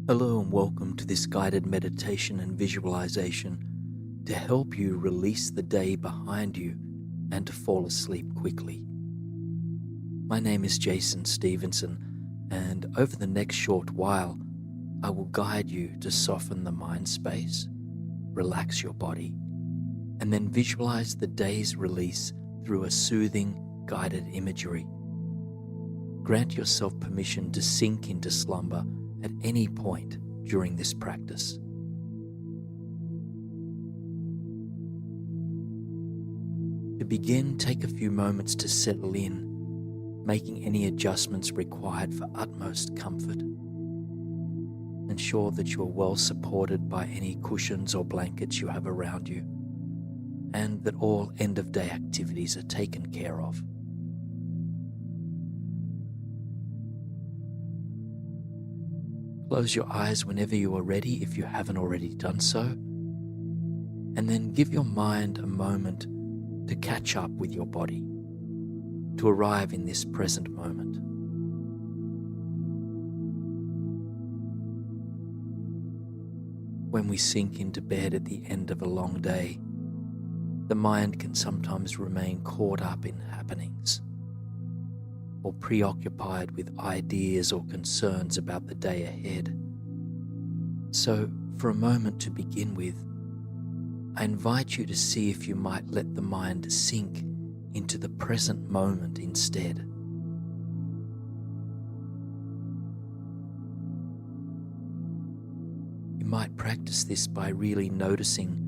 Hello and welcome to this guided meditation and visualization to help you release the day behind you and to fall asleep quickly. My name is Stephenson, and over the next short while, I will guide you to soften the mind space, relax your body, and then visualize the day's release through a soothing, guided imagery. Grant yourself permission to sink into slumber at any point during this practice. To begin, take a few moments to settle in, making any adjustments required for utmost comfort. Ensure that you are well supported by any cushions or blankets you have around you, and that all end-of-day activities are taken care of. Close your eyes whenever you are ready if you haven't already done so, and then give your mind a moment to catch up with your body, to arrive in this present moment. When we sink into bed at the end of a long day, the mind can sometimes remain caught up in happenings, or preoccupied with ideas or concerns about the day ahead. So, for a moment to begin with, I invite you to see if you might let the mind sink into the present moment instead. You might practice this by really noticing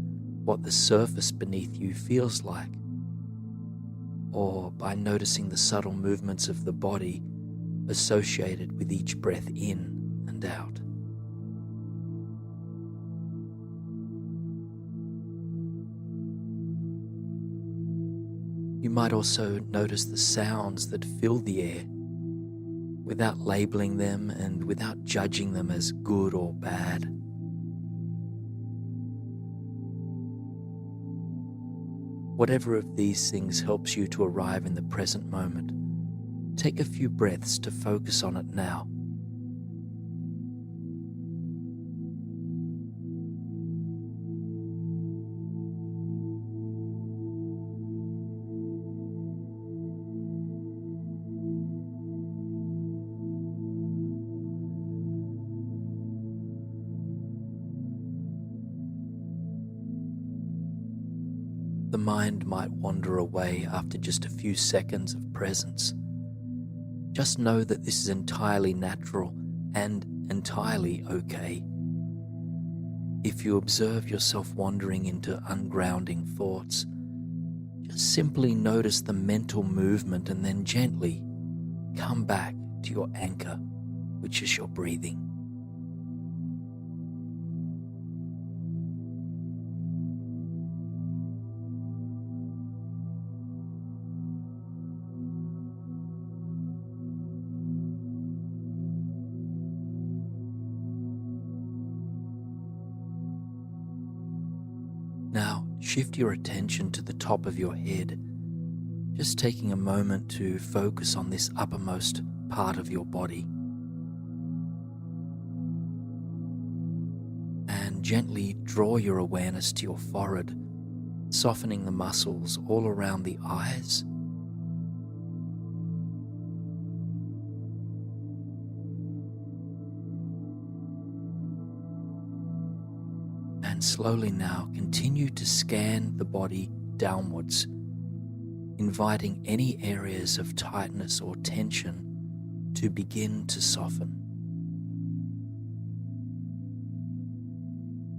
what the surface beneath you feels like, or by noticing the subtle movements of the body associated with each breath in and out. You might also notice the sounds that fill the air without labeling them and without judging them as good or bad. Whatever of these things helps you to arrive in the present moment, take a few breaths to focus on it now. The mind might wander away after just a few seconds of presence. Just know that this is entirely natural and entirely okay. If you observe yourself wandering into ungrounding thoughts, just simply notice the mental movement and then gently come back to your anchor, which is your breathing. Now, shift your attention to the top of your head, just taking a moment to focus on this uppermost part of your body. And gently draw your awareness to your forehead, softening the muscles all around the eyes. And slowly now continue to scan the body downwards, inviting any areas of tightness or tension to begin to soften.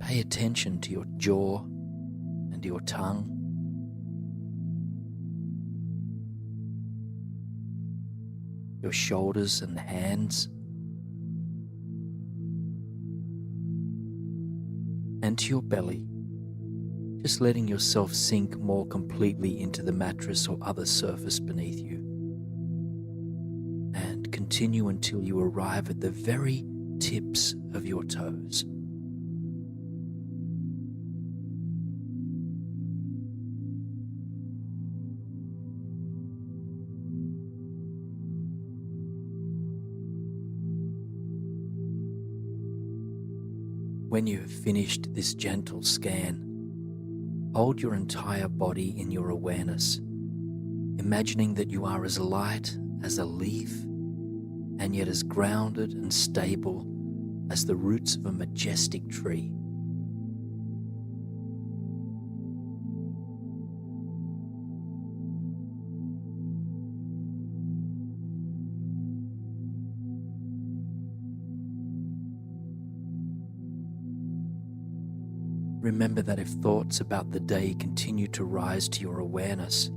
Pay attention to your jaw and your tongue. Your shoulders and hands. And to your belly, just letting yourself sink more completely into the mattress or other surface beneath you. And continue until you arrive at the very tips of your toes. When you have finished this gentle scan, hold your entire body in your awareness, imagining that you are as light as a leaf and yet as grounded and stable as the roots of a majestic tree. Remember that if thoughts about the day continue to rise to your awareness,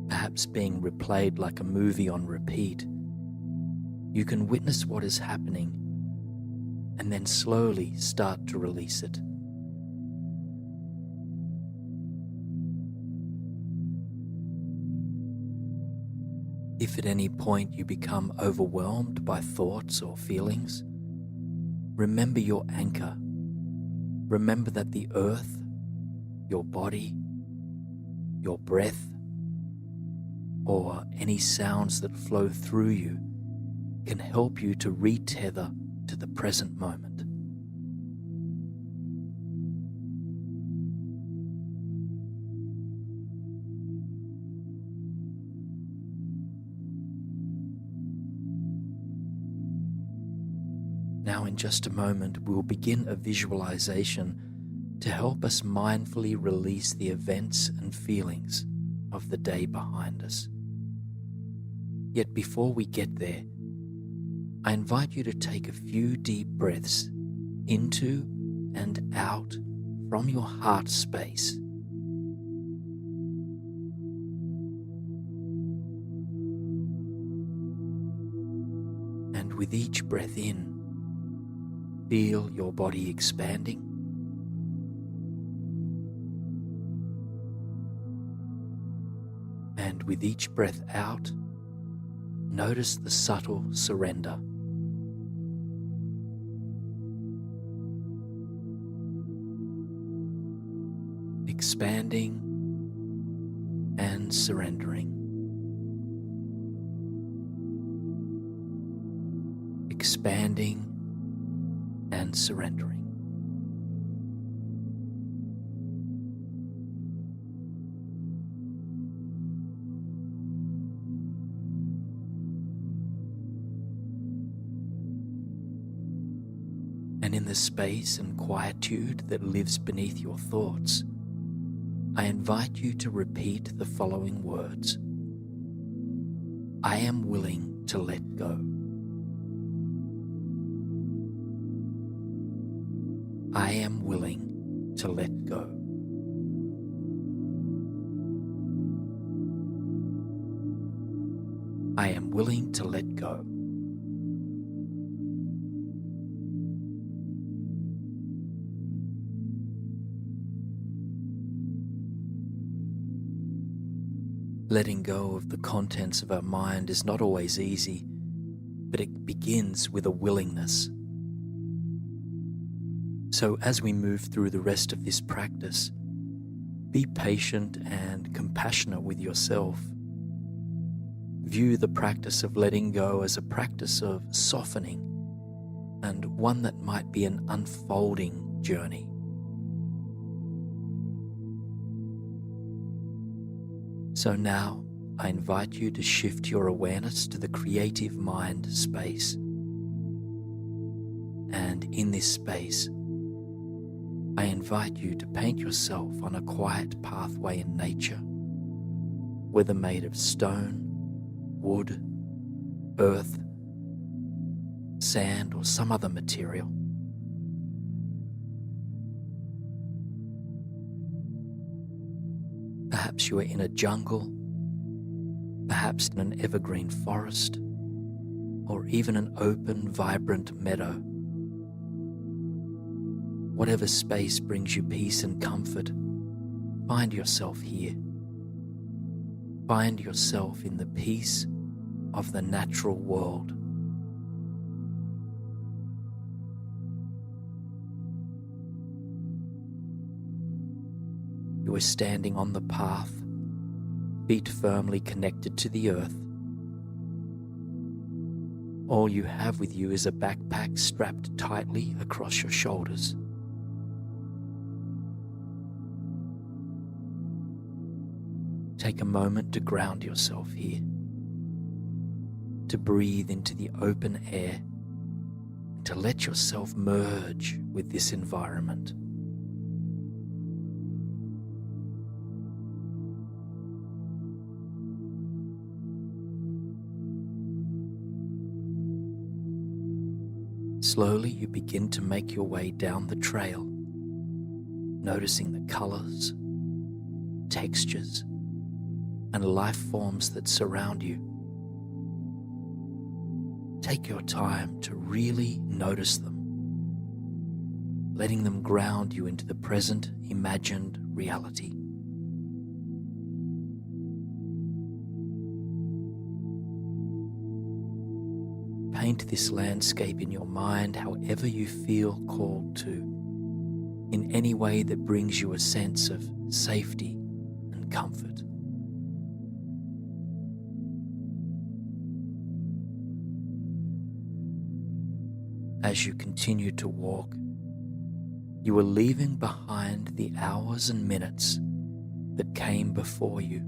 perhaps being replayed like a movie on repeat, you can witness what is happening and then slowly start to release it. If at any point you become overwhelmed by thoughts or feelings, remember your anchor. Remember that the earth, your body, your breath, or any sounds that flow through you can help you to re-tether to the present moment. Now, in just a moment, we'll begin a visualization to help us mindfully release the events and feelings of the day behind us. Yet before we get there, I invite you to take a few deep breaths into and out from your heart space. And with each breath in, feel your body expanding. And with each breath out, notice the subtle surrender. Expanding and surrendering. Expanding and surrendering. And in the space and quietude that lives beneath your thoughts, I invite you to repeat the following words. I am willing to let go. I am willing to let go. I am willing to let go. Letting go of the contents of our mind is not always easy, but it begins with a willingness. So as we move through the rest of this practice, be patient and compassionate with yourself. View the practice of letting go as a practice of softening and one that might be an unfolding journey. So now I invite you to shift your awareness to the creative mind space. And in this space, I invite you to paint yourself on a quiet pathway in nature, whether made of stone, wood, earth, sand, or some other material. Perhaps you are in a jungle, perhaps in an evergreen forest, or even an open, vibrant meadow. Whatever space brings you peace and comfort, find yourself here. Find yourself in the peace of the natural world. You are standing on the path, feet firmly connected to the earth. All you have with you is a backpack strapped tightly across your shoulders. Take a moment to ground yourself here, to breathe into the open air, and to let yourself merge with this environment. Slowly you begin to make your way down the trail, noticing the colors, textures, and life forms that surround you. Take your time to really notice them, letting them ground you into the present imagined reality. Paint this landscape in your mind however you feel called to, in any way that brings you a sense of safety and comfort. As you continue to walk, you are leaving behind the hours and minutes that came before you.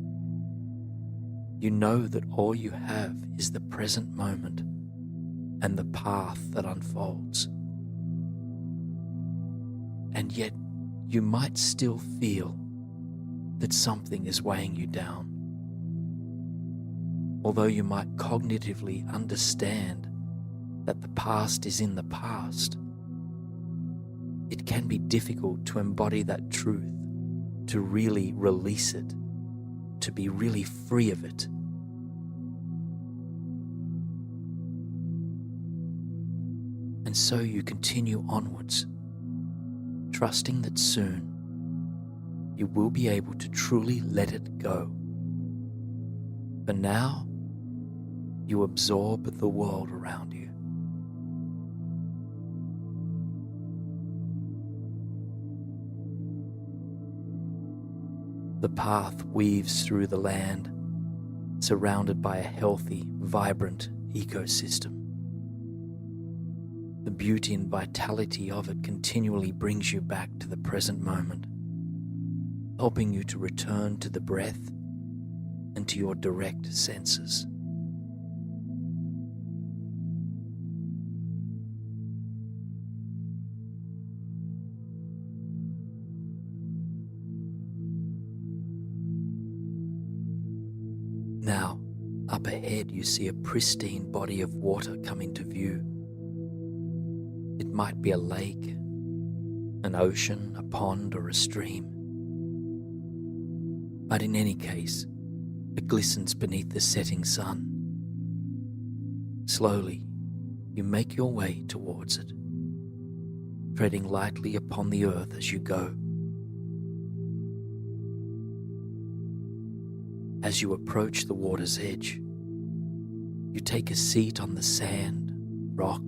You know that all you have is the present moment and the path that unfolds. And yet, you might still feel that something is weighing you down. Although you might cognitively understand that the past is in the past, it can be difficult to embody that truth, to really release it, to be really free of it. And so you continue onwards, trusting that soon you will be able to truly let it go. For now, you absorb the world around you. The path weaves through the land, surrounded by a healthy, vibrant ecosystem. The beauty and vitality of it continually brings you back to the present moment, helping you to return to the breath and to your direct senses. Now, up ahead you see a pristine body of water come into view. It might be a lake, an ocean, a pond, or a stream. But in any case, it glistens beneath the setting sun. Slowly, you make your way towards it, treading lightly upon the earth as you go. As you approach the water's edge, you take a seat on the sand, rock,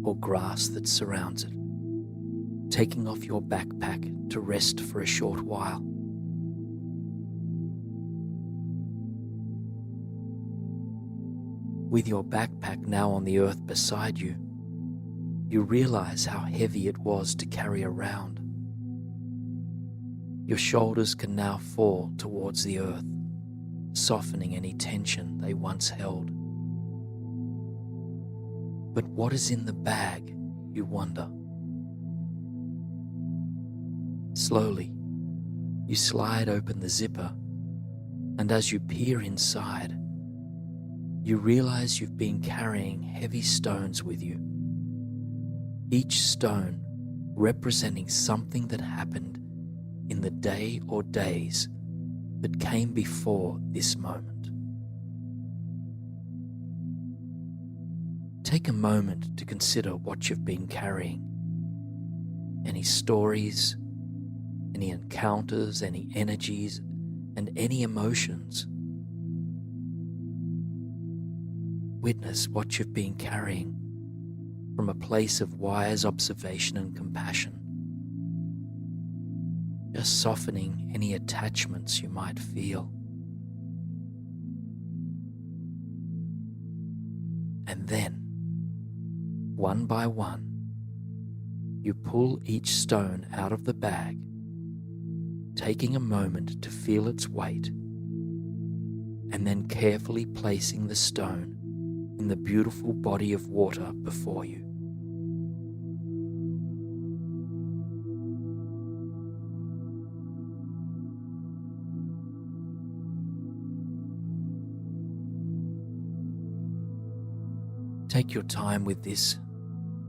or grass that surrounds it, taking off your backpack to rest for a short while. With your backpack now on the earth beside you, you realize how heavy it was to carry around. Your shoulders can now fall towards the earth, softening any tension they once held. But what is in the bag, you wonder? Slowly, you slide open the zipper, and as you peer inside, you realize you've been carrying heavy stones with you, each stone representing something that happened in the day or days that came before this moment. Take a moment to consider what you've been carrying. Any stories, any encounters, any energies, and any emotions. Witness what you've been carrying from a place of wise observation and compassion, just softening any attachments you might feel. And then, One by one, you pull each stone out of the bag, taking a moment to feel its weight, and then carefully placing the stone in the beautiful body of water before you. Take your time with this,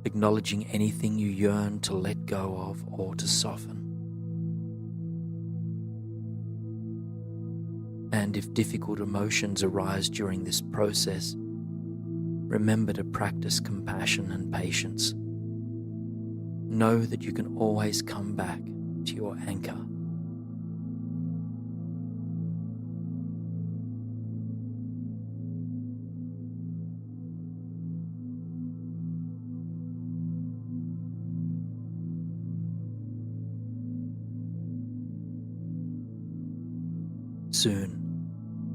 acknowledging anything you yearn to let go of or to soften. And if difficult emotions arise during this process, remember to practice compassion and patience. Know that you can always come back to your anchor. Soon,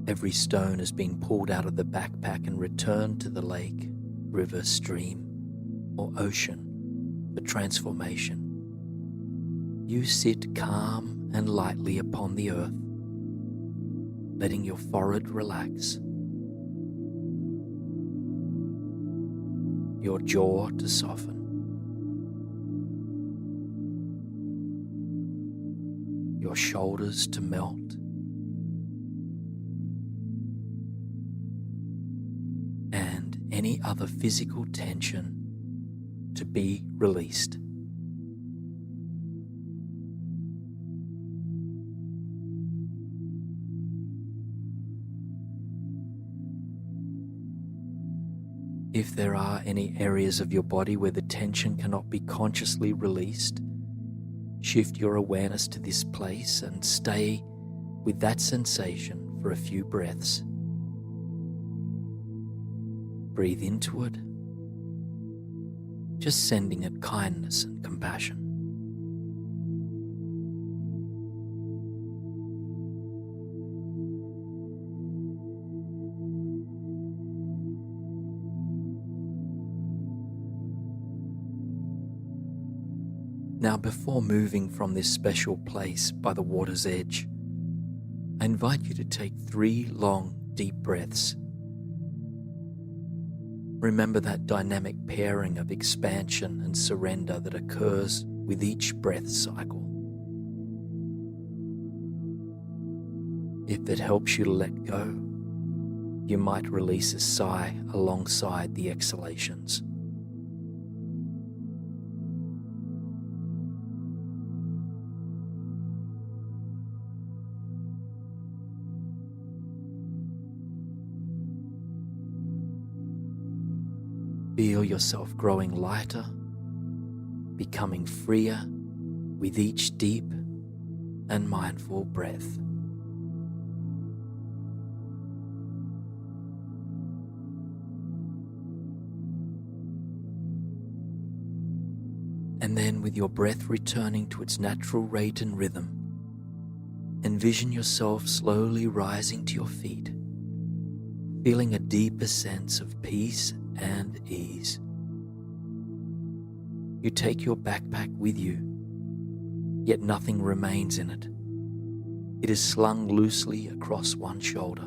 every stone has been pulled out of the backpack and returned to the lake, river, stream, or ocean for transformation. You sit calm and lightly upon the earth, letting your forehead relax, your jaw to soften, your shoulders to melt, and any other physical tension to be released. If there are any areas of your body where the tension cannot be consciously released, shift your awareness to this place and stay with that sensation for a few breaths. Breathe into it, just sending it kindness and compassion. Now, before moving from this special place by the water's edge, I invite you to take 3 long, deep breaths. Remember that dynamic pairing of expansion and surrender that occurs with each breath cycle. If it helps you to let go, you might release a sigh alongside the exhalations. Feel yourself growing lighter, becoming freer with each deep and mindful breath. And then, with your breath returning to its natural rate and rhythm, envision yourself slowly rising to your feet, feeling a deeper sense of peace and ease. You take your backpack with you, yet nothing remains in it. It is slung loosely across one shoulder.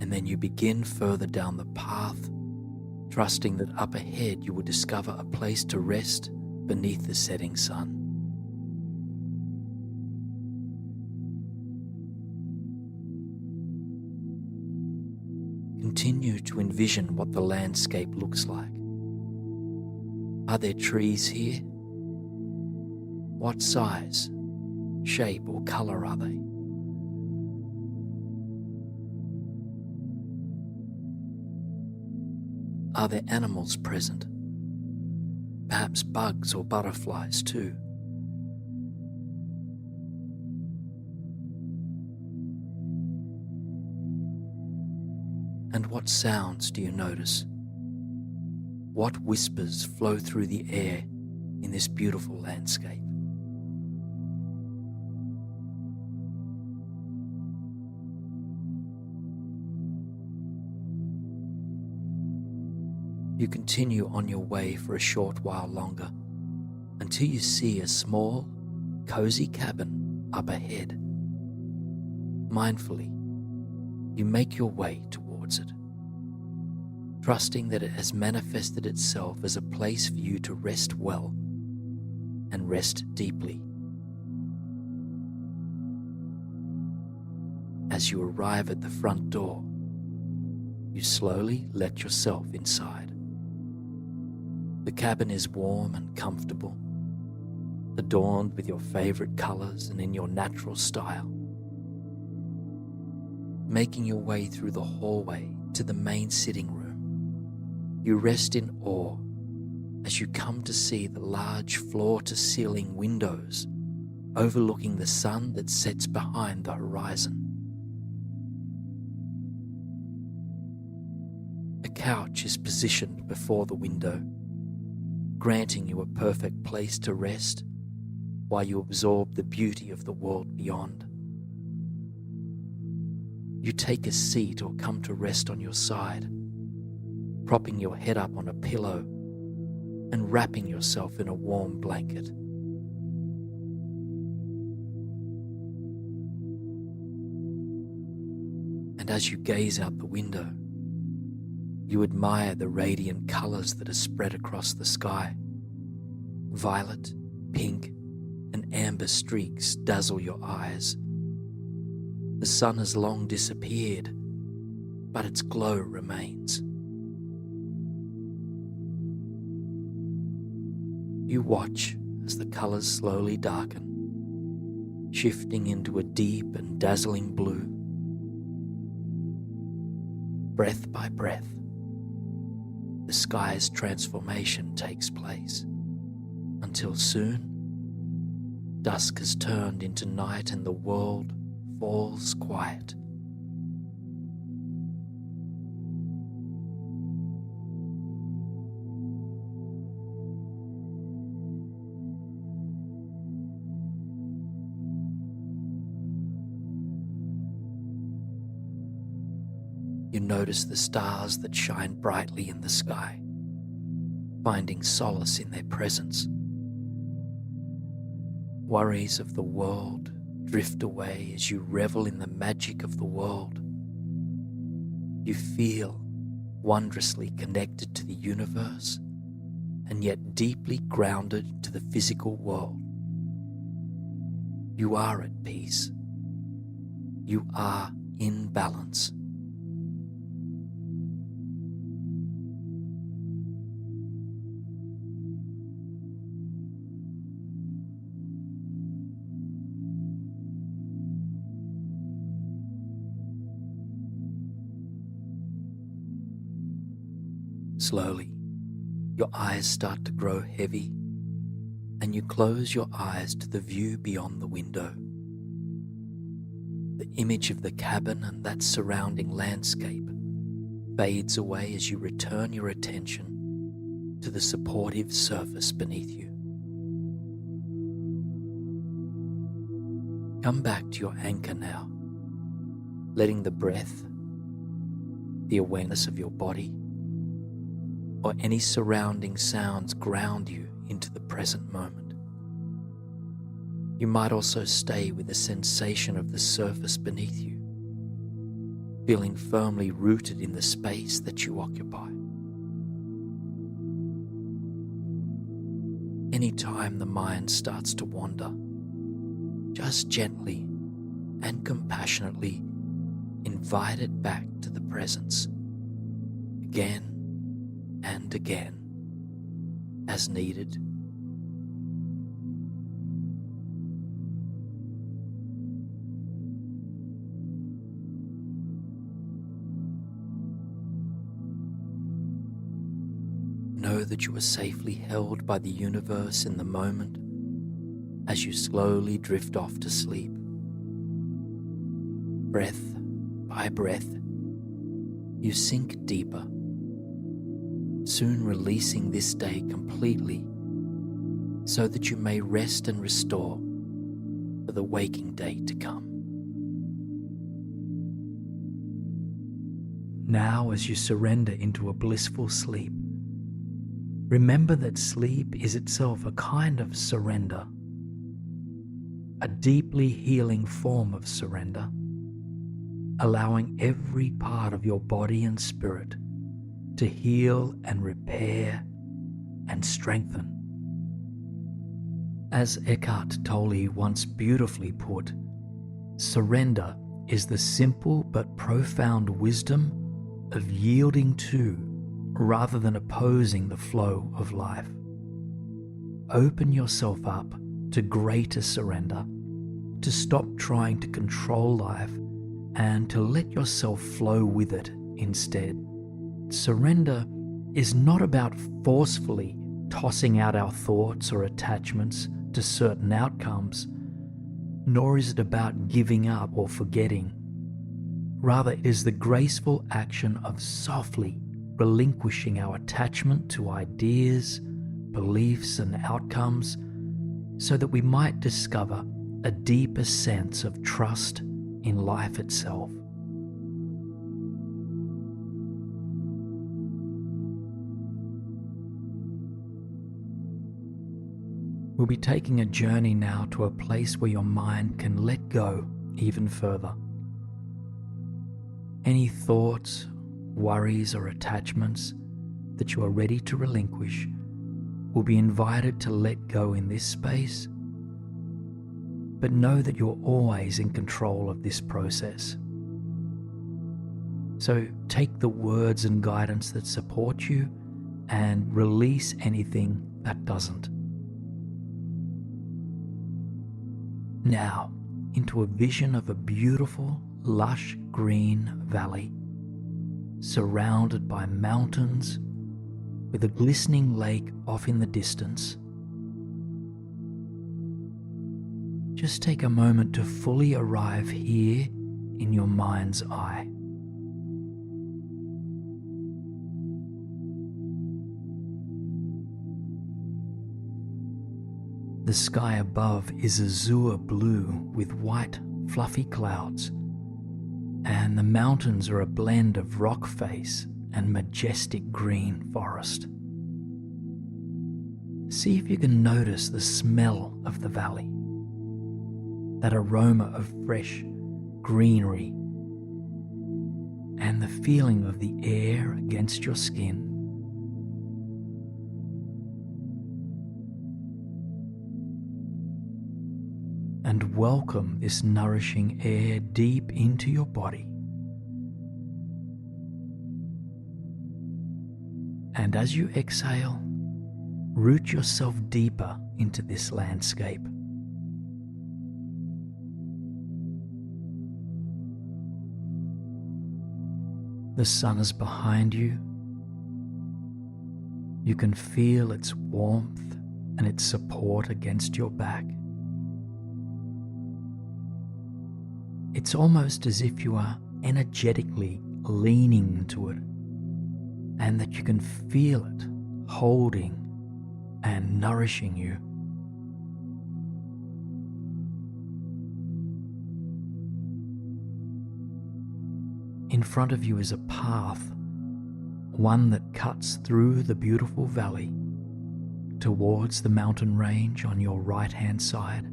And then you begin further down the path, trusting that up ahead you will discover a place to rest beneath the setting sun. Continue to envision what the landscape looks like. Are there trees here? What size, shape, or color are they? Are there animals present? Perhaps bugs or butterflies too. And what sounds do you notice? What whispers flow through the air in this beautiful landscape? You continue on your way for a short while longer until you see a small, cozy cabin up ahead. Mindfully, you make your way towards it, trusting that it has manifested itself as a place for you to rest well and rest deeply. As you arrive at the front door, you slowly let yourself inside. The cabin is warm and comfortable, adorned with your favorite colors and in your natural style. Making your way through the hallway to the main sitting room, you rest in awe as you come to see the large floor-to-ceiling windows overlooking the sun that sets behind the horizon. A couch is positioned before the window, granting you a perfect place to rest while you absorb the beauty of the world beyond. You take a seat or come to rest on your side, propping your head up on a pillow and wrapping yourself in a warm blanket. And as you gaze out the window, you admire the radiant colors that are spread across the sky. Violet, pink, and amber streaks dazzle your eyes. The sun has long disappeared, but its glow remains. You watch as the colors slowly darken, shifting into a deep and dazzling blue. Breath by breath, the sky's transformation takes place, until soon, dusk has turned into night and the world falls quiet. You notice the stars that shine brightly in the sky, finding solace in their presence. Worries of the world drift away as you revel in the magic of the world. You feel wondrously connected to the universe and yet deeply grounded to the physical world. You are at peace. You are in balance. Slowly, your eyes start to grow heavy, and you close your eyes to the view beyond the window. The image of the cabin and that surrounding landscape fades away as you return your attention to the supportive surface beneath you. Come back to your anchor now, letting the breath, the awareness of your body, or any surrounding sounds ground you into the present moment. You might also stay with the sensation of the surface beneath you, feeling firmly rooted in the space that you occupy. Anytime the mind starts to wander, just gently and compassionately invite it back to the presence, again and again, as needed. Know that you are safely held by the universe in the moment as you slowly drift off to sleep. Breath by breath, you sink deeper, soon releasing this day completely so that you may rest and restore for the waking day to come. Now, as you surrender into a blissful sleep, Remember that sleep is itself a kind of surrender, a deeply healing form of surrender, allowing every part of your body and spirit to heal and repair and strengthen. As Eckhart Tolle once beautifully put, surrender is the simple but profound wisdom of yielding to rather than opposing the flow of life. Open yourself up to greater surrender, to stop trying to control life and to let yourself flow with it instead. Surrender is not about forcefully tossing out our thoughts or attachments to certain outcomes, nor is it about giving up or forgetting. Rather, it is the graceful action of softly relinquishing our attachment to ideas, beliefs, and outcomes so that we might discover a deeper sense of trust in life itself. We'll be taking a journey now to a place where your mind can let go even further. Any thoughts, worries, or attachments that you are ready to relinquish will be invited to let go in this space, but know that you're always in control of this process. So take the words and guidance that support you and release anything that doesn't. Now, into a vision of a beautiful, lush green valley, surrounded by mountains, with a glistening lake off in the distance. Just take a moment to fully arrive here in your mind's eye. The sky above is azure blue with white, fluffy clouds, and the mountains are a blend of rock face and majestic green forest. See if you can notice the smell of the valley, that aroma of fresh greenery, and the feeling of the air against your skin. And welcome this nourishing air deep into your body. And as you exhale, root yourself deeper into this landscape. The sun is behind you. You can feel its warmth and its support against your back. It's almost as if you are energetically leaning into it, and that you can feel it holding and nourishing you. In front of you is a path, one that cuts through the beautiful valley towards the mountain range on your right-hand side.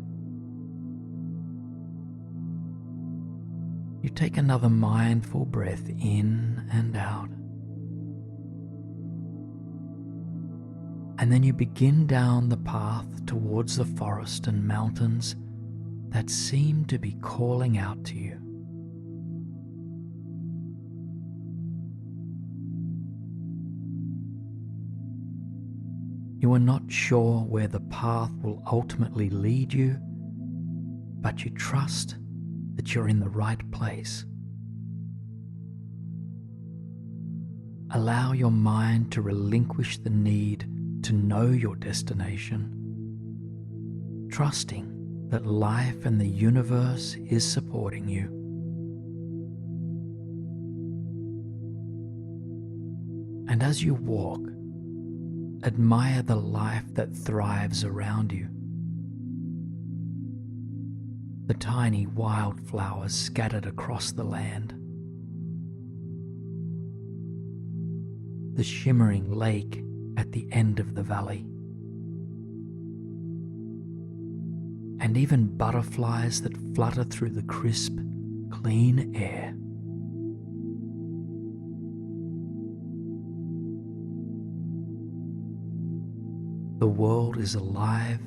You take another mindful breath in and out. And then you begin down the path towards the forest and mountains that seem to be calling out to you. You are not sure where the path will ultimately lead you, but you trust that you're in the right place. Allow your mind to relinquish the need to know your destination, trusting that life and the universe is supporting you. And as you walk, admire the life that thrives around you. The tiny wildflowers scattered across the land, the shimmering lake at the end of the valley. And even butterflies that flutter through the crisp, clean air. The world is alive,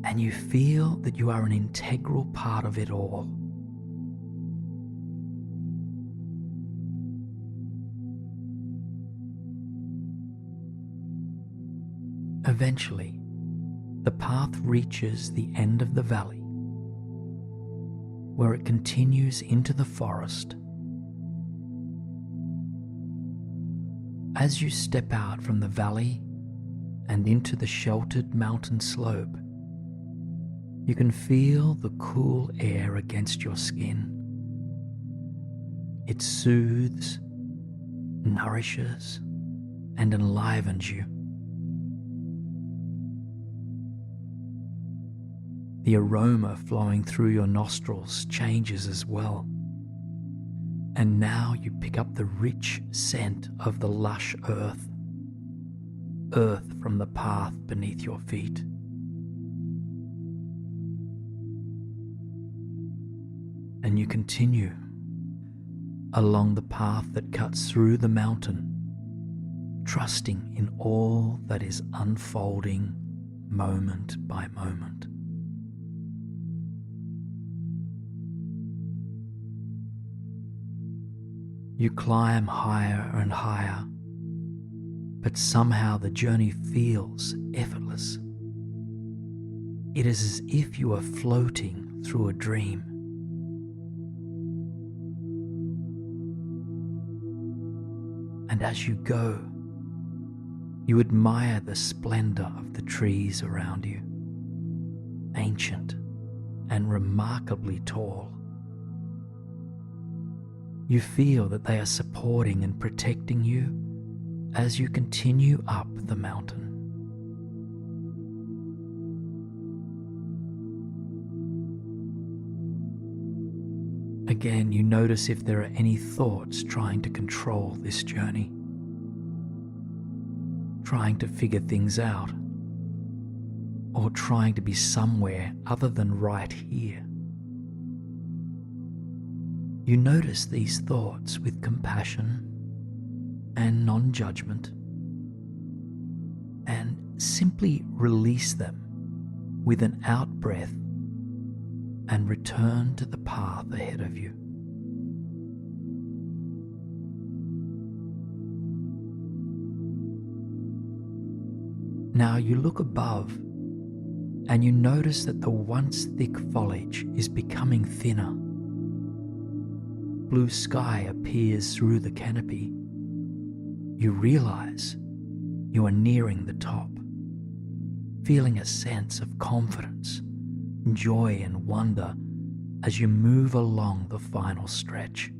and you feel that you are an integral part of it all. Eventually, the path reaches the end of the valley, where it continues into the forest. As you step out from the valley and into the sheltered mountain slope, you can feel the cool air against your skin. It soothes, nourishes, and enlivens you. The aroma flowing through your nostrils changes as well, and now you pick up the rich scent of the lush earth from the path beneath your feet. And you continue along the path that cuts through the mountain, trusting in all that is unfolding moment by moment. You climb higher and higher, but somehow the journey feels effortless. It is as if you are floating through a dream. And as you go, you admire the splendor of the trees around you, ancient and remarkably tall. You feel that they are supporting and protecting you as you continue up the mountain. Again, you notice if there are any thoughts trying to control this journey, trying to figure things out, or trying to be somewhere other than right here. You notice these thoughts with compassion and non-judgment, and simply release them with an out-breath and return to the path ahead of you. Now you look above and you notice that the once thick foliage is becoming thinner. Blue sky appears through the canopy. You realize you are nearing the top, feeling a sense of confidence, joy, and wonder as you move along the final stretch.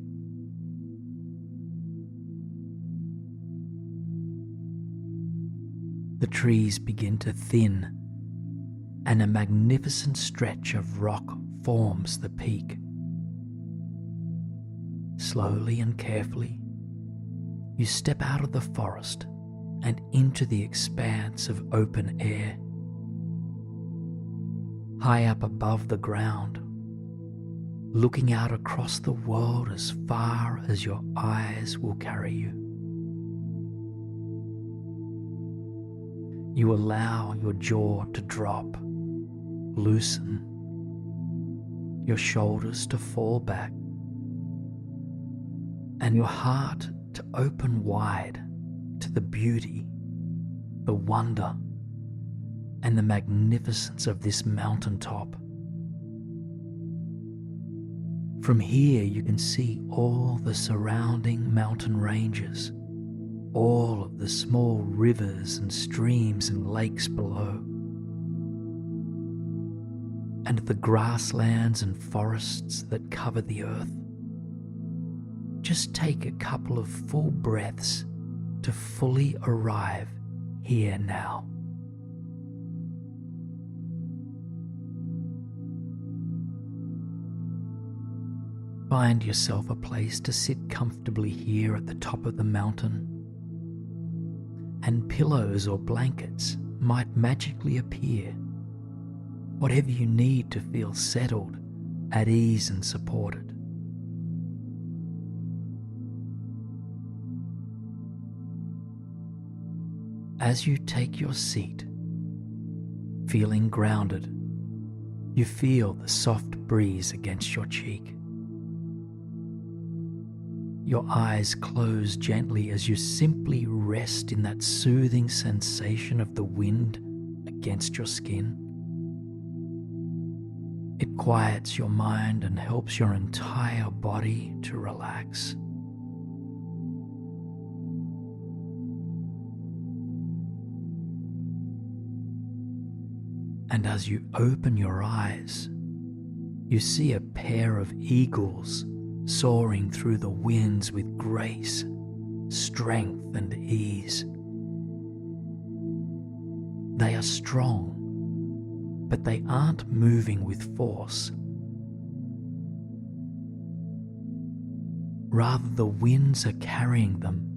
The trees begin to thin, and a magnificent stretch of rock forms the peak. Slowly and carefully, you step out of the forest and into the expanse of open air. High up above the ground, looking out across the world as far as your eyes will carry you. You allow your jaw to drop, loosen, your shoulders to fall back, and your heart to open wide to the beauty, the wonder, and the magnificence of this mountaintop. From here you can see all the surrounding mountain ranges, all of the small rivers and streams and lakes below, and the grasslands and forests that cover the earth. Just take a couple of full breaths to fully arrive here now. Find yourself a place to sit comfortably here at the top of the mountain, and pillows or blankets might magically appear. Whatever you need to feel settled, at ease and supported. As you take your seat, feeling grounded, you feel the soft breeze against your cheek. Your eyes close gently as you simply rest in that soothing sensation of the wind against your skin. It quiets your mind and helps your entire body to relax. And as you open your eyes, you see a pair of eagles soaring through the winds with grace, strength, and ease. They are strong, but they aren't moving with force. Rather, the winds are carrying them,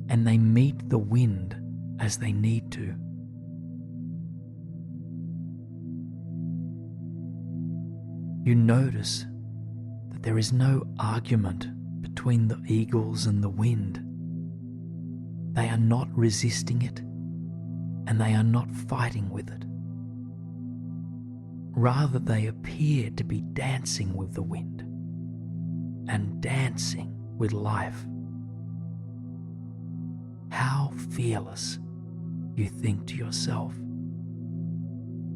and they meet the wind as they need to. You notice that there is no argument between the eagles and the wind. They are not resisting it, and they are not fighting with it. Rather, they appear to be dancing with the wind and dancing with life. How fearless, you think to yourself.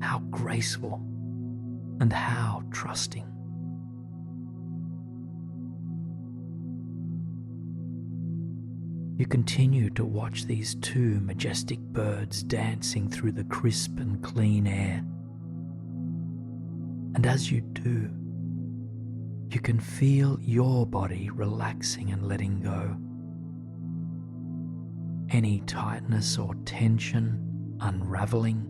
How graceful and how trusting. You continue to watch these two majestic birds dancing through the crisp and clean air. And as you do, you can feel your body relaxing and letting go. Any tightness or tension unraveling.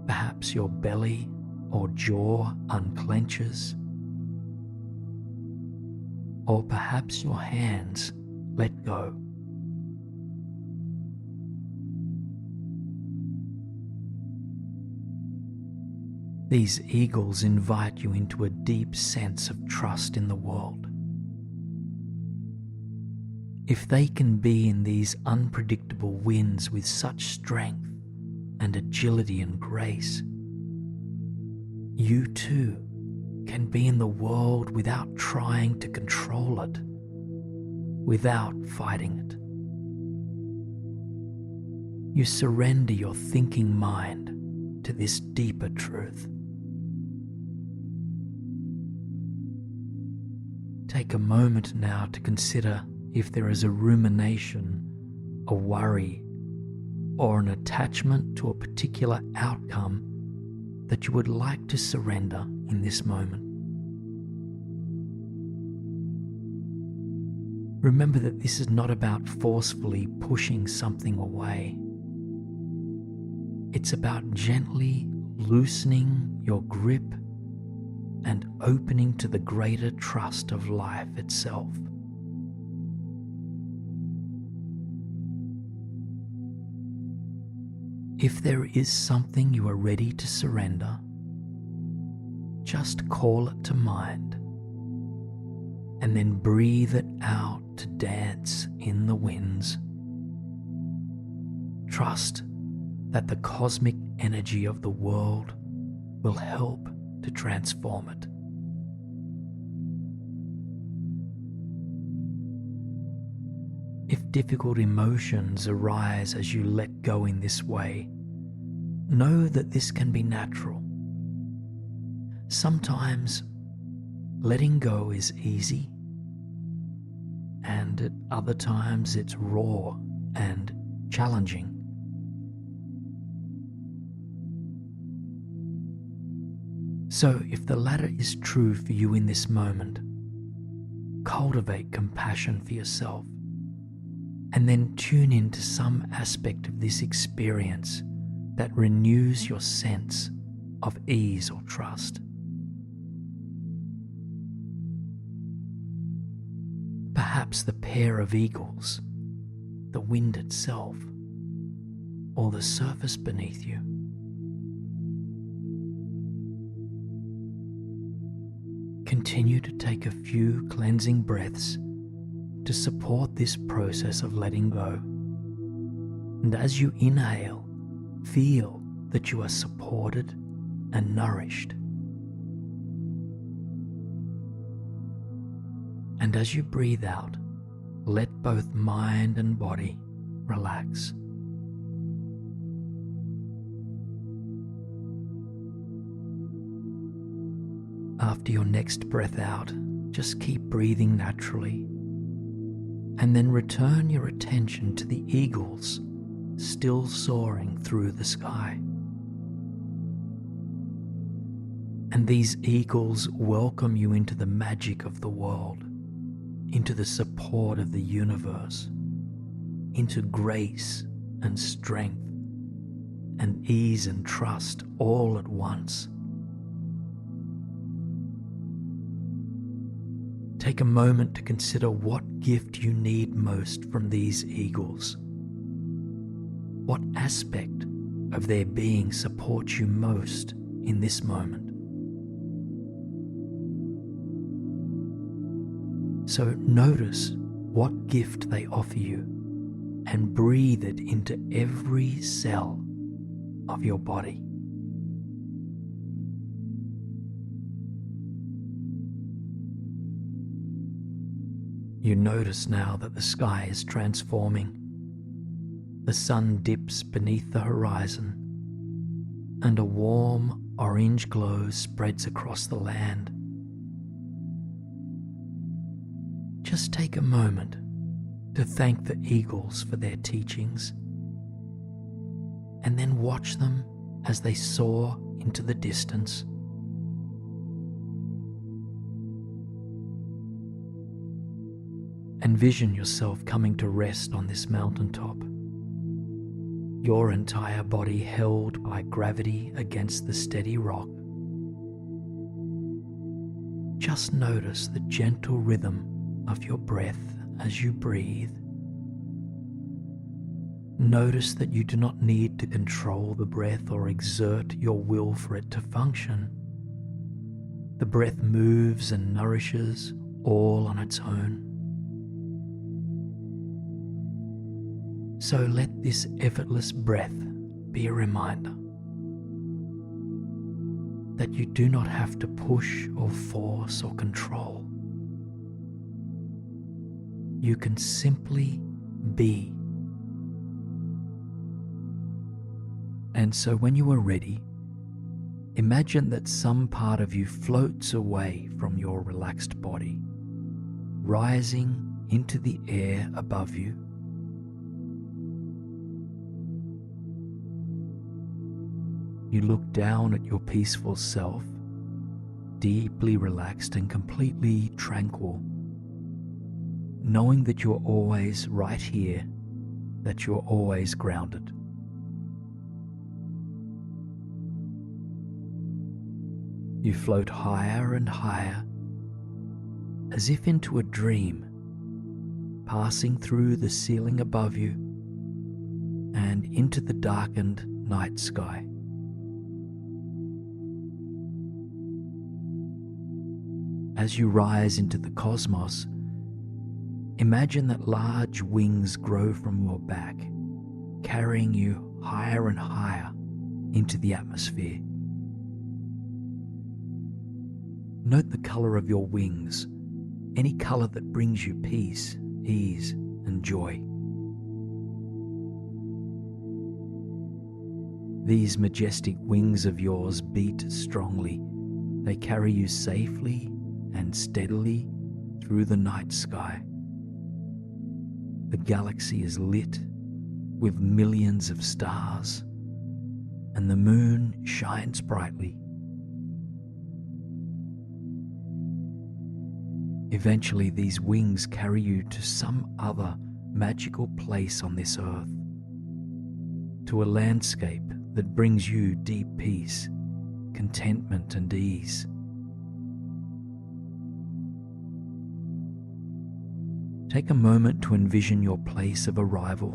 Perhaps your belly or jaw unclenches. Or perhaps your hands let go. These eagles invite you into a deep sense of trust in the world. If they can be in these unpredictable winds with such strength and agility and grace, you too can be in the world without trying to control it, without fighting it. You surrender your thinking mind to this deeper truth. Take a moment now to consider if there is a rumination, a worry, or an attachment to a particular outcome that you would like to surrender in this moment. Remember that this is not about forcefully pushing something away. It's about gently loosening your grip and opening to the greater trust of life itself. If there is something you are ready to surrender, just call it to mind and then breathe it out to dance in the winds. Trust that the cosmic energy of the world will help to transform it. If difficult emotions arise as you let go in this way, know that this can be natural. Sometimes letting go is easy, and at other times it's raw and challenging. So if the latter is true for you in this moment, cultivate compassion for yourself and then tune into some aspect of this experience that renews your sense of ease or trust. Perhaps perhaps the pair of eagles, the wind itself, or the surface beneath you. Continue to take a few cleansing breaths to support this process of letting go. And as you inhale, feel that you are supported and nourished. And as you breathe out, let both mind and body relax. After your next breath out, just keep breathing naturally, and then return your attention to the eagles still soaring through the sky. And these eagles welcome you into the magic of the world, into the support of the universe, into grace and strength and ease and trust all at once. Take a moment to consider what gift you need most from these eagles. What aspect of their being supports you most in this moment? So notice what gift they offer you and breathe it into every cell of your body. You notice now that the sky is transforming. The sun dips beneath the horizon, and a warm orange glow spreads across the land. Just take a moment to thank the eagles for their teachings, and then watch them as they soar into the distance. Envision yourself coming to rest on this mountaintop, your entire body held by gravity against the steady rock. Just notice the gentle rhythm of your breath as you breathe. Notice that you do not need to control the breath or exert your will for it to function. The breath moves and nourishes all on its own. So let this effortless breath be a reminder that you do not have to push or force or control. You can simply be. And so when you are ready, imagine that some part of you floats away from your relaxed body, rising into the air above you. You look down at your peaceful self, deeply relaxed and completely tranquil, knowing that you're always right here, that you're always grounded. You float higher and higher, as if into a dream, passing through the ceiling above you and into the darkened night sky. As you rise into the cosmos, imagine that large wings grow from your back, carrying you higher and higher into the atmosphere. Note the color of your wings, any color that brings you peace, ease, and joy. These majestic wings of yours beat strongly. They carry you safely and steadily through the night sky. The galaxy is lit with millions of stars, and the moon shines brightly. Eventually, these wings carry you to some other magical place on this earth, to a landscape that brings you deep peace, contentment, and ease. Take a moment to envision your place of arrival,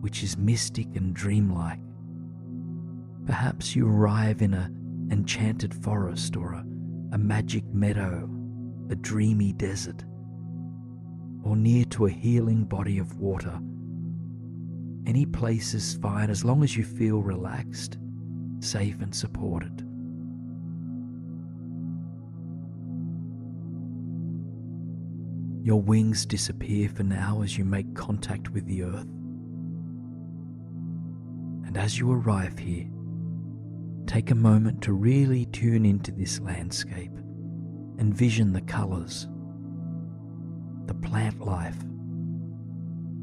which is mystic and dreamlike. Perhaps you arrive in an enchanted forest or a magic meadow, a dreamy desert, or near to a healing body of water. Any place is fine as long as you feel relaxed, safe and supported. Your wings disappear for now as you make contact with the earth. And as you arrive here, take a moment to really tune into this landscape and vision the colors, the plant life,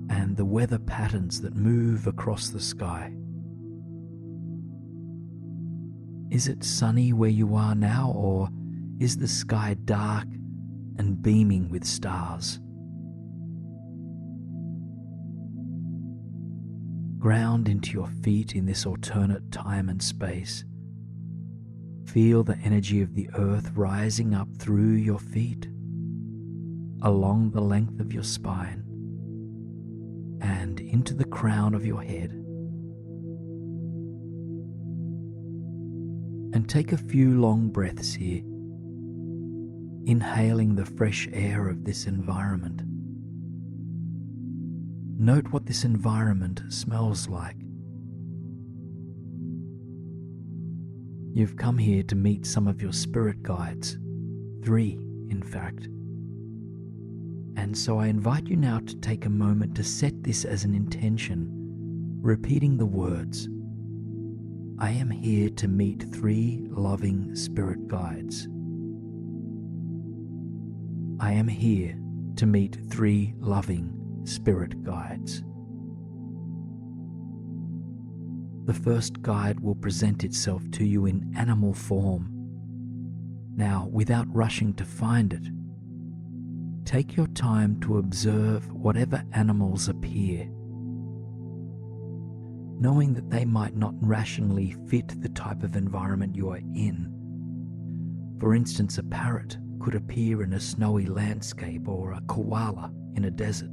and the weather patterns that move across the sky. Is it sunny where you are now, or is the sky dark and beaming with stars? Ground into your feet in this alternate time and space. Feel the energy of the earth rising up through your feet, along the length of your spine, and into the crown of your head. And take a few long breaths here, inhaling the fresh air of this environment. Note what this environment smells like. You've come here to meet some of your spirit guides, 3 in fact. And so I invite you now to take a moment to set this as an intention, repeating the words, I am here to meet 3 loving spirit guides. I am here to meet 3 loving spirit guides. The first guide will present itself to you in animal form. Now, without rushing to find it, take your time to observe whatever animals appear, knowing that they might not rationally fit the type of environment you are in. For instance, a parrot could appear in a snowy landscape, or a koala in a desert.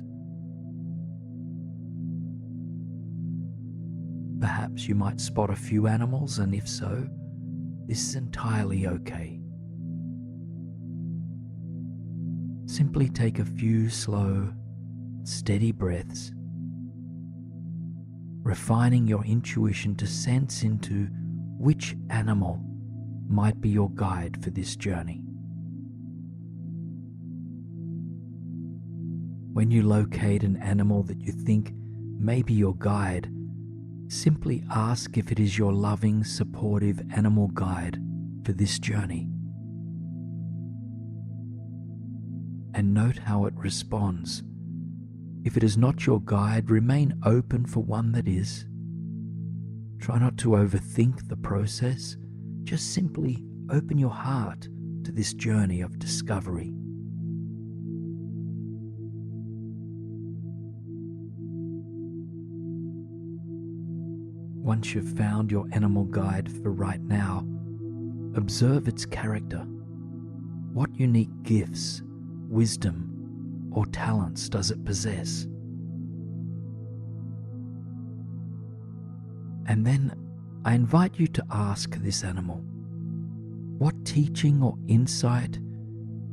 Perhaps you might spot a few animals, and if so, this is entirely okay. Simply take a few slow, steady breaths, refining your intuition to sense into which animal might be your guide for this journey. When you locate an animal that you think may be your guide, simply ask if it is your loving, supportive animal guide for this journey. And note how it responds. If it is not your guide, remain open for one that is. Try not to overthink the process. Just simply open your heart to this journey of discovery. Once you've found your animal guide for right now, observe its character. What unique gifts, wisdom, or talents does it possess? And then I invite you to ask this animal, what teaching or insight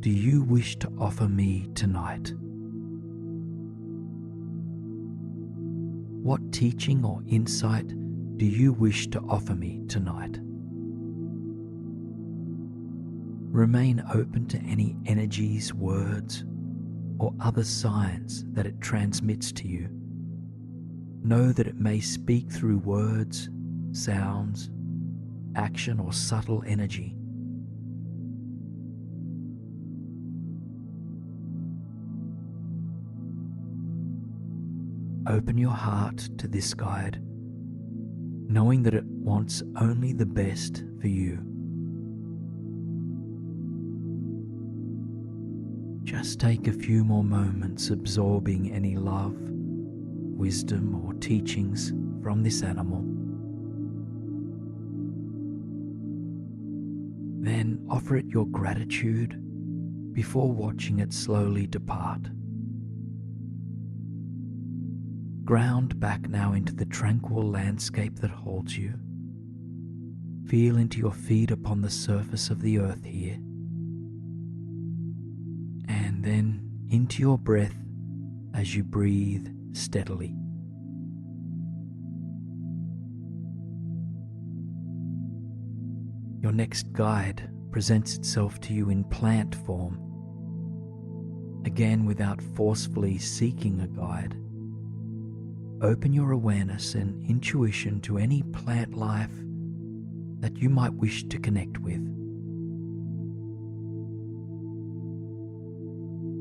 do you wish to offer me tonight? What teaching or insight do you wish to offer me tonight? Remain open to any energies, words, or other signs that it transmits to you. Know that it may speak through words, sounds, action, or subtle energy. Open your heart to this guide, knowing that it wants only the best for you. Just take a few more moments absorbing any love, wisdom, or teachings from this animal. Then offer it your gratitude before watching it slowly depart. Ground back now into the tranquil landscape that holds you. Feel into your feet upon the surface of the earth here. And then into your breath as you breathe steadily. Your next guide presents itself to you in plant form. Again, without forcefully seeking a guide, open your awareness and intuition to any plant life that you might wish to connect with.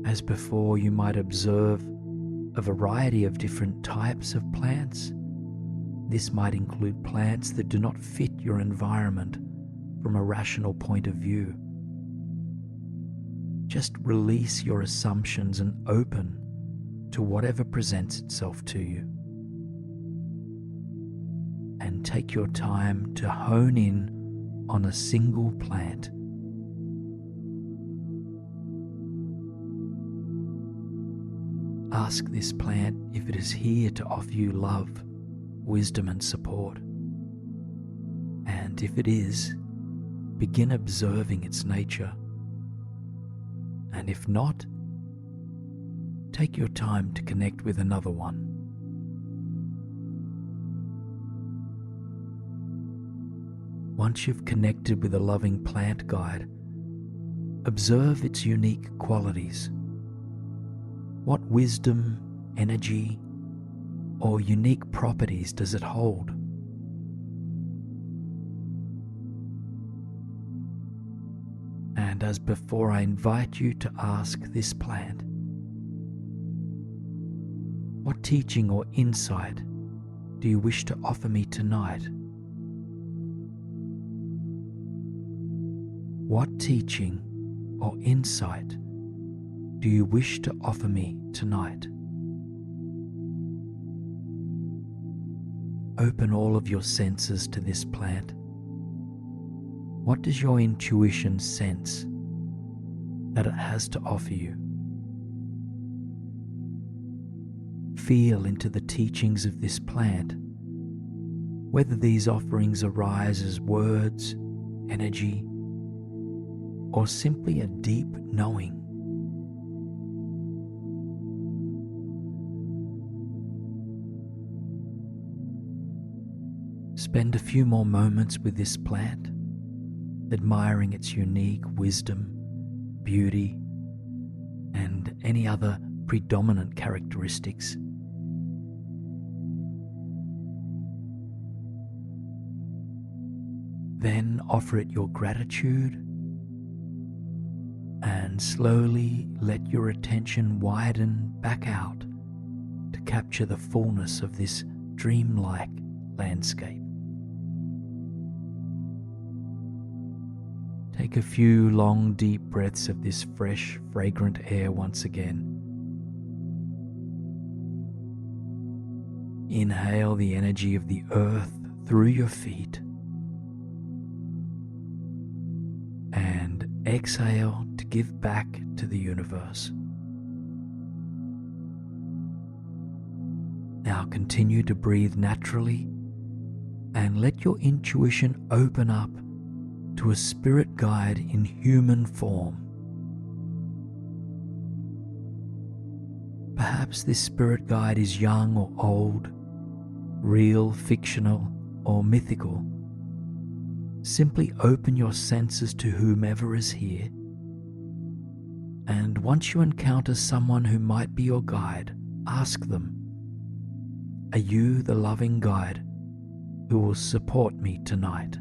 As before, you might observe a variety of different types of plants. This might include plants that do not fit your environment from a rational point of view. Just release your assumptions and open to whatever presents itself to you. And take your time to hone in on a single plant. Ask this plant if it is here to offer you love, wisdom, and support. And if it is, begin observing its nature. And if not, take your time to connect with another one. Once you've connected with a loving plant guide, observe its unique qualities. What wisdom, energy, or unique properties does it hold? And as before, I invite you to ask this plant, what teaching or insight do you wish to offer me tonight? What teaching or insight do you wish to offer me tonight? Open all of your senses to this plant. What does your intuition sense that it has to offer you? Feel into the teachings of this plant, whether these offerings arise as words, energy, or simply a deep knowing. Spend a few more moments with this plant, admiring its unique wisdom, beauty, and any other predominant characteristics. Then offer it your gratitude and slowly let your attention widen back out to capture the fullness of this dreamlike landscape. Take a few long, deep breaths of this fresh, fragrant air once again. Inhale the energy of the earth through your feet. And exhale to give back to the universe. Now continue to breathe naturally and let your intuition open up to a spirit guide in human form. Perhaps this spirit guide is young or old, real, fictional, or mythical. Simply open your senses to whomever is here, and once you encounter someone who might be your guide, ask them, "Are you the loving guide who will support me tonight?"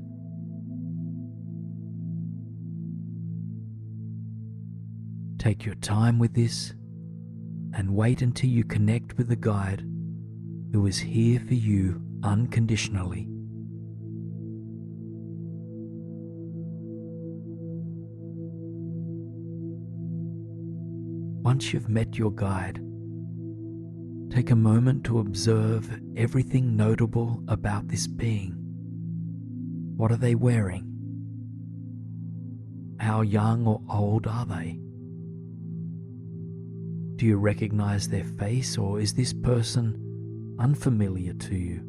Take your time with this and wait until you connect with the guide who is here for you unconditionally. Once you've met your guide, take a moment to observe everything notable about this being. What are they wearing? How young or old are they? Do you recognize their face, or is this person unfamiliar to you.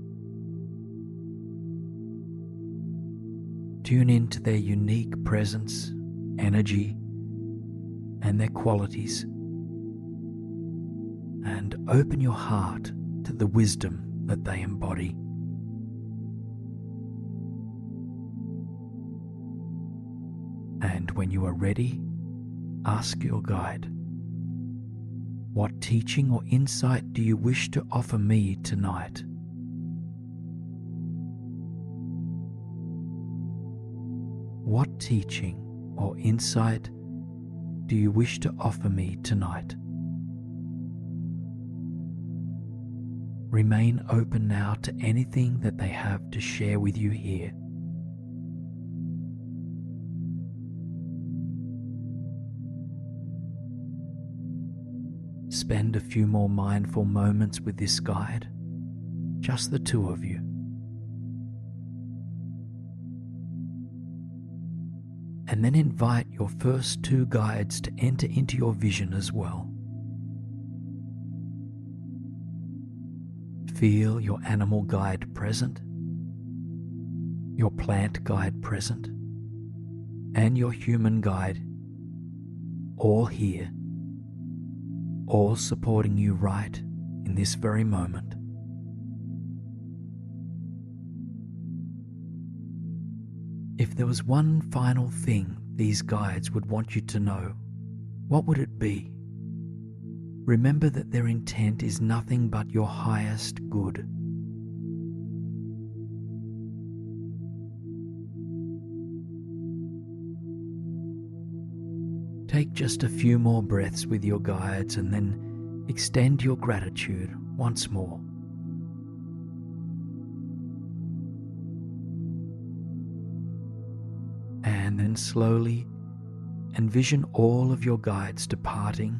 Tune into their unique presence, energy, and their qualities, and open your heart to the wisdom that they embody. And when you are ready, ask your guide, "What teaching or insight do you wish to offer me tonight?" What teaching or insight do you wish to offer me tonight? Remain open now to anything that they have to share with you here. Spend a few more mindful moments with this guide, just the two of you. And then invite your first two guides to enter into your vision as well. Feel your animal guide present, your plant guide present, and your human guide all here, all supporting you right in this very moment. If there was one final thing these guides would want you to know, what would it be? Remember that their intent is nothing but your highest good. Take just a few more breaths with your guides and then extend your gratitude once more. And then slowly envision all of your guides departing,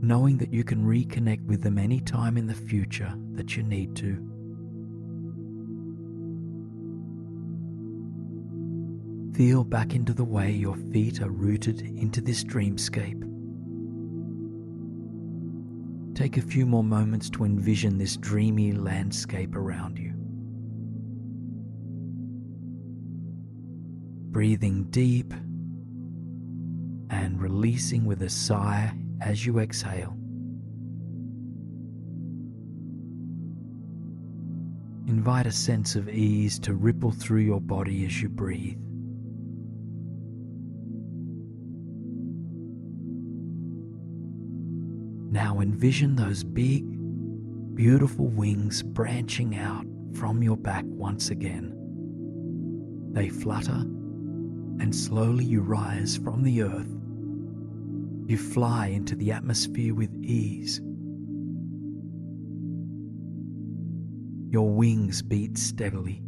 knowing that you can reconnect with them any time in the future that you need to. Feel back into the way your feet are rooted into this dreamscape. Take a few more moments to envision this dreamy landscape around you. Breathing deep and releasing with a sigh as you exhale. Invite a sense of ease to ripple through your body as you breathe. Now envision those big, beautiful wings branching out from your back once again. They flutter, and slowly you rise from the earth. You fly into the atmosphere with ease. Your wings beat steadily,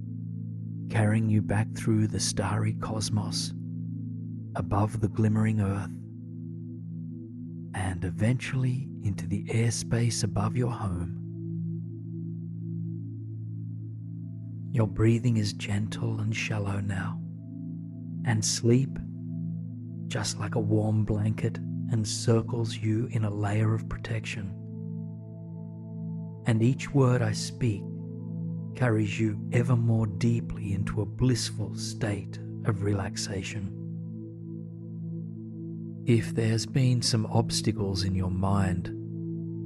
carrying you back through the starry cosmos, above the glimmering earth, and eventually into the airspace above your home. Your breathing is gentle and shallow now, and sleep, just like a warm blanket, encircles you in a layer of protection. And each word I speak carries you ever more deeply into a blissful state of relaxation. If there's been some obstacles in your mind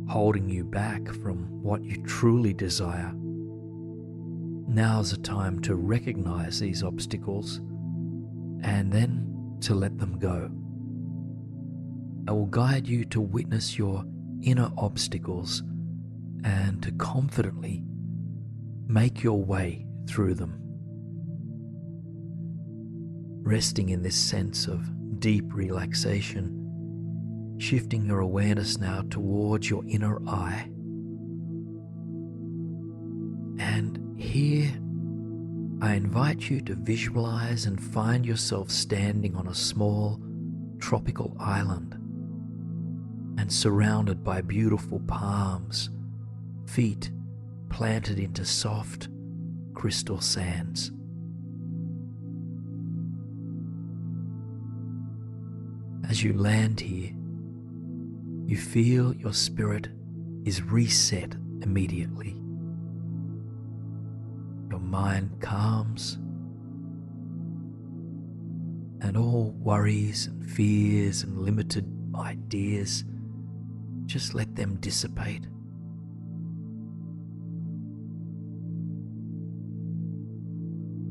holding you back from what you truly desire, now's the time to recognize these obstacles and then to let them go. I will guide you to witness your inner obstacles and to confidently make your way through them. Resting in this sense of deep relaxation, shifting your awareness now towards your inner eye. And here, I invite you to visualize and find yourself standing on a small tropical island and surrounded by beautiful palms, feet planted into soft crystal sands. As you land here, you feel your spirit is reset immediately. Your mind calms, and all worries and fears and limited ideas, just let them dissipate.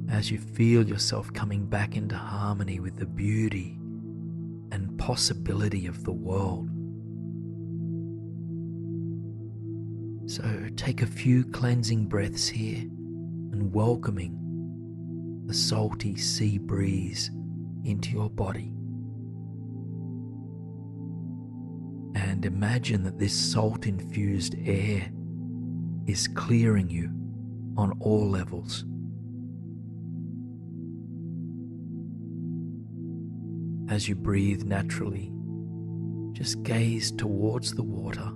As you feel yourself coming back into harmony with the beauty and possibility of the world. So take a few cleansing breaths here and welcoming the salty sea breeze into your body. And imagine that this salt-infused air is clearing you on all levels. As you breathe naturally, just gaze towards the water,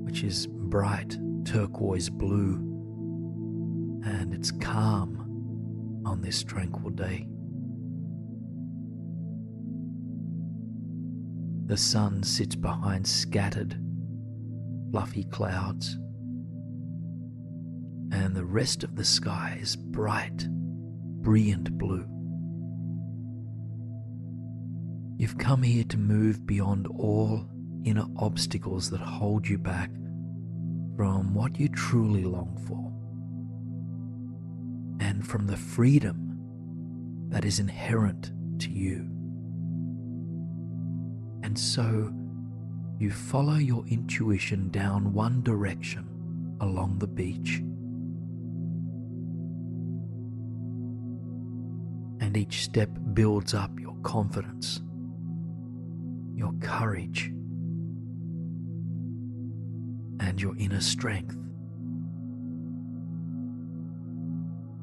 which is bright turquoise blue, and it's calm on this tranquil day. The sun sits behind scattered, fluffy clouds, and the rest of the sky is bright, brilliant blue. You've come here to move beyond all inner obstacles that hold you back from what you truly long for, and from the freedom that is inherent to you. And so you follow your intuition down one direction along the beach. And each step builds up your confidence, your courage, and your inner strength.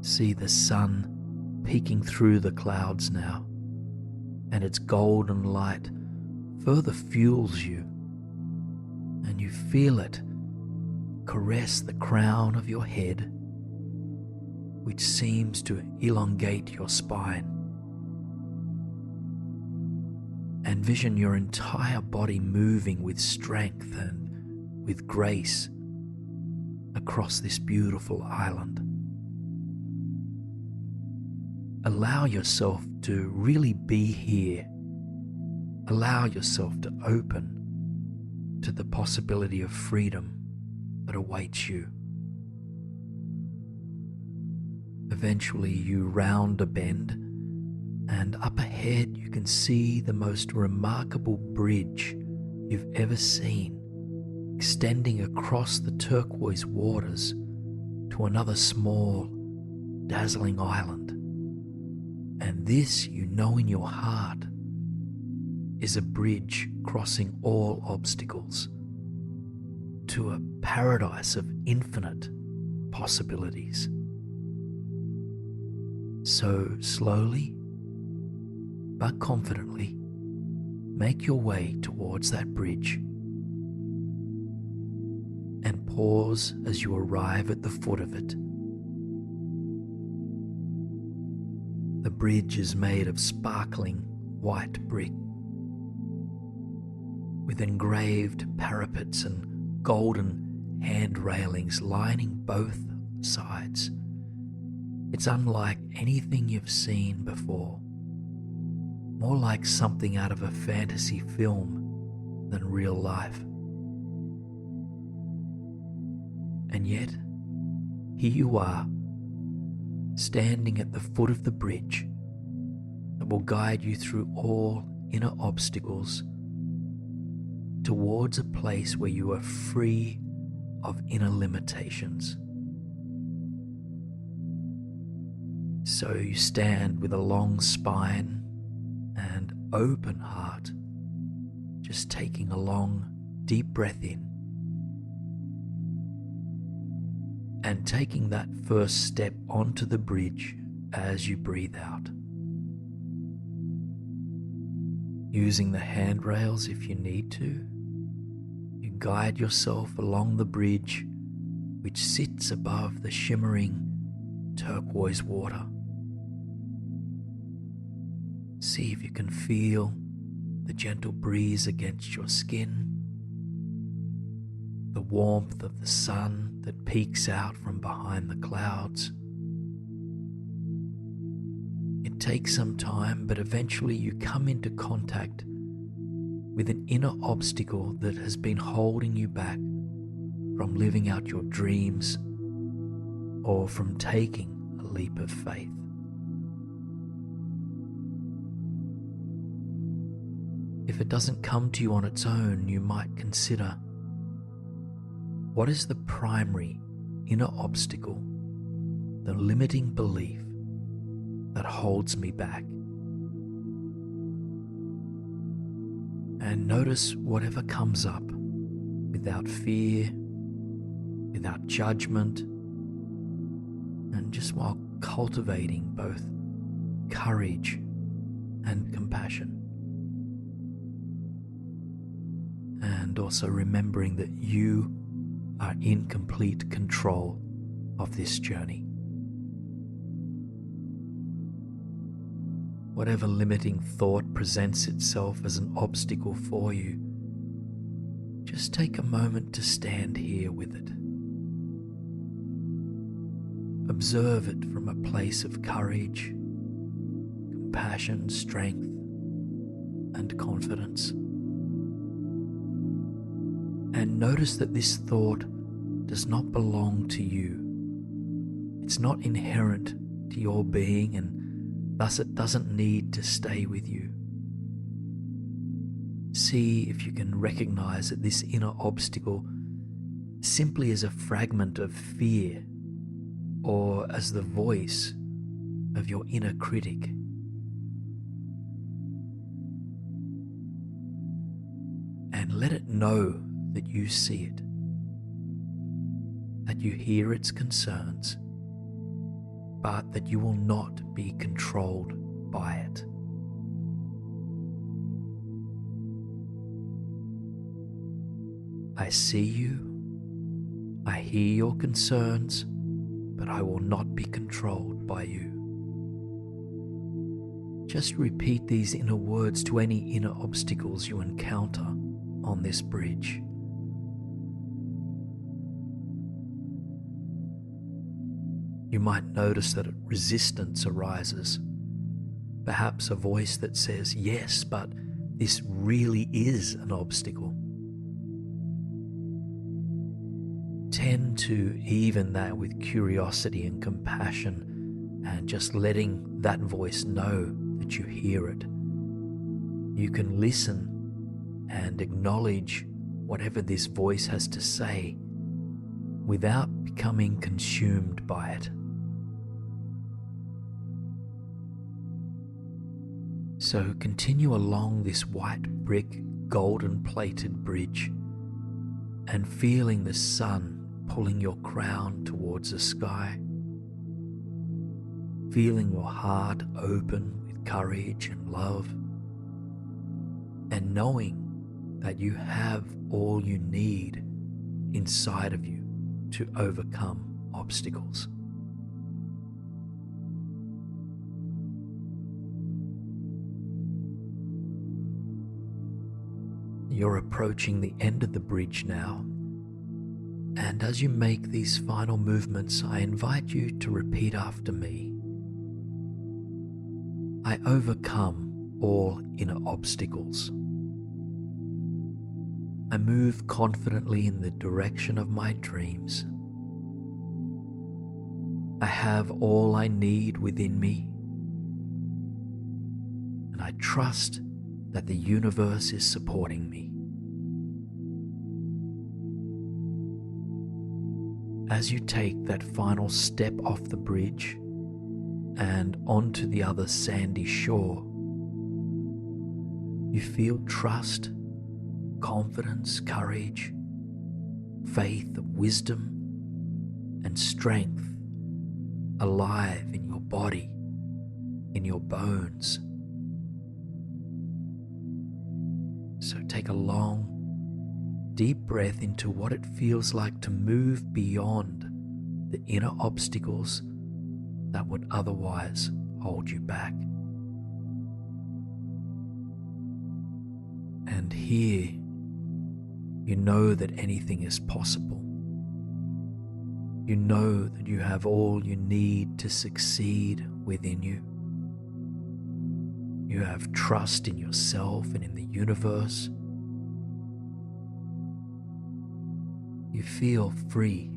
See the sun peeking through the clouds now, and its golden light further fuels you, and you feel it caress the crown of your head, which seems to elongate your spine. And vision your entire body moving with strength and with grace across this beautiful island. Allow yourself to really be here. Allow yourself to open to the possibility of freedom that awaits you. Eventually you round a bend, and up ahead you can see the most remarkable bridge you've ever seen, extending across the turquoise waters to another small, dazzling island. And this, you know in your heart, is a bridge crossing all obstacles to a paradise of infinite possibilities. So slowly but confidently make your way towards that bridge, and pause as you arrive at the foot of it. The bridge is made of sparkling white brick, with engraved parapets and golden hand railings lining both sides. It's unlike anything you've seen before, more like something out of a fantasy film than real life. And yet, here you are, standing at the foot of the bridge that will guide you through all inner obstacles towards a place where you are free of inner limitations. So you stand with a long spine and open heart, just taking a long, deep breath in, and taking that first step onto the bridge as you breathe out. Using the handrails if you need to, you guide yourself along the bridge, which sits above the shimmering turquoise water. See if you can feel the gentle breeze against your skin, the the warmth of the sun that peeks out from behind the clouds. It takes some time, but eventually you come into contact with an inner obstacle that has been holding you back from living out your dreams or from taking a leap of faith. If it doesn't come to you on its own, you might consider, what is the primary inner obstacle, the limiting belief that holds me back? And notice whatever comes up without fear, without judgment, and just while cultivating both courage and compassion. And also remembering that you are in complete control of this journey. Whatever limiting thought presents itself as an obstacle for you, just take a moment to stand here with it. Observe it from a place of courage, compassion, strength, and confidence. And notice that this thought does not belong to you. It's not inherent to your being, and thus it doesn't need to stay with you. See if you can recognize that this inner obstacle simply is a fragment of fear, or as the voice of your inner critic. And let it know that you see it, that you hear its concerns, but that you will not be controlled by it. I see you, I hear your concerns, but I will not be controlled by you. Just repeat these inner words to any inner obstacles you encounter on this bridge. You might notice that resistance arises, perhaps a voice that says, yes, but this really is an obstacle. Tend to even that with curiosity and compassion, and just letting that voice know that you hear it. You can listen and acknowledge whatever this voice has to say without becoming consumed by it. So continue along this white brick, golden plated bridge, and feeling the sun pulling your crown towards the sky, feeling your heart open with courage and love, and knowing that you have all you need inside of you to overcome obstacles. You're approaching the end of the bridge now, and as you make these final movements, I invite you to repeat after me. I overcome all inner obstacles. I move confidently in the direction of my dreams. I have all I need within me, and I trust that the universe is supporting me. As you take that final step off the bridge and onto the other sandy shore, you feel trust, confidence, courage, faith, wisdom, and strength alive in your body, in your bones. So take a long, deep breath into what it feels like to move beyond the inner obstacles that would otherwise hold you back. And here You know that anything is possible. You know that you have all you need to succeed within you. You have trust in yourself and in the universe. You feel free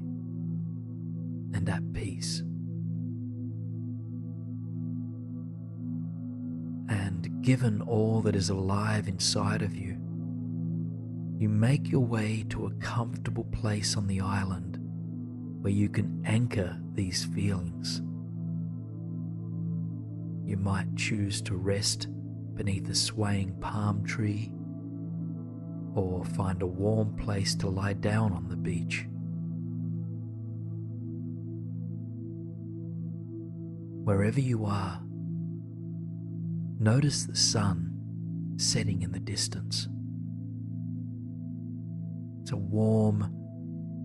and at peace. And given all that is alive inside of you, you make your way to a comfortable place on the island where you can anchor these feelings. You might choose to rest beneath a swaying palm tree, or find a warm place to lie down on the beach. Wherever you are, notice the sun setting in the distance. It's a warm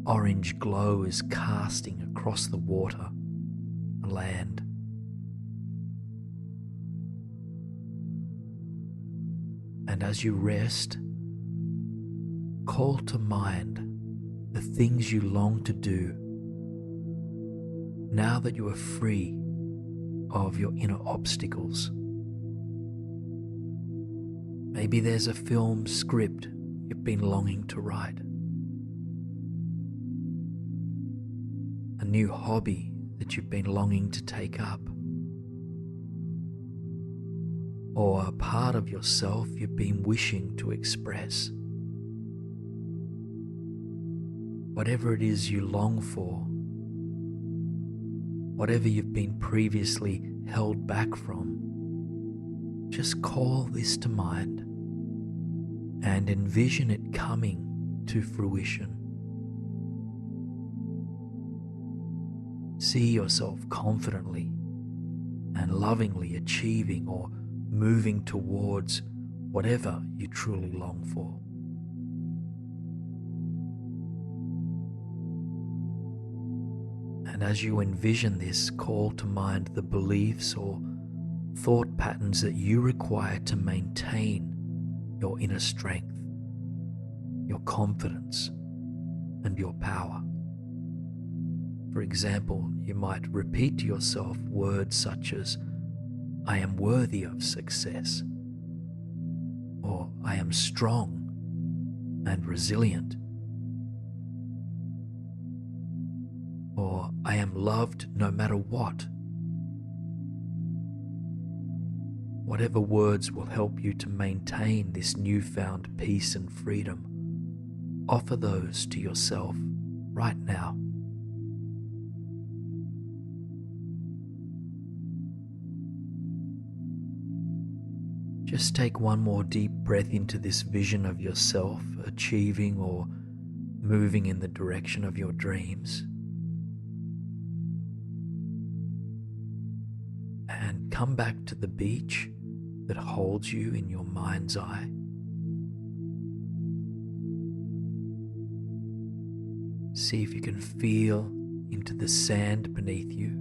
orange glow is casting across the water and land. And as you rest, call to mind the things you long to do now that you are free of your inner obstacles. Maybe there's a film script you've been longing to write, a new hobby that you've been longing to take up, or a part of yourself you've been wishing to express. Whatever it is you long for, whatever you've been previously held back from, just call this to mind and envision it coming to fruition. See yourself confidently and lovingly achieving or moving towards whatever you truly long for. And as you envision this, call to mind the beliefs or thought patterns that you require to maintain your inner strength, your confidence, and your power. For example, you might repeat to yourself words such as, "I am worthy of success," or "I am strong and resilient," or "I am loved no matter what." Whatever words will help you to maintain this newfound peace and freedom, offer those to yourself right now. Just take one more deep breath into this vision of yourself achieving or moving in the direction of your dreams. And come back to the beach that holds you in your mind's eye. See if you can feel into the sand beneath you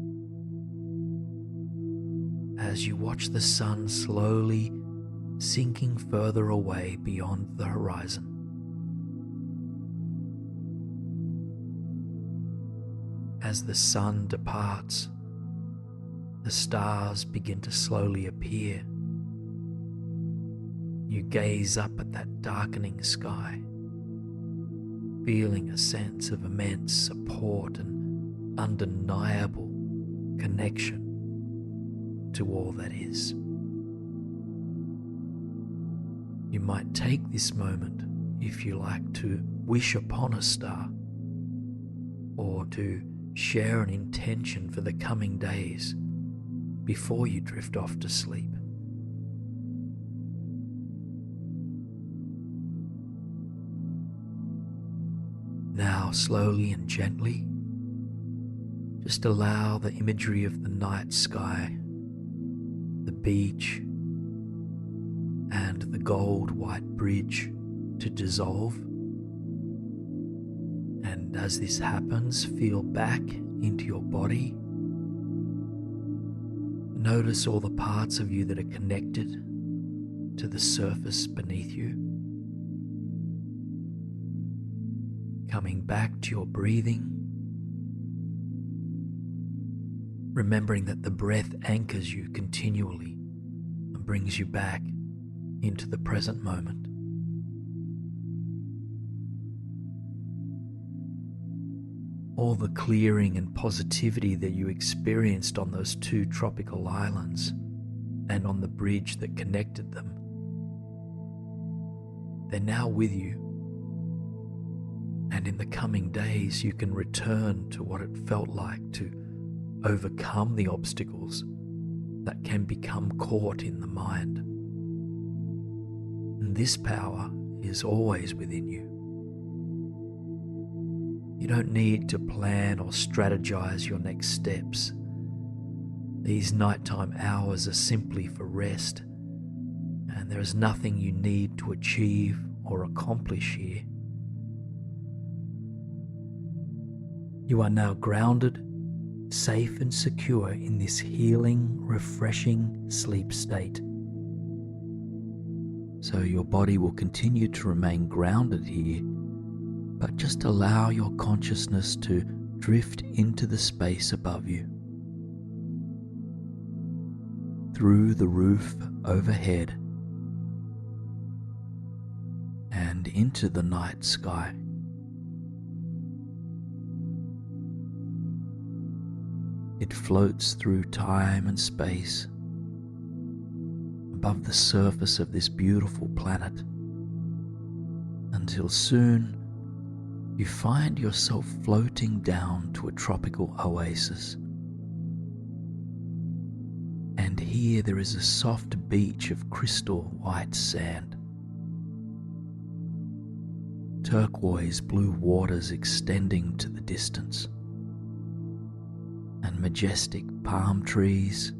as you watch the sun slowly sinking further away beyond the horizon. As the sun departs, the stars begin to slowly appear. You gaze up at that darkening sky, feeling a sense of immense support and undeniable connection to all that is. You might take this moment, if you like, to wish upon a star or to share an intention for the coming days before you drift off to sleep. Now, slowly and gently, just allow the imagery of the night sky, the beach, and the gold-white bridge to dissolve. And as this happens, feel back into your body. Notice all the parts of you that are connected to the surface beneath you. Coming back to your breathing, remembering that the breath anchors you continually and brings you back into the present moment. All the clearing and positivity that you experienced on those 2 tropical islands and on the bridge that connected them, they're now with you. And in the coming days, you can return to what it felt like to overcome the obstacles that can become caught in the mind. And this power is always within you. You don't need to plan or strategize your next steps. These nighttime hours are simply for rest, and there is nothing you need to achieve or accomplish here. You are now grounded, safe and secure in this healing, refreshing sleep state. So your body will continue to remain grounded here, but just allow your consciousness to drift into the space above you, through the roof overhead, and into the night sky. It floats through time and space above the surface of this beautiful planet, until soon you find yourself floating down to a tropical oasis. And here there is a soft beach of crystal white sand, turquoise blue waters extending to the distance, and majestic palm trees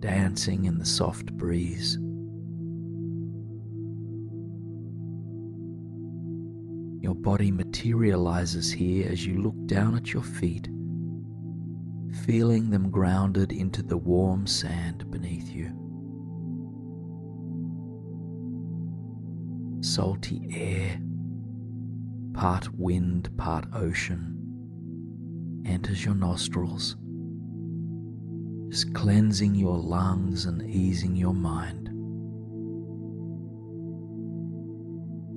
dancing in the soft breeze. Your body materializes here as you look down at your feet, feeling them grounded into the warm sand beneath you. Salty air, part wind, part ocean, enters your nostrils, just cleansing your lungs and easing your mind.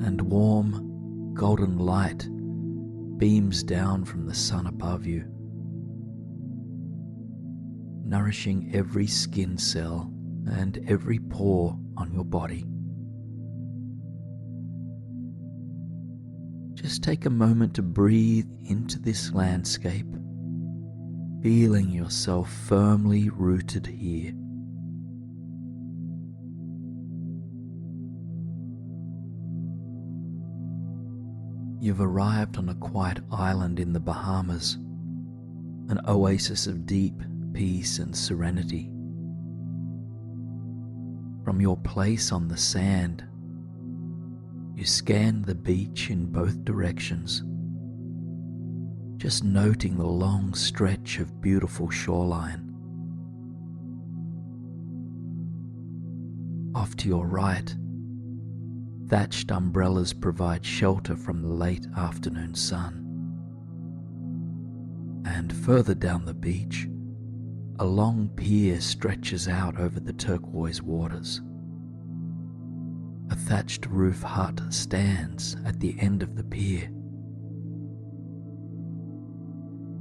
And warm, golden light beams down from the sun above you, nourishing every skin cell and every pore on your body. Just take a moment to breathe into this landscape, feeling yourself firmly rooted here. You've arrived on a quiet island in the Bahamas, an oasis of deep peace and serenity. From your place on the sand, you scan the beach in both directions, just noting the long stretch of beautiful shoreline. Off to your right, thatched umbrellas provide shelter from the late afternoon sun. And further down the beach, a long pier stretches out over the turquoise waters. A thatched roof hut stands at the end of the pier.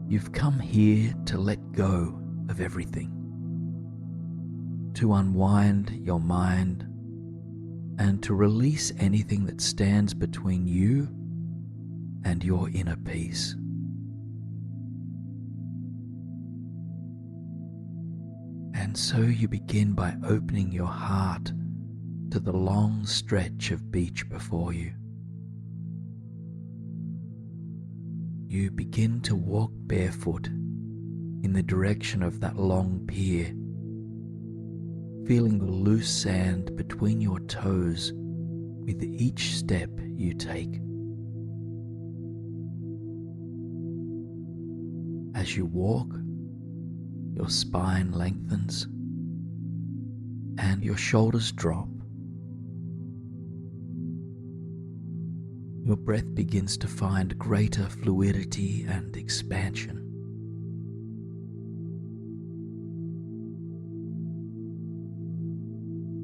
You've come here to let go of everything, to unwind your mind, and to release anything that stands between you and your inner peace. And so you begin by opening your heart to the long stretch of beach before you. You begin to walk barefoot in the direction of that long pier, feeling the loose sand between your toes with each step you take. As you walk, your spine lengthens and your shoulders drop. your breath begins to find greater fluidity and expansion.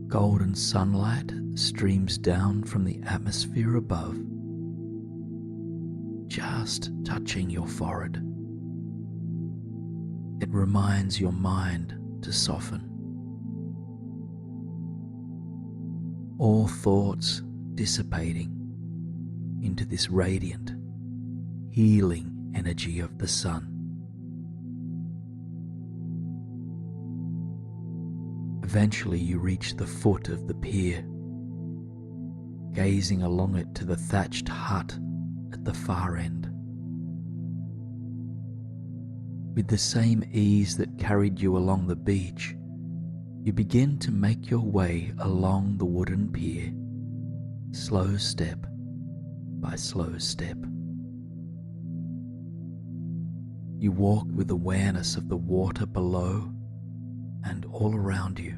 Golden sunlight streams down from the atmosphere above, just touching your forehead. It reminds your mind to soften. All thoughts dissipating into this radiant, healing energy of the sun. Eventually you reach the foot of the pier, gazing along it to the thatched hut at the far end. With the same ease that carried you along the beach, you begin to make your way along the wooden pier, slow step by slow step. You walk with awareness of the water below and all around you.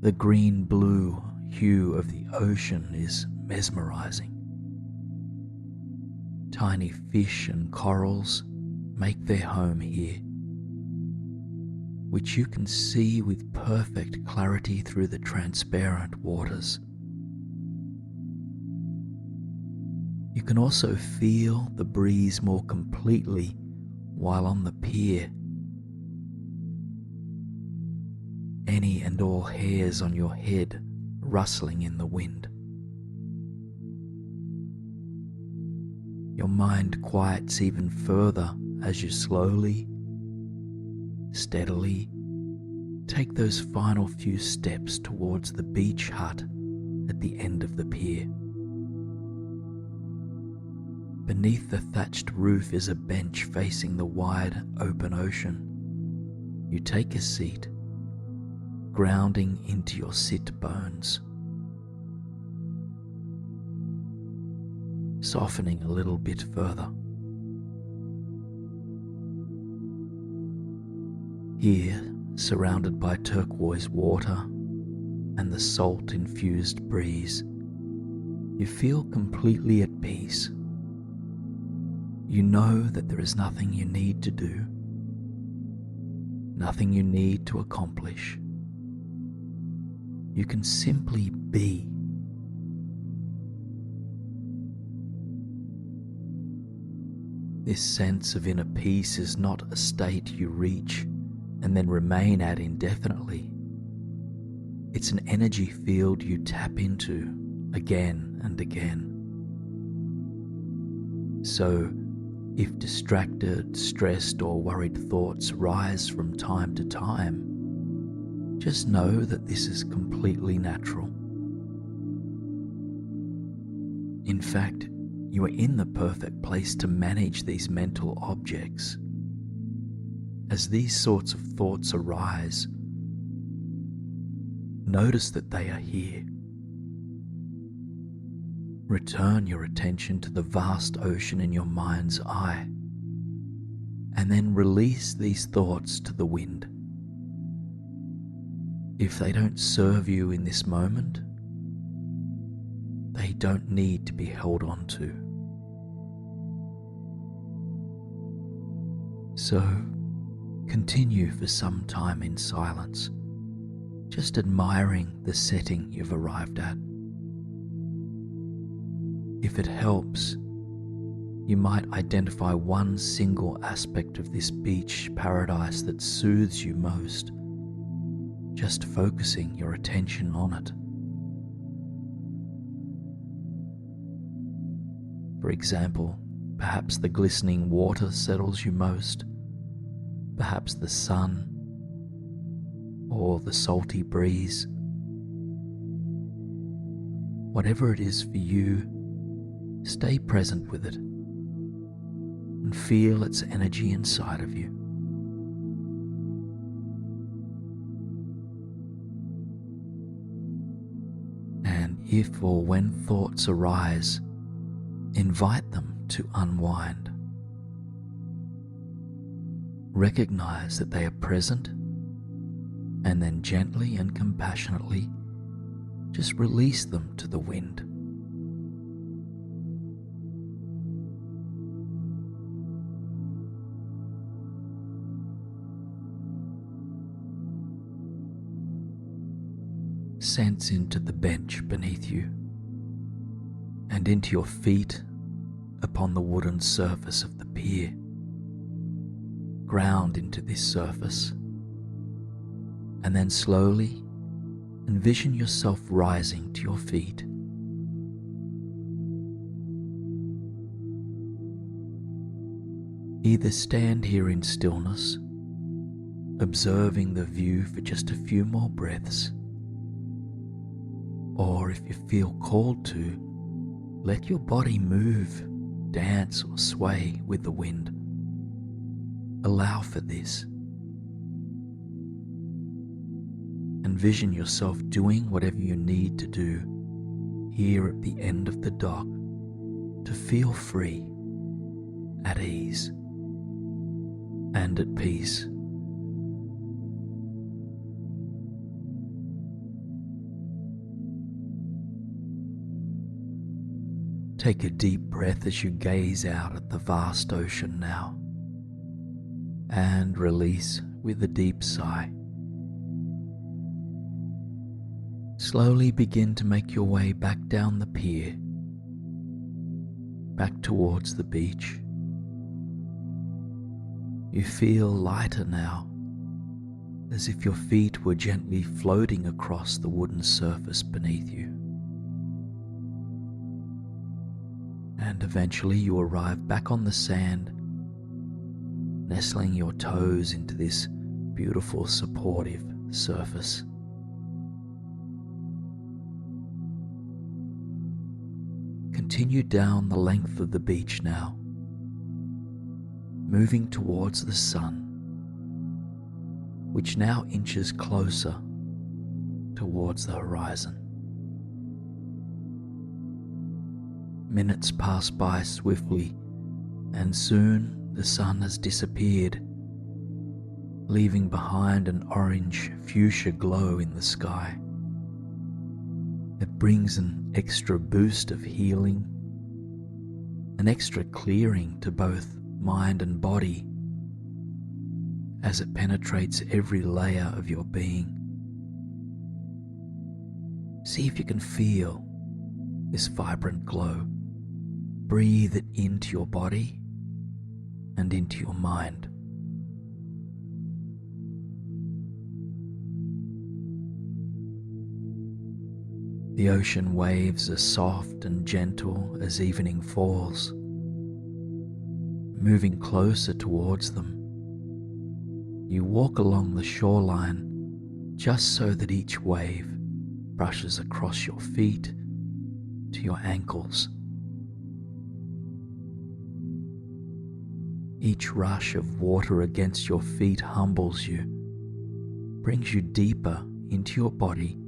The green-blue hue of the ocean is mesmerizing. Tiny fish and corals make their home here, which you can see with perfect clarity through the transparent waters. You can also feel the breeze more completely while on the pier. Any and all hairs on your head rustling in the wind. Your mind quiets even further as you slowly, steadily take those final few steps towards the beach hut at the end of the pier. Beneath the thatched roof is a bench facing the wide open ocean. You take a seat, grounding into your sit bones, softening a little bit further. Here, surrounded by turquoise water and the salt-infused breeze, you feel completely at peace. You know that there is nothing you need to do, nothing you need to accomplish. You can simply be. This sense of inner peace is not a state you reach and then remain at indefinitely. It's an energy field you tap into again and again. So, if distracted, stressed, or worried thoughts rise from time to time, just know that this is completely natural. In fact, you are in the perfect place to manage these mental objects. As these sorts of thoughts arise, notice that they are here. Return your attention to the vast ocean in your mind's eye, and then release these thoughts to the wind. If they don't serve you in this moment, they don't need to be held on to. So, continue for some time in silence, just admiring the setting you've arrived at. If it helps, you might identify one single aspect of this beach paradise that soothes you most, just focusing your attention on it. For example, perhaps the glistening water settles you most, perhaps the sun, or the salty breeze. Whatever it is for you, stay present with it and feel its energy inside of you. And if or when thoughts arise, invite them to unwind. Recognize that they are present, and then gently and compassionately just release them to the wind. Sense into the bench beneath you and into your feet upon the wooden surface of the pier. Ground into this surface, and then slowly envision yourself rising to your feet. Either stand here in stillness, observing the view for just a few more breaths, or if you feel called to, let your body move, dance or sway with the wind. Allow for this. Envision yourself doing whatever you need to do here at the end of the dock to feel free, at ease, and at peace. Take a deep breath as you gaze out at the vast ocean now, and release with a deep sigh. Slowly begin to make your way back down the pier, back towards the beach. You feel lighter now, as if your feet were gently floating across the wooden surface beneath you. And eventually you arrive back on the sand, nestling your toes into this beautiful supportive surface. Continue down the length of the beach now, moving towards the sun, which now inches closer towards the horizon. Minutes pass by swiftly, and soon the sun has disappeared, leaving behind an orange fuchsia glow in the sky. It brings an extra boost of healing, an extra clearing to both mind and body as it penetrates every layer of your being. See if you can feel this vibrant glow. Breathe it into your body and into your mind. The ocean waves are soft and gentle as evening falls. Moving closer towards them, you walk along the shoreline just so that each wave brushes across your feet to your ankles. Each rush of water against your feet humbles you, brings you deeper into your body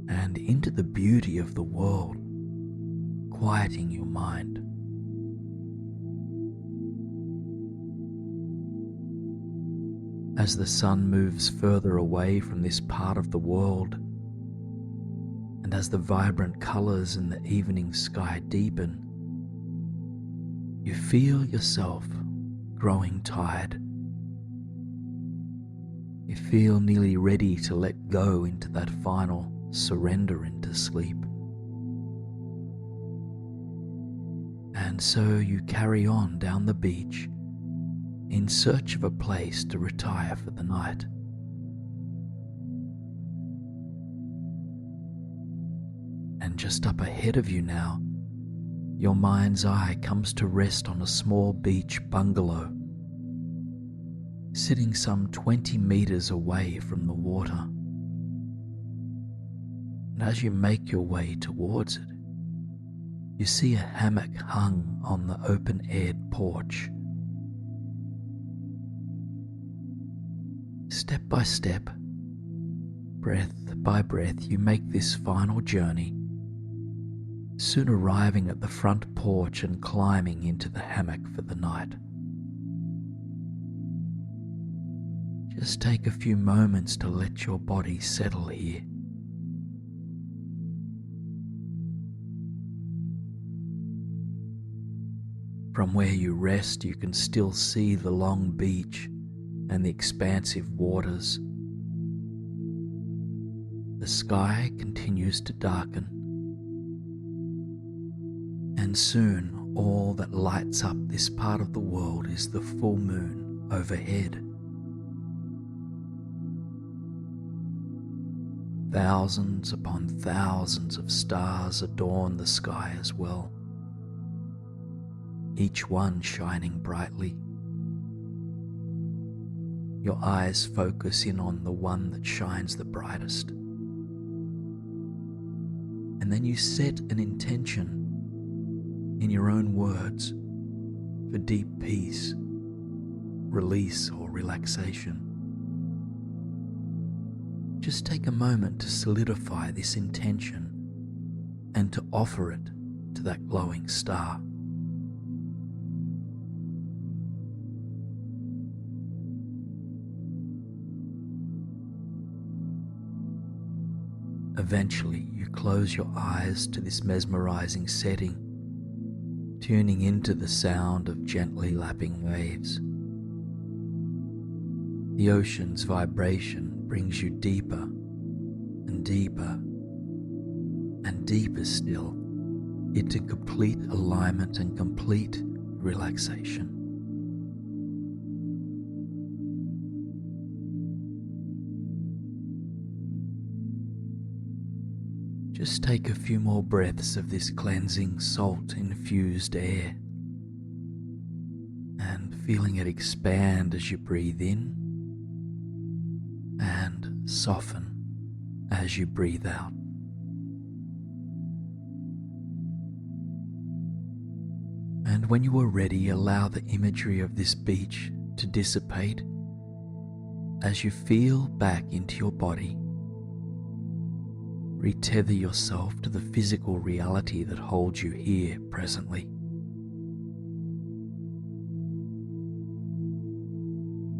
and into the beauty of the world, quieting your mind. As the sun moves further away from this part of the world, and as the vibrant colors in the evening sky deepen, you feel yourself growing tired. You feel nearly ready to let go into that final surrender into sleep. And so you carry on down the beach in search of a place to retire for the night. And just up ahead of you now, your mind's eye comes to rest on a small beach bungalow, sitting some 20 meters away from the water. And as you make your way towards it, you see a hammock hung on the open-aired porch. Step by step, breath by breath, you make this final journey, soon arriving at the front porch and climbing into the hammock for the night. Just take a few moments to let your body settle here. From where you rest, you can still see the long beach and the expansive waters. the sky continues to darken, and soon all that lights up this part of the world is the full moon overhead. Thousands upon thousands of stars adorn the sky as well, each one shining brightly. Your eyes focus in on the one that shines the brightest, and then you set an intention in your own words for deep peace, release, or relaxation. Just take a moment to solidify this intention and to offer it to that glowing star. Eventually, you close your eyes to this mesmerizing setting, tuning into the sound of gently lapping waves. The ocean's vibration brings you deeper and deeper and deeper still into complete alignment and complete relaxation. Just take a few more breaths of this cleansing, salt-infused air, and feeling it expand as you breathe in and soften as you breathe out. And when you are ready, allow the imagery of this beach to dissipate as you feel back into your body. Retether yourself to the physical reality that holds you here presently.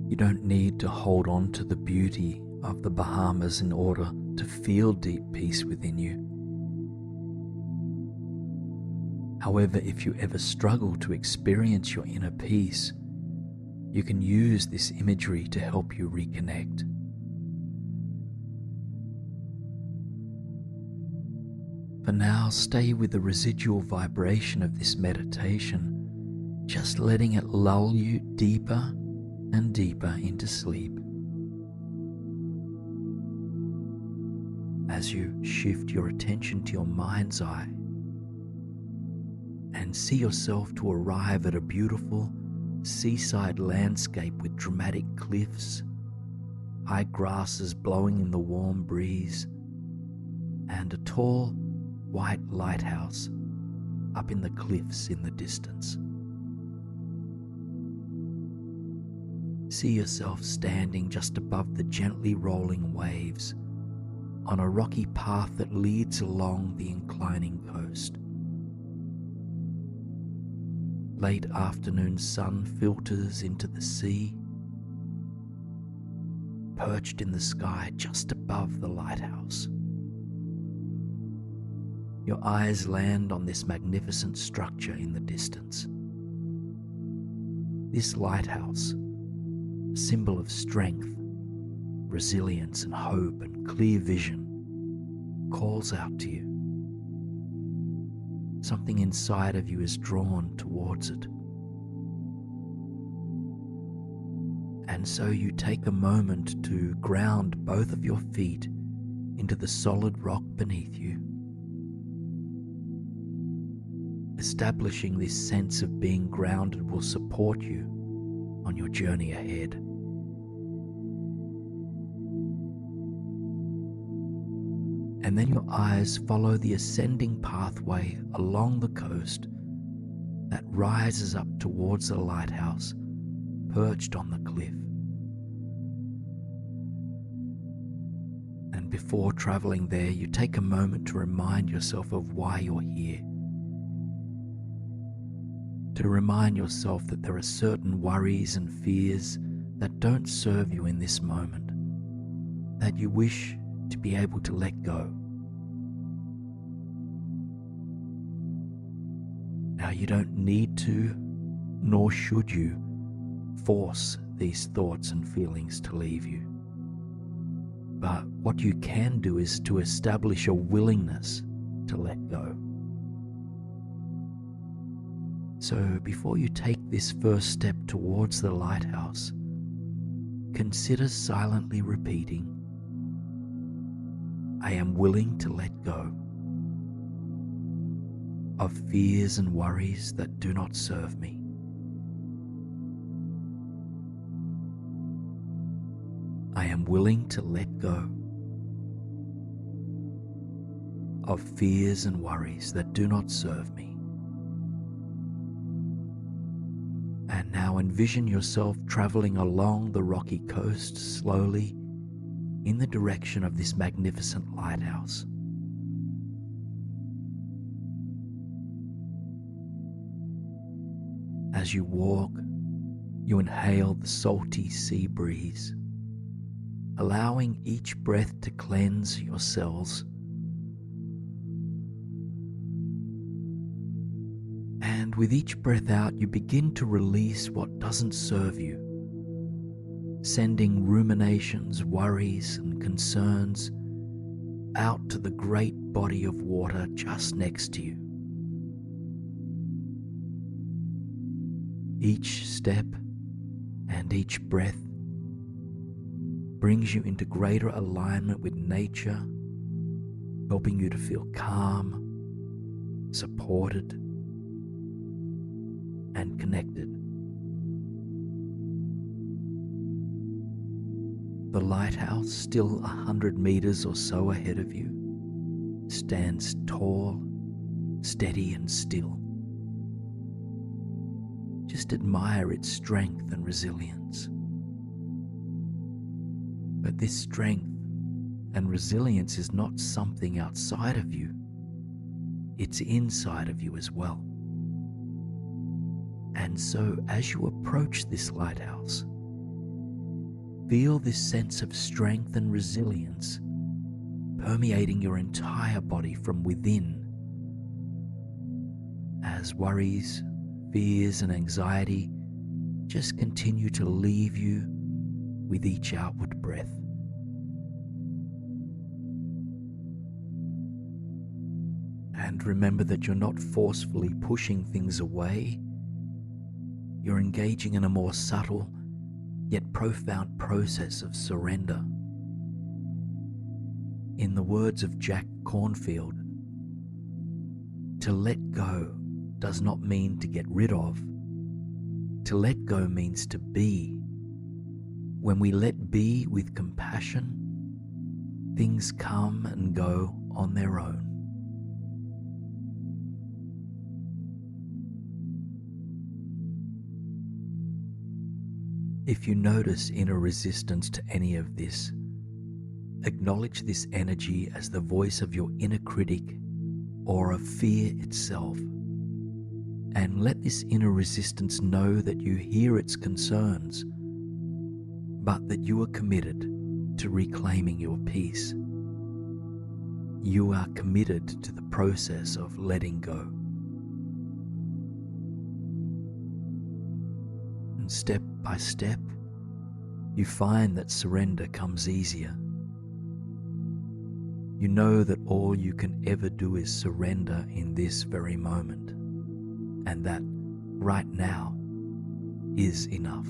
You don't need to hold on to the beauty of the Bahamas in order to feel deep peace within you. However, if you ever struggle to experience your inner peace, you can use this imagery to help you reconnect. For now, stay with the residual vibration of this meditation, just letting it lull you deeper and deeper into sleep. As you shift your attention to your mind's eye and see yourself to arrive at a beautiful seaside landscape with dramatic cliffs, high grasses blowing in the warm breeze, and a tall white lighthouse up in the cliffs in the distance. See yourself standing just above the gently rolling waves on a rocky path that leads along the inclining coast. Late afternoon sun filters into the sea, perched in the sky just above the lighthouse. Your eyes land on this magnificent structure in the distance. This lighthouse, a symbol of strength, resilience and hope and clear vision, calls out to you. Something inside of you is drawn towards it. And so you take a moment to ground both of your feet into the solid rock beneath you, establishing this sense of being grounded will support you on your journey ahead. And then your eyes follow the ascending pathway along the coast that rises up towards the lighthouse perched on the cliff. And before traveling there, you take a moment to remind yourself of why you're here. To remind yourself that there are certain worries and fears that don't serve you in this moment, that you wish to be able to let go. Now, you don't need to, nor should you, force these thoughts and feelings to leave you. But what you can do is to establish a willingness to let go. So before you take this first step towards the lighthouse, consider silently repeating, I am willing to let go of fears and worries that do not serve me. I am willing to let go of fears and worries that do not serve me. And now envision yourself traveling along the rocky coast slowly in the direction of this magnificent lighthouse. As you walk, you inhale the salty sea breeze, allowing each breath to cleanse your cells. And with each breath out, you begin to release what doesn't serve you, sending ruminations, worries, and concerns out to the great body of water just next to you. Each step and each breath brings you into greater alignment with nature, helping you to feel calm, supported, and connected. The lighthouse, still 100 meters or so ahead of you, stands tall, steady, and still. Just admire its strength and resilience. But this strength and resilience is not something outside of you. It's inside of you as well. And so as you approach this lighthouse, feel this sense of strength and resilience permeating your entire body from within, as worries, fears, and anxiety just continue to leave you with each outward breath. And remember that you're not forcefully pushing things away. You're engaging in a more subtle yet profound process of surrender. In the words of Jack Cornfield, to let go does not mean to get rid of. To let go means to be. When we let be with compassion, things come and go on their own. If you notice inner resistance to any of this, acknowledge this energy as the voice of your inner critic or of fear itself, and let this inner resistance know that you hear its concerns, but that you are committed to reclaiming your peace. You are committed to the process of letting go. And step by step, you find that surrender comes easier. You know that all you can ever do is surrender in this very moment, and that right now is enough.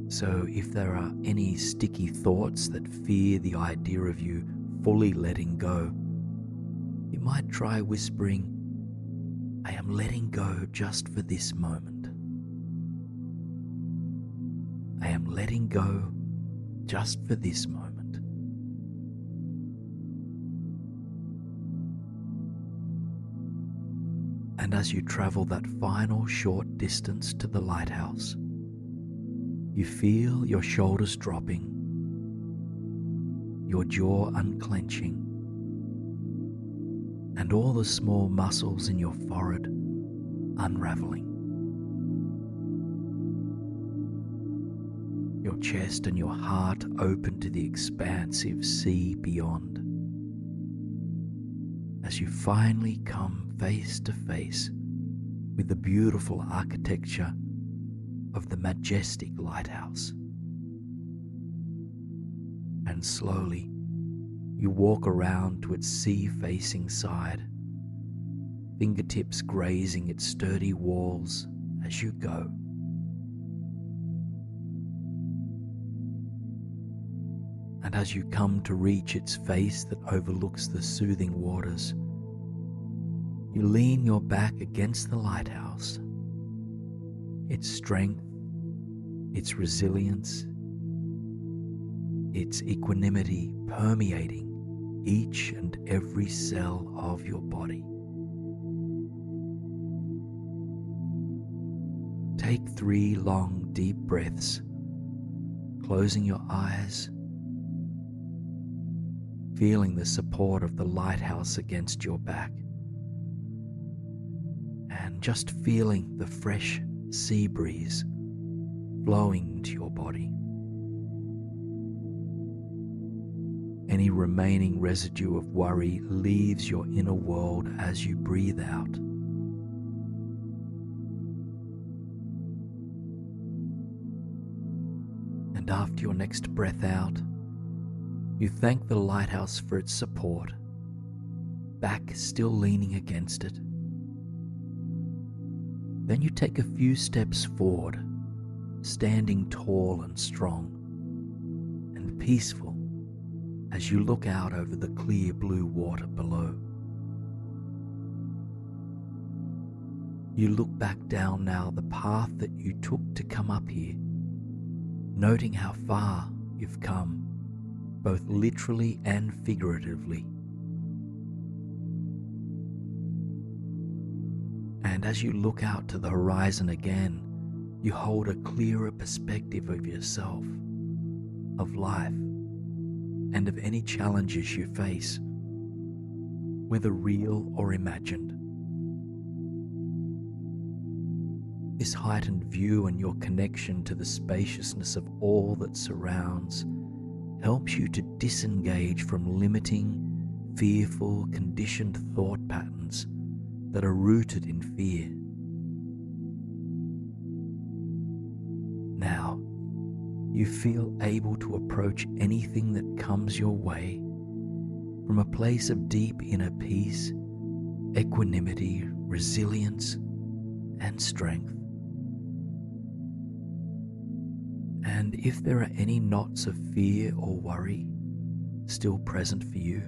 So if there are any sticky thoughts that fear the idea of you fully letting go, you might try whispering, I am letting go just for this moment. I am letting go just for this moment. And as you travel that final short distance to the lighthouse, you feel your shoulders dropping, your jaw unclenching, and all the small muscles in your forehead unraveling. Your chest and your heart open to the expansive sea beyond, as you finally come face to face with the beautiful architecture of the majestic lighthouse. and slowly you walk around to its sea-facing side, fingertips grazing its sturdy walls as you go. And as you come to reach its face that overlooks the soothing waters, you lean your back against the lighthouse, its strength, its resilience, its equanimity permeating each and every cell of your body. Take 3 long, deep breaths, closing your eyes, feeling the support of the lighthouse against your back, and just feeling the fresh sea breeze blowing into your body. Any remaining residue of worry leaves your inner world as you breathe out. And after your next breath out, you thank the lighthouse for its support, back still leaning against it. Then you take a few steps forward, standing tall and strong and peaceful as you look out over the clear blue water below. You look back down now the path that you took to come up here, noting how far you've come, both literally and figuratively. And as you look out to the horizon again, you hold a clearer perspective of yourself, of life, and of any challenges you face, whether real or imagined. This heightened view and your connection to the spaciousness of all that surrounds helps you to disengage from limiting, fearful, conditioned thought patterns that are rooted in fear. Now, you feel able to approach anything that comes your way from a place of deep inner peace, equanimity, resilience, and strength. And if there are any knots of fear or worry still present for you,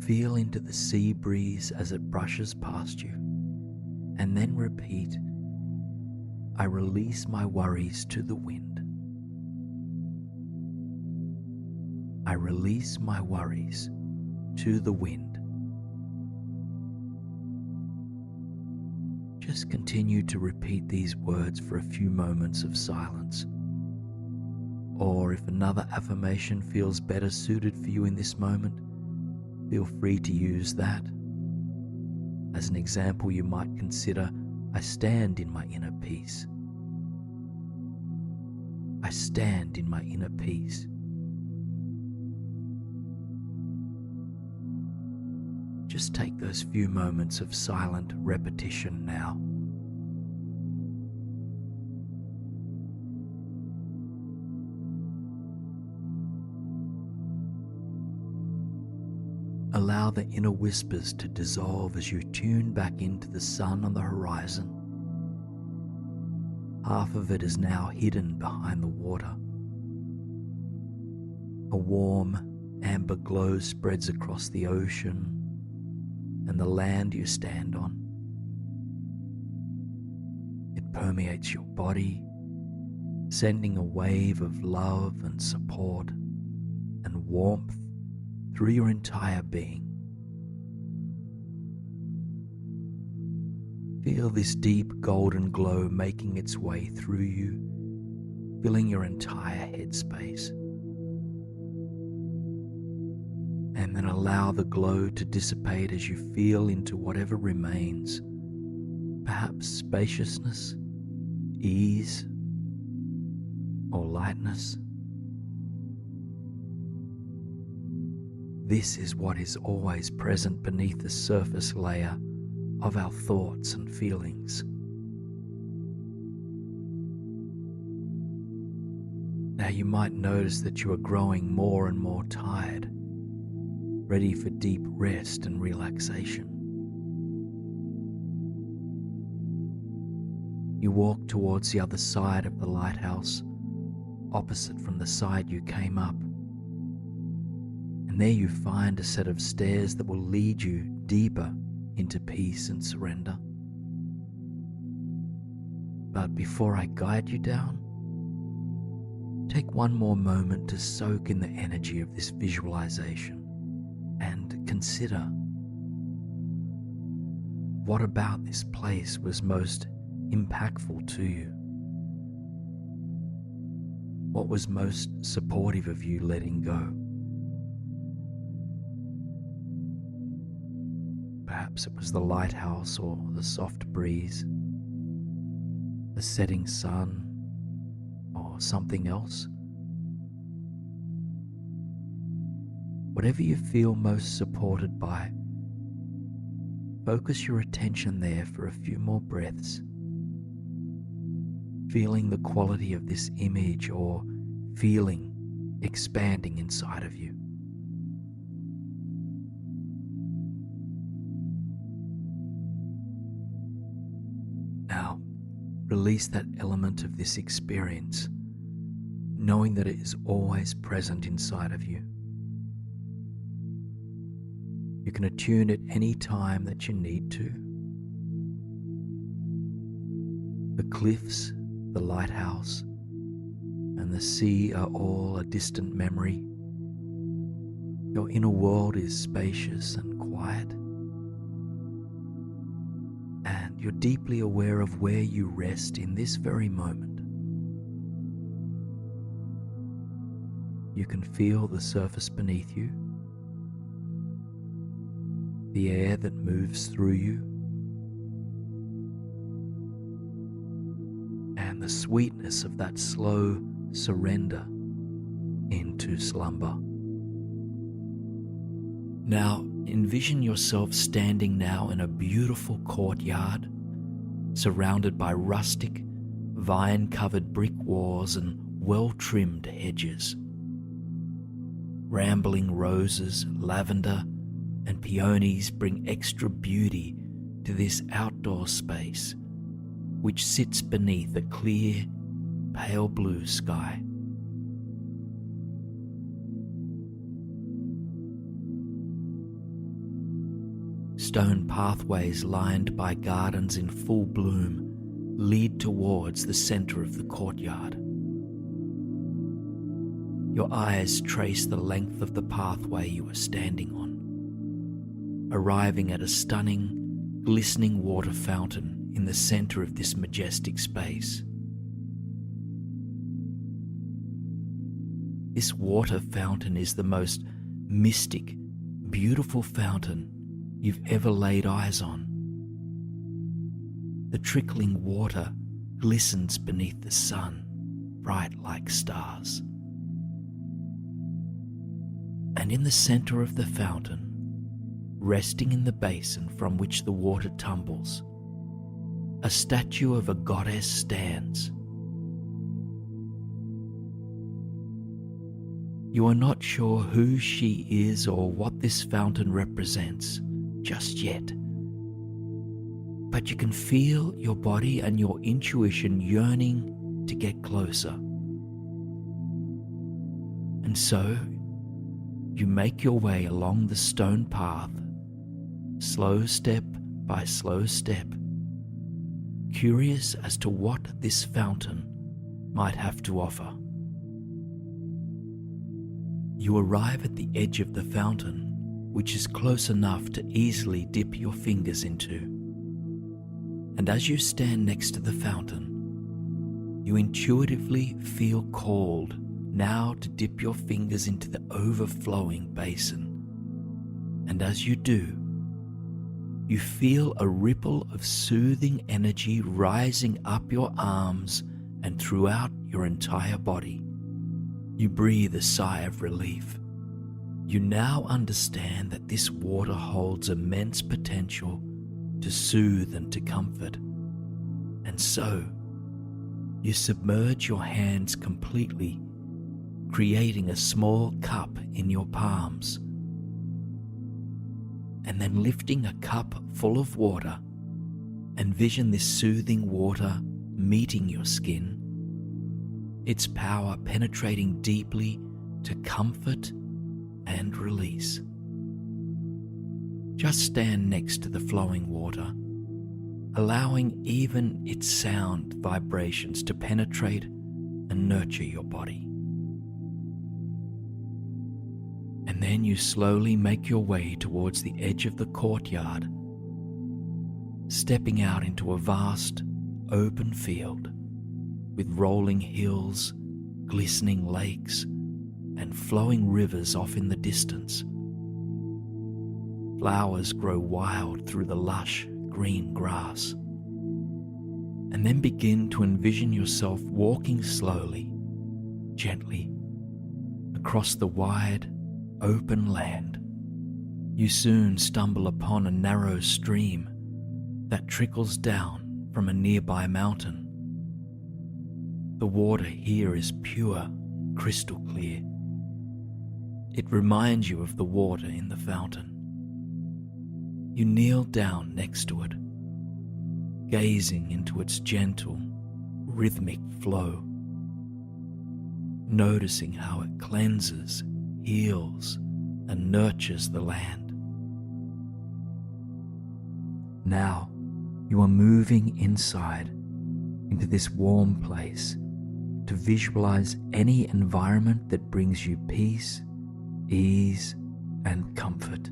feel into the sea breeze as it brushes past you, and then repeat, I release my worries to the wind. I release my worries to the wind. Just continue to repeat these words for a few moments of silence. Or if another affirmation feels better suited for you in this moment, feel free to use that. As an example, you might consider, I stand in my inner peace. I stand in my inner peace. Just take those few moments of silent repetition now. Allow the inner whispers to dissolve as you tune back into the sun on the horizon. Half of it is now hidden behind the water. A warm, amber glow spreads across the ocean and the land you stand on. It permeates your body, sending a wave of love and support and warmth through your entire being. Feel this deep golden glow making its way through you, filling your entire headspace. And then allow the glow to dissipate as you feel into whatever remains, perhaps spaciousness, ease, or lightness. This is what is always present beneath the surface layer of our thoughts and feelings. Now you might notice that you are growing more and more tired, ready for deep rest and relaxation. You walk towards the other side of the lighthouse, opposite from the side you came up. And there you find a set of stairs that will lead you deeper into peace and surrender. But before I guide you down, take one more moment to soak in the energy of this visualization and consider what about this place was most impactful to you. What was most supportive of you letting go? Perhaps it was the lighthouse or the soft breeze, the setting sun, or something else. Whatever you feel most supported by, focus your attention there for a few more breaths, feeling the quality of this image or feeling expanding inside of you. Now, release that element of this experience, knowing that it is always present inside of you. You can attune at any time that you need to. The cliffs, the lighthouse, and the sea are all a distant memory. Your inner world is spacious and quiet, and you're deeply aware of where you rest in this very moment. You can feel the surface beneath you, the air that moves through you, and the sweetness of that slow surrender into slumber. Now, envision yourself standing now in a beautiful courtyard, surrounded by rustic, vine-covered brick walls and well-trimmed hedges. Rambling roses, lavender, and peonies bring extra beauty to this outdoor space, which sits beneath a clear, pale blue sky. Stone pathways lined by gardens in full bloom lead towards the center of the courtyard. Your eyes trace the length of the pathway you are standing on, arriving at a stunning, glistening water fountain in the center of this majestic space. This water fountain is the most mystic, beautiful fountain you've ever laid eyes on. The trickling water glistens beneath the sun, bright like stars. And in the center of the fountain, resting in the basin from which the water tumbles, a statue of a goddess stands. You are not sure who she is or what this fountain represents just yet, but you can feel your body and your intuition yearning to get closer. And so, you make your way along the stone path, slow step by slow step, curious as to what this fountain might have to offer. You arrive at the edge of the fountain, which is close enough to easily dip your fingers into. And as you stand next to the fountain, you intuitively feel called now to dip your fingers into the overflowing basin. And as you do, you feel a ripple of soothing energy rising up your arms and throughout your entire body. You breathe a sigh of relief. You now understand that this water holds immense potential to soothe and to comfort. And so, you submerge your hands completely creating a small cup in your palms, and then lifting a cup full of water. Envision this soothing water meeting your skin, its power penetrating deeply to comfort and release. Just stand next to the flowing water, allowing even its sound vibrations to penetrate and nurture your body. And then you slowly make your way towards the edge of the courtyard, stepping out into a vast, open field with rolling hills, glistening lakes, and flowing rivers off in the distance. Flowers grow wild through the lush green grass. And then begin to envision yourself walking slowly, gently, across the wide, open land. You soon stumble upon a narrow stream that trickles down from a nearby mountain. The water here is pure, crystal clear. It reminds you of the water in the fountain. You kneel down next to it, gazing into its gentle, rhythmic flow, noticing how it cleanses, heals, and nurtures the land. Now, you are moving inside into this warm place to visualize any environment that brings you peace, ease, and comfort.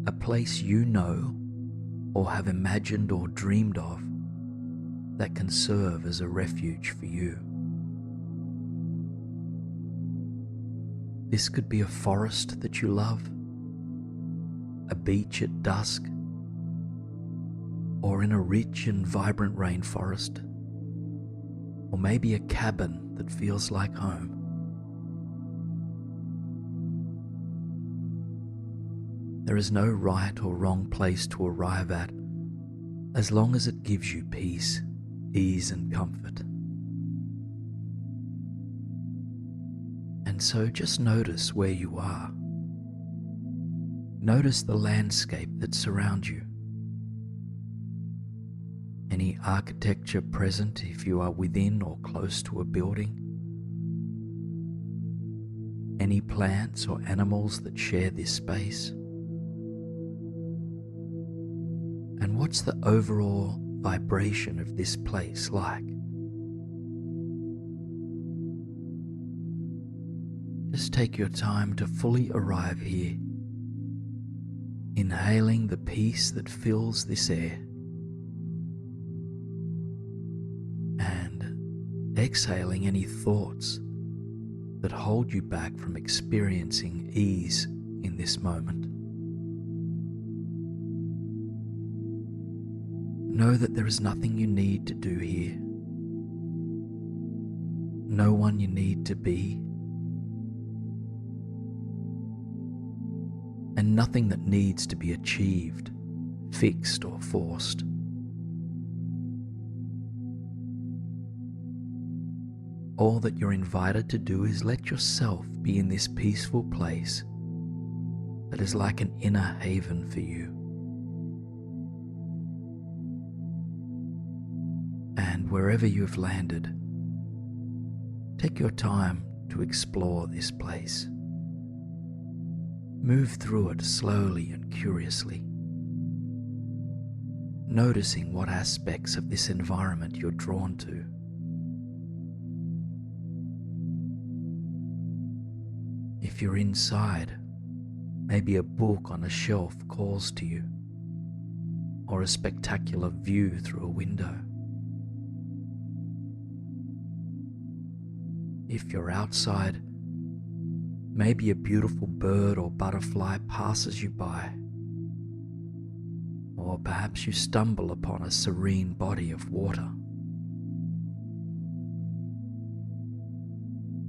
A place you know or have imagined or dreamed of that can serve as a refuge for you. This could be a forest that you love, a beach at dusk, or in a rich and vibrant rainforest, or maybe a cabin that feels like home. There is no right or wrong place to arrive at, as long as it gives you peace, ease, and comfort. And so just notice where you are. Notice the landscape that surrounds you. Any architecture present if you are within or close to a building. Any plants or animals that share this space. And what's the overall vibration of this place like? Just take your time to fully arrive here, inhaling the peace that fills this air, and exhaling any thoughts that hold you back from experiencing ease in this moment. Know that there is nothing you need to do here, no one you need to be, and nothing that needs to be achieved, fixed, or forced. All that you're invited to do is let yourself be in this peaceful place that is like an inner haven for you. And wherever you've landed, take your time to explore this place. Move through it slowly and curiously, noticing what aspects of this environment you're drawn to. If you're inside, maybe a book on a shelf calls to you, or a spectacular view through a window. If you're outside, maybe a beautiful bird or butterfly passes you by, or perhaps you stumble upon a serene body of water.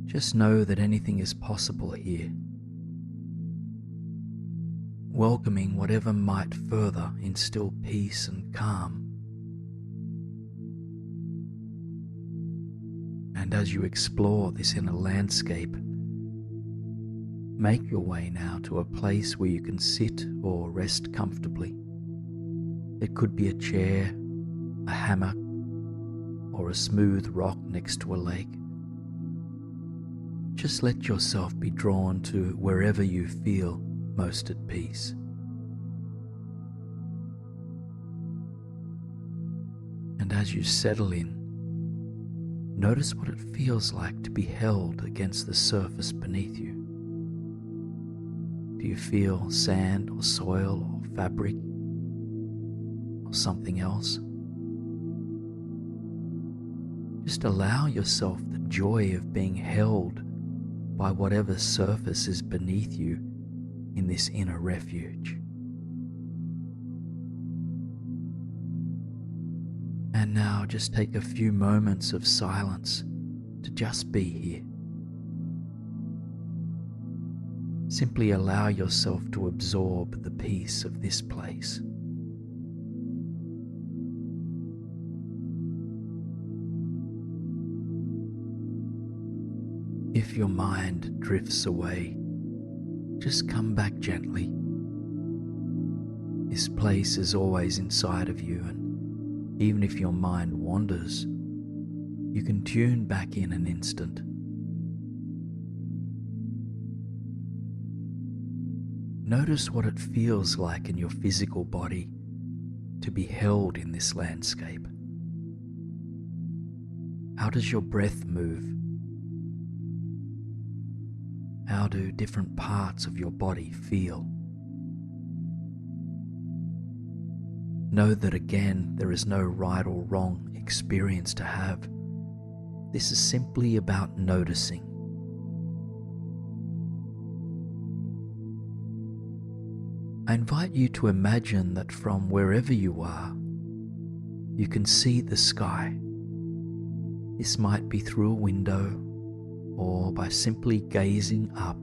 Just know that anything is possible here, welcoming whatever might further instill peace and calm. And as you explore this inner landscape, make your way now to a place where you can sit or rest comfortably. It could be a chair, a hammock, or a smooth rock next to a lake. Just let yourself be drawn to wherever you feel most at peace. And as you settle in, notice what it feels like to be held against the surface beneath you. Do you feel sand or soil or fabric or something else? Just allow yourself the joy of being held by whatever surface is beneath you in this inner refuge. And now just take a few moments of silence to just be here. Simply allow yourself to absorb the peace of this place. If your mind drifts away, just come back gently. This place is always inside of you, and even if your mind wanders, you can tune back in an instant. Notice what it feels like in your physical body to be held in this landscape. How does your breath move? How do different parts of your body feel? Know that again, there is no right or wrong experience to have. This is simply about noticing. I invite you to imagine that from wherever you are, you can see the sky. This might be through a window or by simply gazing up.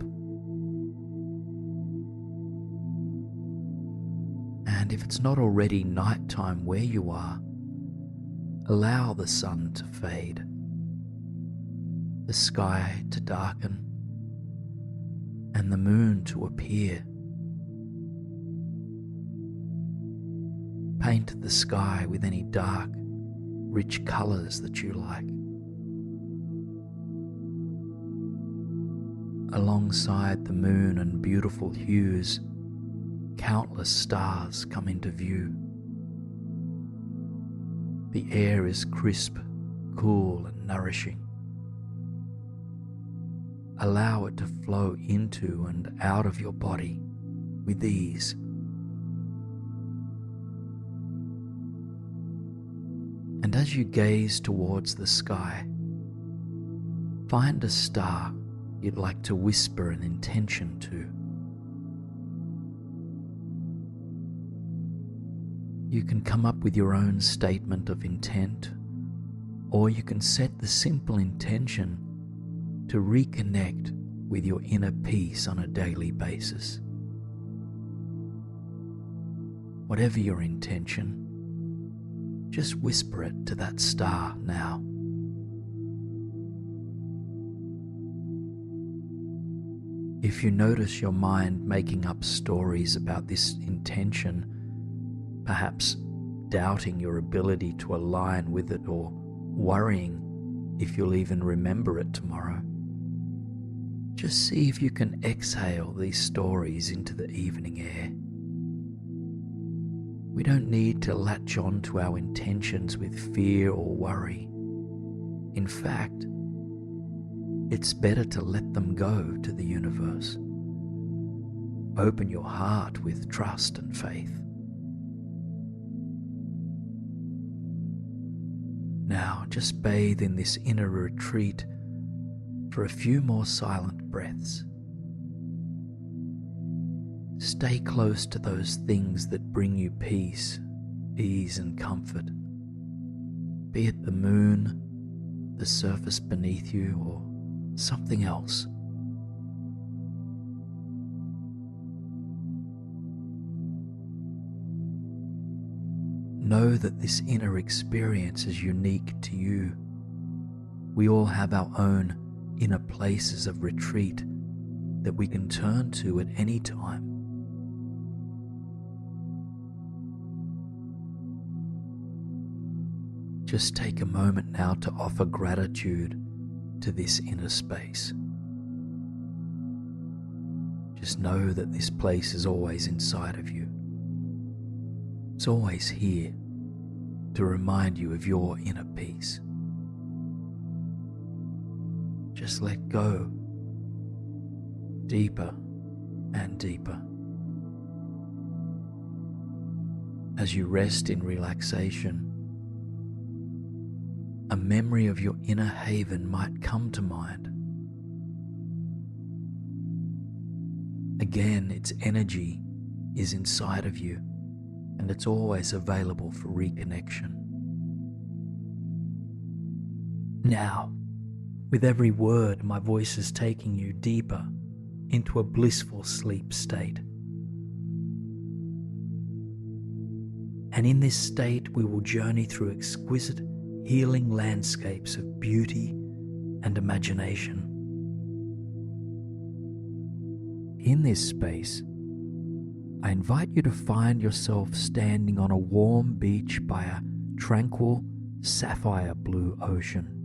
And if it's not already nighttime where you are, allow the sun to fade, the sky to darken, and the moon to appear. Paint the sky with any dark, rich colors that you like. Alongside the moon and beautiful hues, countless stars come into view. The air is crisp, cool, and nourishing. Allow it to flow into and out of your body with ease. And as you gaze towards the sky, find a star you'd like to whisper an intention to. You can come up with your own statement of intent, or you can set the simple intention to reconnect with your inner peace on a daily basis. Whatever your intention, just whisper it to that star now. If you notice your mind making up stories about this intention, perhaps doubting your ability to align with it or worrying if you'll even remember it tomorrow, just see if you can exhale these stories into the evening air. We don't need to latch on to our intentions with fear or worry. In fact, it's better to let them go to the universe. Open your heart with trust and faith. Now just bathe in this inner retreat for a few more silent breaths. Stay close to those things that bring you peace, ease, and comfort. Be it the moon, the surface beneath you, or something else. Know that this inner experience is unique to you. We all have our own inner places of retreat that we can turn to at any time. Just take a moment now to offer gratitude to this inner space. Just know that this place is always inside of you. It's always here to remind you of your inner peace. Just let go deeper and deeper. As you rest in relaxation, a memory of your inner haven might come to mind. Again, its energy is inside of you, and it's always available for reconnection. Now, with every word, my voice is taking you deeper into a blissful sleep state. And in this state, we will journey through exquisite, healing landscapes of beauty and imagination. In this space, I invite you to find yourself standing on a warm beach by a tranquil, sapphire blue ocean.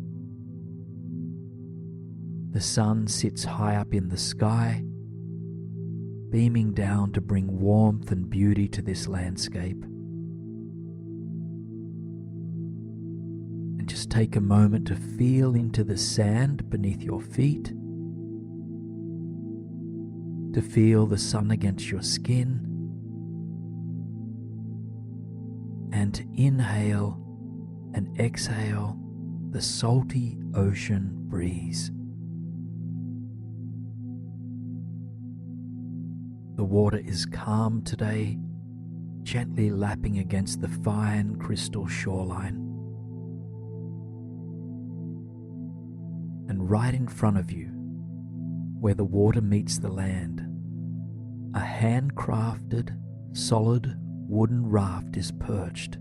The sun sits high up in the sky, beaming down to bring warmth and beauty to this landscape. And just take a moment to feel into the sand beneath your feet, to feel the sun against your skin, and to inhale and exhale the salty ocean breeze. The water is calm today, gently lapping against the fine crystal shoreline. And right in front of you, where the water meets the land, a handcrafted, solid wooden raft is perched.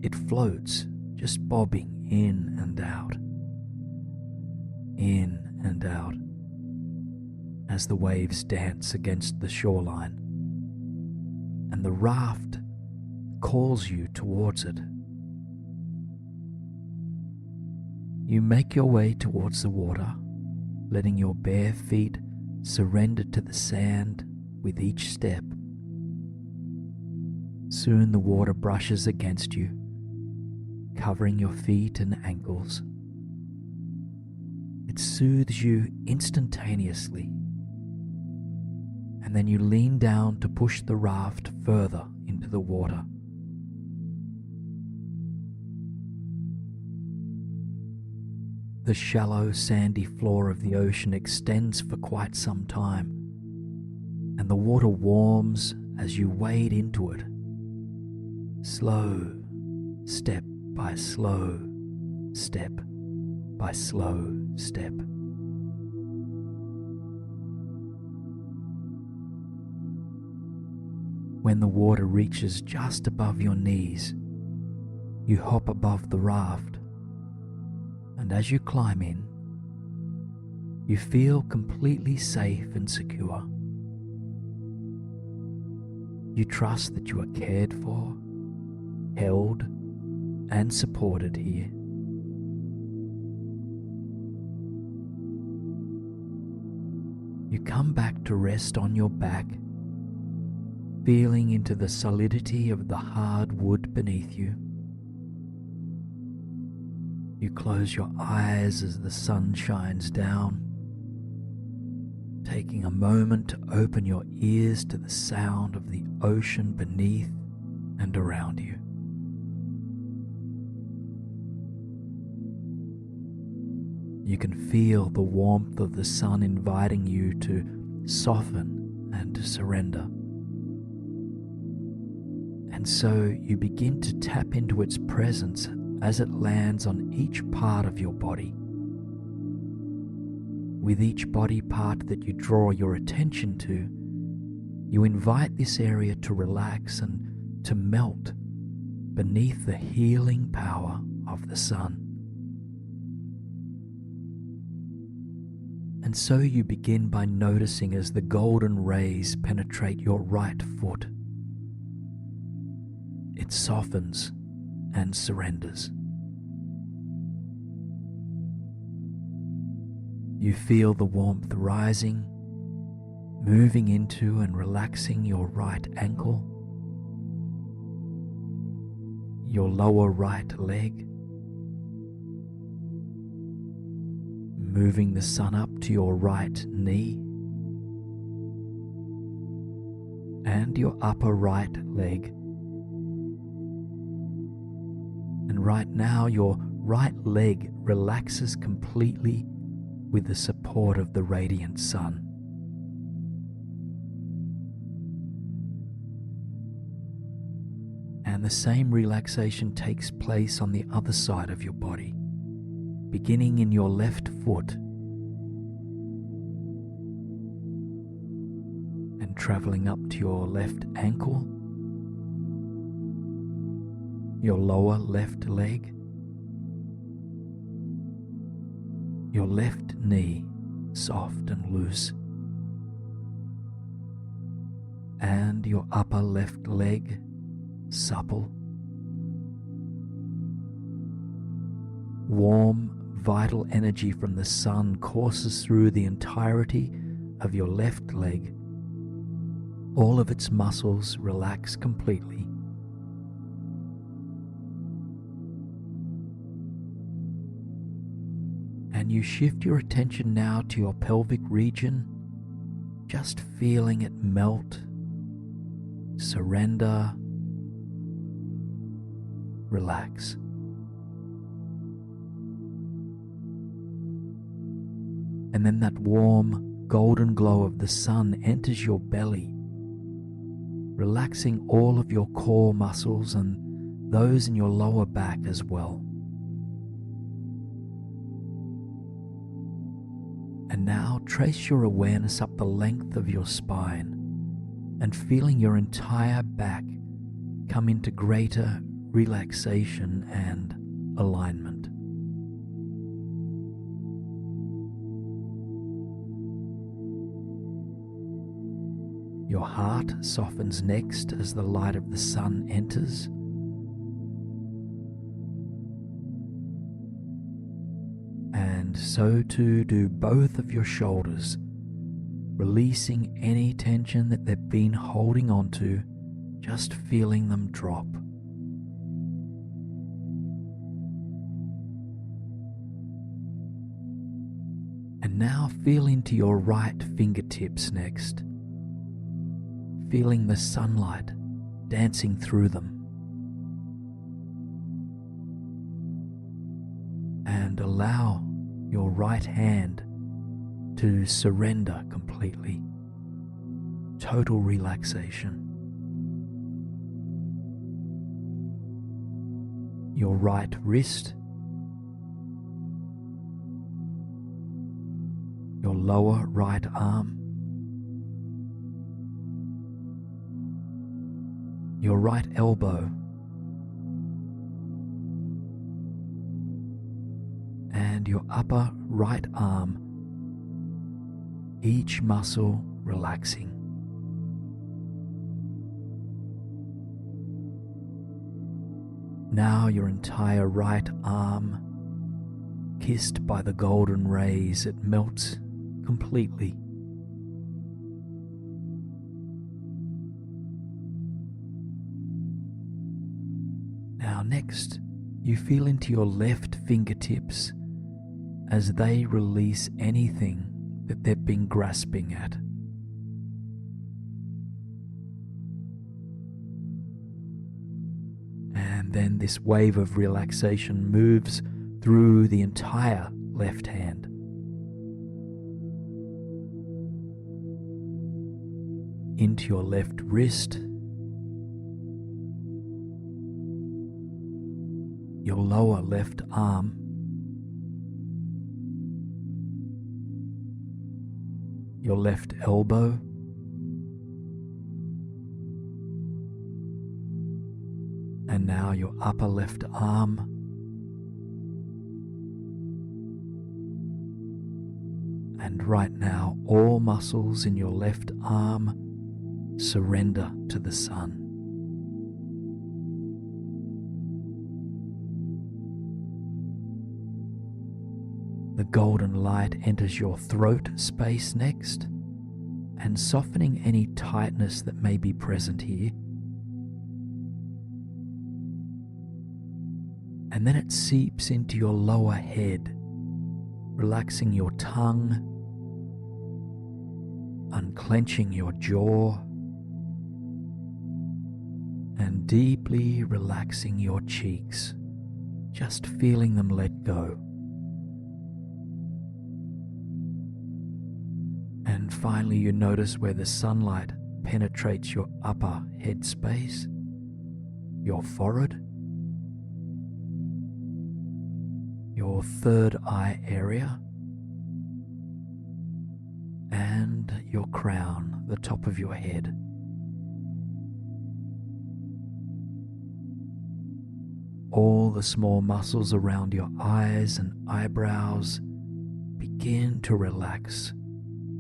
It floats, just bobbing in and out, as the waves dance against the shoreline, and the raft calls you towards it. You make your way towards the water, letting your bare feet surrender to the sand with each step. Soon the water brushes against you, covering your feet and ankles. It soothes you instantaneously, and then you lean down to push the raft further into the water. The shallow, sandy floor of the ocean extends for quite some time, and the water warms as you wade into it, slow step by slow step by slow step. When the water reaches just above your knees, you hop above the raft, and as you climb in, you feel completely safe and secure. You trust that you are cared for, held, and supported here. You come back to rest on your back, feeling into the solidity of the hard wood beneath you. You close your eyes as the sun shines down, taking a moment to open your ears to the sound of the ocean beneath and around you. You can feel the warmth of the sun inviting you to soften and to surrender. And so you begin to tap into its presence as it lands on each part of your body. With each body part that you draw your attention to, you invite this area to relax and to melt beneath the healing power of the sun. And so you begin by noticing as the golden rays penetrate your right foot. It softens and surrenders. You feel the warmth rising, moving into and relaxing your right ankle, your lower right leg, moving the sun up to your right knee, and your upper right leg. And right now your right leg relaxes completely with the support of the radiant sun. And the same relaxation takes place on the other side of your body, beginning in your left foot and traveling up to your left ankle, your lower left leg, your left knee soft and loose, and your upper left leg supple. Warm, vital energy from the sun courses through the entirety of your left leg. All of its muscles relax completely. And you shift your attention now to your pelvic region, just feeling it melt, surrender, relax. And then that warm, golden glow of the sun enters your belly, relaxing all of your core muscles and those in your lower back as well. And now trace your awareness up the length of your spine and feeling your entire back come into greater relaxation and alignment. Your heart softens next as the light of the sun enters. And so too do both of your shoulders, releasing any tension that they've been holding on to, just feeling them drop. And now feel into your right fingertips next, feeling the sunlight dancing through them. And allow your right hand to surrender completely. Total relaxation. Your right wrist, your lower right arm, your right elbow, and your upper right arm, each muscle relaxing. Now your entire right arm, kissed by the golden rays, it melts completely. Now next, you feel into your left fingertips as they release anything that they've been grasping at. And then this wave of relaxation moves through the entire left hand. Into your left wrist, your lower left arm, your left elbow, and now your upper left arm, And right now, all muscles in your left arm surrender to the sun. The golden light enters your throat space next, and softening any tightness that may be present here. And then it seeps into your lower head, relaxing your tongue, unclenching your jaw, and deeply relaxing your cheeks, just feeling them let go. And finally, you notice where the sunlight penetrates your upper head space, your forehead, your third eye area, and your crown, the top of your head. All the small muscles around your eyes and eyebrows begin to relax,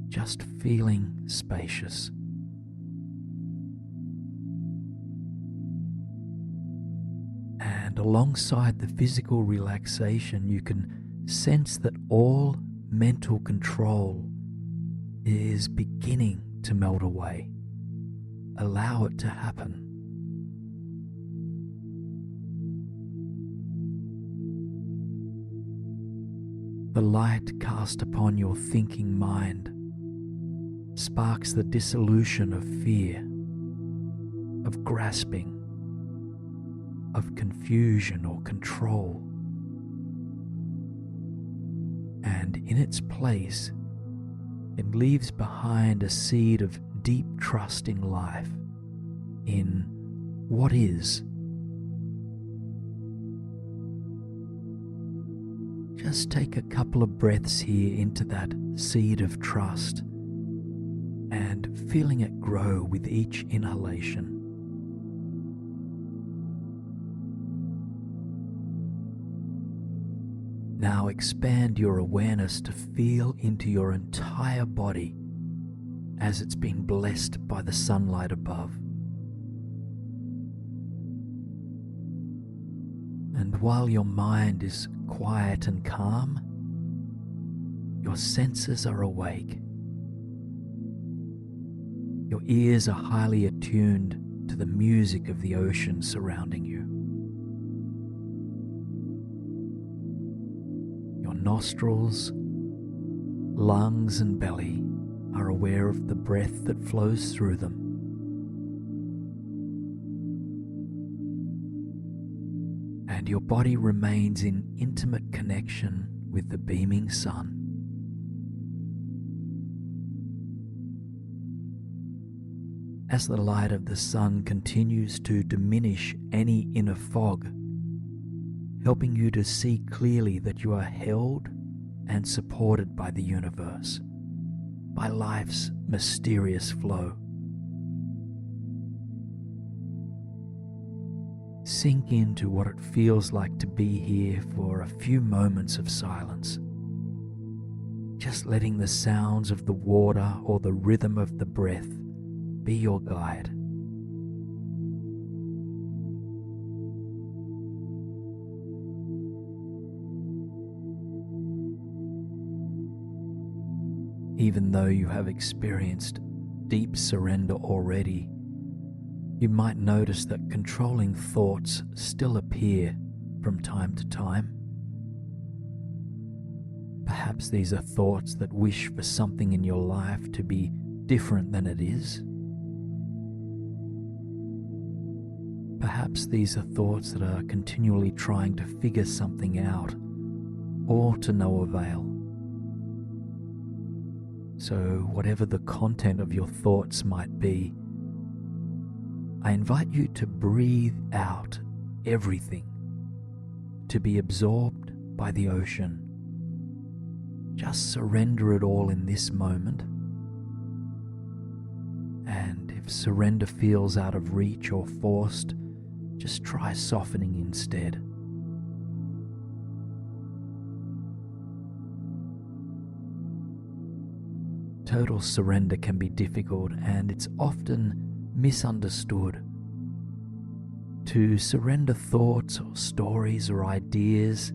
just feeling spacious. And alongside the physical relaxation, you can sense that all mental control is beginning to melt away. Allow it to happen. The light cast upon your thinking mind sparks the dissolution of fear, of grasping, of confusion or control. And in its place, it leaves behind a seed of deep trust in life, in what is. Just take a couple of breaths here into that seed of trust and feeling it grow with each inhalation. Now expand your awareness to feel into your entire body as it's been blessed by the sunlight above. And while your mind is quiet and calm, your senses are awake. Your ears are highly attuned to the music of the ocean surrounding you. Your nostrils, lungs, and belly are aware of the breath that flows through them. And your body remains in intimate connection with the beaming sun. As the light of the sun continues to diminish any inner fog, helping you to see clearly that you are held and supported by the universe, by life's mysterious flow. Sink into what it feels like to be here for a few moments of silence, just letting the sounds of the water or the rhythm of the breath be your guide. Even though you have experienced deep surrender already, you might notice that controlling thoughts still appear from time to time. Perhaps these are thoughts that wish for something in your life to be different than it is. Perhaps these are thoughts that are continually trying to figure something out, all to no avail. So, whatever the content of your thoughts might be, I invite you to breathe out everything, to be absorbed by the ocean. Just surrender it all in this moment. And if surrender feels out of reach or forced, just try softening instead. total surrender can be difficult, and it's often misunderstood. To surrender thoughts or stories or ideas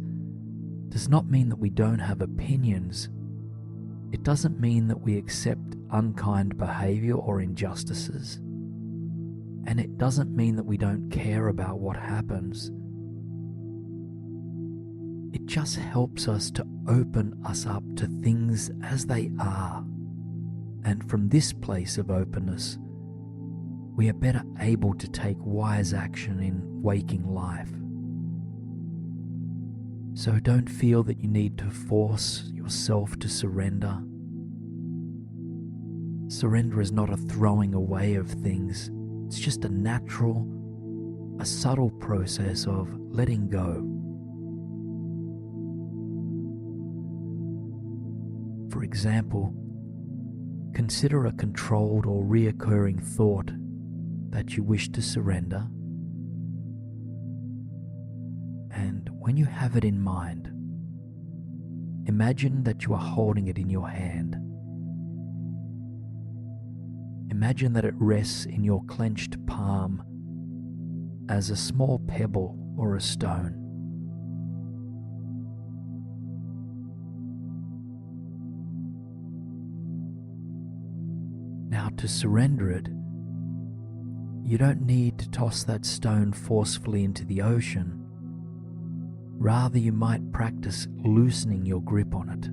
does not mean that we don't have opinions. It doesn't mean that we accept unkind behavior or injustices. And it doesn't mean that we don't care about what happens. It just helps us to open us up to things as they are. And from this place of openness, we are better able to take wise action in waking life. So don't feel that you need to force yourself to surrender. Surrender is not a throwing away of things. It's just a natural, a subtle process of letting go. For example, consider a controlled or reoccurring thought that you wish to surrender. And when you have it in mind, imagine that you are holding it in your hand. Imagine that it rests in your clenched palm as a small pebble or a stone. Now, to surrender it, you don't need to toss that stone forcefully into the ocean. Rather, you might practice loosening your grip on it.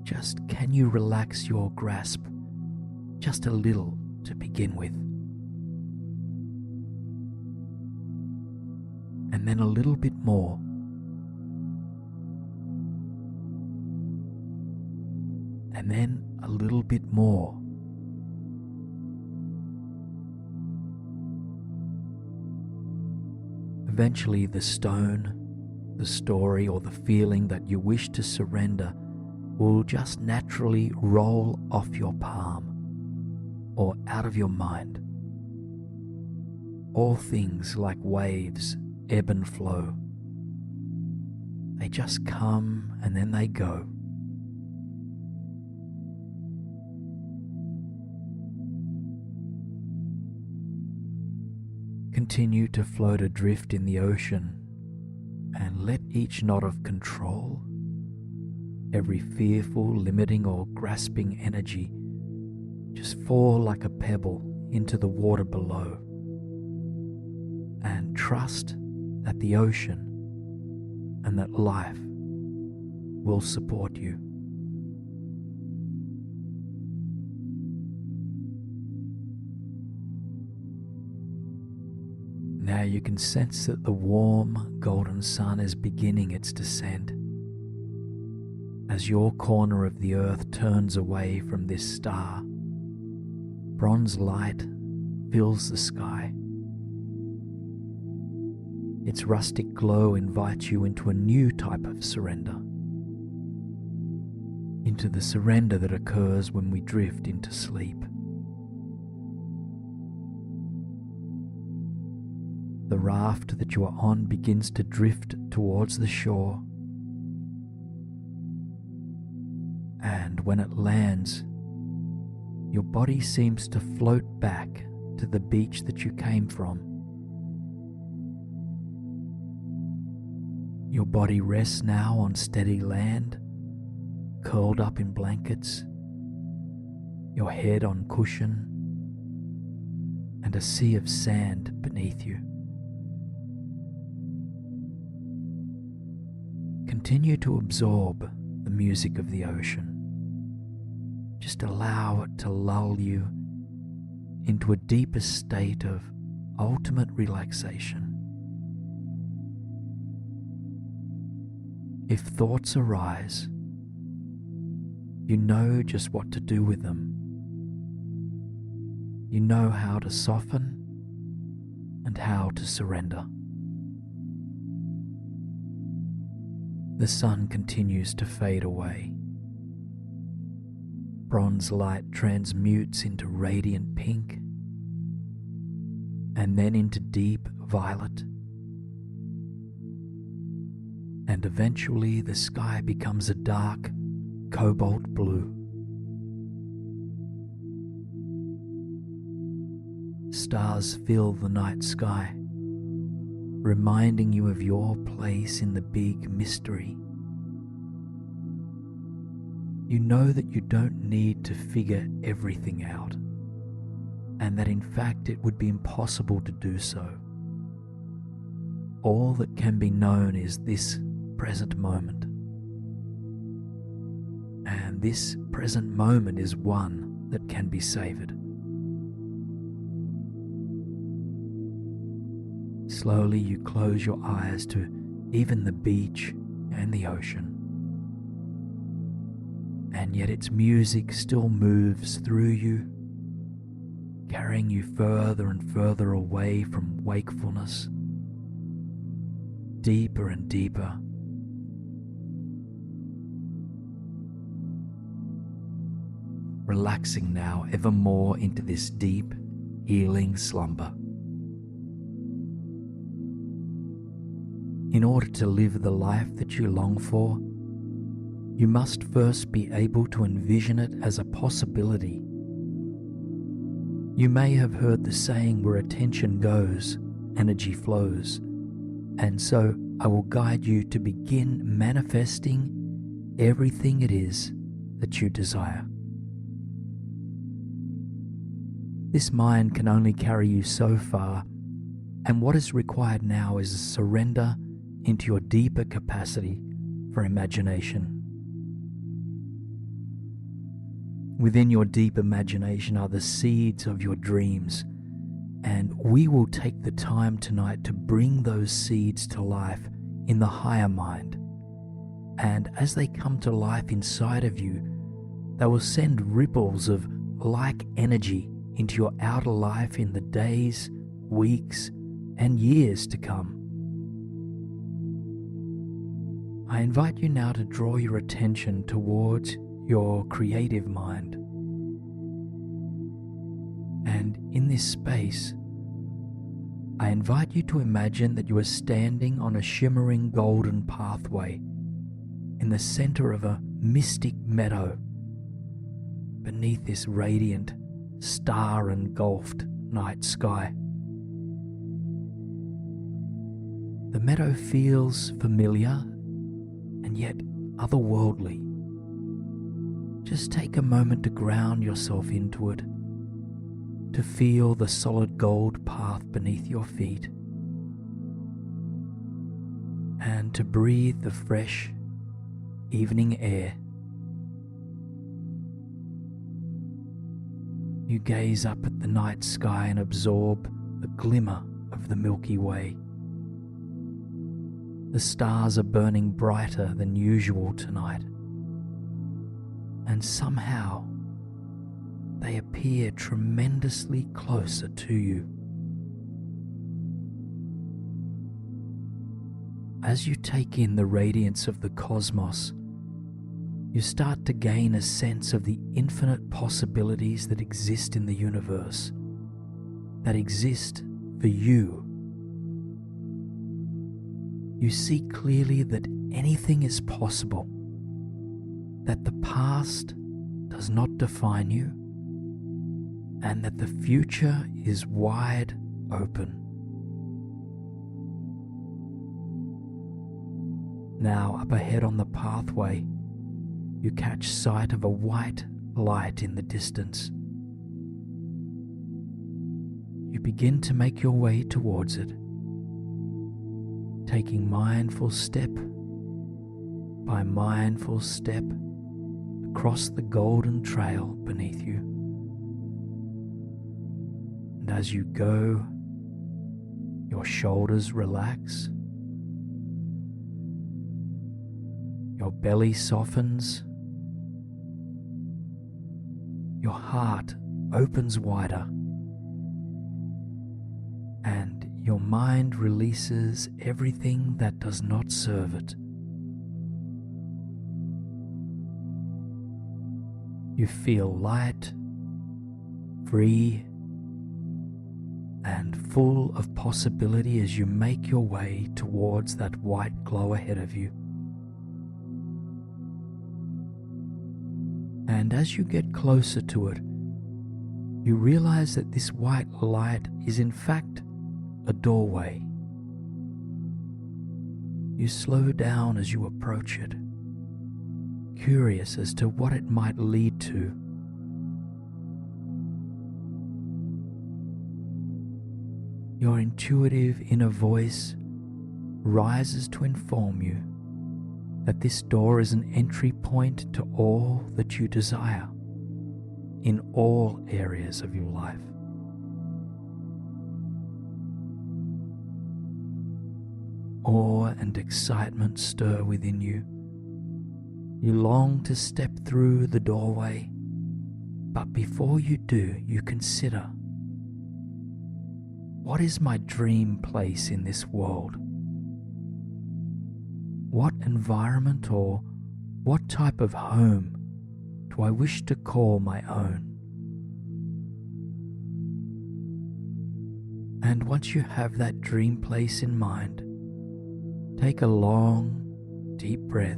Just can you relax your grasp just a little to begin with? And then a little bit more. And then a little bit more. Eventually, the stone, the story, or the feeling that you wish to surrender will just naturally roll off your palm or out of your mind. All things, like waves, ebb and flow. They just come and then they go. Continue to float adrift in the ocean and let each knot of control, every fearful, limiting or grasping energy just fall like a pebble into the water below, and trust that the ocean and that life will support you. Now you can sense that the warm golden sun is beginning its descent. As your corner of the earth turns away from this star, bronze light fills the sky. Its rustic glow invites you into a new type of surrender, into the surrender that occurs when we drift into sleep. The raft that you are on begins to drift towards the shore, and when it lands, your body seems to float back to the beach that you came from. Your body rests now on steady land, curled up in blankets, your head on cushion, and a sea of sand beneath you. Continue to absorb the music of the ocean. Just allow it to lull you into a deeper state of ultimate relaxation. If thoughts arise, you know just what to do with them. You know how to soften and how to surrender. The sun continues to fade away. Bronze light transmutes into radiant pink and then into deep violet. And eventually the sky becomes a dark, cobalt blue. Stars fill the night sky, reminding you of your place in the big mystery. You know that you don't need to figure everything out, and that in fact it would be impossible to do so. All that can be known is this present moment. And this present moment is one that can be savoured. Slowly you close your eyes to even the beach and the ocean. And yet its music still moves through you, carrying you further and further away from wakefulness, deeper and deeper. Relaxing now ever more into this deep, healing slumber. In order to live the life that you long for, you must first be able to envision it as a possibility. You may have heard the saying, where attention goes, energy flows, and so I will guide you to begin manifesting everything it is that you desire. This mind can only carry you so far, and what is required now is a surrender into your deeper capacity for imagination. Within your deep imagination are the seeds of your dreams, and we will take the time tonight to bring those seeds to life in the higher mind. And as they come to life inside of you, they will send ripples of like energy into your outer life in the days, weeks, and years to come. I invite you now to draw your attention towards your creative mind. And in this space, I invite you to imagine that you are standing on a shimmering golden pathway in the center of a mystic meadow beneath this radiant, star-engulfed night sky. The meadow feels familiar and yet otherworldly. Just take a moment to ground yourself into it, to feel the solid gold path beneath your feet, and to breathe the fresh evening air. You gaze up at the night sky and absorb the glimmer of the Milky Way. The stars are burning brighter than usual tonight, and somehow they appear tremendously closer to you. As you take in the radiance of the cosmos, you start to gain a sense of the infinite possibilities that exist in the universe, that exist for you. You see clearly that anything is possible, that the past does not define you, and that the future is wide open. Now, up ahead on the pathway, you catch sight of a white light in the distance. You begin to make your way towards it, taking mindful step by mindful step across the golden trail beneath you. And as you go, your shoulders relax, your belly softens, your heart opens wider, and your mind releases everything that does not serve it. You feel light, free, and full of possibility as you make your way towards that white glow ahead of you. And as you get closer to it, you realize that this white light is in fact a doorway. You slow down as you approach it, curious as to what it might lead to. Your intuitive inner voice rises to inform you that this door is an entry point to all that you desire in all areas of your life. Awe and excitement stir within you. You long to step through the doorway, but before you do, you consider, what is my dream place in this world? What environment or what type of home do I wish to call my own? And once you have that dream place in mind, take a long, deep breath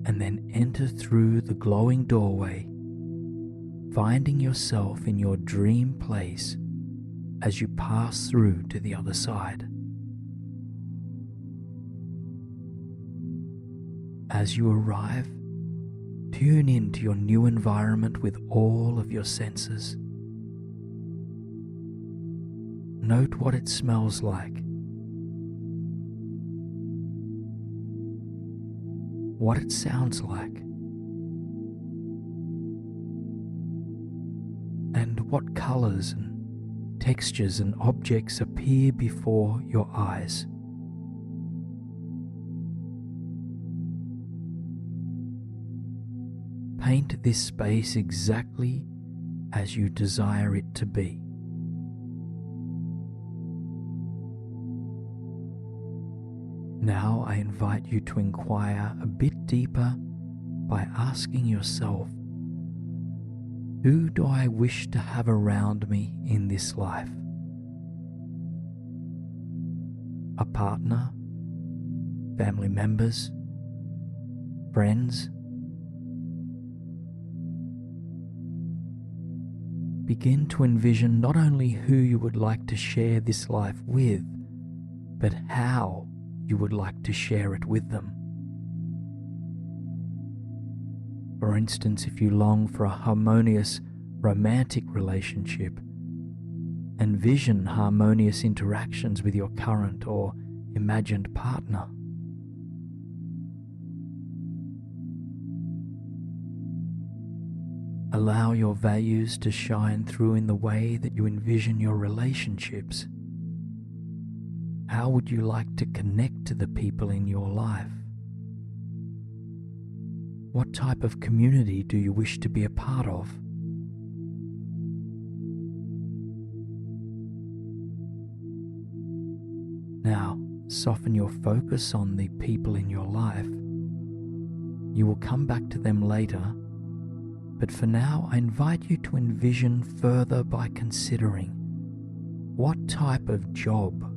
and then enter through the glowing doorway, finding yourself in your dream place as you pass through to the other side. As you arrive, tune into your new environment with all of your senses. Note what it smells like, what it sounds like, and what colors and textures and objects appear before your eyes. Paint this space exactly as you desire it to be. Now I invite you to inquire a bit deeper by asking yourself, who do I wish to have around me in this life? A partner, family members, friends? Begin to envision not only who you would like to share this life with, but how you would like to share it with them. For instance, if you long for a harmonious romantic relationship, envision harmonious interactions with your current or imagined partner. Allow your values to shine through in the way that you envision your relationships. How would you like to connect to the people in your life? What type of community do you wish to be a part of? Now, soften your focus on the people in your life. You will come back to them later, but for now I invite you to envision further by considering, what type of job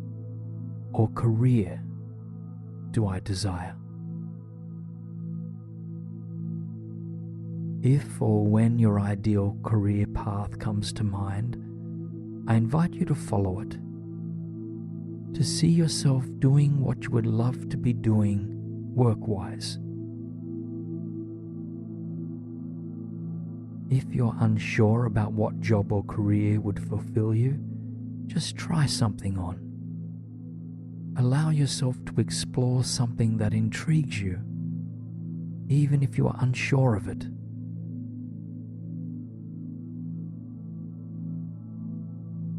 or career do I desire? If or when your ideal career path comes to mind, I invite you to follow it, to see yourself doing what you would love to be doing work-wise. If you're unsure about what job or career would fulfill you, just try something on. Allow yourself to explore something that intrigues you, even if you are unsure of it.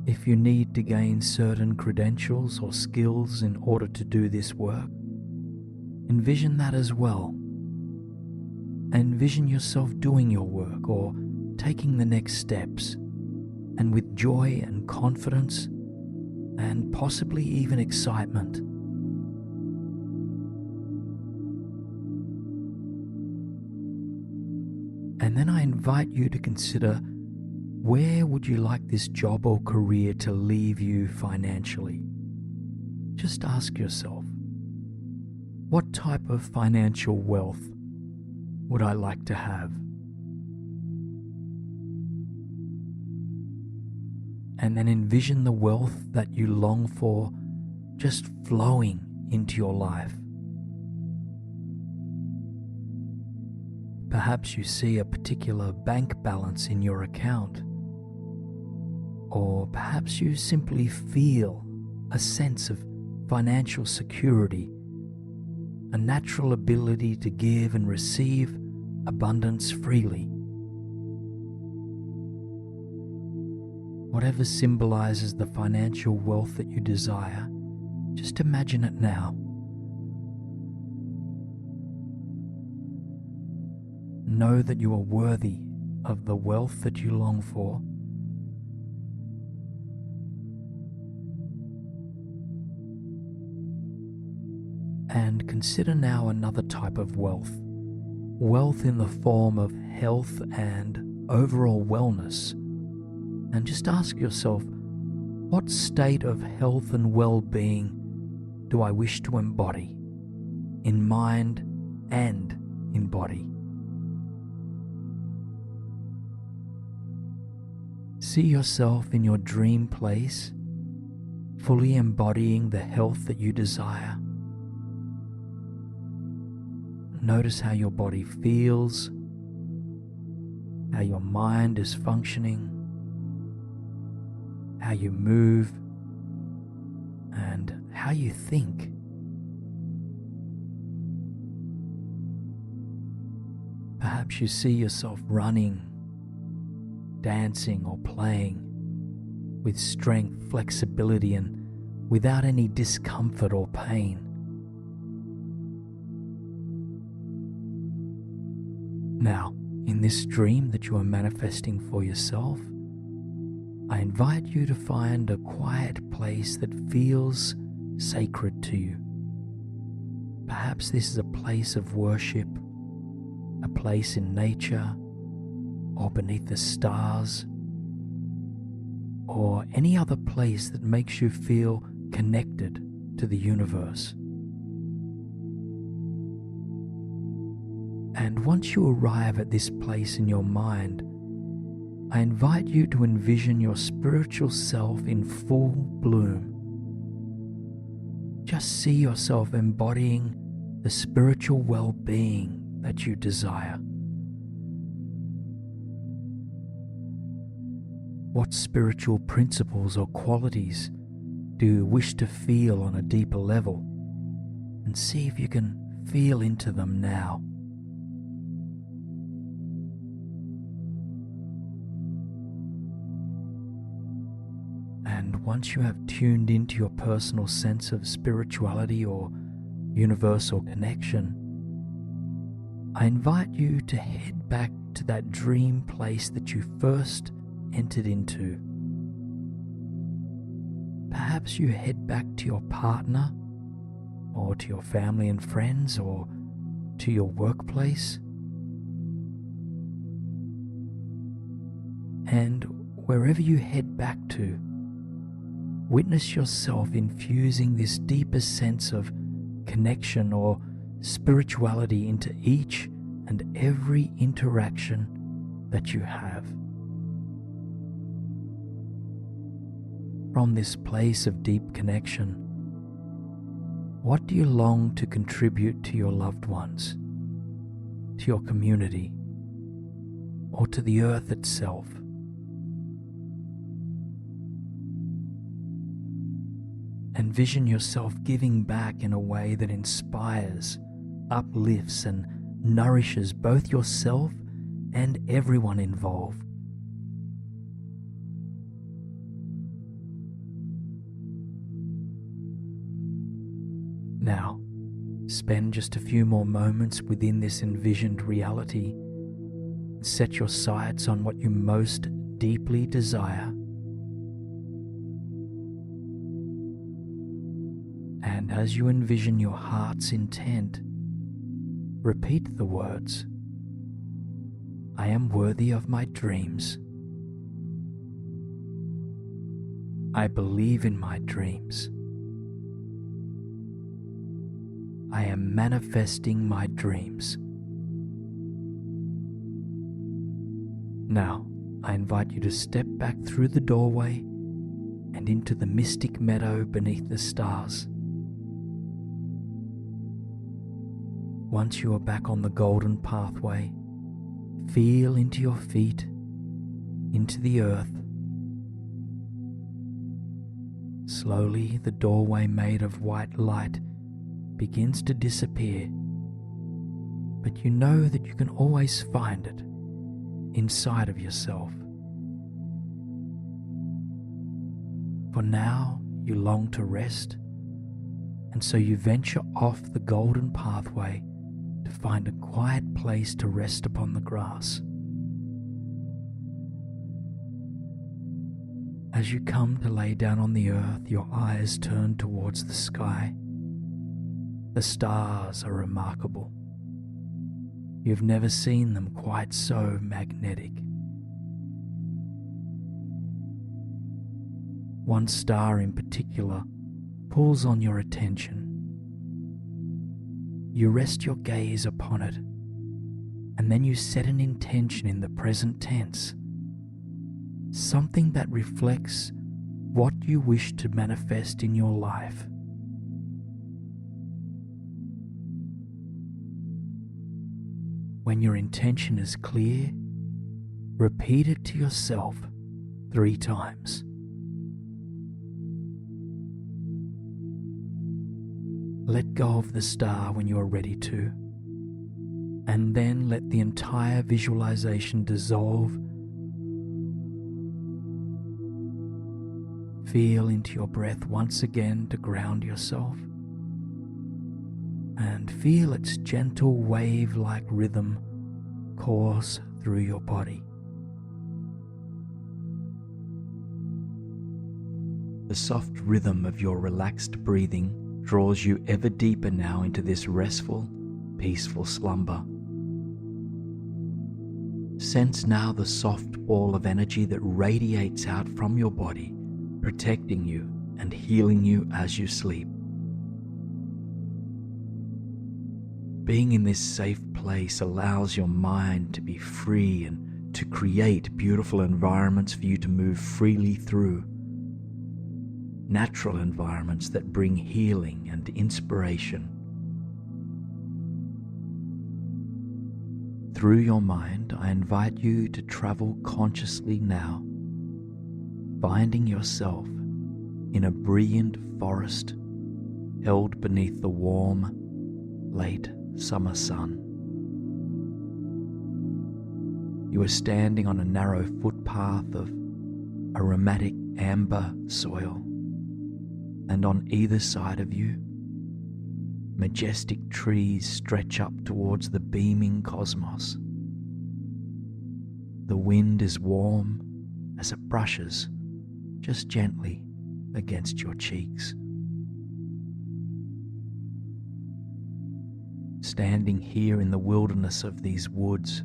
If you need to gain certain credentials or skills in order to do this work, envision that as well. Envision yourself doing your work or taking the next steps, and with joy and confidence and possibly even excitement. And then I invite you to consider, where would you like this job or career to leave you financially? Just ask yourself, what type of financial wealth would I like to have? And then envision the wealth that you long for just flowing into your life. Perhaps you see a particular bank balance in your account, or perhaps you simply feel a sense of financial security, a natural ability to give and receive abundance freely. Whatever symbolizes the financial wealth that you desire, just imagine it now. Know that you are worthy of the wealth that you long for. And consider now another type of wealth. Wealth in the form of health and overall wellness. And just ask yourself, what state of health and well-being do I wish to embody in mind and in body? See yourself in your dream place, fully embodying the health that you desire. Notice how your body feels, how your mind is functioning, how you move, and how you think. Perhaps you see yourself running, dancing, or playing with strength, flexibility, and without any discomfort or pain. Now, in this dream that you are manifesting for yourself, I invite you to find a quiet place that feels sacred to you. Perhaps this is a place of worship, a place in nature, or beneath the stars, or any other place that makes you feel connected to the universe. And once you arrive at this place in your mind, I invite you to envision your spiritual self in full bloom. Just see yourself embodying the spiritual well-being that you desire. What spiritual principles or qualities do you wish to feel on a deeper level? And see if you can feel into them now. And once you have tuned into your personal sense of spirituality or universal connection, I invite you to head back to that dream place that you first entered into. Perhaps you head back to your partner, or to your family and friends, or to your workplace. And wherever you head back to, witness yourself infusing this deeper sense of connection or spirituality into each and every interaction that you have. From this place of deep connection, what do you long to contribute to your loved ones, to your community, or to the earth itself? Envision yourself giving back in a way that inspires, uplifts, and nourishes both yourself and everyone involved. Now, spend just a few more moments within this envisioned reality. Set your sights on what you most deeply desire. And as you envision your heart's intent, repeat the words, "I am worthy of my dreams. I believe in my dreams. I am manifesting my dreams. Now, I invite you to step back through the doorway and into the mystic meadow beneath the stars. Once you are back on the golden pathway, feel into your feet, into the earth. Slowly, the doorway made of white light begins to disappear, but you know that you can always find it inside of yourself. For now, you long to rest, and so you venture off the golden pathway to find a quiet place to rest upon the grass. As you come to lay down on the earth, your eyes turn towards the sky. The stars are remarkable. You've never seen them quite so magnetic. One star in particular pulls on your attention. You rest your gaze upon it, and then you set an intention in the present tense, something that reflects what you wish to manifest in your life. When your intention is clear, repeat it to yourself 3 times. Let go of the star when you are ready to, and then let the entire visualization dissolve. Feel into your breath once again to ground yourself, and feel its gentle wave-like rhythm course through your body. The soft rhythm of your relaxed breathing draws you ever deeper now into this restful, peaceful slumber. Sense now the soft ball of energy that radiates out from your body, protecting you and healing you as you sleep. Being in this safe place allows your mind to be free and to create beautiful environments for you to move freely through. Natural environments that bring healing and inspiration. Through your mind, I invite you to travel consciously now, finding yourself in a brilliant forest held beneath the warm, late summer sun. You are standing on a narrow footpath of aromatic amber soil, and on either side of you, majestic trees stretch up towards the beaming cosmos. The wind is warm as it brushes just gently against your cheeks. Standing here in the wilderness of these woods,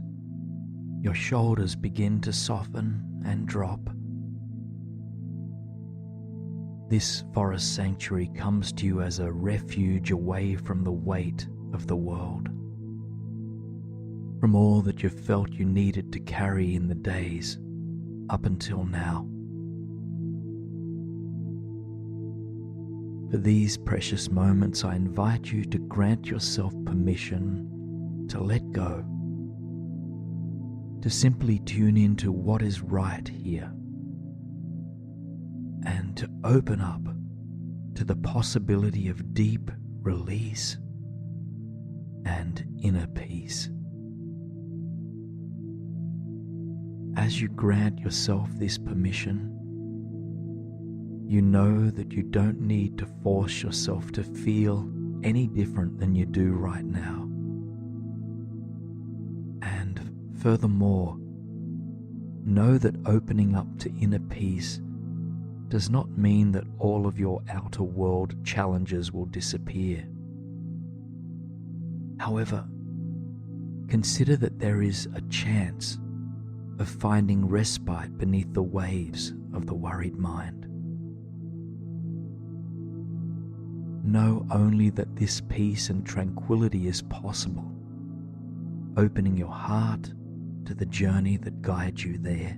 your shoulders begin to soften and drop. This forest sanctuary comes to you as a refuge away from the weight of the world, from all that you felt you needed to carry in the days up until now. For these precious moments, I invite you to grant yourself permission to let go, to simply tune into what is right here, and to open up to the possibility of deep release and inner peace. As you grant yourself this permission, you know that you don't need to force yourself to feel any different than you do right now. And furthermore, know that opening up to inner peace does not mean that all of your outer world challenges will disappear. However, consider that there is a chance of finding respite beneath the waves of the worried mind. Know only that this peace and tranquility is possible, opening your heart to the journey that guides you there.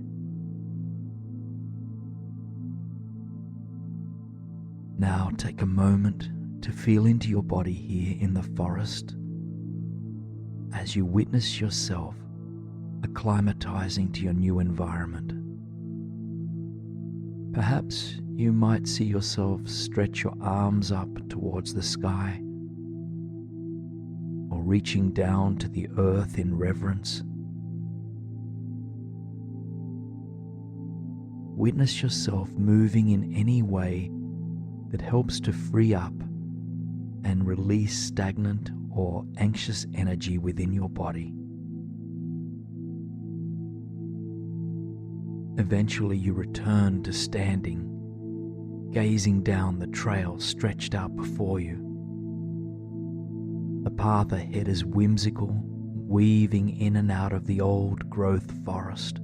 Now take a moment to feel into your body here in the forest as you witness yourself acclimatizing to your new environment. Perhaps you might see yourself stretch your arms up towards the sky, or reaching down to the earth in reverence. Witness yourself moving in any way that helps to free up and release stagnant or anxious energy within your body. Eventually you return to standing, gazing down the trail stretched out before you. The path ahead is whimsical, weaving in and out of the old growth forest.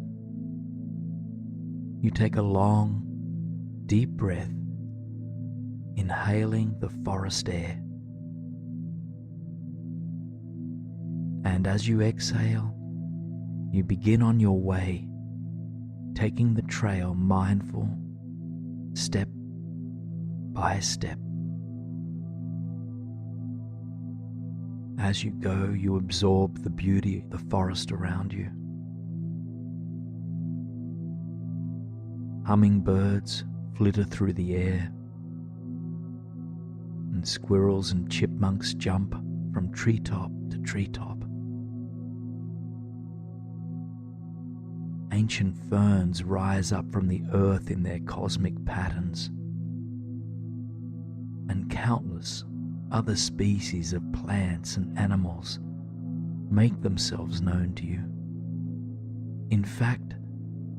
You take a long, deep breath, inhaling the forest air. And as you exhale, you begin on your way, taking the trail mindful, step by step. As you go, you absorb the beauty of the forest around you. Hummingbirds flitter through the air, and squirrels and chipmunks jump from treetop to treetop. Ancient ferns rise up from the earth in their cosmic patterns, and countless other species of plants and animals make themselves known to you. In fact,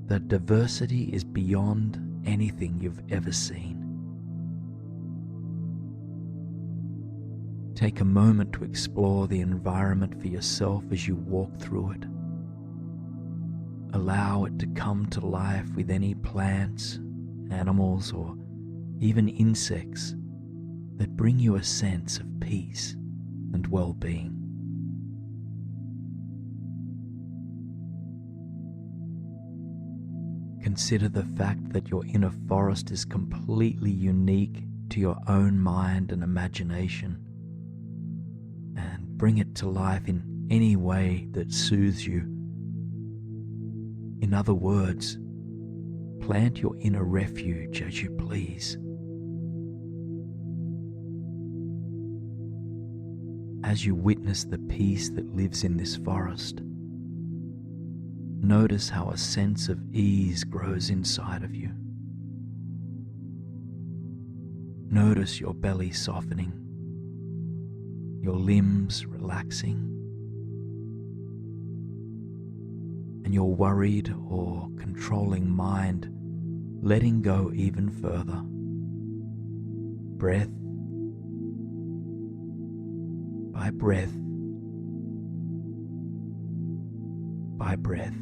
the diversity is beyond anything you've ever seen. Take a moment to explore the environment for yourself as you walk through it. Allow it to come to life with any plants, animals, or even insects that bring you a sense of peace and well-being. Consider the fact that your inner forest is completely unique to your own mind and imagination, and bring it to life in any way that soothes you. In other words, plant your inner refuge as you please. As you witness the peace that lives in this forest, notice how a sense of ease grows inside of you. Notice your belly softening, your limbs relaxing, and your worried or controlling mind letting go even further. Breath by breath by breath.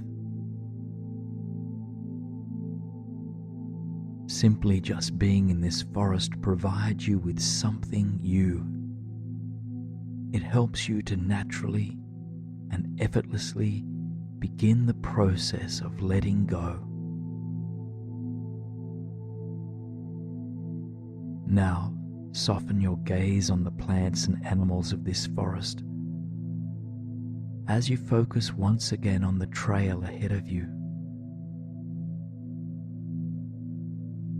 Simply just being in this forest provides you with something new. It helps you to naturally and effortlessly begin the process of letting go. Now, soften your gaze on the plants and animals of this forest as you focus once again on the trail ahead of you.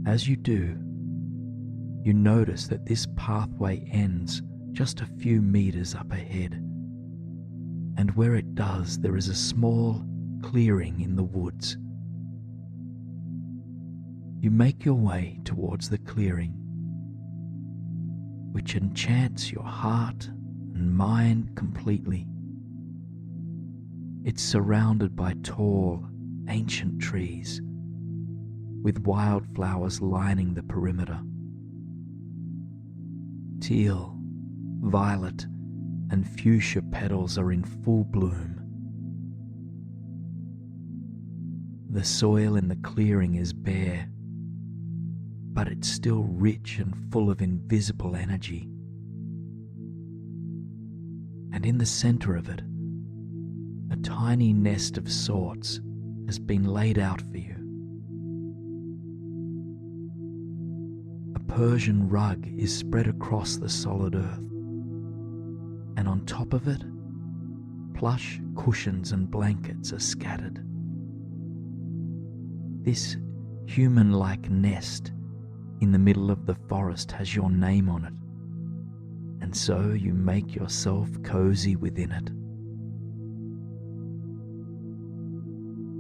As you do, you notice that this pathway ends just a few meters up ahead, and where it does, there is a small clearing in the woods. You make your way towards the clearing, which enchants your heart and mind completely. It's surrounded by tall, ancient trees, with wildflowers lining the perimeter. Teal, violet, and fuchsia petals are in full bloom. The soil in the clearing is bare, but it's still rich and full of invisible energy. And in the center of it, A tiny nest of sorts has been laid out for you. A Persian rug is spread across the solid earth, and on top of it, plush cushions and blankets are scattered. This human-like nest in the middle of the forest has your name on it, and so you make yourself cozy within it.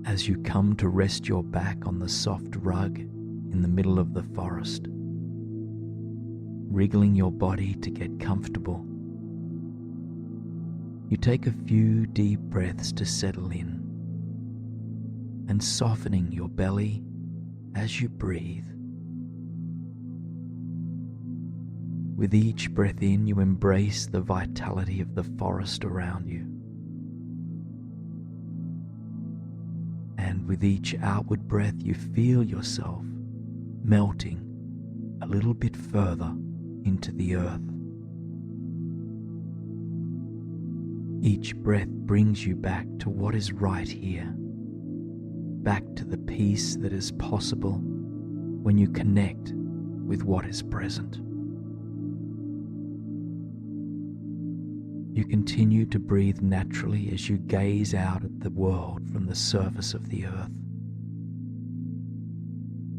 As you come to rest your back on the soft rug in the middle of the forest, wriggling your body to get comfortable, you take a few deep breaths to settle in, and softening your belly as you breathe. With each breath in, you embrace the vitality of the forest around you. And with each outward breath, you feel yourself melting a little bit further into the earth. Each breath brings you back to what is right here, back to the peace that is possible when you connect with what is present. You continue to breathe naturally as you gaze out at the world from the surface of the earth.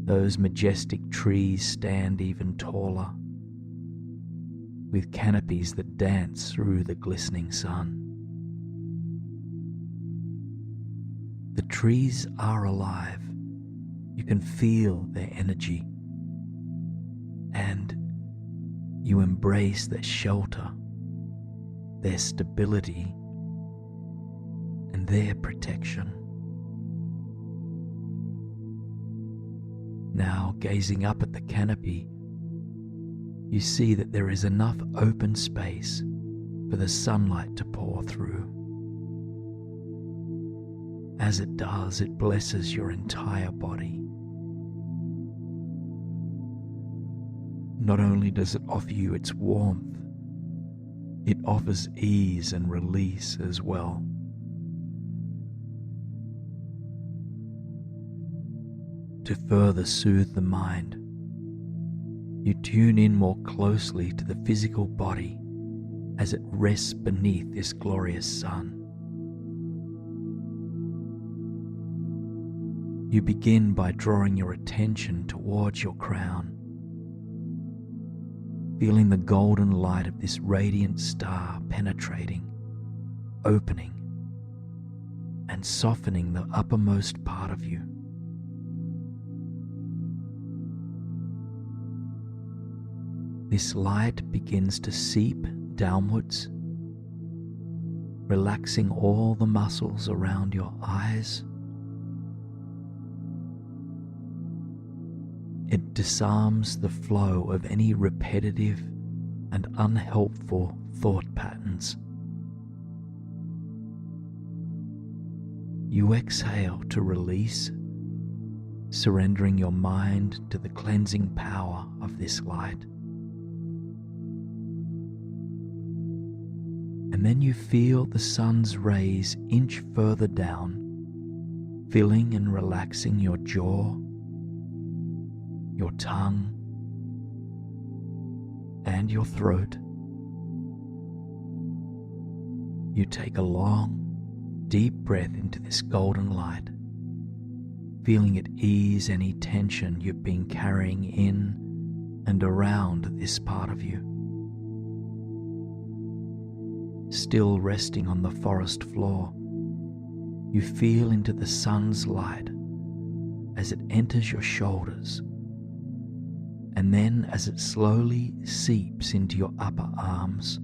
Those majestic trees stand even taller, with canopies that dance through the glistening sun. The trees are alive. You can feel their energy, and you embrace their shelter, their stability, and their protection. Now, gazing up at the canopy, you see that there is enough open space for the sunlight to pour through. As it does, it blesses your entire body. Not only does it offer you its warmth, it offers ease and release as well. To further soothe the mind, you tune in more closely to the physical body as it rests beneath this glorious sun. You begin by drawing your attention towards your crown, feeling the golden light of this radiant star penetrating, opening, and softening the uppermost part of you. This light begins to seep downwards, relaxing all the muscles around your eyes. It disarms the flow of any repetitive and unhelpful thought patterns. You exhale to release, surrendering your mind to the cleansing power of this light. And then you feel the sun's rays inch further down, filling and relaxing your jaw, your tongue, and your throat. You take a long, deep breath into this golden light, feeling it ease any tension you've been carrying in and around this part of you. Still resting on the forest floor, you feel into the sun's light as it enters your shoulders, and then as it slowly seeps into your upper arms,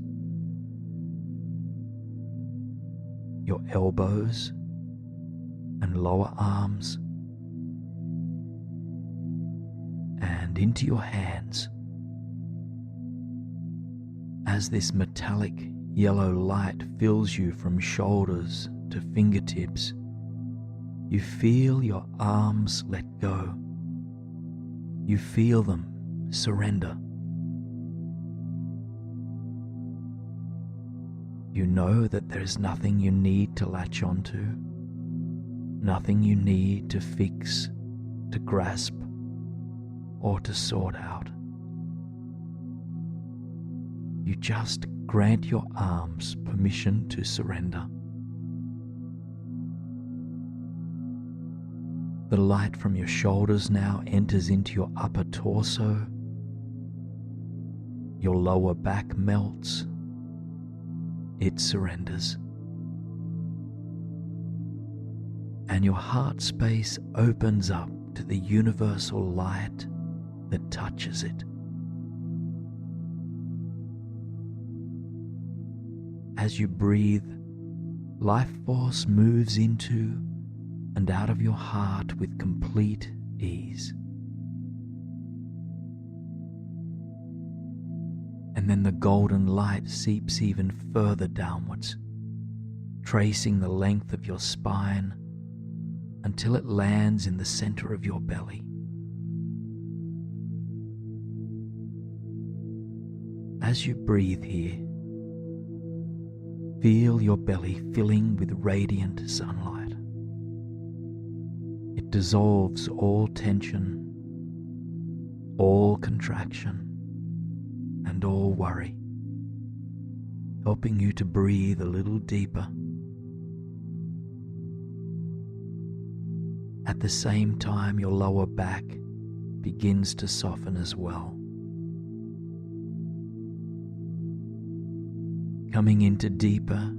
your elbows and lower arms, and into your hands. As this metallic yellow light fills you from shoulders to fingertips, you feel your arms let go. You feel them surrender. You know that there is nothing you need to latch onto, nothing you need to fix, to grasp, or to sort out. You just grant your arms permission to surrender. The light from your shoulders now enters into your upper torso. Your lower back melts. It surrenders. And your heart space opens up to the universal light that touches it. As you breathe, life force moves into and out of your heart with complete ease. And then the golden light seeps even further downwards, tracing the length of your spine until it lands in the center of your belly. As you breathe here, feel your belly filling with radiant sunlight. It dissolves all tension, all contraction, and all worry, helping you to breathe a little deeper. At the same time, your lower back begins to soften as well. Coming into deeper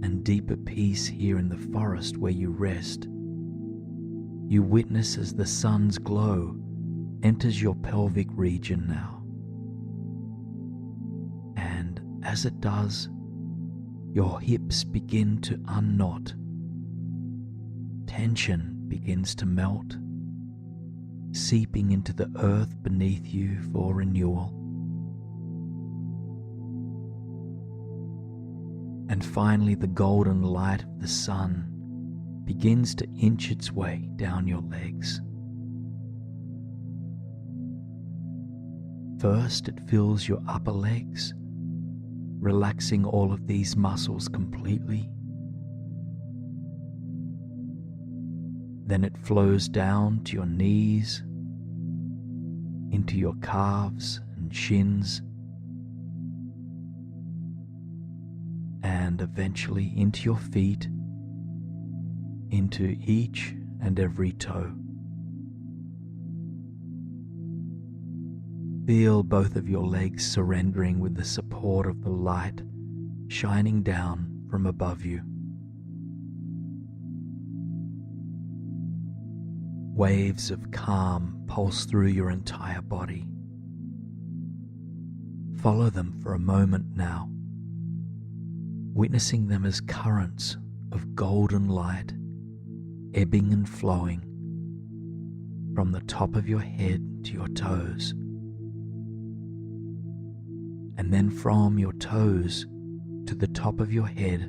and deeper peace here in the forest where you rest, you witness as the sun's glow enters your pelvic region now. And as it does, your hips begin to unknot. Tension begins to melt, seeping into the earth beneath you for renewal. And finally, the golden light of the sun begins to inch its way down your legs. First, it fills your upper legs, relaxing all of these muscles completely. Then it flows down to your knees, into your calves and shins, and eventually into your feet, into each and every toe. Feel both of your legs surrendering with the support of the light shining down from above you. Waves of calm pulse through your entire body. Follow them for a moment now, witnessing them as currents of golden light ebbing and flowing from the top of your head to your toes, and then from your toes to the top of your head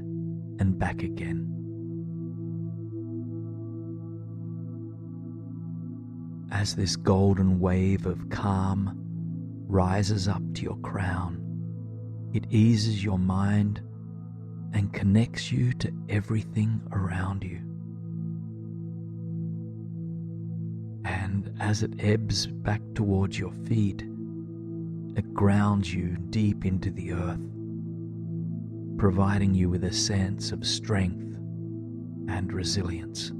and back again. As this golden wave of calm rises up to your crown, it eases your mind and connects you to everything around you. And as it ebbs back towards your feet, it grounds you deep into the earth, providing you with a sense of strength and resilience.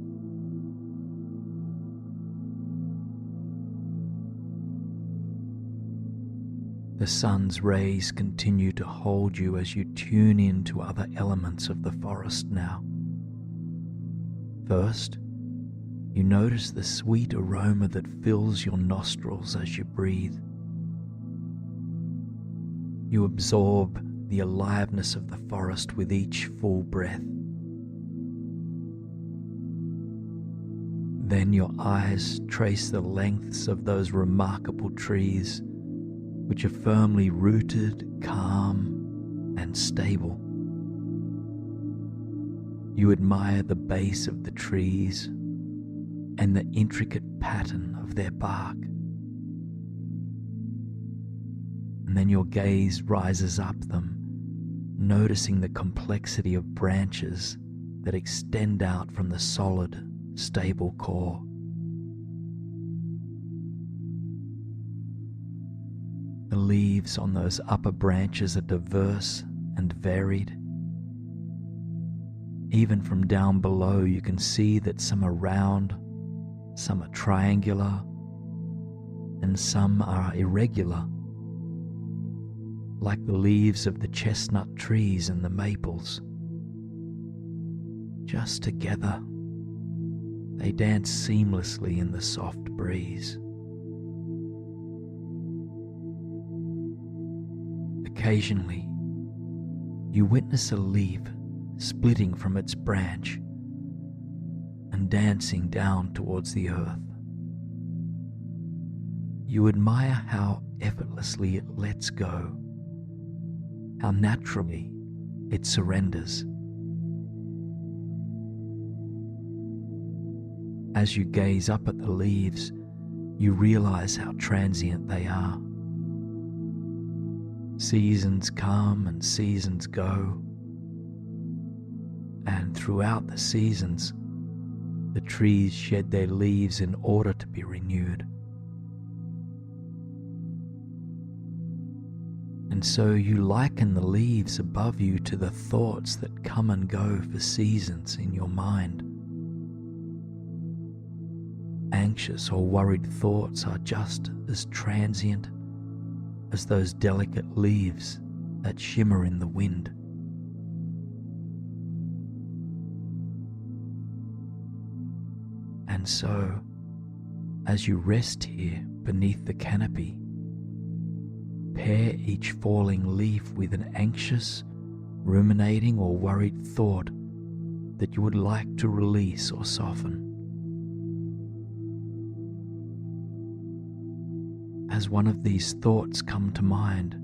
The sun's rays continue to hold you as you tune in to other elements of the forest now. First, you notice the sweet aroma that fills your nostrils as you breathe. You absorb the aliveness of the forest with each full breath. Then your eyes trace the lengths of those remarkable trees which are firmly rooted, calm, and stable. You admire the base of the trees and the intricate pattern of their bark. And then your gaze rises up them, noticing the complexity of branches that extend out from the solid, stable core. The leaves on those upper branches are diverse and varied. Even from down below, you can see that some are round, some are triangular, and some are irregular, like the leaves of the chestnut trees and the maples. Just together, they dance seamlessly in the soft breeze. Occasionally, you witness a leaf splitting from its branch and dancing down towards the earth. You admire how effortlessly it lets go, how naturally it surrenders. As you gaze up at the leaves, you realize how transient they are. Seasons come and seasons go, and throughout the seasons, the trees shed their leaves in order to be renewed. And so you liken the leaves above you to the thoughts that come and go for seasons in your mind. Anxious or worried thoughts are just as transient as those delicate leaves that shimmer in the wind. And so, as you rest here beneath the canopy, pair each falling leaf with an anxious, ruminating or worried thought that you would like to release or soften. As one of these thoughts come to mind,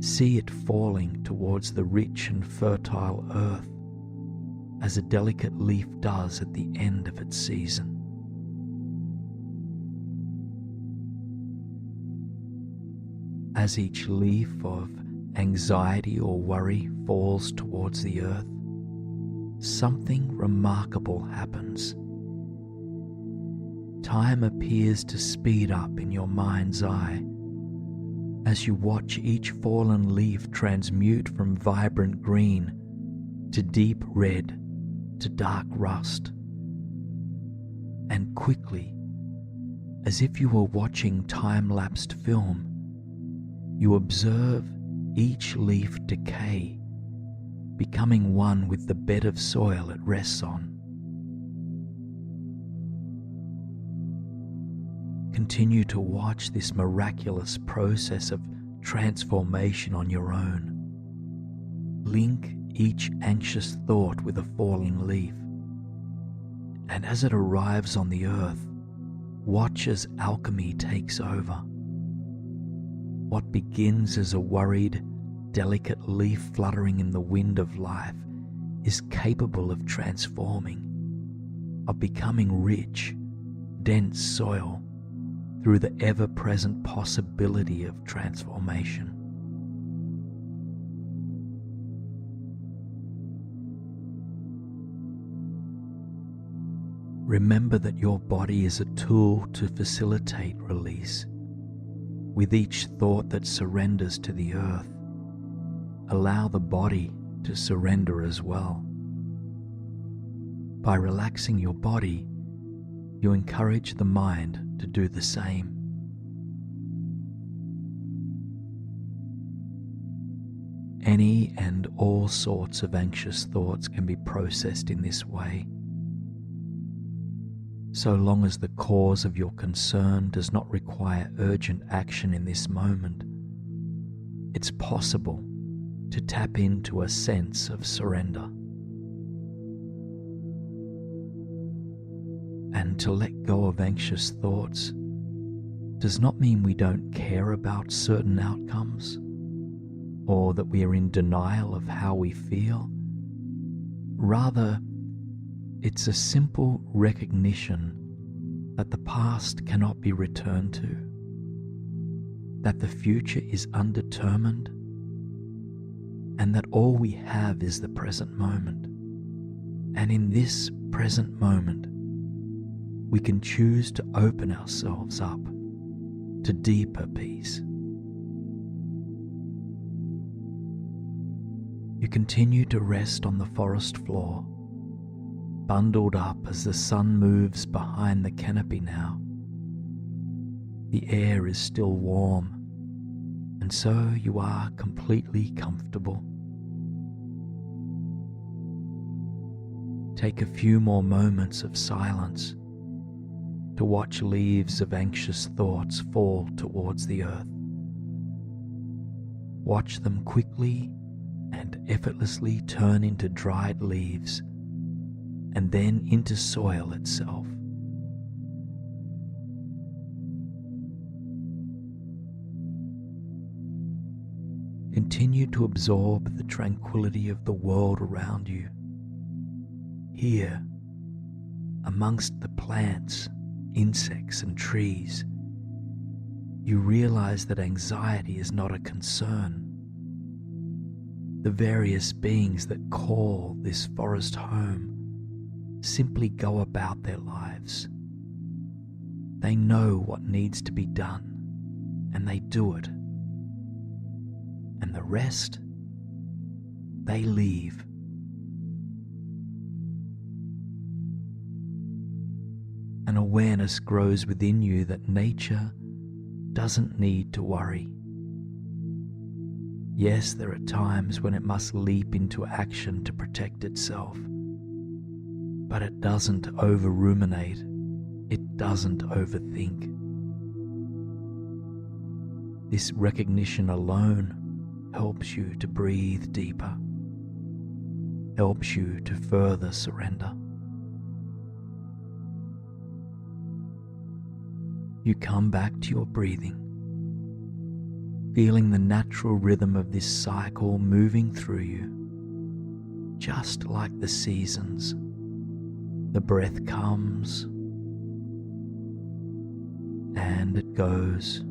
see it falling towards the rich and fertile earth as a delicate leaf does at the end of its season. As each leaf of anxiety or worry falls towards the earth, something remarkable happens. Time appears to speed up in your mind's eye as you watch each fallen leaf transmute from vibrant green to deep red to dark rust. And quickly, as if you were watching time-lapsed film, you observe each leaf decay, becoming one with the bed of soil it rests on. Continue to watch this miraculous process of transformation on your own. Link each anxious thought with a falling leaf, and as it arrives on the earth, watch as alchemy takes over. What begins as a worried, delicate leaf fluttering in the wind of life is capable of transforming, of becoming rich, dense soil through the ever-present possibility of transformation. Remember that your body is a tool to facilitate release. With each thought that surrenders to the earth, allow the body to surrender as well. By relaxing your body, you encourage the mind to do the same. Any and all sorts of anxious thoughts can be processed in this way, so long as the cause of your concern does not require urgent action in this moment. It's possible to tap into a sense of surrender. And to let go of anxious thoughts does not mean we don't care about certain outcomes, or that we are in denial of how we feel. Rather, it's a simple recognition that the past cannot be returned to, that the future is undetermined, and that all we have is the present moment. And in this present moment, we can choose to open ourselves up to deeper peace. You continue to rest on the forest floor, bundled up as the sun moves behind the canopy now. The air is still warm, and so you are completely comfortable. Take a few more moments of silence to watch leaves of anxious thoughts fall towards the earth. Watch them quickly and effortlessly turn into dried leaves and then into soil itself. Continue to absorb the tranquility of the world around you. Here, amongst the plants, insects, and trees, you realize that anxiety is not a concern. The various beings that call this forest home simply go about their lives. They know what needs to be done, and they do it. And the rest, they leave. An awareness grows within you that nature doesn't need to worry. Yes, there are times when it must leap into action to protect itself, but it doesn't over-ruminate, it doesn't overthink. This recognition alone helps you to breathe deeper, helps you to further surrender. You come back to your breathing, feeling the natural rhythm of this cycle moving through you, just like the seasons. The breath comes and it goes.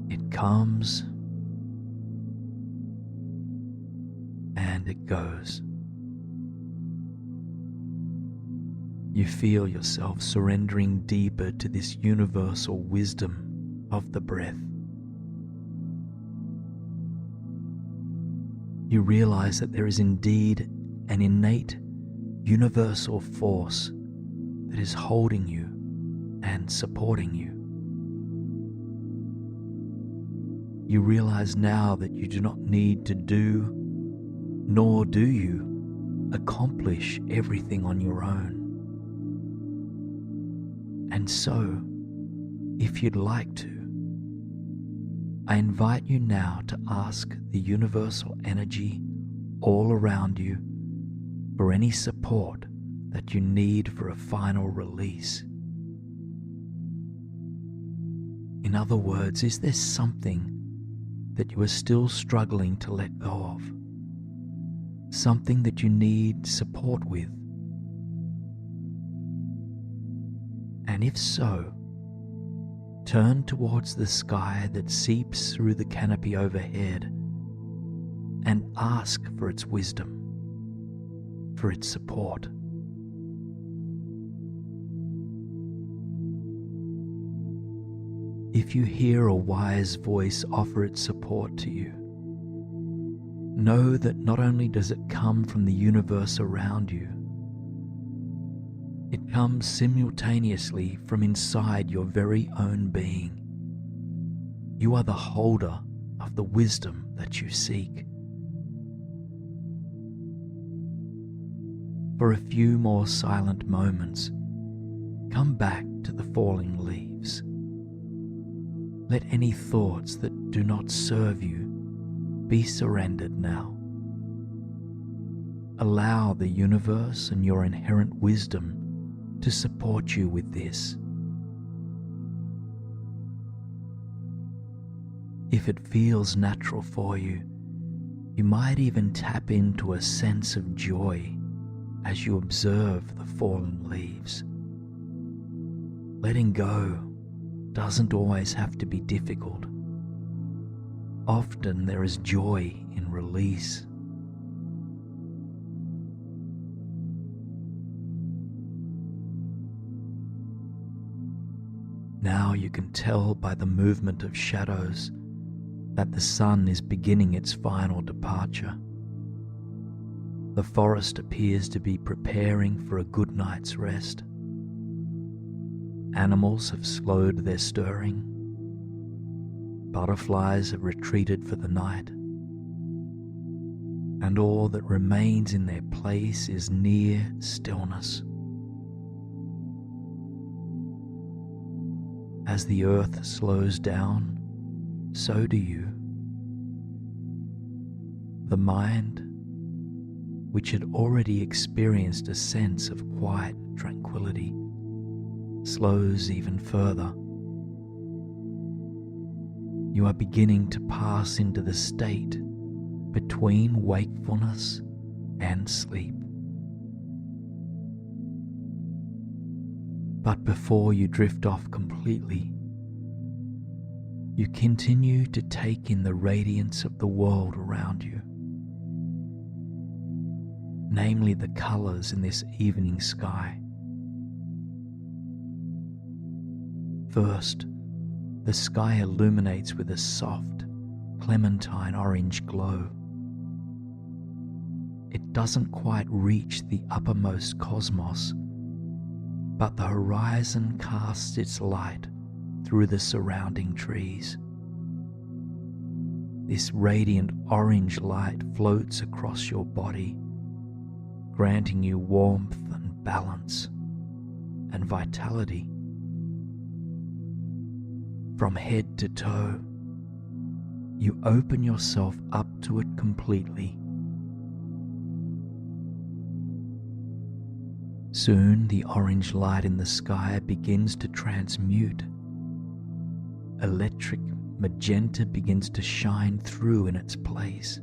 It comes and it goes. You feel yourself surrendering deeper to this universal wisdom of the breath. You realize that there is indeed an innate universal force that is holding you and supporting you. You realize now that you do not need to do, nor do you accomplish everything on your own. And so, if you'd like to, I invite you now to ask the universal energy all around you for any support that you need for a final release. In other words, is there something that you are still struggling to let go of? Something that you need support with? And if so, turn towards the sky that seeps through the canopy overhead and ask for its wisdom, for its support. If you hear a wise voice offer its support to you, know that not only does it come from the universe around you, it comes simultaneously from inside your very own being. You are the holder of the wisdom that you seek. For a few more silent moments, come back to the falling leaves. Let any thoughts that do not serve you be surrendered now. Allow the universe and your inherent wisdom to support you with this. If it feels natural for you, you might even tap into a sense of joy as you observe the falling leaves. Letting go doesn't always have to be difficult. often there is joy in release. Now you can tell by the movement of shadows that the sun is beginning its final departure. The forest appears to be preparing for a good night's rest. Animals have slowed their stirring. Butterflies have retreated for the night. And all that remains in their place is near stillness. As the earth slows down, so do you. The mind, which had already experienced a sense of quiet tranquility, slows even further. You are beginning to pass into the state between wakefulness and sleep. But before you drift off completely, you continue to take in the radiance of the world around you, namely the colors in this evening sky. First, the sky illuminates with a soft, clementine orange glow. It doesn't quite reach the uppermost cosmos, but the horizon casts its light through the surrounding trees. This radiant orange light floats across your body, granting you warmth and balance and vitality. From head to toe, you open yourself up to it completely. Soon the orange light in the sky begins to transmute. Electric magenta begins to shine through in its place.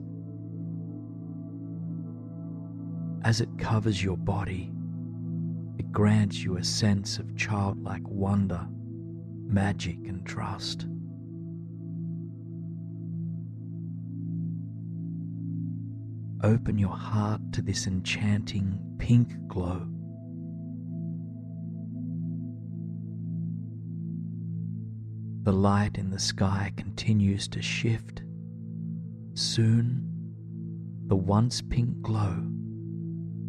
As it covers your body, it grants you a sense of childlike wonder, magic, and trust. Open your heart to this enchanting pink glow. The light in the sky continues to shift. Soon, the once pink glow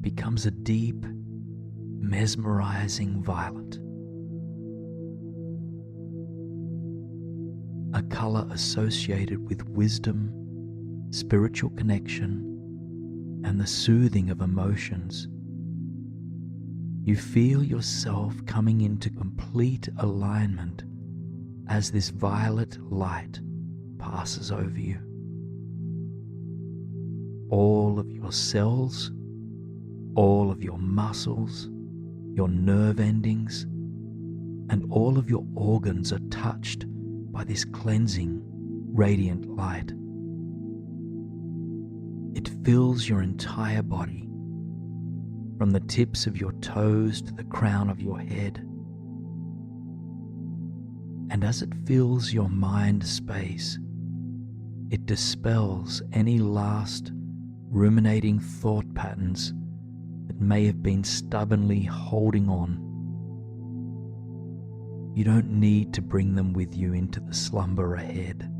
becomes a deep, mesmerizing violet. A color associated with wisdom, spiritual connection, and the soothing of emotions. You feel yourself coming into complete alignment as this violet light passes over you. All of your cells, all of your muscles, your nerve endings, and all of your organs are touched by this cleansing, radiant light. It fills your entire body, from the tips of your toes to the crown of your head. And as it fills your mind space, it dispels any last ruminating thought patterns that may have been stubbornly holding on. You don't need to bring them with you into the slumber ahead.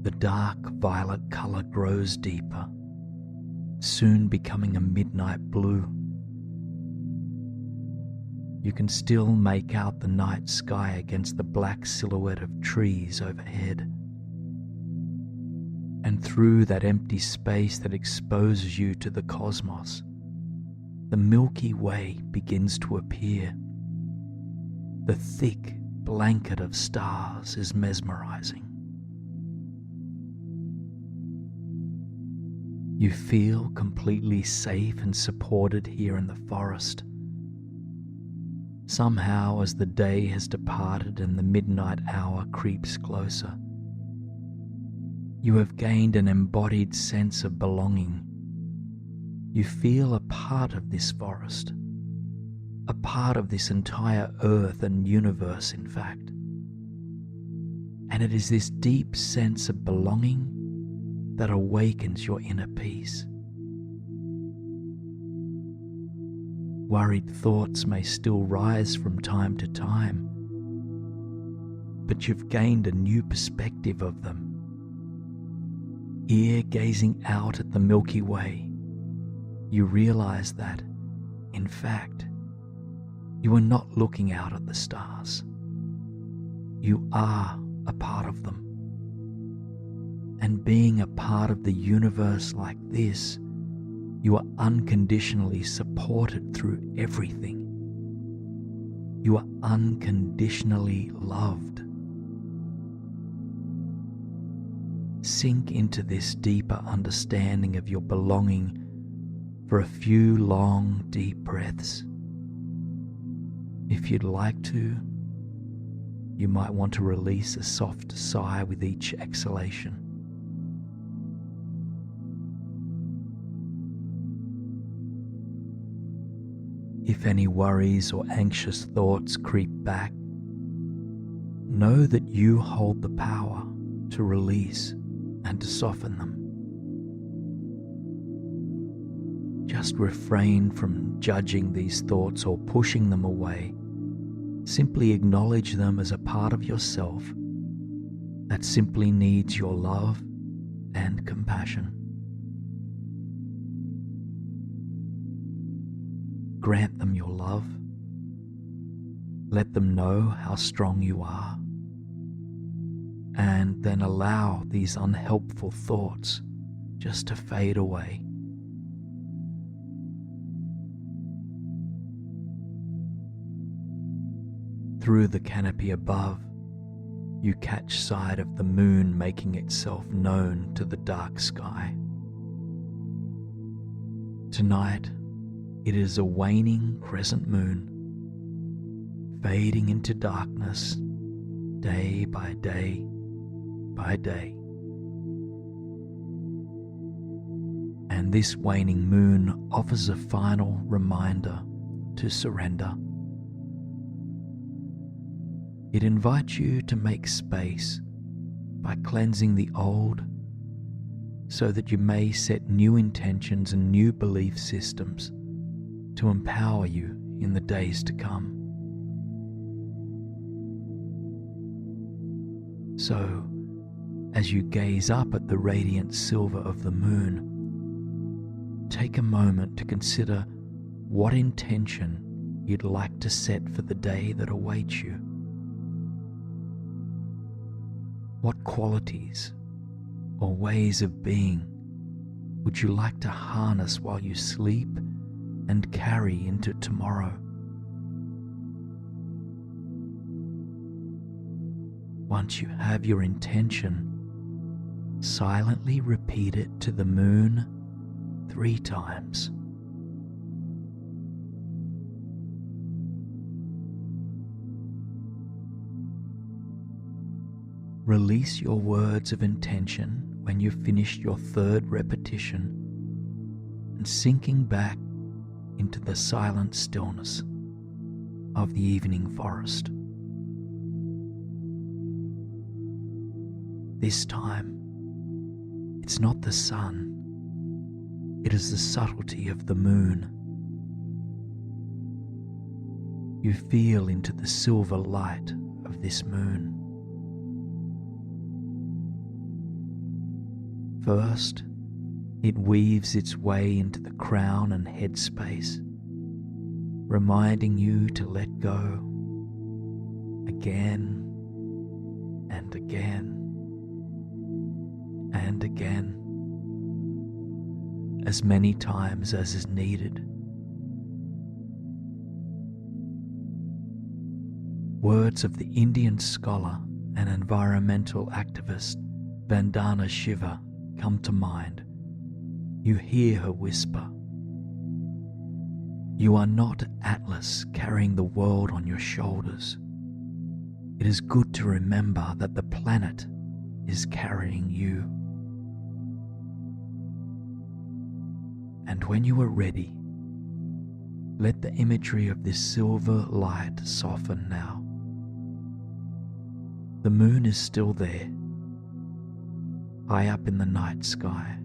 The dark violet color grows deeper, soon becoming a midnight blue. You can still make out the night sky against the black silhouette of trees overhead. And through that empty space that exposes you to the cosmos, the Milky Way begins to appear. The thick blanket of stars is mesmerizing. You feel completely safe and supported here in the forest. Somehow, as the day has departed and the midnight hour creeps closer, you have gained an embodied sense of belonging. You feel a part of this forest, a part of this entire earth and universe, in fact. And it is this deep sense of belonging that awakens your inner peace. Worried thoughts may still rise from time to time, but you've gained a new perspective of them. Here, gazing out at the Milky Way, you realize that, in fact, you are not looking out at the stars. You are a part of them. And being a part of the universe like this, you are unconditionally supported through everything. You are unconditionally loved. Sink into this deeper understanding of your belonging for a few long, deep breaths. If you'd like to, you might want to release a soft sigh with each exhalation. If any worries or anxious thoughts creep back, know that you hold the power to release and to soften them. Just refrain from judging these thoughts or pushing them away. Simply acknowledge them as a part of yourself that simply needs your love and compassion. Grant them your love. Let them know how strong you are. And then allow these unhelpful thoughts just to fade away. Through the canopy above, you catch sight of the moon making itself known to the dark sky. Tonight, it is a waning crescent moon, fading into darkness day by day by day. And this waning moon offers a final reminder to surrender. It invites you to make space by cleansing the old so that you may set new intentions and new belief systems to empower you in the days to come. So, as you gaze up at the radiant silver of the moon, take a moment to consider what intention you'd like to set for the day that awaits you. What qualities or ways of being would you like to harness while you sleep and carry into tomorrow? Once you have your intention, silently repeat it to the moon 3 times. Release your words of intention when you've finished your 3rd repetition and sinking back into the silent stillness of the evening forest. This time, it's not the sun, it is the subtlety of the moon. You feel into the silver light of this moon. First, it weaves its way into the crown and head space, reminding you to let go again and again and again, as many times as is needed. Words of the Indian scholar and environmental activist Vandana Shiva come to mind. You hear her whisper, "You are not Atlas carrying the world on your shoulders. It is good to remember that the planet is carrying you." And when you are ready, Let the imagery of this silver light soften now. The moon is still there, high up in the night sky.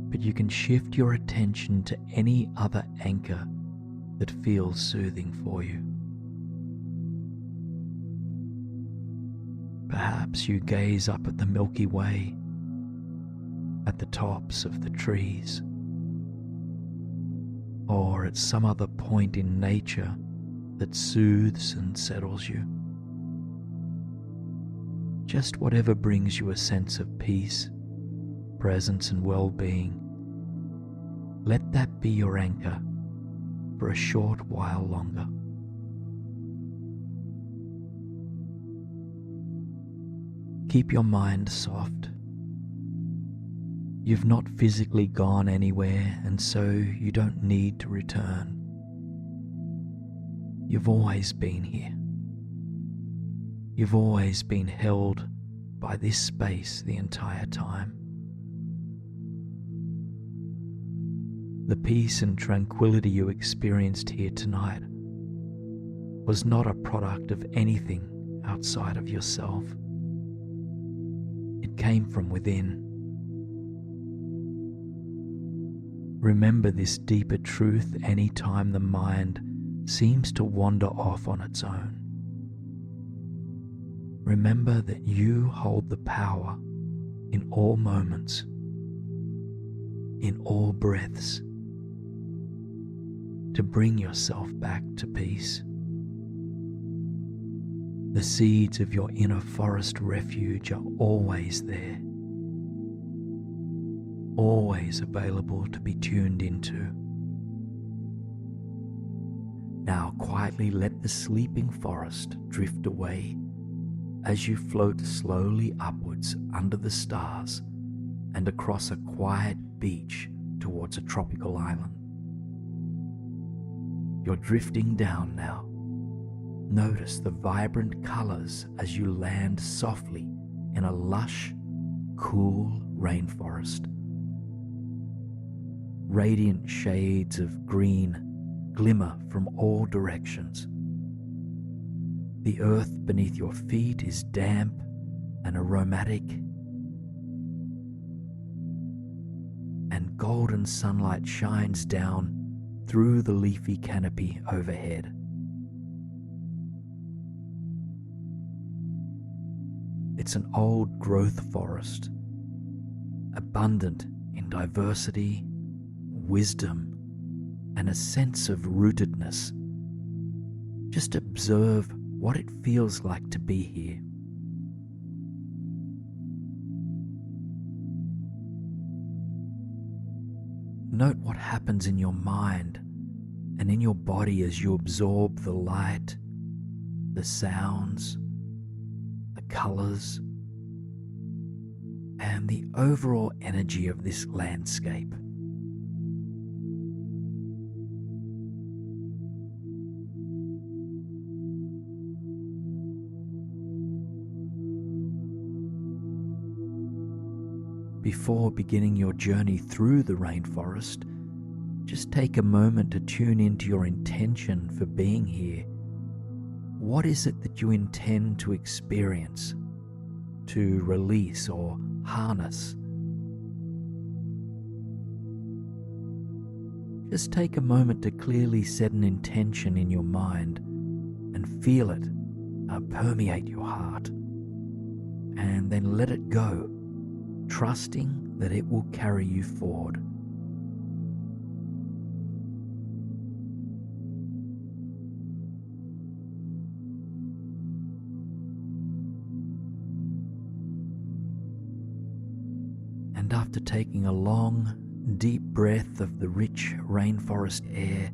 But you can shift your attention to any other anchor that feels soothing for you. Perhaps you gaze up at the Milky Way, at the tops of the trees, or at some other point in nature that soothes and settles you. Just whatever brings you a sense of peace, presence and well-being, let that be your anchor for a short while longer. Keep your mind soft. You've not physically gone anywhere, and so you don't need to return. You've always been here. You've always been held by this space the entire time. The peace and tranquility you experienced here tonight was not a product of anything outside of yourself. It came from within. Remember this deeper truth any time the mind seems to wander off on its own. Remember that you hold the power in all moments, in all breaths, to bring yourself back to peace. The seeds of your inner forest refuge are always there, always available to be tuned into. Now quietly let the sleeping forest drift away as you float slowly upwards under the stars and across a quiet beach towards a tropical island. You're drifting down now. Notice the vibrant colors as you land softly in a lush, cool rainforest. Radiant shades of green glimmer from all directions. The earth beneath your feet is damp and aromatic, and golden sunlight shines down through the leafy canopy overhead. It's an old growth forest, abundant in diversity, wisdom, and a sense of rootedness. Just observe what it feels like to be here. Note what happens in your mind and in your body as you absorb the light, the sounds, the colors, and the overall energy of this landscape. Before beginning your journey through the rainforest, just take a moment to tune into your intention for being here. What is it that you intend to experience, to release or harness? Just take a moment to clearly set an intention in your mind and feel it permeate your heart, and then let it go, trusting that it will carry you forward. And after taking a long, deep breath of the rich rainforest air,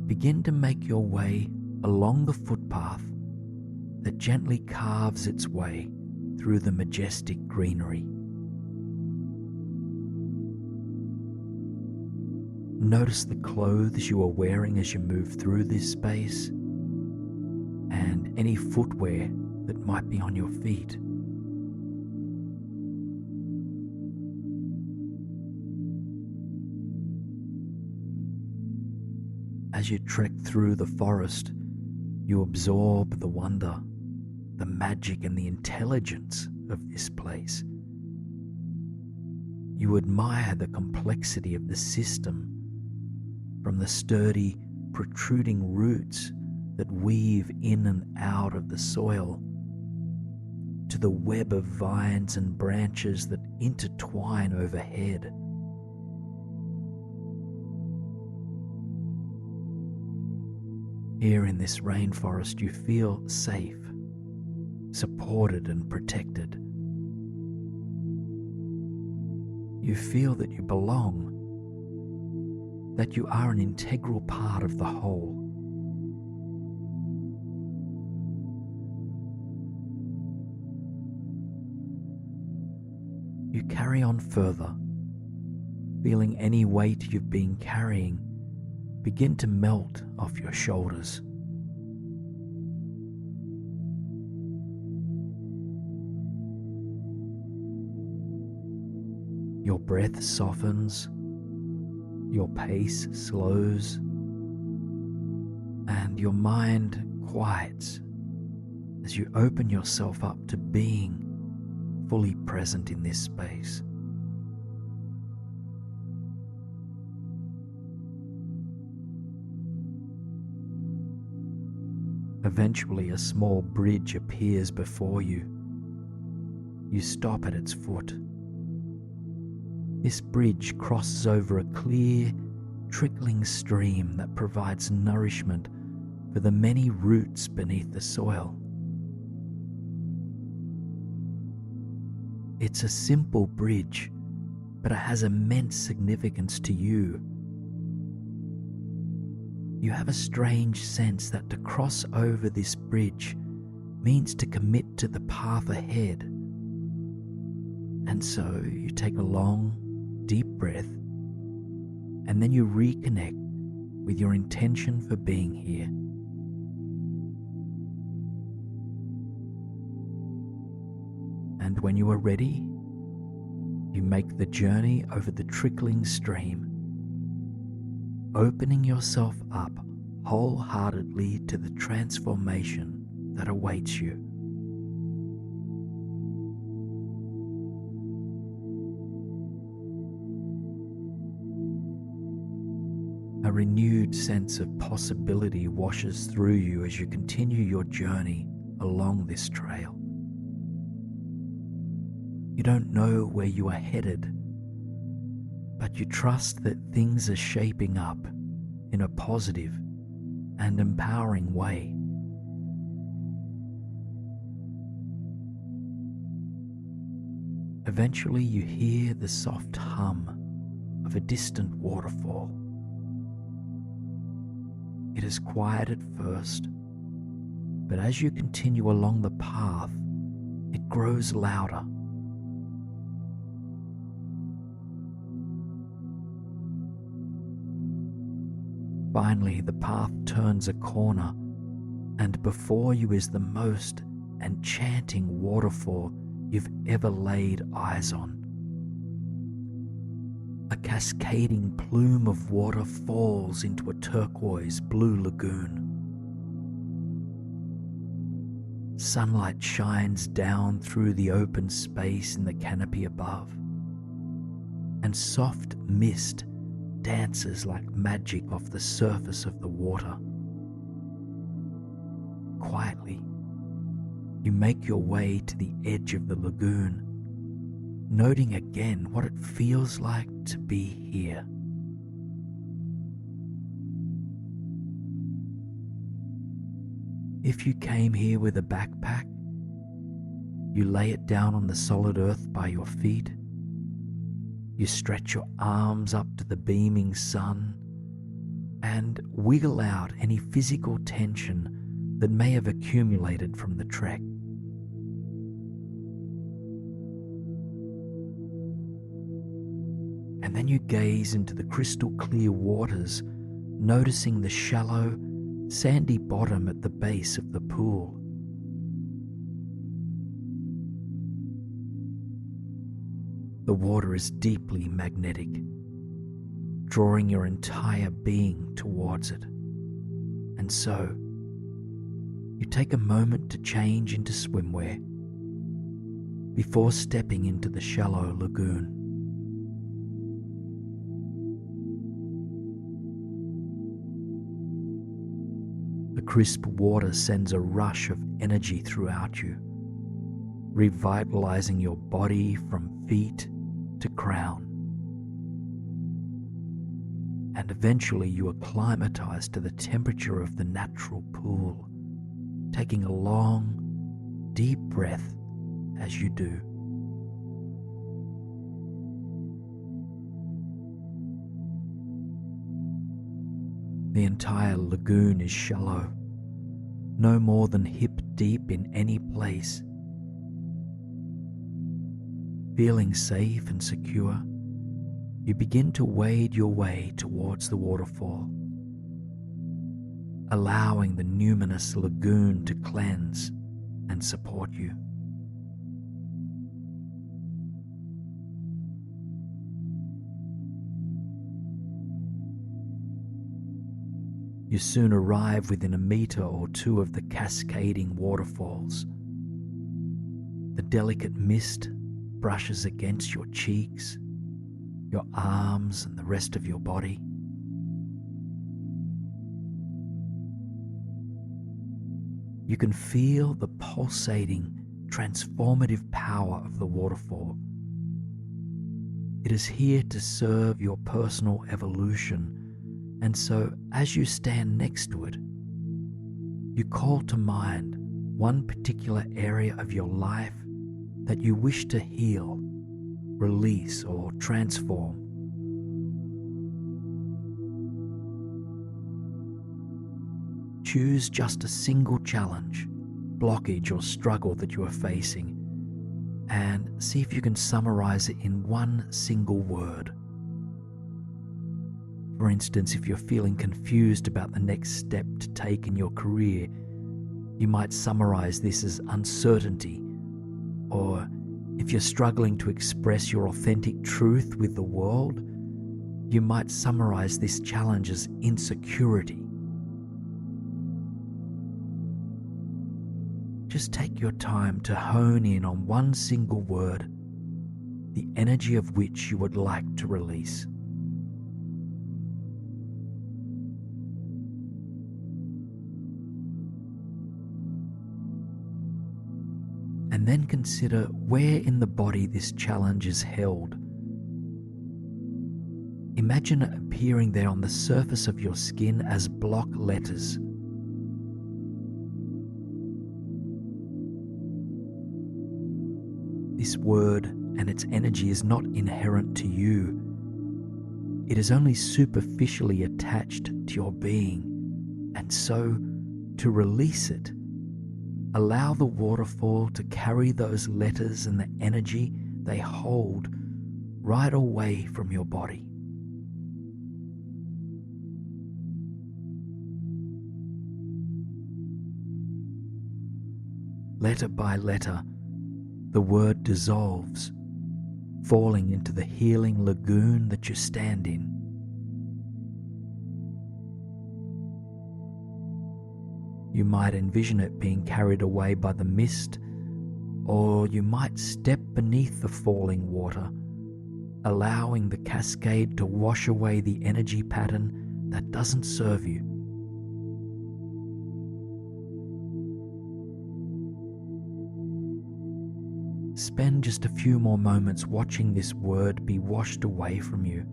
begin to make your way along the footpath that gently carves its way through the majestic greenery. Notice the clothes you are wearing as you move through this space, and any footwear that might be on your feet. As you trek through the forest, you absorb the wonder, the magic and the intelligence of this place. You admire the complexity of the system, from the sturdy, protruding roots that weave in and out of the soil, to the web of vines and branches that intertwine overhead. Here in this rainforest, you feel safe, supported and protected. You feel that you belong, that you are an integral part of the whole. You carry on further, feeling any weight you've been carrying begin to melt off your shoulders. Your breath softens, your pace slows, and your mind quiets as you open yourself up to being fully present in this space. Eventually, a small bridge appears before you. You stop at its foot. This bridge crosses over a clear, trickling stream that provides nourishment for the many roots beneath the soil. It's a simple bridge, but it has immense significance to you. You have a strange sense that to cross over this bridge means to commit to the path ahead. And so you take a long, deep breath, and then you reconnect with your intention for being here. And when you are ready, you make the journey over the trickling stream, opening yourself up wholeheartedly to the transformation that awaits you. A renewed sense of possibility washes through you as you continue your journey along this trail. You don't know where you are headed, but you trust that things are shaping up in a positive and empowering way. Eventually, you hear the soft hum of a distant waterfall. It is quiet at first, but as you continue along the path, it grows louder. Finally, the path turns a corner, and before you is the most enchanting waterfall you've ever laid eyes on. A cascading plume of water falls into a turquoise blue lagoon. Sunlight shines down through the open space in the canopy above, and soft mist dances like magic off the surface of the water. Quietly, you make your way to the edge of the lagoon, noting again what it feels like to be here. If you came here with a backpack, you lay it down on the solid earth by your feet. You stretch your arms up to the beaming sun and wiggle out any physical tension that may have accumulated from the trek. And then you gaze into the crystal clear waters, noticing the shallow, sandy bottom at the base of the pool. The water is deeply magnetic, drawing your entire being towards it. And so, you take a moment to change into swimwear before stepping into the shallow lagoon. The crisp water sends a rush of energy throughout you, revitalizing your body from feet to crown. And eventually you acclimatize to the temperature of the natural pool, taking a long, deep breath as you do. The entire lagoon is shallow, no more than hip deep in any place. Feeling safe and secure, you begin to wade your way towards the waterfall, allowing the numinous lagoon to cleanse and support you. You soon arrive within a meter or two of the cascading waterfalls. The delicate mist brushes against your cheeks, your arms, and the rest of your body. You can feel the pulsating, transformative power of the waterfall. It is here to serve your personal evolution, and so as you stand next to it, you call to mind one particular area of your life that you wish to heal, release, or transform. Choose just a single challenge, blockage, or struggle that you are facing, and see if you can summarize it in one single word. For instance, if you're feeling confused about the next step to take in your career, you might summarize this as uncertainty. Or if you're struggling to express your authentic truth with the world, you might summarize this challenge as insecurity. Just take your time to hone in on one single word, the energy of which you would like to release. And then consider where in the body this challenge is held. Imagine it appearing there on the surface of your skin as block letters. This word and its energy is not inherent to you. It is only superficially attached to your being, and so to release it, allow the waterfall to carry those letters and the energy they hold right away from your body. Letter by letter, the word dissolves, falling into the healing lagoon that you stand in. You might envision it being carried away by the mist, or you might step beneath the falling water, allowing the cascade to wash away the energy pattern that doesn't serve you. Spend just a few more moments watching this word be washed away from you.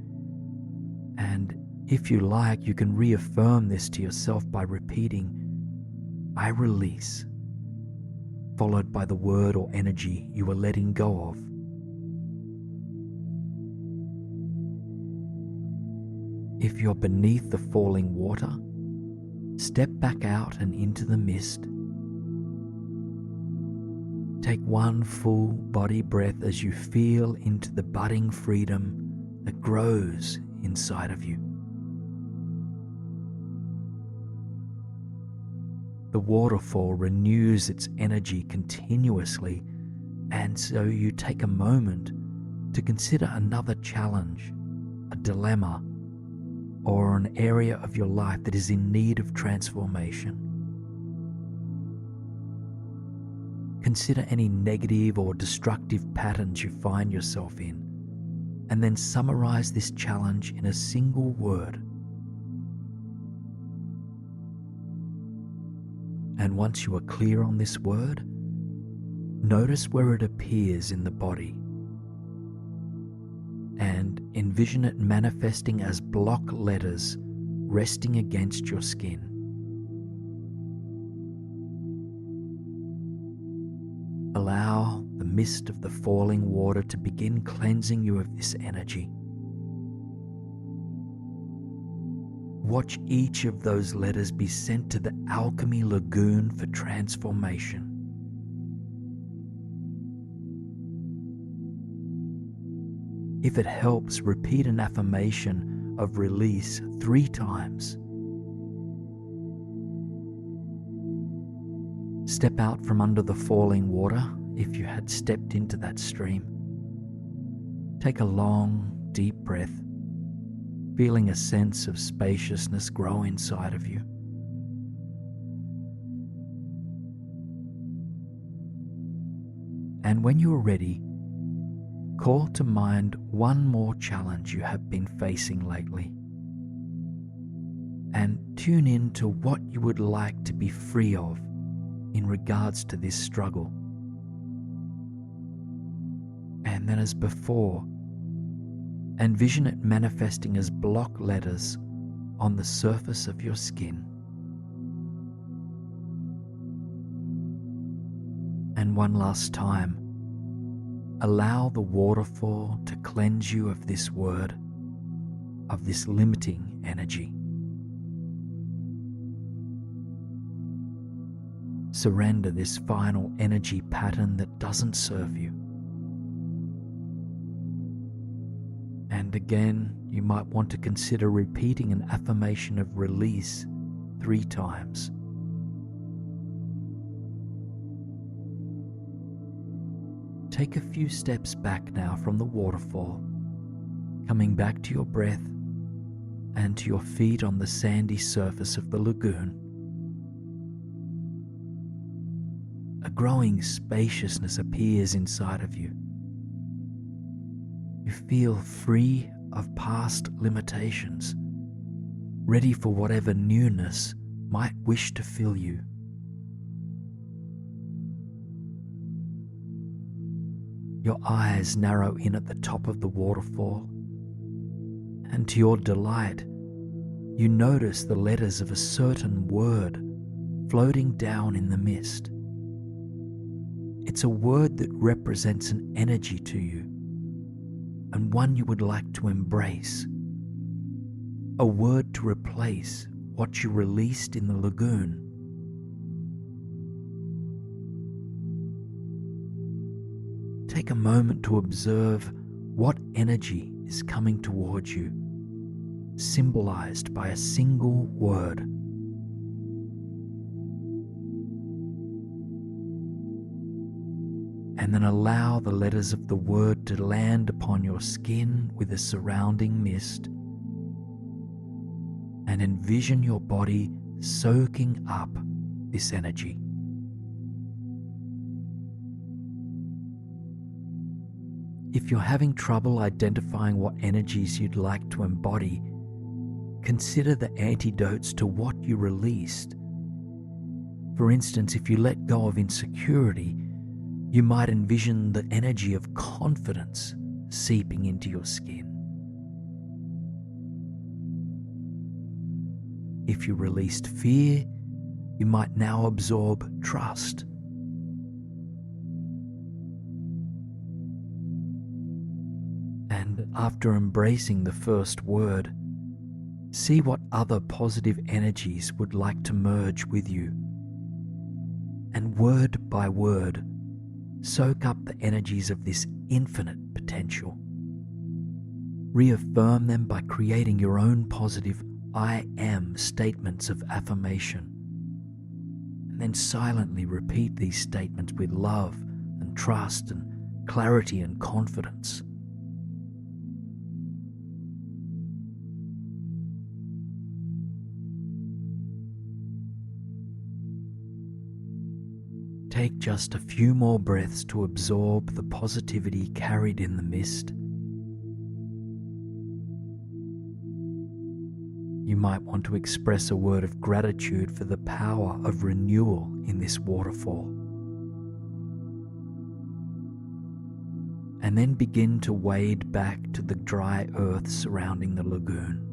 And if you like, you can reaffirm this to yourself by repeating, "I release," followed by the word or energy you are letting go of. If you're beneath the falling water, step back out and into the mist. Take one full body breath as you feel into the budding freedom that grows inside of you. The waterfall renews its energy continuously, and so you take a moment to consider another challenge, a dilemma, or an area of your life that is in need of transformation. Consider any negative or destructive patterns you find yourself in, and then summarize this challenge in a single word. And once you are clear on this word, notice where it appears in the body and envision it manifesting as block letters resting against your skin. Allow the mist of the falling water to begin cleansing you of this energy. Watch each of those letters be sent to the alchemy lagoon for transformation. If it helps, repeat an affirmation of release 3 times. Step out from under the falling water if you had stepped into that stream. Take a long, deep breath, feeling a sense of spaciousness grow inside of you. And when you are ready, call to mind one more challenge you have been facing lately, and tune in to what you would like to be free of in regards to this struggle. And then, as before, envision it manifesting as block letters on the surface of your skin. And one last time, allow the waterfall to cleanse you of this word, of this limiting energy. Surrender this final energy pattern that doesn't serve you. And again, you might want to consider repeating an affirmation of release 3 times. Take a few steps back now from the waterfall, coming back to your breath and to your feet on the sandy surface of the lagoon. A growing spaciousness appears inside of you. You feel free of past limitations, ready for whatever newness might wish to fill you. Your eyes narrow in at the top of the waterfall, and to your delight, you notice the letters of a certain word floating down in the mist. It's a word that represents an energy to you, and one you would like to embrace. A word to replace what you released in the lagoon. Take a moment to observe what energy is coming towards you, symbolized by a single word. And then allow the letters of the word to land upon your skin with the surrounding mist, and envision your body soaking up this energy. If you're having trouble identifying what energies you'd like to embody, consider the antidotes to what you released. For instance, if you let go of insecurity, you might envision the energy of confidence seeping into your skin. If you released fear, you might now absorb trust. And after embracing the first word, see what other positive energies would like to merge with you. And word by word, soak up the energies of this infinite potential. Reaffirm them by creating your own positive I am statements of affirmation. And then silently repeat these statements with love and trust and clarity and confidence. Take just a few more breaths to absorb the positivity carried in the mist. You might want to express a word of gratitude for the power of renewal in this waterfall. And then begin to wade back to the dry earth surrounding the lagoon.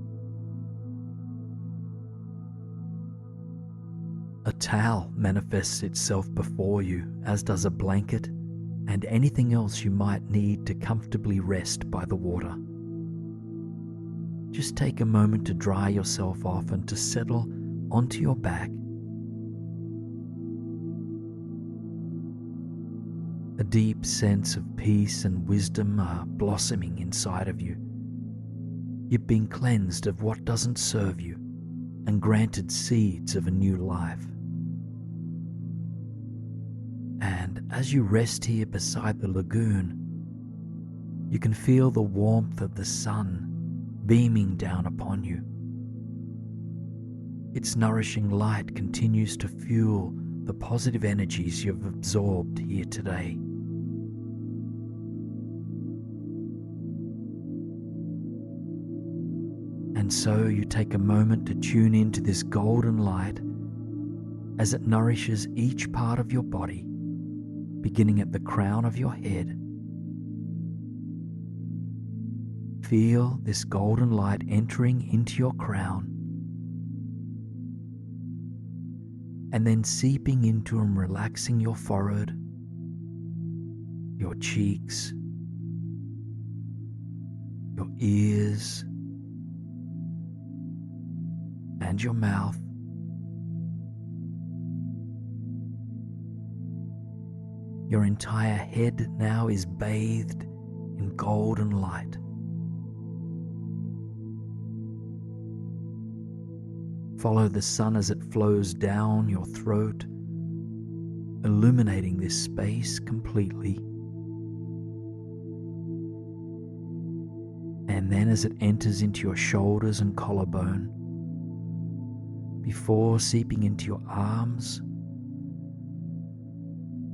A towel manifests itself before you, as does a blanket and anything else you might need to comfortably rest by the water. Just take a moment to dry yourself off and to settle onto your back. A deep sense of peace and wisdom are blossoming inside of you. You've been cleansed of what doesn't serve you and granted seeds of a new life. And as you rest here beside the lagoon, you can feel the warmth of the sun beaming down upon you. Its nourishing light continues to fuel the positive energies you've absorbed here today. And so you take a moment to tune into this golden light as it nourishes each part of your body, beginning at the crown of your head. Feel this golden light entering into your crown and then seeping into and relaxing your forehead, your cheeks, your ears, and your mouth. Your entire head now is bathed in golden light. Follow the sun as it flows down your throat, illuminating this space completely. And then as it enters into your shoulders and collarbone, before seeping into your arms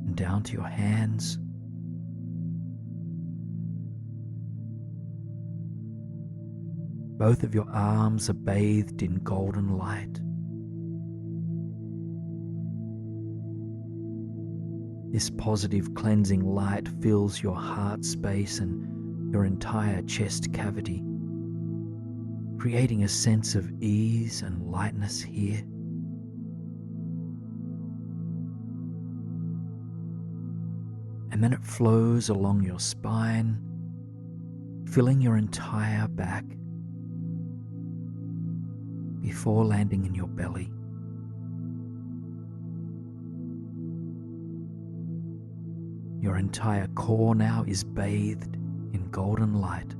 and down to your hands, both of your arms are bathed in golden light. This positive cleansing light fills your heart space and your entire chest cavity, creating a sense of ease and lightness here. And then it flows along your spine, filling your entire back before landing in your belly. Your entire core now is bathed in golden light.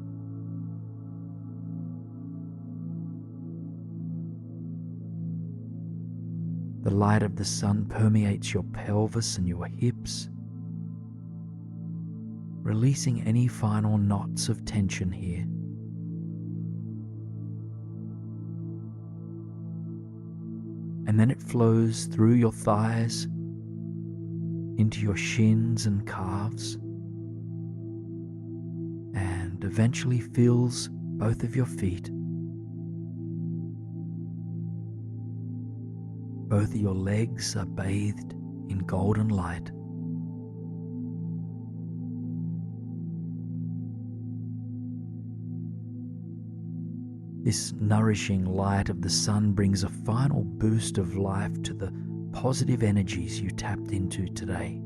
The light of the sun permeates your pelvis and your hips, releasing any final knots of tension here. And then it flows through your thighs, into your shins and calves, and eventually fills both of your feet. Both of your legs are bathed in golden light. This nourishing light of the sun brings a final boost of life to the positive energies you tapped into today.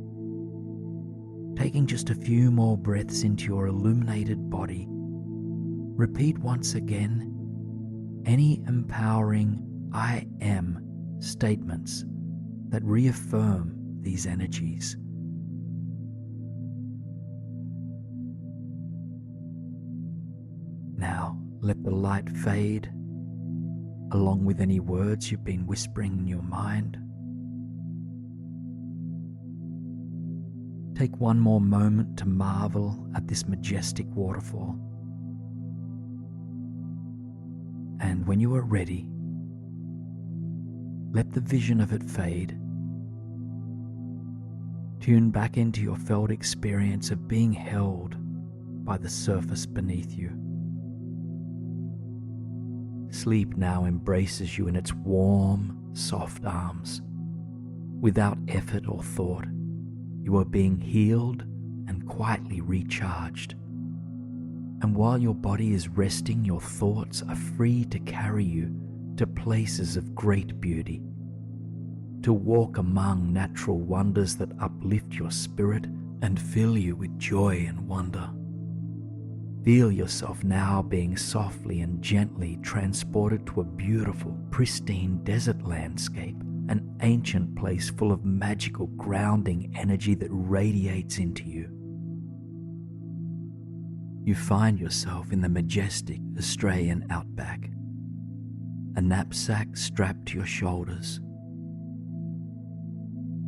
Taking just a few more breaths into your illuminated body, repeat once again any empowering I am statements that reaffirm these energies. Now, let the light fade, along with any words you've been whispering in your mind. Take one more moment to marvel at this majestic waterfall. And when you are ready, let the vision of it fade, Tune back into your felt experience of being held by the surface beneath you. Sleep now embraces you in its warm, soft arms. Without effort or thought, you are being healed and quietly recharged. And while your body is resting, your thoughts are free to carry you to places of great beauty, to walk among natural wonders that uplift your spirit and fill you with joy and wonder. Feel yourself now being softly and gently transported to a beautiful, pristine desert landscape, an ancient place full of magical grounding energy that radiates into you. You find yourself in the majestic Australian outback, a knapsack strapped to your shoulders,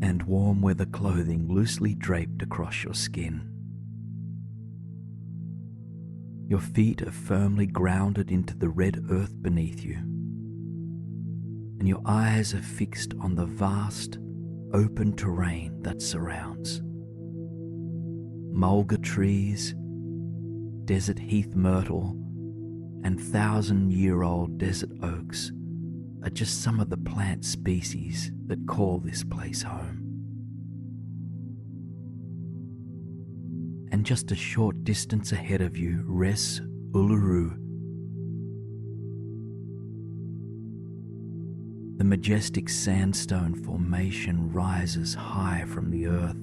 and warm weather clothing loosely draped across your skin. Your feet are firmly grounded into the red earth beneath you, and your eyes are fixed on the vast, open terrain that surrounds. Mulga trees, desert heath myrtle, and 1,000-year-old desert oaks are just some of the plant species that call this place home. And just a short distance ahead of you rests Uluru, the majestic sandstone formation rises high from the earth,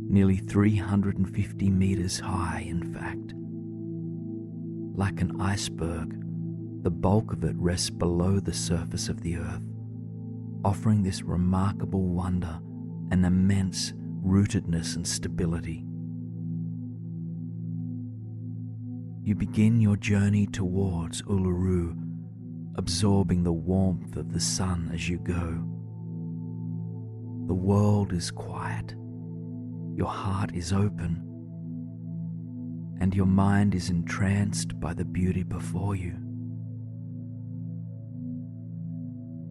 nearly 350 meters high in fact. Like an iceberg, the bulk of it rests below the surface of the earth, offering this remarkable wonder and immense rootedness and stability. You begin your journey towards Uluru, absorbing the warmth of the sun as you go. The world is quiet, your heart is open, and your mind is entranced by the beauty before you.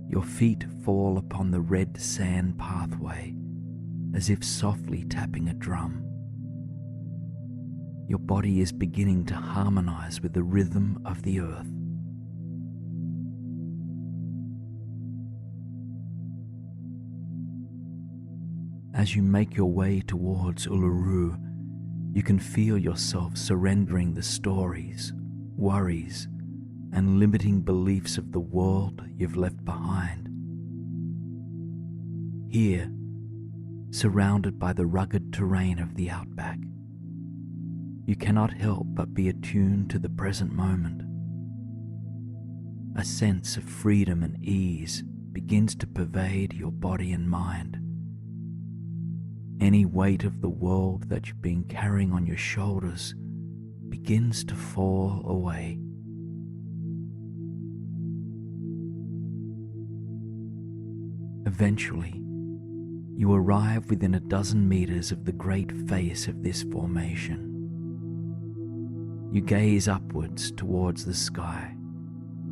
Your feet fall upon the red sand pathway as if softly tapping a drum. Your body is beginning to harmonize with the rhythm of the earth. As you make your way towards Uluru, you can feel yourself surrendering the stories, worries, and limiting beliefs of the world you've left behind. Here, surrounded by the rugged terrain of the outback, you cannot help but be attuned to the present moment. A sense of freedom and ease begins to pervade your body and mind. Any weight of the world that you've been carrying on your shoulders begins to fall away. Eventually, you arrive within a dozen meters of the great face of this formation. You gaze upwards towards the sky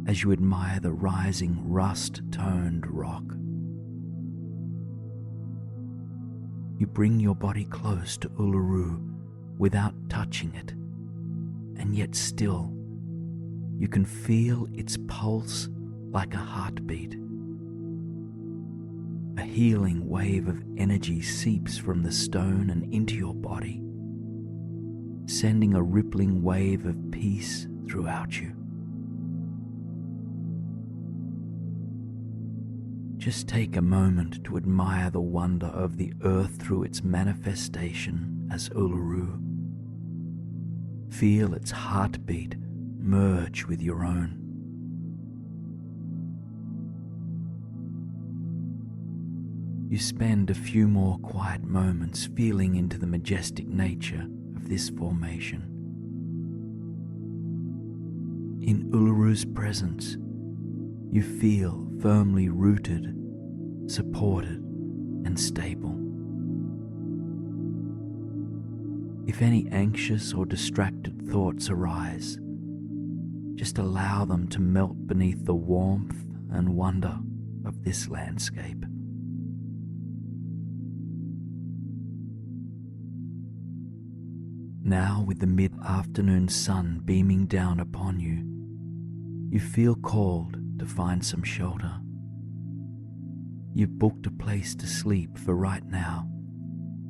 as you admire the rising rust-toned rock. You bring your body close to Uluru without touching it, and yet still you can feel its pulse like a heartbeat. A healing wave of energy seeps from the stone and into your body, sending a rippling wave of peace throughout you. Just take a moment to admire the wonder of the earth through its manifestation as Uluru. Feel its heartbeat merge with your own. You spend a few more quiet moments feeling into the majestic nature of this formation. In Uluru's presence, you feel firmly rooted, supported, and stable. If any anxious or distracted thoughts arise, just allow them to melt beneath the warmth and wonder of this landscape. Now, with the mid-afternoon sun beaming down upon you, you feel called to find some shelter. You've booked a place to sleep for right now,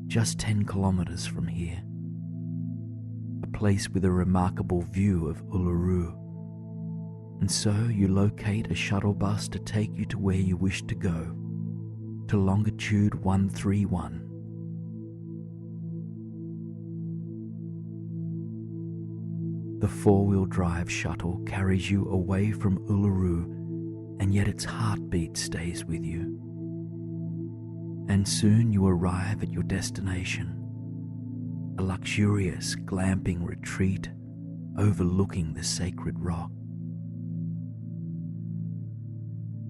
just 10 kilometers from here. A place with a remarkable view of Uluru. And so you locate a shuttle bus to take you to where you wish to go, to longitude 131. The four-wheel drive shuttle carries you away from Uluru, and yet its heartbeat stays with you. And soon you arrive at your destination, a luxurious glamping retreat overlooking the sacred rock.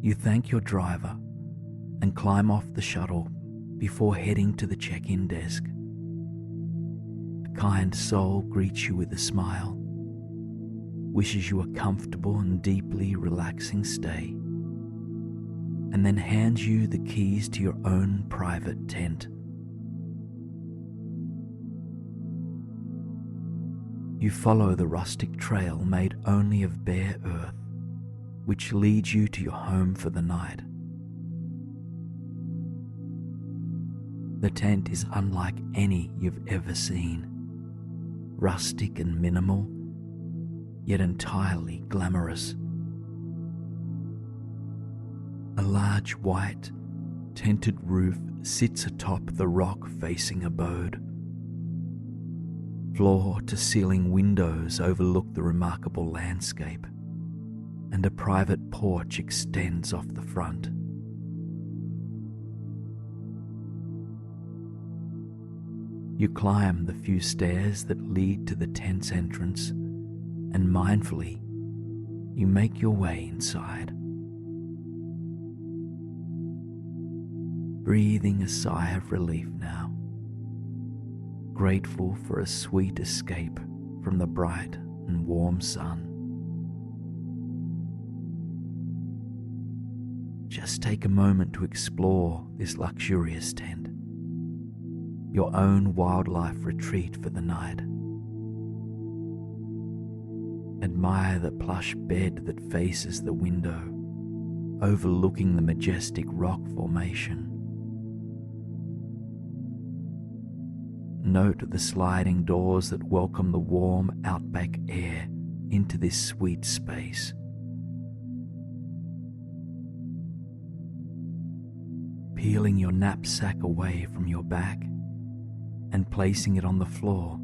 You thank your driver and climb off the shuttle before heading to the check-in desk. A kind soul greets you with a smile, wishes you a comfortable and deeply relaxing stay, and then hands you the keys to your own private tent. You follow the rustic trail made only of bare earth, which leads you to your home for the night. The tent is unlike any you've ever seen, rustic and minimal, yet entirely glamorous. A large white, tented roof sits atop the rock-facing abode. Floor-to-ceiling windows overlook the remarkable landscape, and a private porch extends off the front. You climb the few stairs that lead to the tent's entrance, and mindfully, you make your way inside. Breathing a sigh of relief now, grateful for a sweet escape from the bright and warm sun. Just take a moment to explore this luxurious tent, your own wildlife retreat for the night. Admire the plush bed that faces the window, overlooking the majestic rock formation. Note the sliding doors that welcome the warm outback air into this sweet space. Peeling your knapsack away from your back and placing it on the floor,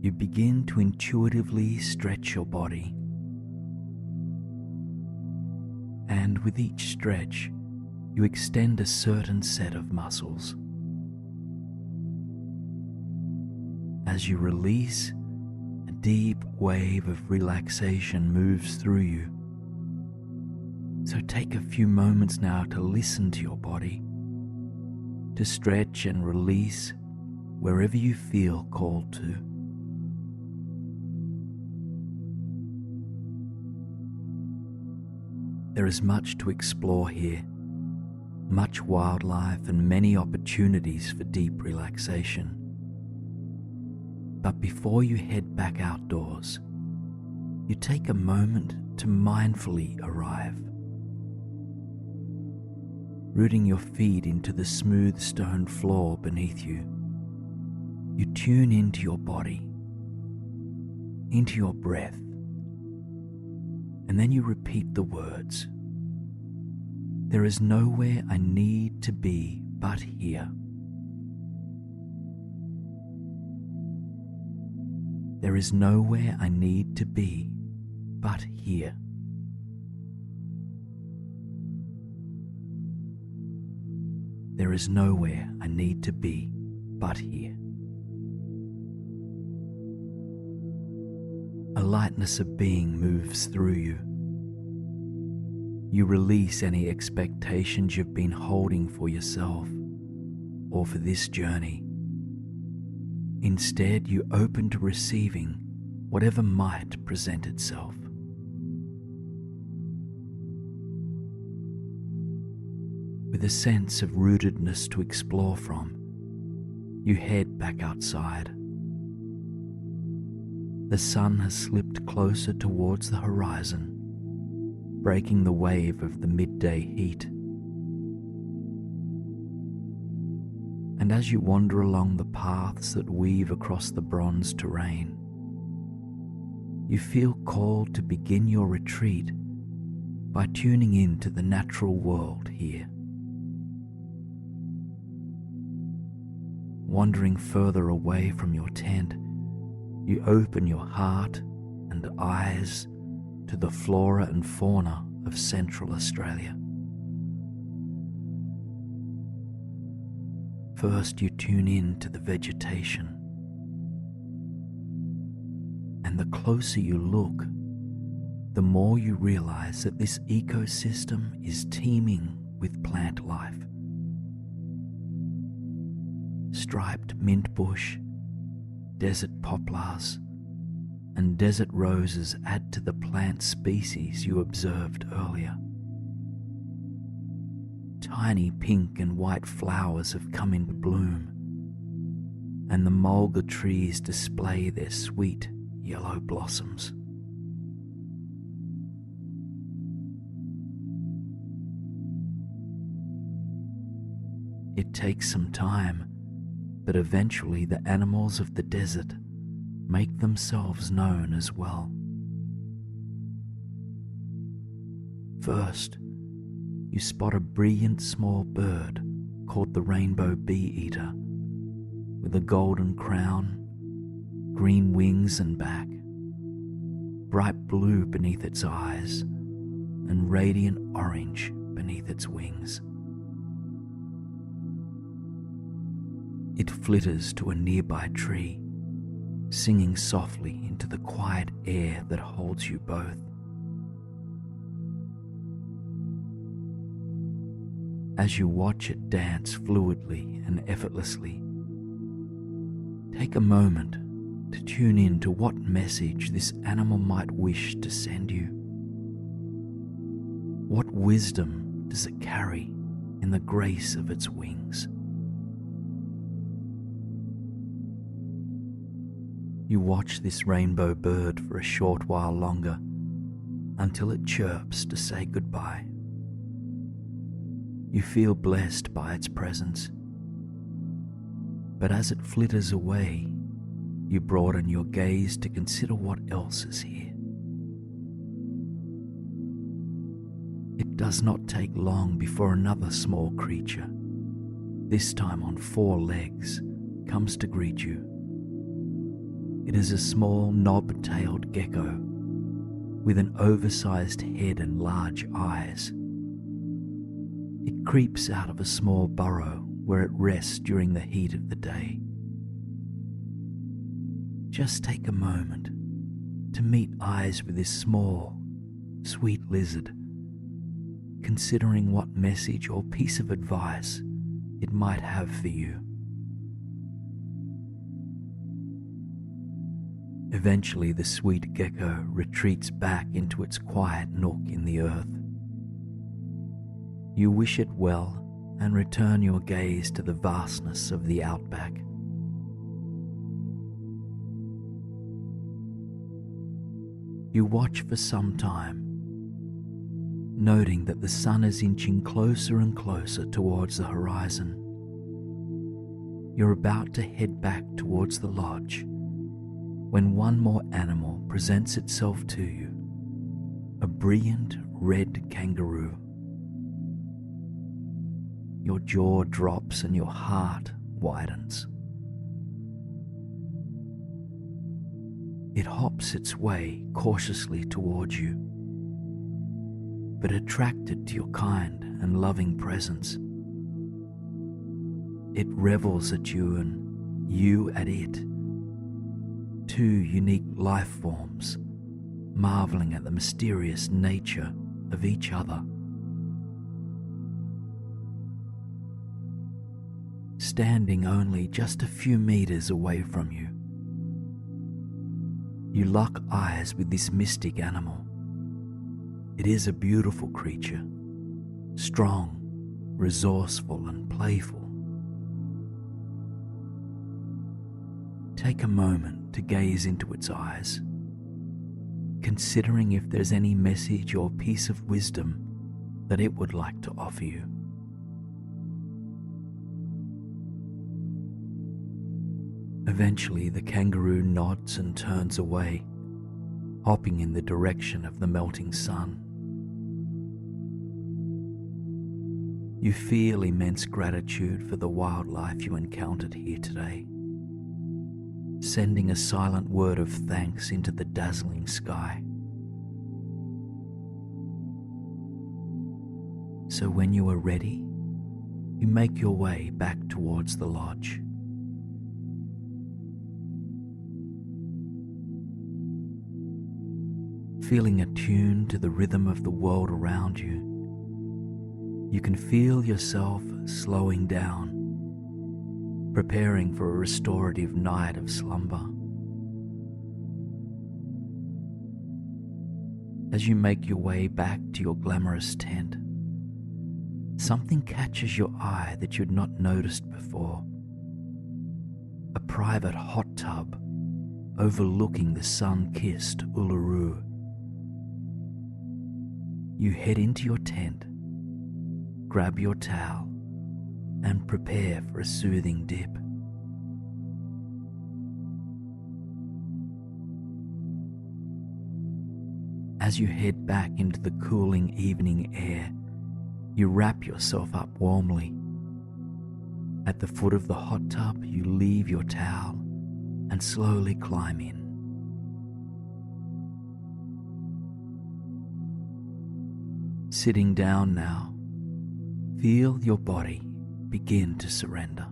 you begin to intuitively stretch your body. And with each stretch, you extend a certain set of muscles. As you release, a deep wave of relaxation moves through you. So take a few moments now to listen to your body, to stretch and release wherever you feel called to. There is much to explore here, much wildlife and many opportunities for deep relaxation. But before you head back outdoors, you take a moment to mindfully arrive. Rooting your feet into the smooth stone floor beneath you, you tune into your body, into your breath, and then you repeat the words, "There is nowhere I need to be but here." There is nowhere I need to be but here. There is nowhere I need to be but here. A lightness of being moves through you. You release any expectations you've been holding for yourself or for this journey. Instead, you open to receiving whatever might present itself. With a sense of rootedness to explore from, you head back outside, The sun has slipped closer towards the horizon, breaking the wave of the midday heat. And as you wander along the paths that weave across the bronze terrain, you feel called to begin your retreat by tuning in to the natural world here. Wandering further away from your tent, you open your heart and eyes to the flora and fauna of Central Australia. First, you tune in to the vegetation, and the closer you look, the more you realize that this ecosystem is teeming with plant life. Striped mint bush, desert poplars, and desert roses add to the plant species you observed earlier. Tiny pink and white flowers have come into bloom, and the mulga trees display their sweet yellow blossoms. It takes some time, but eventually the animals of the desert make themselves known as well. First, you spot a brilliant small bird called the rainbow bee-eater, with a golden crown, green wings and back, bright blue beneath its eyes, and radiant orange beneath its wings. It flitters to a nearby tree, singing softly into the quiet air that holds you both. As you watch it dance fluidly and effortlessly, take a moment to tune in to what message this animal might wish to send you. What wisdom does it carry in the grace of its wings? You watch this rainbow bird for a short while longer until it chirps to say goodbye. You feel blessed by its presence, but as it flitters away, you broaden your gaze to consider what else is here. It does not take long before another small creature, this time on 4 legs, comes to greet you. It is a small knob-tailed gecko with an oversized head and large eyes. It creeps out of a small burrow where it rests during the heat of the day. Just take a moment to meet eyes with this small, sweet lizard, considering what message or piece of advice it might have for you. Eventually, the sweet gecko retreats back into its quiet nook in the earth. You wish it well and return your gaze to the vastness of the outback. You watch for some time, noting that the sun is inching closer and closer towards the horizon. You're about to head back towards the lodge when one more animal presents itself to you, a brilliant red kangaroo. Your jaw drops and your heart widens. It hops its way cautiously towards you, but attracted to your kind and loving presence. It revels at you and you at it, 2 unique life forms, marveling at the mysterious nature of each other. Standing only just a few meters away from you, you lock eyes with this mystic animal. It is a beautiful creature, strong, resourceful, and playful. Take a moment to gaze into its eyes, considering if there's any message or piece of wisdom that it would like to offer you. Eventually, the kangaroo nods and turns away, hopping in the direction of the melting sun. You feel immense gratitude for the wildlife you encountered here today, sending a silent word of thanks into the dazzling sky. So when you are ready, you make your way back towards the lodge. Feeling attuned to the rhythm of the world around you, you can feel yourself slowing down, preparing for a restorative night of slumber. As you make your way back to your glamorous tent, something catches your eye that you'd not noticed before. A private hot tub overlooking the sun-kissed Uluru. You head into your tent, grab your towel, and prepare for a soothing dip. As you head back into the cooling evening air, you wrap yourself up warmly. At the foot of the hot tub, you leave your towel and slowly climb in. Sitting down now, feel your body begin to surrender.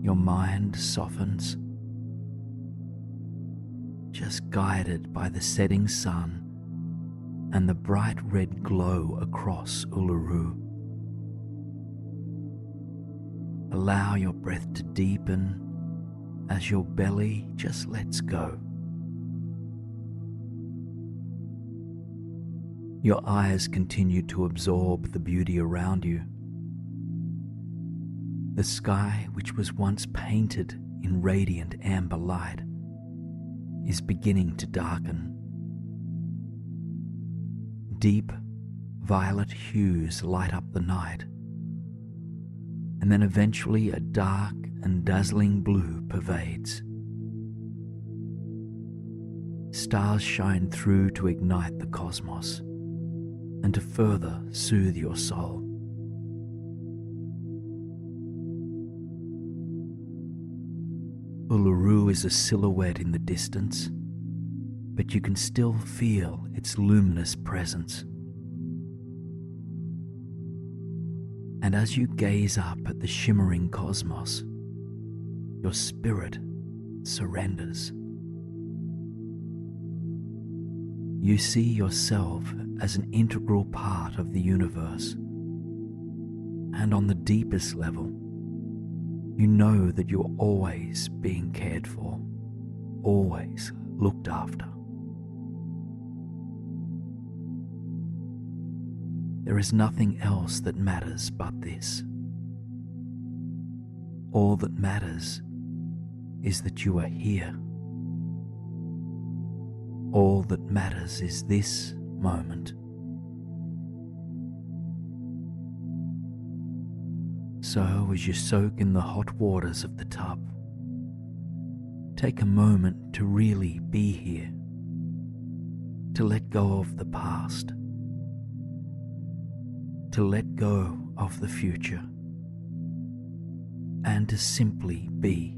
Your mind softens, just guided by the setting sun and the bright red glow across Uluru. Allow your breath to deepen as your belly just lets go. Your eyes continue to absorb the beauty around you. The sky, which was once painted in radiant amber light, is beginning to darken. Deep violet hues light up the night, and then eventually a dark and dazzling blue pervades. Stars shine through to ignite the cosmos and to further soothe your soul. Uluru is a silhouette in the distance, but you can still feel its luminous presence. And as you gaze up at the shimmering cosmos, your spirit surrenders. You see yourself as an integral part of the universe, and on the deepest level, you know that you're always being cared for, always looked after. There is nothing else that matters but this. All that matters is that you are here. All that matters is this moment. So, as you soak in the hot waters of the tub, take a moment to really be here, to let go of the past, to let go of the future, and to simply be.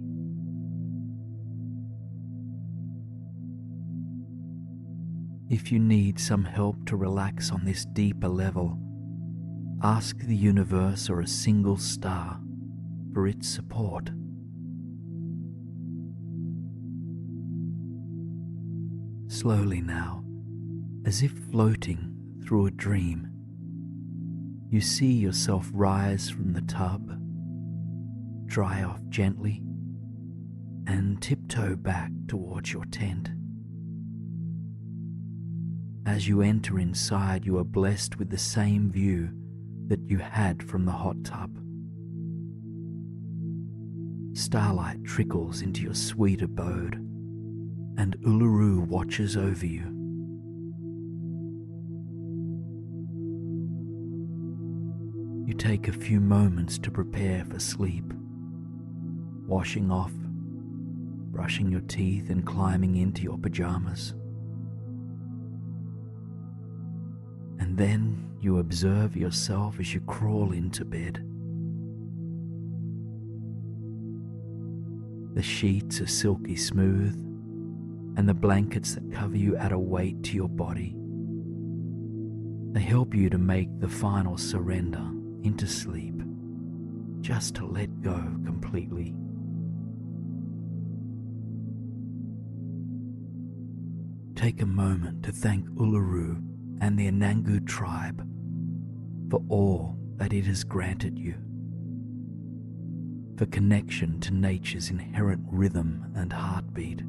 If you need some help to relax on this deeper level, ask the universe or a single star for its support. Slowly now, as if floating through a dream, you see yourself rise from the tub, dry off gently, and tiptoe back towards your tent. As you enter inside, you are blessed with the same view that you had from the hot tub. Starlight trickles into your sweet abode, and Uluru watches over you. You take a few moments to prepare for sleep, washing off, brushing your teeth, and climbing into your pajamas. And then you observe yourself as you crawl into bed. The sheets are silky smooth, and the blankets that cover you add a weight to your body. They help you to make the final surrender into sleep, just to let go completely. Take a moment to thank Uluru and the Anangu tribe for all that it has granted you, for connection to nature's inherent rhythm and heartbeat,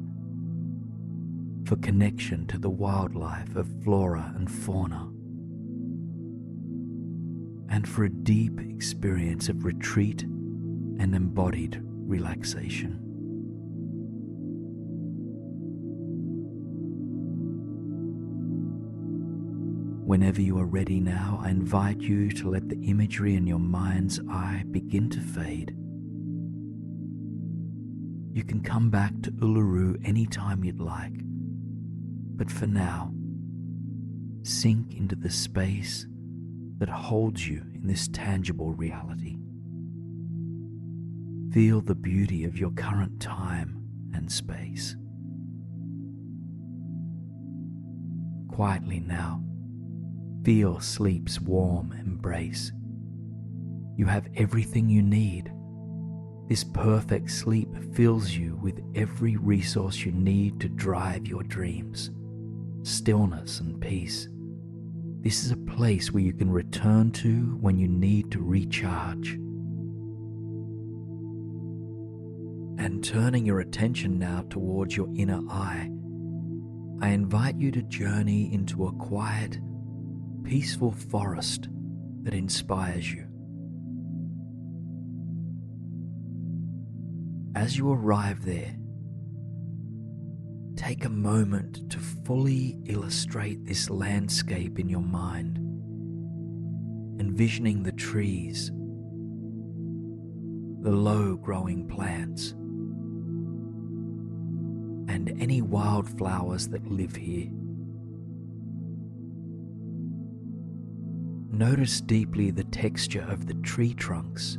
for connection to the wildlife of flora and fauna, and for a deep experience of retreat and embodied relaxation. Whenever you are ready now, I invite you to let the imagery in your mind's eye begin to fade. You can come back to Uluru anytime you'd like, but for now, sink into the space that holds you in this tangible reality. Feel the beauty of your current time and space. Quietly now, feel sleep's warm embrace. You have everything you need. This perfect sleep fills you with every resource you need to drive your dreams, stillness and peace. This is a place where you can return to when you need to recharge. And turning your attention now towards your inner eye, I invite you to journey into a quiet, peaceful forest that inspires you. As you arrive there, take a moment to fully illustrate this landscape in your mind, envisioning the trees, the low-growing plants, and any wildflowers that live here. Notice deeply the texture of the tree trunks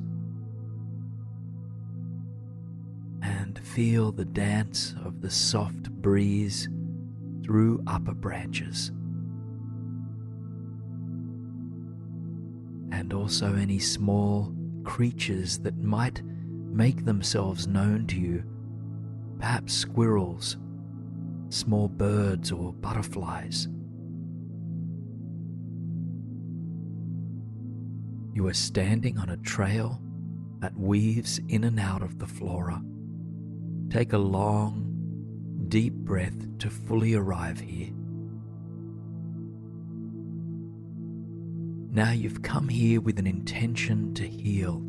and feel the dance of the soft breeze through upper branches, and also any small creatures that might make themselves known to you, perhaps squirrels, small birds or butterflies. You are standing on a trail that weaves in and out of the flora. Take a long, deep breath to fully arrive here. Now you've come here with an intention to heal,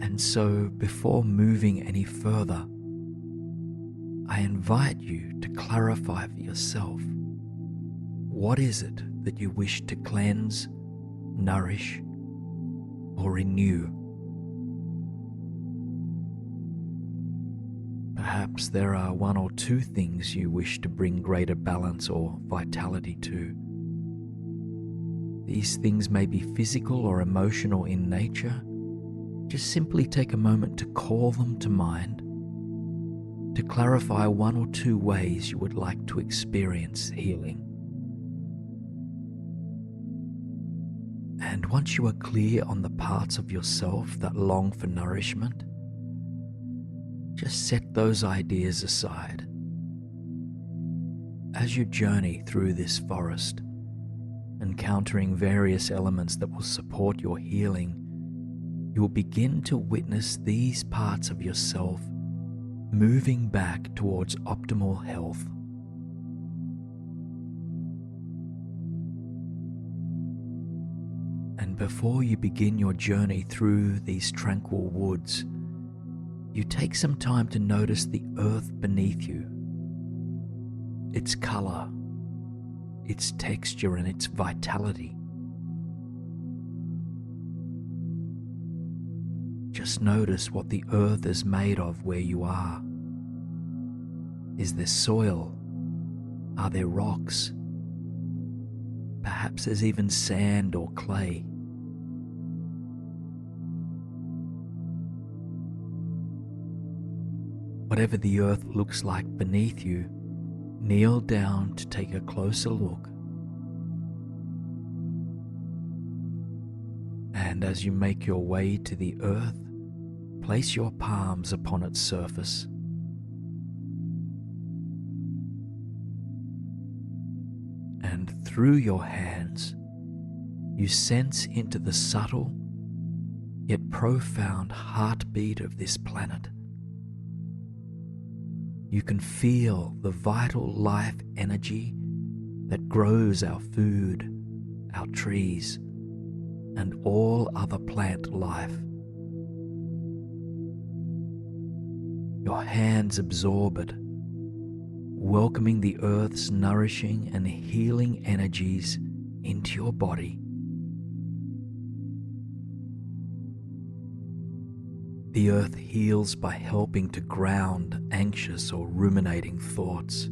and so before moving any further, I invite you to clarify for yourself, what is it that you wish to cleanse, nourish, or renew? Perhaps there are one or two things you wish to bring greater balance or vitality to. These things may be physical or emotional in nature. Just simply take a moment to call them to mind, to clarify one or two ways you would like to experience healing. And once you are clear on the parts of yourself that long for nourishment, just set those ideas aside. As you journey through this forest, encountering various elements that will support your healing, you will begin to witness these parts of yourself moving back towards optimal health. And before you begin your journey through these tranquil woods, you take some time to notice the earth beneath you, its color, its texture, and its vitality. Just notice what the earth is made of where you are. Is there soil? Are there rocks? Perhaps there's even sand or clay. Whatever the earth looks like beneath you, kneel down to take a closer look. And as you make your way to the earth, place your palms upon its surface. And through your hands, you sense into the subtle yet profound heartbeat of this planet. You can feel the vital life energy that grows our food, our trees, and all other plant life. Your hands absorb it, welcoming the earth's nourishing and healing energies into your body. The earth heals by helping to ground anxious or ruminating thoughts,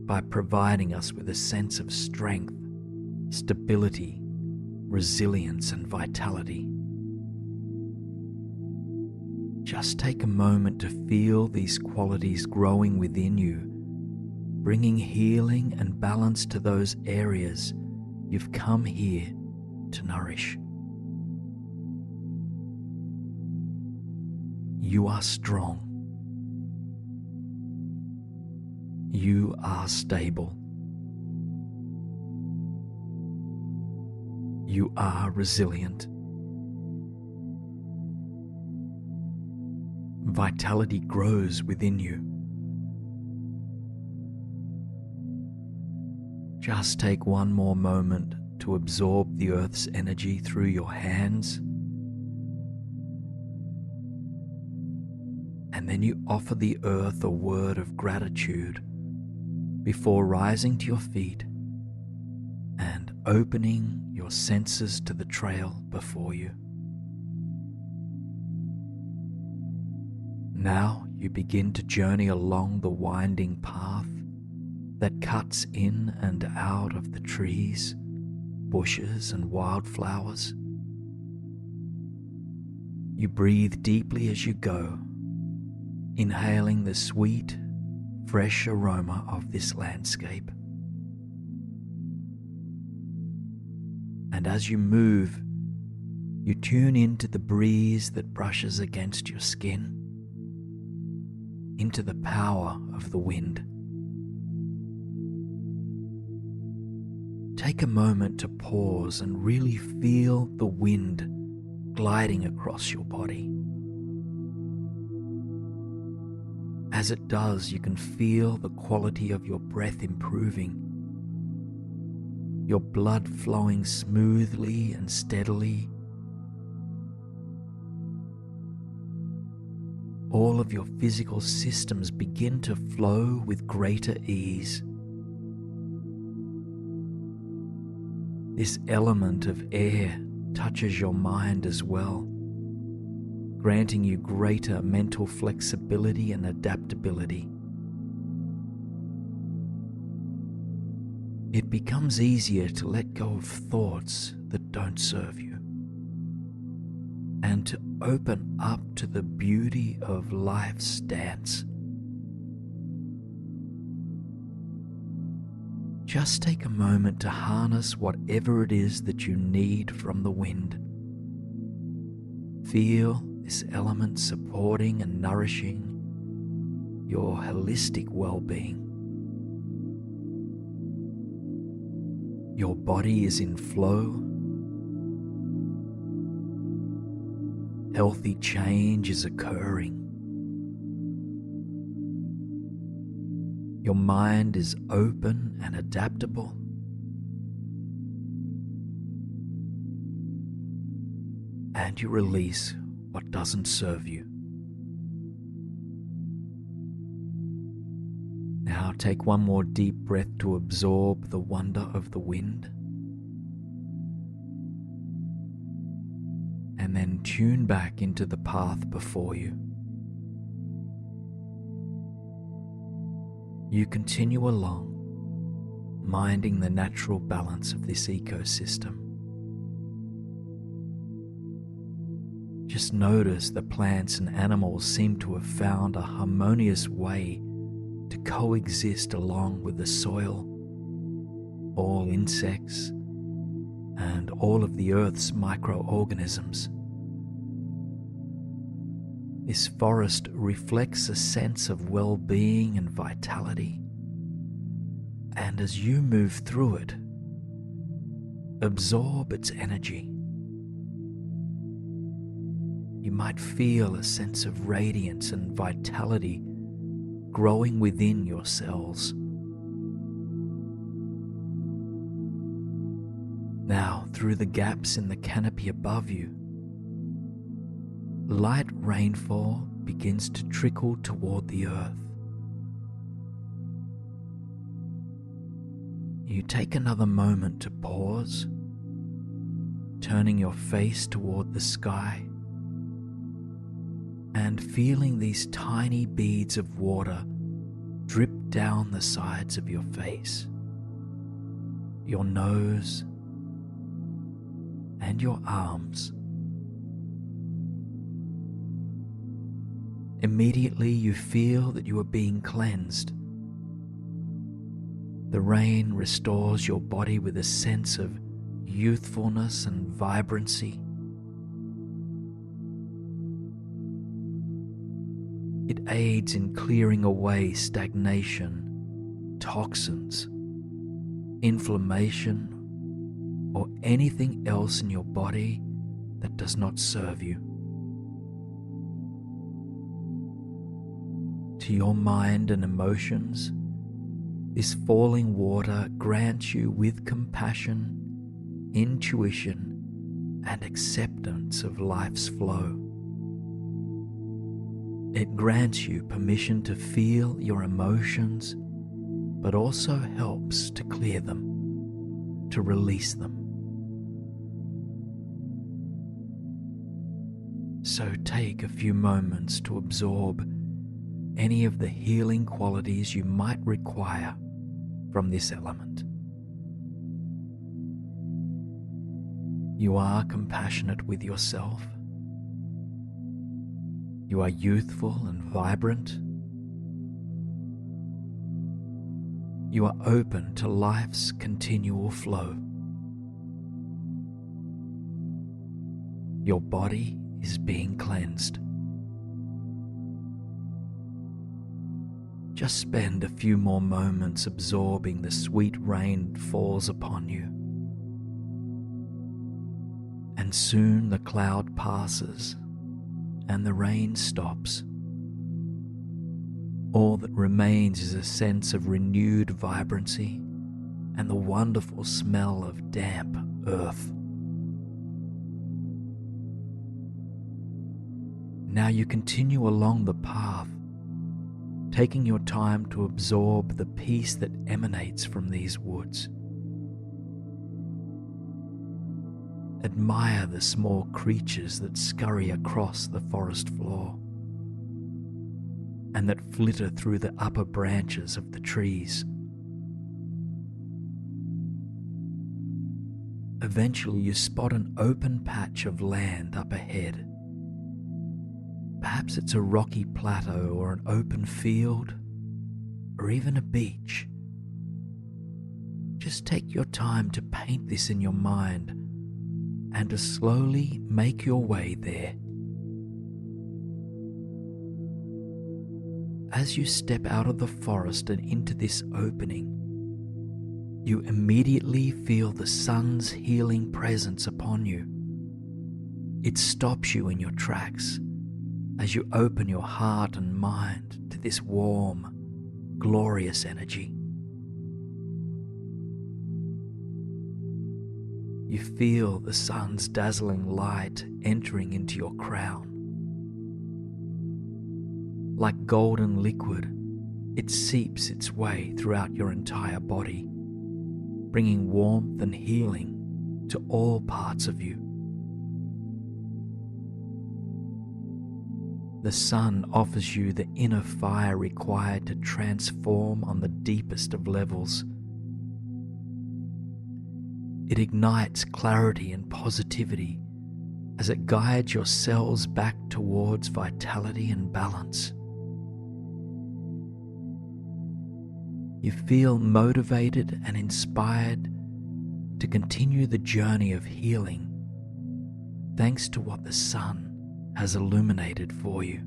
by providing us with a sense of strength, stability, resilience, and vitality. Just take a moment to feel these qualities growing within you, bringing healing and balance to those areas you've come here to nourish. You are strong. You are stable. You are resilient. Vitality grows within you. Just take one more moment to absorb the earth's energy through your hands. And then you offer the earth a word of gratitude before rising to your feet and opening your senses to the trail before you. Now you begin to journey along the winding path that cuts in and out of the trees, bushes, and wildflowers. You breathe deeply as you go, inhaling the sweet, fresh aroma of this landscape. And as you move, you tune into the breeze that brushes against your skin, into the power of the wind. Take a moment to pause and really feel the wind gliding across your body. As it does, you can feel the quality of your breath improving, your blood flowing smoothly and steadily. All of your physical systems begin to flow with greater ease. This element of air touches your mind as well, granting you greater mental flexibility and adaptability. It becomes easier to let go of thoughts that don't serve you and to open up to the beauty of life's dance. Just take a moment to harness whatever it is that you need from the wind. Feel this element supporting and nourishing your holistic well-being. Your body is in flow. Healthy change is occurring. Your mind is open and adaptable. And you release what doesn't serve you. Now take one more deep breath to absorb the wonder of the wind. And then tune back into the path before you. You continue along, minding the natural balance of this ecosystem. Just notice the plants and animals seem to have found a harmonious way to coexist along with the soil, all insects, and all of the Earth's microorganisms. This forest reflects a sense of well-being and vitality, and as you move through it, absorb its energy. You might feel a sense of radiance and vitality growing within your cells. Now, through the gaps in the canopy above you, light rainfall begins to trickle toward the earth. You take another moment to pause, turning your face toward the sky and feeling these tiny beads of water drip down the sides of your face, your nose, and your arms. Immediately you feel that you are being cleansed. The rain restores your body with a sense of youthfulness and vibrancy. It aids in clearing away stagnation, toxins, inflammation, or anything else in your body that does not serve you. To your mind and emotions, this falling water grants you with compassion, intuition, and acceptance of life's flow. It grants you permission to feel your emotions, but also helps to clear them, to release them. So take a few moments to absorb any of the healing qualities you might require from this element. You are compassionate with yourself. You are youthful and vibrant. You are open to life's continual flow. Your body is being cleansed. Just spend a few more moments absorbing the sweet rain that falls upon you. And soon the cloud passes and the rain stops. All that remains is a sense of renewed vibrancy and the wonderful smell of damp earth. Now you continue along the path, taking your time to absorb the peace that emanates from these woods. Admire the small creatures that scurry across the forest floor and that flitter through the upper branches of the trees. Eventually you spot an open patch of land up ahead. Perhaps it's a rocky plateau or an open field or even a beach. Just take your time to paint this in your mind and to slowly make your way there. As you step out of the forest and into this opening, you immediately feel the sun's healing presence upon you. It stops you in your tracks as you open your heart and mind to this warm, glorious energy. You feel the sun's dazzling light entering into your crown, Like golden liquid, it seeps its way throughout your entire body, bringing warmth and healing to all parts of you. The sun offers you the inner fire required to transform on the deepest of levels. It ignites clarity and positivity as it guides your cells back towards vitality and balance. You feel motivated and inspired to continue the journey of healing thanks to what the sun has illuminated for you.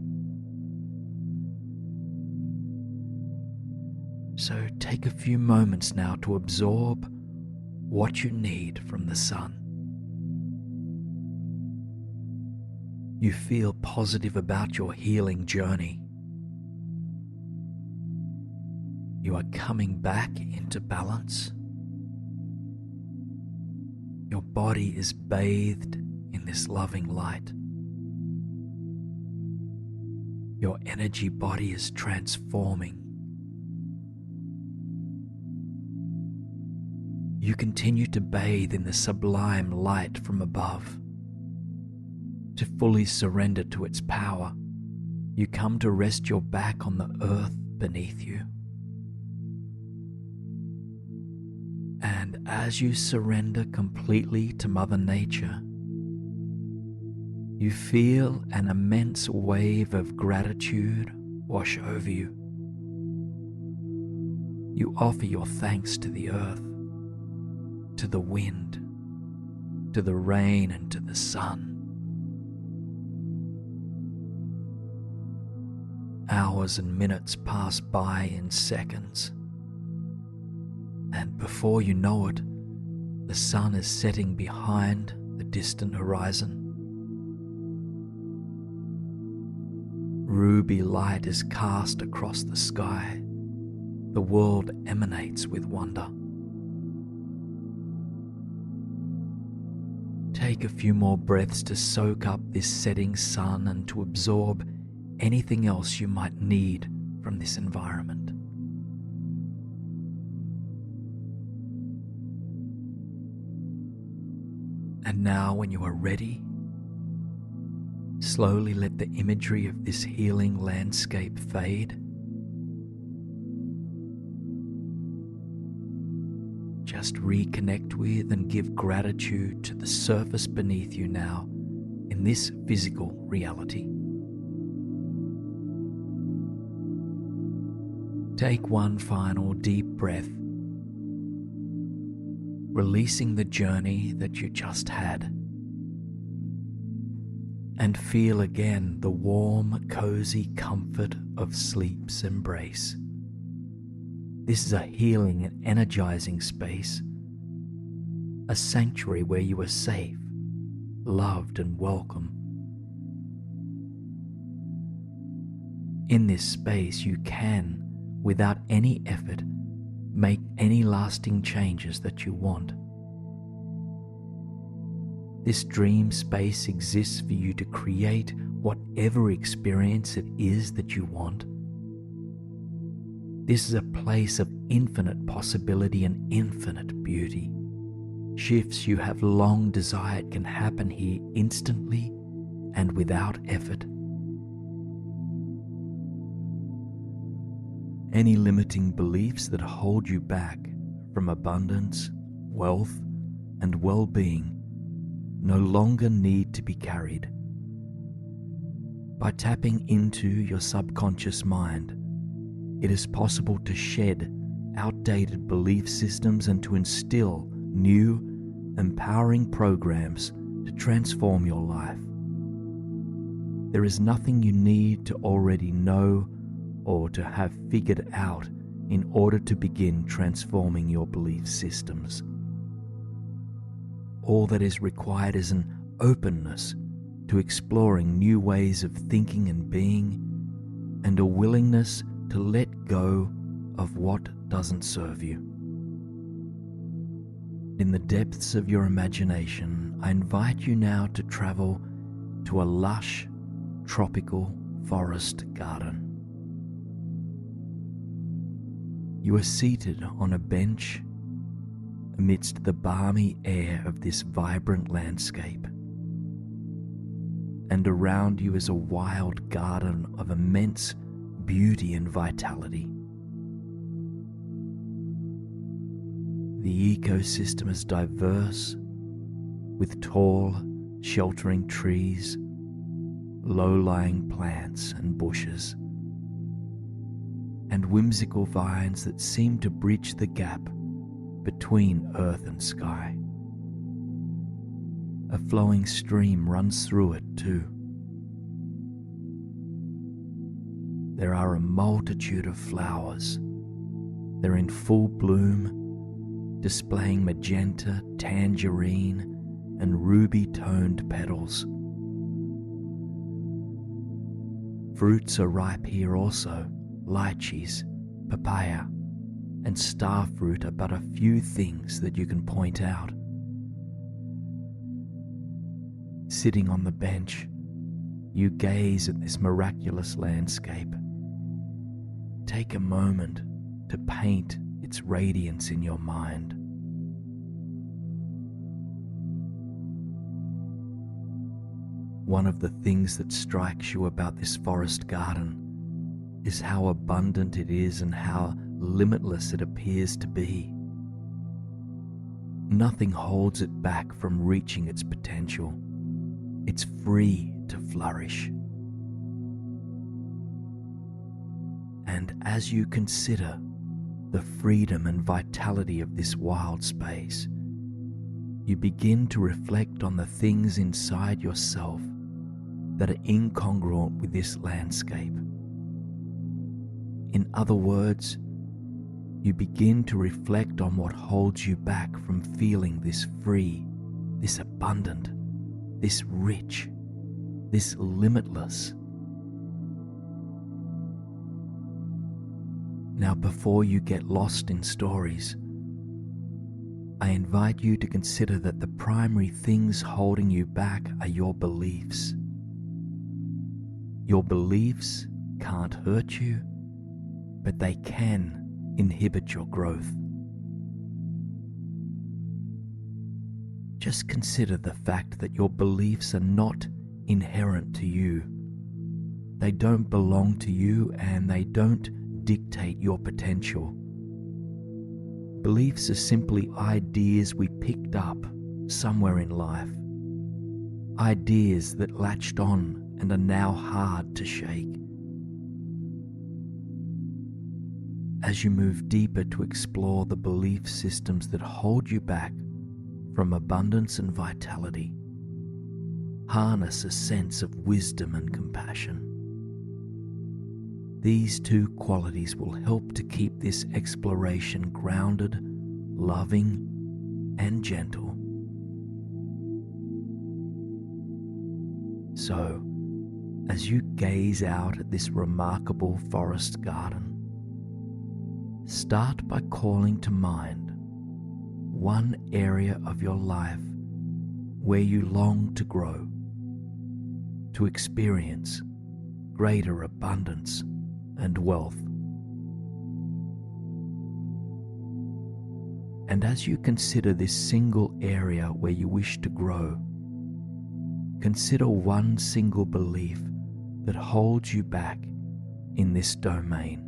So take a few moments now to absorb what you need from the sun. You feel positive about your healing journey. You are coming back into balance. Your body is bathed in this loving light. Your energy body is transforming. You continue to bathe in the sublime light from above. To fully surrender to its power, you come to rest your back on the earth beneath you. And as you surrender completely to Mother Nature, you feel an immense wave of gratitude wash over you. You offer your thanks to the earth, to the wind, to the rain, and to the sun. Hours and minutes pass by in seconds, and before you know it, the sun is setting behind the distant horizon. Ruby light is cast across the sky. The world emanates with wonder. Take a few more breaths to soak up this setting sun and to absorb anything else you might need from this environment. And now, when you are ready, slowly let the imagery of this healing landscape fade. Just reconnect with and give gratitude to the surface beneath you now in this physical reality. Take one final deep breath, releasing the journey that you just had, and feel again the warm, cozy comfort of sleep's embrace. This is a healing and energizing space, a sanctuary where you are safe, loved, and welcome. In this space, you can, without any effort, make any lasting changes that you want. This dream space exists for you to create whatever experience it is that you want. This is a place of infinite possibility and infinite beauty. Shifts you have long desired can happen here instantly and without effort. Any limiting beliefs that hold you back from abundance, wealth, and well-being no longer need to be carried. By tapping into your subconscious mind, it is possible to shed outdated belief systems and to instill new, empowering programs to transform your life. There is nothing you need to already know or to have figured out in order to begin transforming your belief systems. All that is required is an openness to exploring new ways of thinking and being, and a willingness to let go of what doesn't serve you. In the depths of your imagination, I invite you now to travel to a lush, tropical forest garden. You are seated on a bench amidst the balmy air of this vibrant landscape, and around you is a wild garden of immense beauty and vitality. The ecosystem is diverse, with tall, sheltering trees, low-lying plants and bushes, and whimsical vines that seem to bridge the gap between earth and sky. A flowing stream runs through it too. There are a multitude of flowers. They're in full bloom, displaying magenta, tangerine, and ruby-toned petals. Fruits are ripe here also. Lychees, papaya, and starfruit are but a few things that you can point out. Sitting on the bench, you gaze at this miraculous landscape. Take a moment to paint its radiance in your mind. One of the things that strikes you about this forest garden is how abundant it is and how limitless it appears to be. Nothing holds it back from reaching its potential. It's free to flourish. And as you consider the freedom and vitality of this wild space, you begin to reflect on the things inside yourself that are incongruent with this landscape. In other words, you begin to reflect on what holds you back from feeling this free, this abundant, this rich, this limitless. Now, before you get lost in stories, I invite you to consider that the primary things holding you back are your beliefs. Your beliefs can't hurt you, but they can inhibit your growth. Just consider the fact that your beliefs are not inherent to you. They don't belong to you and they don't dictate your potential. Beliefs are simply ideas we picked up somewhere in life. Ideas that latched on and are now hard to shake. As you move deeper to explore the belief systems that hold you back from abundance and vitality, harness a sense of wisdom and compassion. These two qualities will help to keep this exploration grounded, loving, and gentle. So, as you gaze out at this remarkable forest garden, start by calling to mind one area of your life where you long to grow, to experience greater abundance and wealth. And as you consider this single area where you wish to grow, consider one single belief that holds you back in this domain.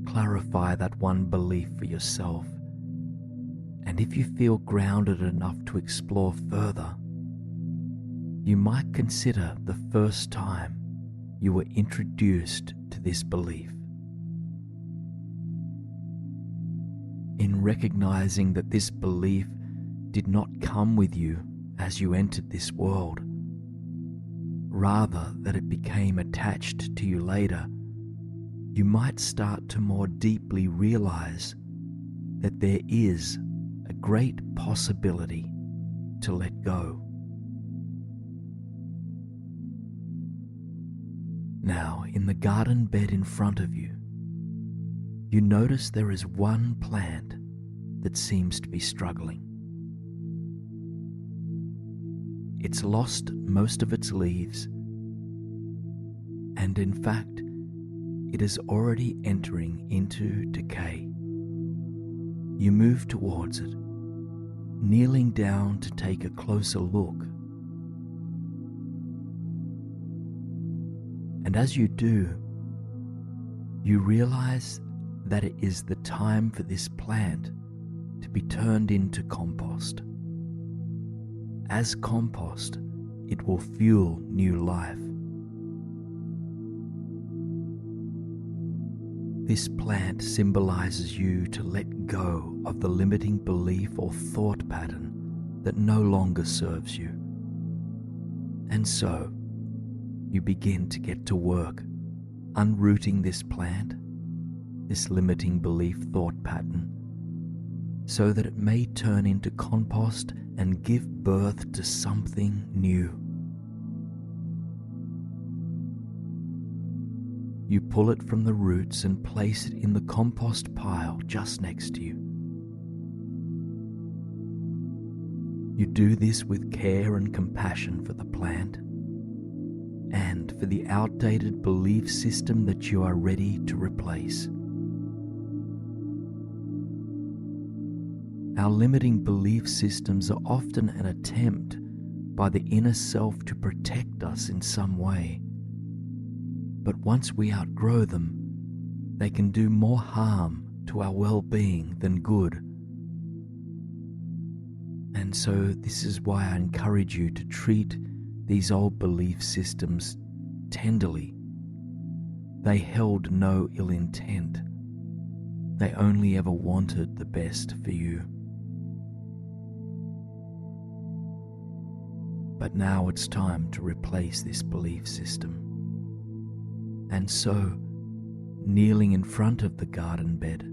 Clarify that one belief for yourself, and if you feel grounded enough to explore further, you might consider the first time you were introduced to this belief. In recognizing that this belief did not come with you as you entered this world, rather that it became attached to you later, you might start to more deeply realize that there is a great possibility to let go. Now, in the garden bed in front of you, you notice there is one plant that seems to be struggling. It's lost most of its leaves, And in fact, it is already entering into decay. You move towards it, kneeling down to take a closer look. And as you do, you realize that it is the time for this plant to be turned into compost. As compost, it will fuel new life. This plant symbolizes you to let go of the limiting belief or thought pattern that no longer serves you. And so, you begin to get to work unrooting this plant, this limiting belief thought pattern, so that it may turn into compost and give birth to something new. You pull it from the roots and place it in the compost pile just next to you. You do this with care and compassion for the plant and for the outdated belief system that you are ready to replace. Our limiting belief systems are often an attempt by the inner self to protect us in some way. But once we outgrow them, they can do more harm to our well-being than good. And so this is why I encourage you to treat these old belief systems tenderly. They held no ill intent. They only ever wanted the best for you. But now it's time to replace this belief system. And so, kneeling in front of the garden bed,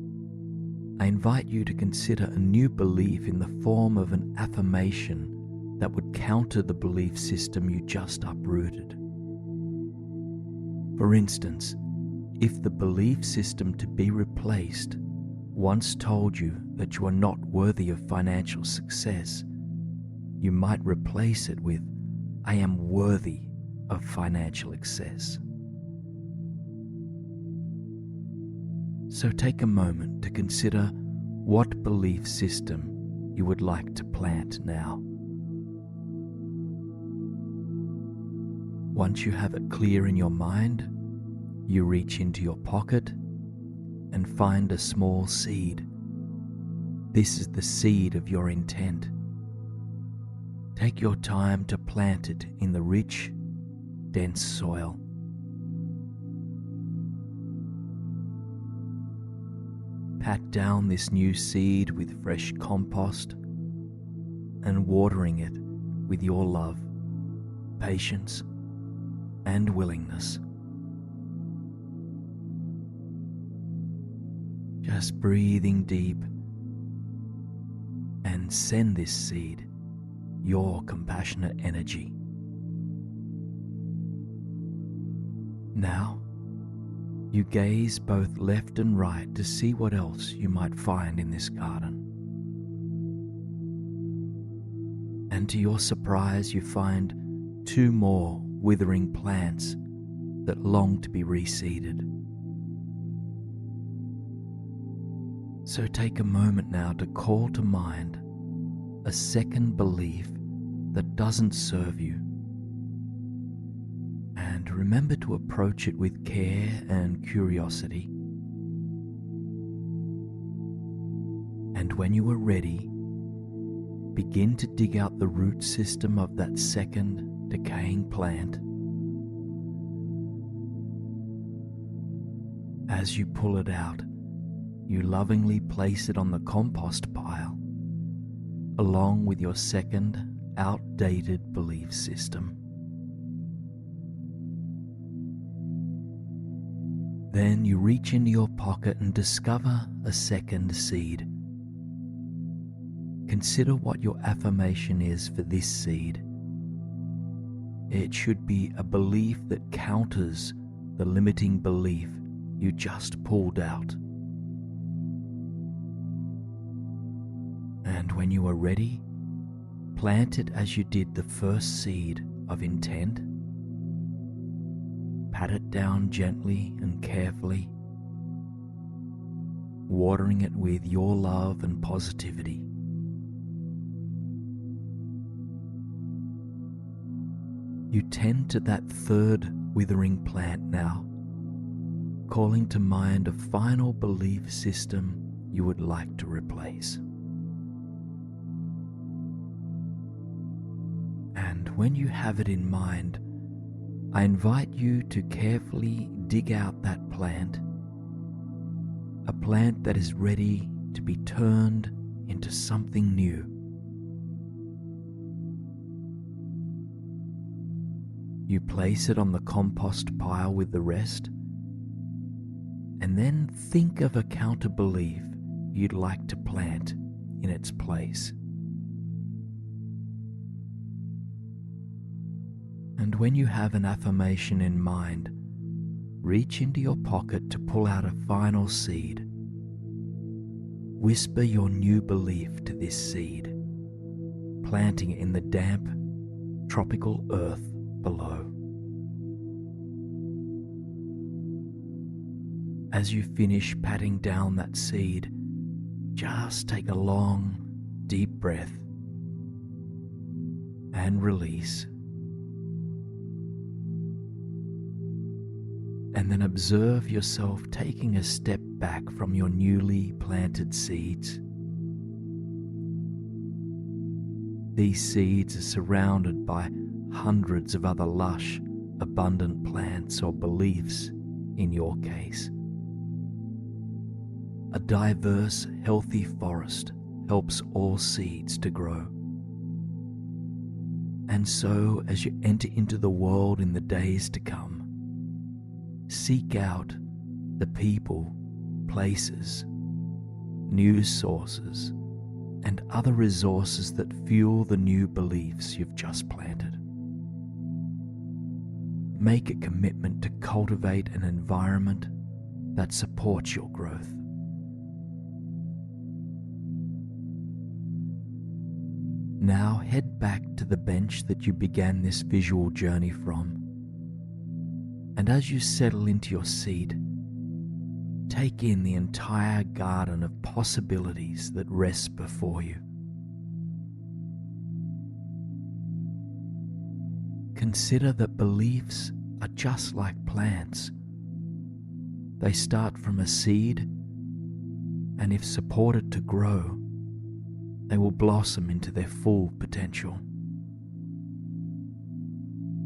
I invite you to consider a new belief in the form of an affirmation that would counter the belief system you just uprooted. For instance, if the belief system to be replaced once told you that you are not worthy of financial success, you might replace it with, "I am worthy of financial success." So take a moment to consider what belief system you would like to plant now. Once you have it clear in your mind, you reach into your pocket and find a small seed. This is the seed of your intent. Take your time to plant it in the rich, dense soil. Pat down this new seed with fresh compost and watering it with your love, patience, and willingness. Just breathing deep and send this seed your compassionate energy. Now, you gaze both left and right to see what else you might find in this garden. And to your surprise, you find 2 more withering plants that long to be reseeded. So take a moment now to call to mind a second belief that doesn't serve you. And remember to approach it with care and curiosity. And when you are ready, begin to dig out the root system of that second decaying plant. As you pull it out, you lovingly place it on the compost pile, along with your second outdated belief system. Then you reach into your pocket and discover a second seed. Consider what your affirmation is for this seed. It should be a belief that counters the limiting belief you just pulled out. And when you are ready, plant it as you did the first seed of intent. pat it down gently and carefully, watering it with your love and positivity. You tend to that third withering plant now, calling to mind a final belief system you would like to replace. And when you have it in mind, I invite you to carefully dig out that plant, a plant that is ready to be turned into something new. You place it on the compost pile with the rest, and then think of a counter belief you'd like to plant in its place. And when you have an affirmation in mind, reach into your pocket to pull out a final seed. Whisper your new belief to this seed, planting it in the damp, tropical earth below. As you finish patting down that seed, just take a long, deep breath and release. And then observe yourself taking a step back from your newly planted seeds. These seeds are surrounded by hundreds of other lush, abundant plants or beliefs in your case. A diverse, healthy forest helps all seeds to grow. And so, as you enter into the world in the days to come, seek out the people, places, news sources, and other resources that fuel the new beliefs you've just planted. Make a commitment to cultivate an environment that supports your growth. Now head back to the bench that you began this visual journey from. And as you settle into your seat, take in the entire garden of possibilities that rests before you. Consider that beliefs are just like plants. They start from a seed, and if supported to grow, they will blossom into their full potential.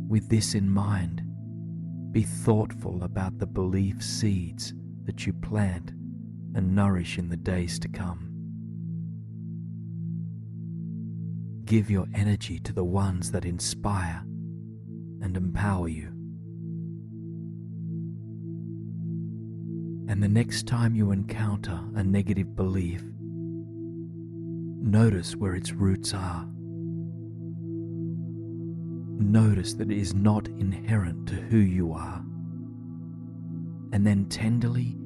With this in mind, be thoughtful about the belief seeds that you plant and nourish in the days to come. Give your energy to the ones that inspire and empower you. And the next time you encounter a negative belief, notice where its roots are. Notice that it is not inherent to who you are. And then tenderly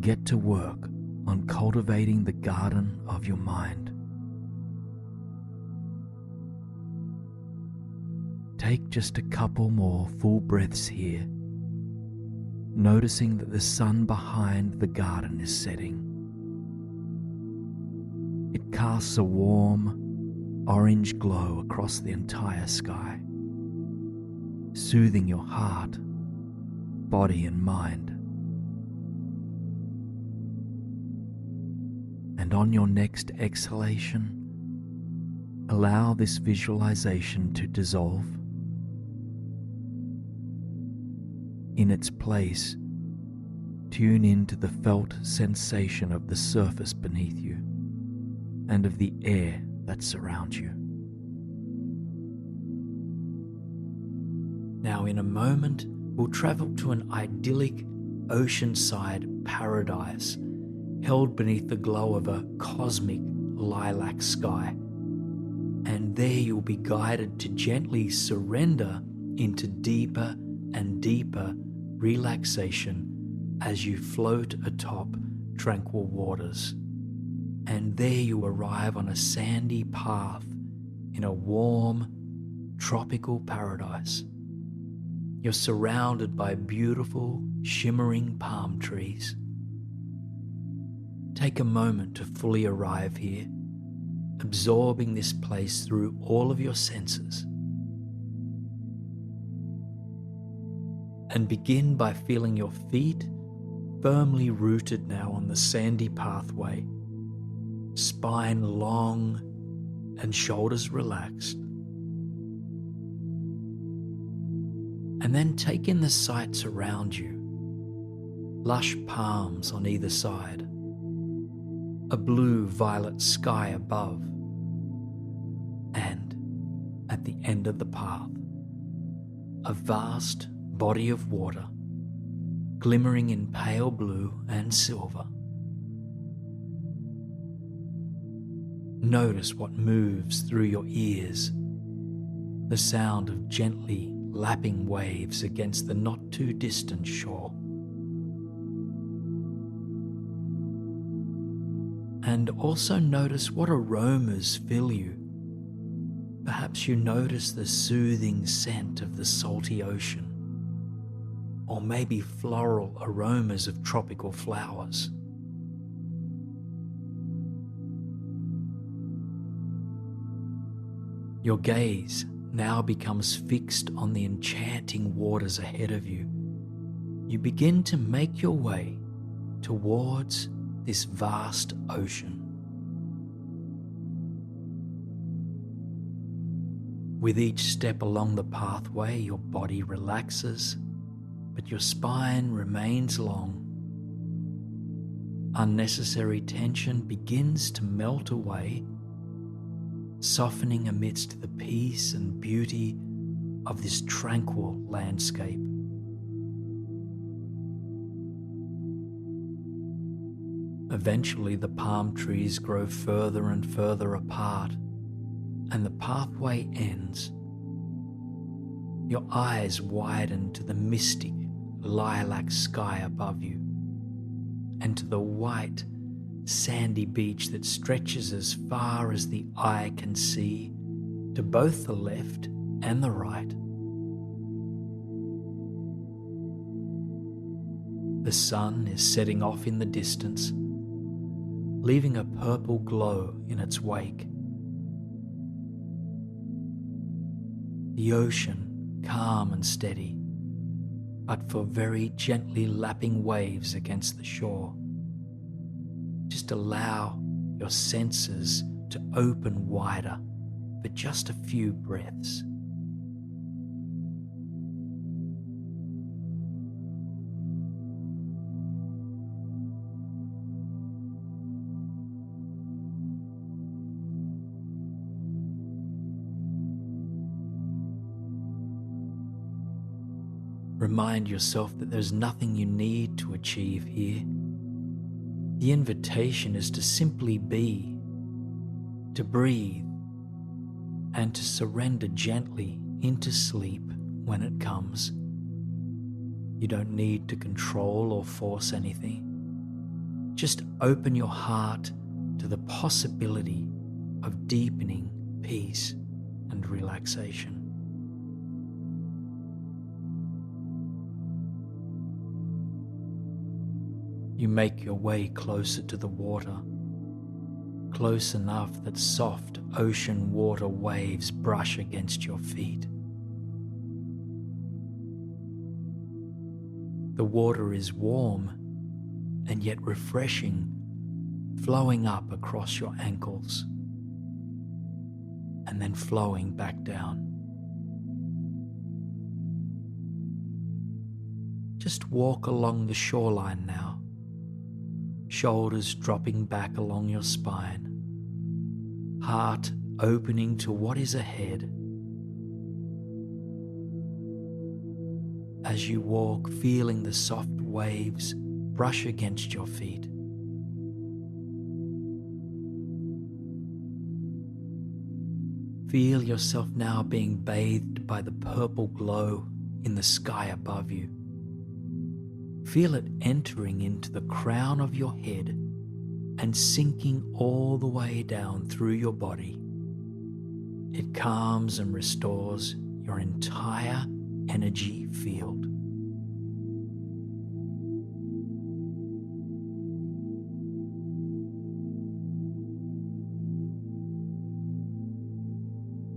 get to work on cultivating the garden of your mind. Take just a couple more full breaths here, noticing that the sun behind the garden is setting. It casts a warm, orange glow across the entire sky, soothing your heart, body and mind. And on your next exhalation, allow this visualization to dissolve. In its place, tune into the felt sensation of the surface beneath you and of the air that surrounds you. Now, in a moment, we'll travel to an idyllic oceanside paradise held beneath the glow of a cosmic lilac sky. And there you'll be guided to gently surrender into deeper and deeper relaxation as you float atop tranquil waters. And there you arrive on a sandy path in a warm, tropical paradise. You're surrounded by beautiful, shimmering palm trees. Take a moment to fully arrive here, absorbing this place through all of your senses. And begin by feeling your feet firmly rooted now on the sandy pathway, spine long and shoulders relaxed. And then take in the sights around you. Lush palms on either side, a blue-violet sky above, and at the end of the path, a vast body of water glimmering in pale blue and silver. Notice what moves through your ears, the sound of gently lapping waves against the not too distant shore. And also notice what aromas fill you. Perhaps you notice the soothing scent of the salty ocean, or maybe floral aromas of tropical flowers. Your gaze now becomes fixed on the enchanting waters ahead of you. You begin to make your way towards this vast ocean. With each step along the pathway, your body relaxes, but your spine remains long. Unnecessary tension begins to melt away, softening amidst the peace and beauty of this tranquil landscape. Eventually, the palm trees grow further and further apart, and the pathway ends. Your eyes widen to the mystic lilac sky above you, and to the white, sandy beach that stretches as far as the eye can see, to both the left and the right. The sun is setting off in the distance, leaving a purple glow in its wake. The ocean, calm and steady, but for very gently lapping waves against the shore. Just allow your senses to open wider for just a few breaths. Remind yourself that there's nothing you need to achieve here. The invitation is to simply be, to breathe, and to surrender gently into sleep when it comes. You don't need to control or force anything. Just open your heart to the possibility of deepening peace and relaxation. You make your way closer to the water, close enough that soft ocean water waves brush against your feet. The water is warm and yet refreshing, flowing up across your ankles and then flowing back down. Just walk along the shoreline now, shoulders dropping back along your spine, heart opening to what is ahead. As you walk, feeling the soft waves brush against your feet. Feel yourself now being bathed by the purple glow in the sky above you. Feel it entering into the crown of your head and sinking all the way down through your body. It calms and restores your entire energy field.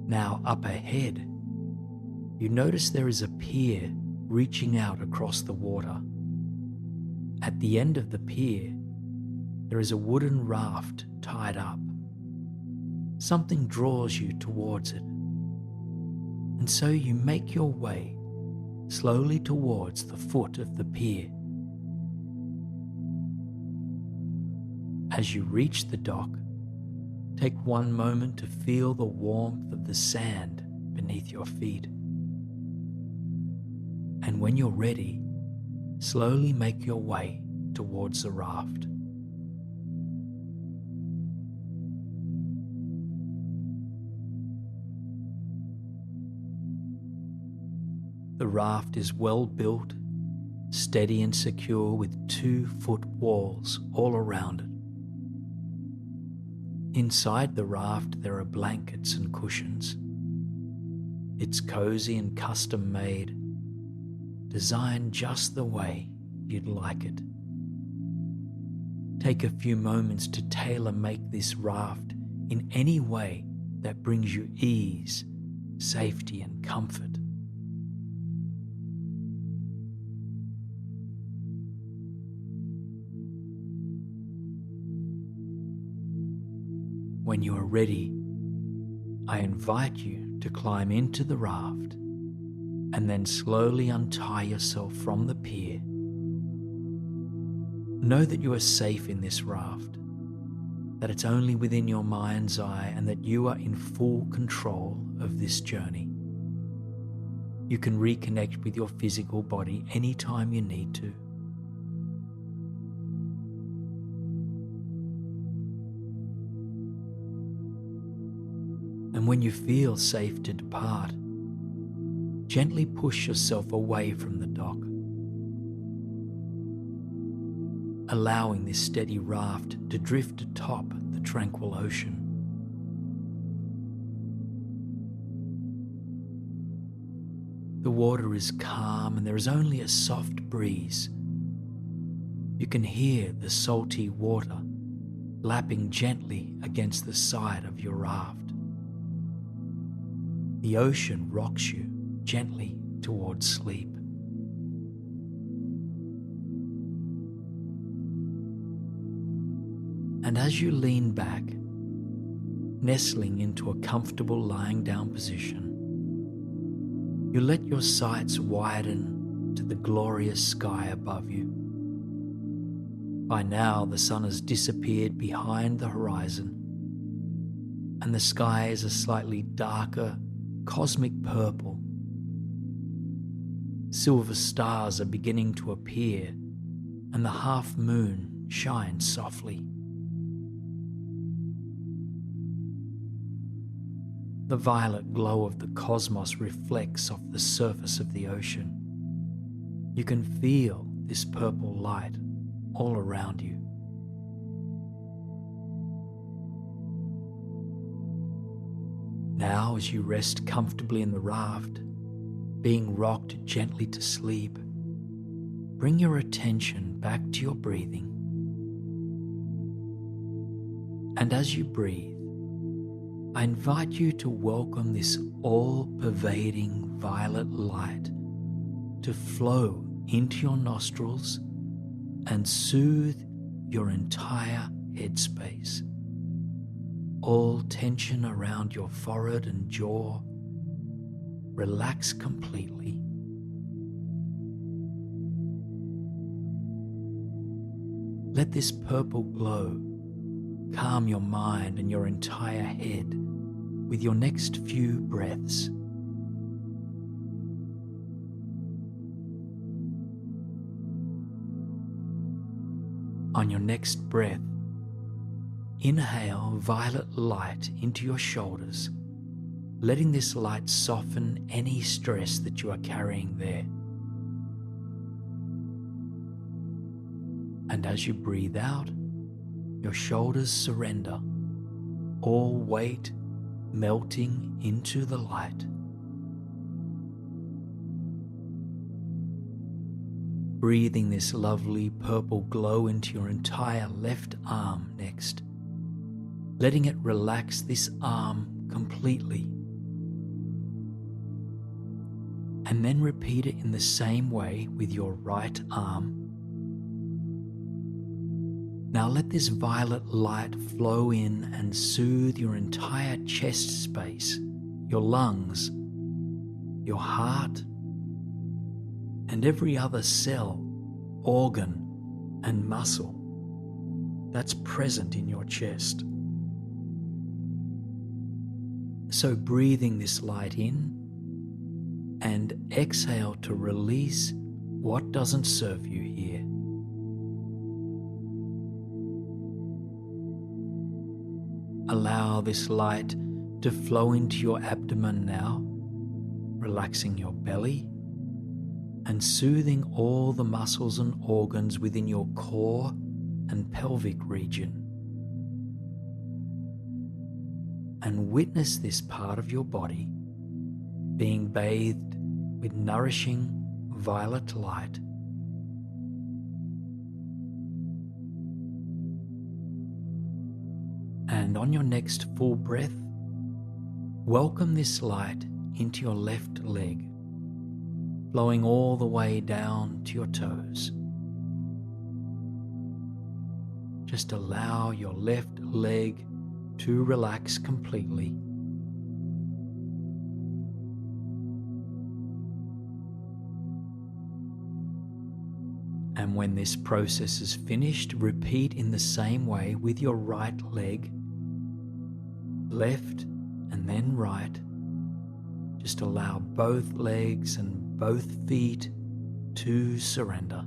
Now up ahead, you notice there is a pier reaching out across the water. At the end of the pier, there is a wooden raft tied up. Something draws you towards it, and so you make your way slowly towards the foot of the pier. As you reach the dock, take one moment to feel the warmth of the sand beneath your feet. And when you're ready, slowly make your way towards the raft. The raft is well built, steady and secure with 2-foot walls all around it. Inside the raft there are blankets and cushions. It's cozy and custom made, designed just the way you'd like it. Take a few moments to tailor-make this raft in any way that brings you ease, safety and comfort. When you are ready, I invite you to climb into the raft and then slowly untie yourself from the pier. Know that you are safe in this raft, that it's only within your mind's eye and that you are in full control of this journey. You can reconnect with your physical body anytime you need to. And when you feel safe to depart, gently push yourself away from the dock, allowing this steady raft to drift atop the tranquil ocean. The water is calm and there is only a soft breeze. You can hear the salty water lapping gently against the side of your raft. The ocean rocks you gently towards sleep. And as you lean back, nestling into a comfortable lying down position, you let your sights widen to the glorious sky above you. By now, the sun has disappeared behind the horizon, and the sky is a slightly darker, cosmic purple. Silver stars are beginning to appear, and the half moon shines softly. The violet glow of the cosmos reflects off the surface of the ocean. You can feel this purple light all around you. Now, as you rest comfortably in the raft, being rocked gently to sleep, bring your attention back to your breathing. And as you breathe, I invite you to welcome this all-pervading violet light to flow into your nostrils and soothe your entire headspace. All tension around your forehead and jaw relax completely. Let this purple glow calm your mind and your entire head with your next few breaths. On your next breath, inhale violet light into your shoulders, letting this light soften any stress that you are carrying there. And as you breathe out, your shoulders surrender, all weight melting into the light. breathing this lovely purple glow into your entire left arm next, letting it relax this arm completely. And then repeat it in the same way with your right arm. Now let this violet light flow in and soothe your entire chest space, your lungs, your heart, and every other cell, organ, and muscle that's present in your chest. So breathing this light in and exhale to release what doesn't serve you here. Allow this light to flow into your abdomen now, relaxing your belly and soothing all the muscles and organs within your core and pelvic region. And witness this part of your body being bathed with nourishing violet light. And on your next full breath, welcome this light into your left leg, flowing all the way down to your toes. Just allow your left leg to relax completely. And when this process is finished, repeat in the same way with your right leg, left and then right. Just allow both legs and both feet to surrender.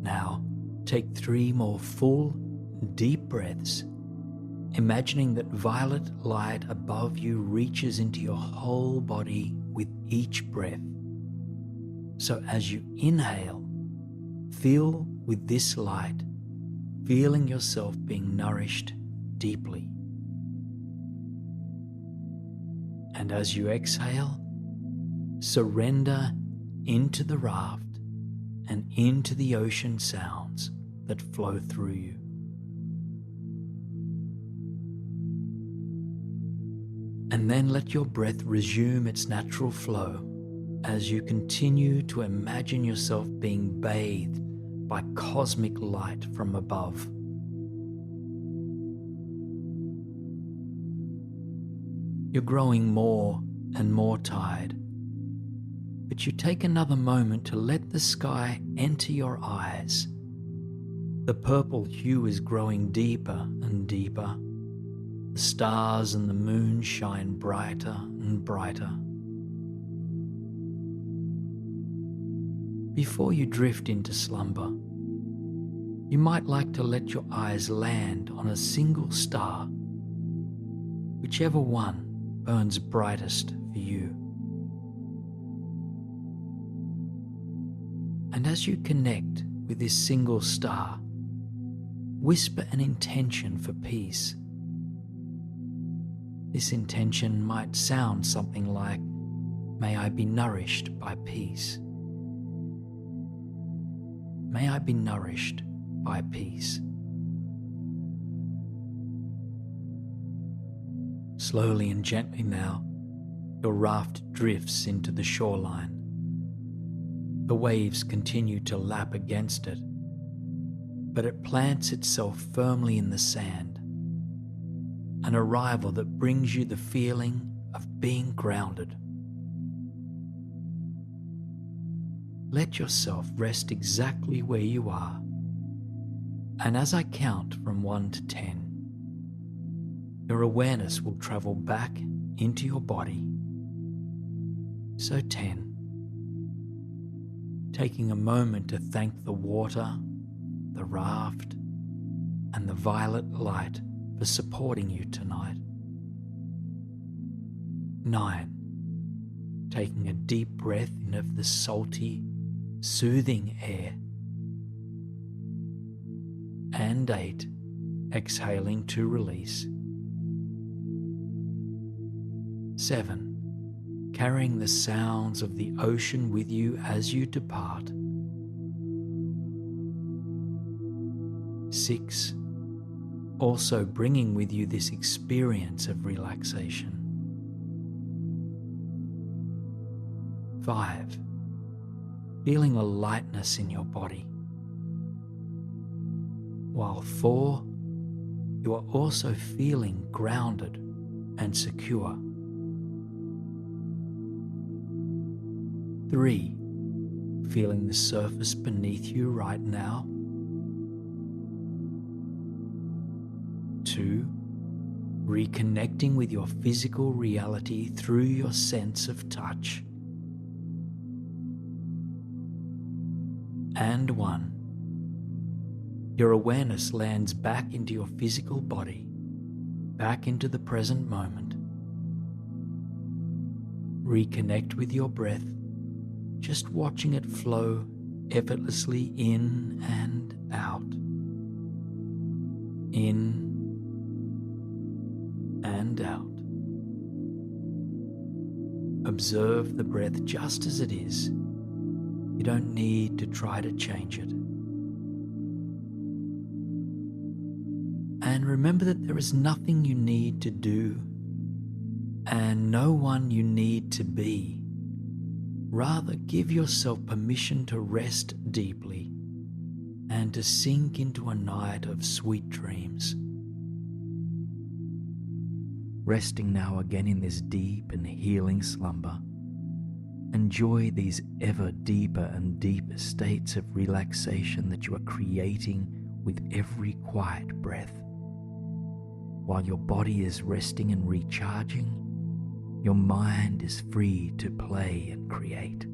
Now, take 3 more full, deep breaths, imagining that violet light above you reaches into your whole body with each breath. So as you inhale, feel with this light, feeling yourself being nourished deeply. And as you exhale, surrender into the raft and into the ocean sounds that flow through you. And then let your breath resume its natural flow as you continue to imagine yourself being bathed by cosmic light from above. You're growing more and more tired, but you take another moment to let the sky enter your eyes. The purple hue is growing deeper and deeper. The stars and the moon shine brighter and brighter. Before you drift into slumber, you might like to let your eyes land on a single star, whichever one burns brightest for you. And as you connect with this single star, whisper an intention for peace. This intention might sound something like, "May I be nourished by peace. May I be nourished by peace." Slowly and gently now, your raft drifts into the shoreline. The waves continue to lap against it, but it plants itself firmly in the sand, an arrival that brings you the feeling of being grounded. Let yourself rest exactly where you are, and as I count from 1 to 10, your awareness will travel back into your body. So 10, taking a moment to thank the water, the raft, and the violet light for supporting you tonight. 9, taking a deep breath in of the salty, soothing air. And 8, exhaling to release. 7, carrying the sounds of the ocean with you as you depart. 6. Also bringing with you this experience of relaxation. 5. Feeling a lightness in your body. While 4, you are also feeling grounded and secure. 3. Feeling the surface beneath you right now. 2. Reconnecting with your physical reality through your sense of touch. And 1. Your awareness lands back into your physical body, back into the present moment. Reconnect with your breath, just watching it flow effortlessly in and out. In and out. Observe the breath just as it is. You don't need to try to change it. And remember that there is nothing you need to do and no one you need to be. Rather, give yourself permission to rest deeply and to sink into a night of sweet dreams. Resting now again in this deep and healing slumber, enjoy these ever deeper and deeper states of relaxation that you are creating with every quiet breath. While your body is resting and recharging, your mind is free to play and create.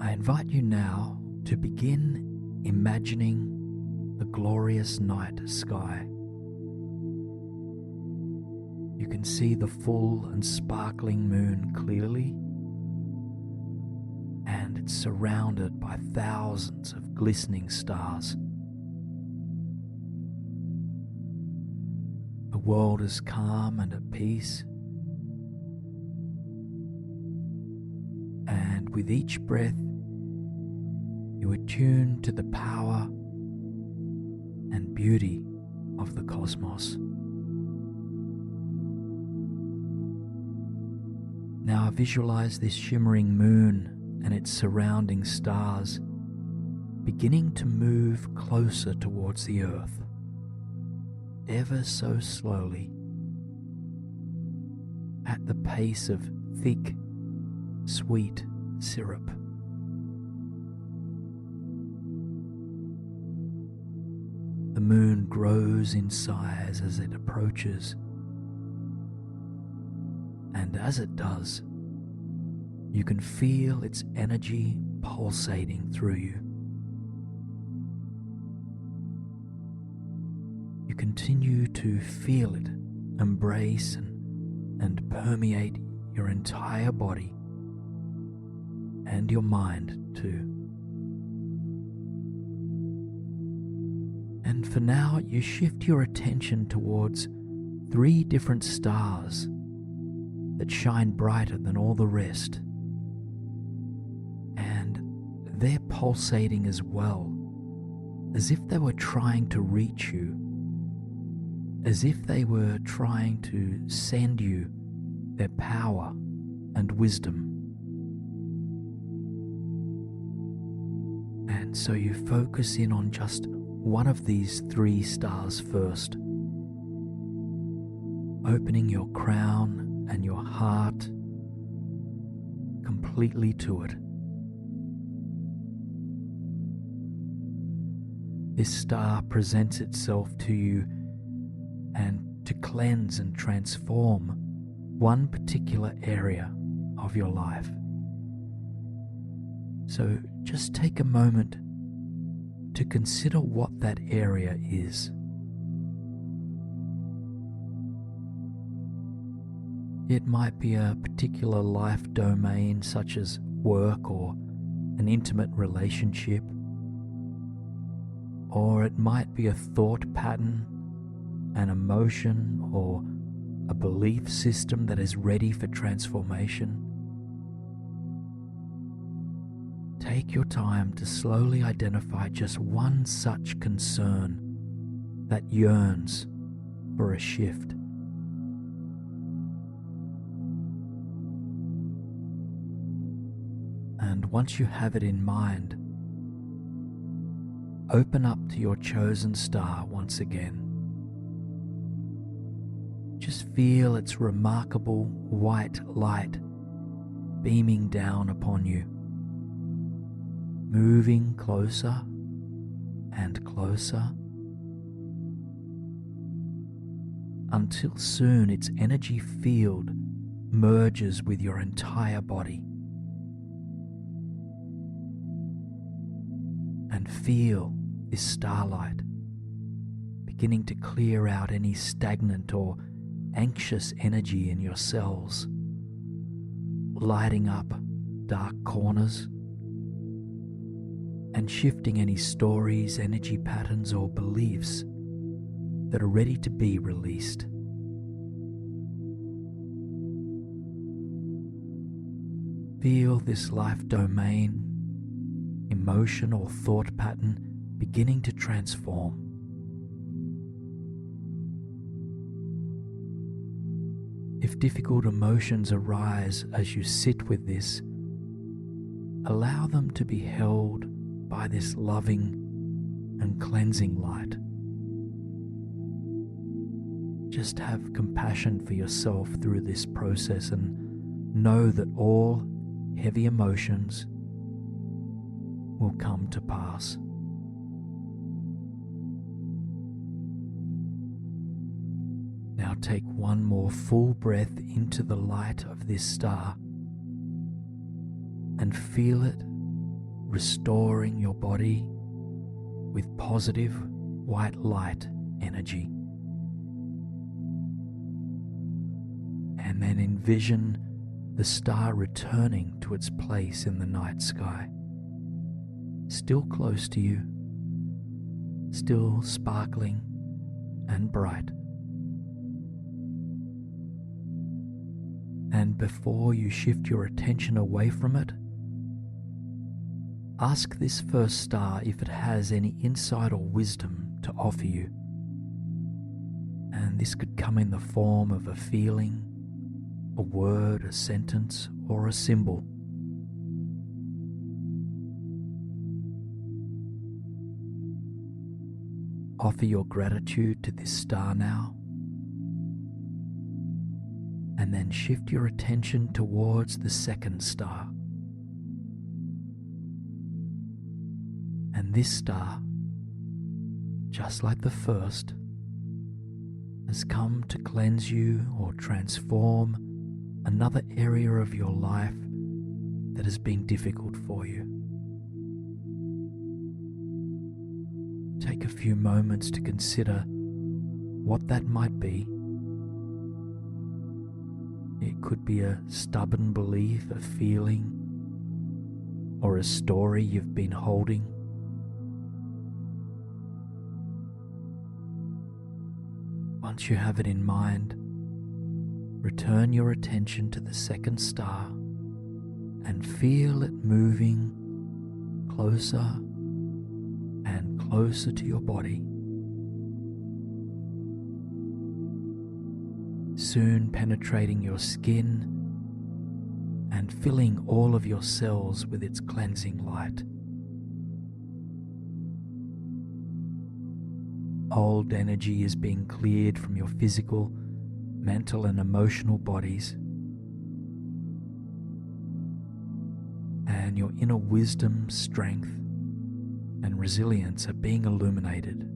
I invite you now to begin imagining the glorious night sky. You can see the full and sparkling moon clearly, and it's surrounded by thousands of glistening stars. The world is calm and at peace, and with each breath, you attune to the power and beauty of the cosmos. Now visualize this shimmering moon and its surrounding stars beginning to move closer towards the earth, ever so slowly, at the pace of thick, sweet syrup. The moon grows in size as it approaches, and as it does, you can feel its energy pulsating through you. You continue to feel it embrace and permeate your entire body and your mind too. And for now, you shift your attention towards 3 different stars that shine brighter than all the rest. And they're pulsating as well, as if they were trying to reach you, as if they were trying to send you their power and wisdom. And so you focus in on just one of these 3 stars first, opening your crown and your heart completely to it. This star presents itself to you and to cleanse and transform one particular area of your life. So just take a moment to consider what that area is. It might be a particular life domain such as work or an intimate relationship, or it might be a thought pattern, an emotion, or a belief system that is ready for transformation, take your time to slowly identify just one such concern that yearns for a shift. And once you have it in mind, open up to your chosen star once again. Just feel its remarkable white light beaming down upon you, moving closer and closer, until soon its energy field merges with your entire body. And feel this starlight beginning to clear out any stagnant or anxious energy in your cells, lighting up dark corners and shifting any stories, energy patterns, or beliefs that are ready to be released. Feel this life domain, emotion or thought pattern beginning to transform. If difficult emotions arise as you sit with this, allow them to be held by this loving and cleansing light. Just have compassion for yourself through this process and know that all heavy emotions will come to pass. Now take one more full breath into the light of this star and feel it restoring your body with positive white light energy. And then envision the star returning to its place in the night sky, still close to you, still sparkling and bright. And before you shift your attention away from it, ask this first star if it has any insight or wisdom to offer you. And this could come in the form of a feeling, a word, a sentence, or a symbol. Offer your gratitude to this star now, and then shift your attention towards the second star. And this star, just like the first, has come to cleanse you or transform another area of your life that has been difficult for you. Take a few moments to consider what that might be. It could be a stubborn belief, a feeling, or a story you've been holding. Once you have it in mind, return your attention to the second star and feel it moving closer and closer to your body. Soon penetrating your skin and filling all of your cells with its cleansing light. Old energy is being cleared from your physical, mental, and emotional bodies, and your inner wisdom, strength, and resilience are being illuminated.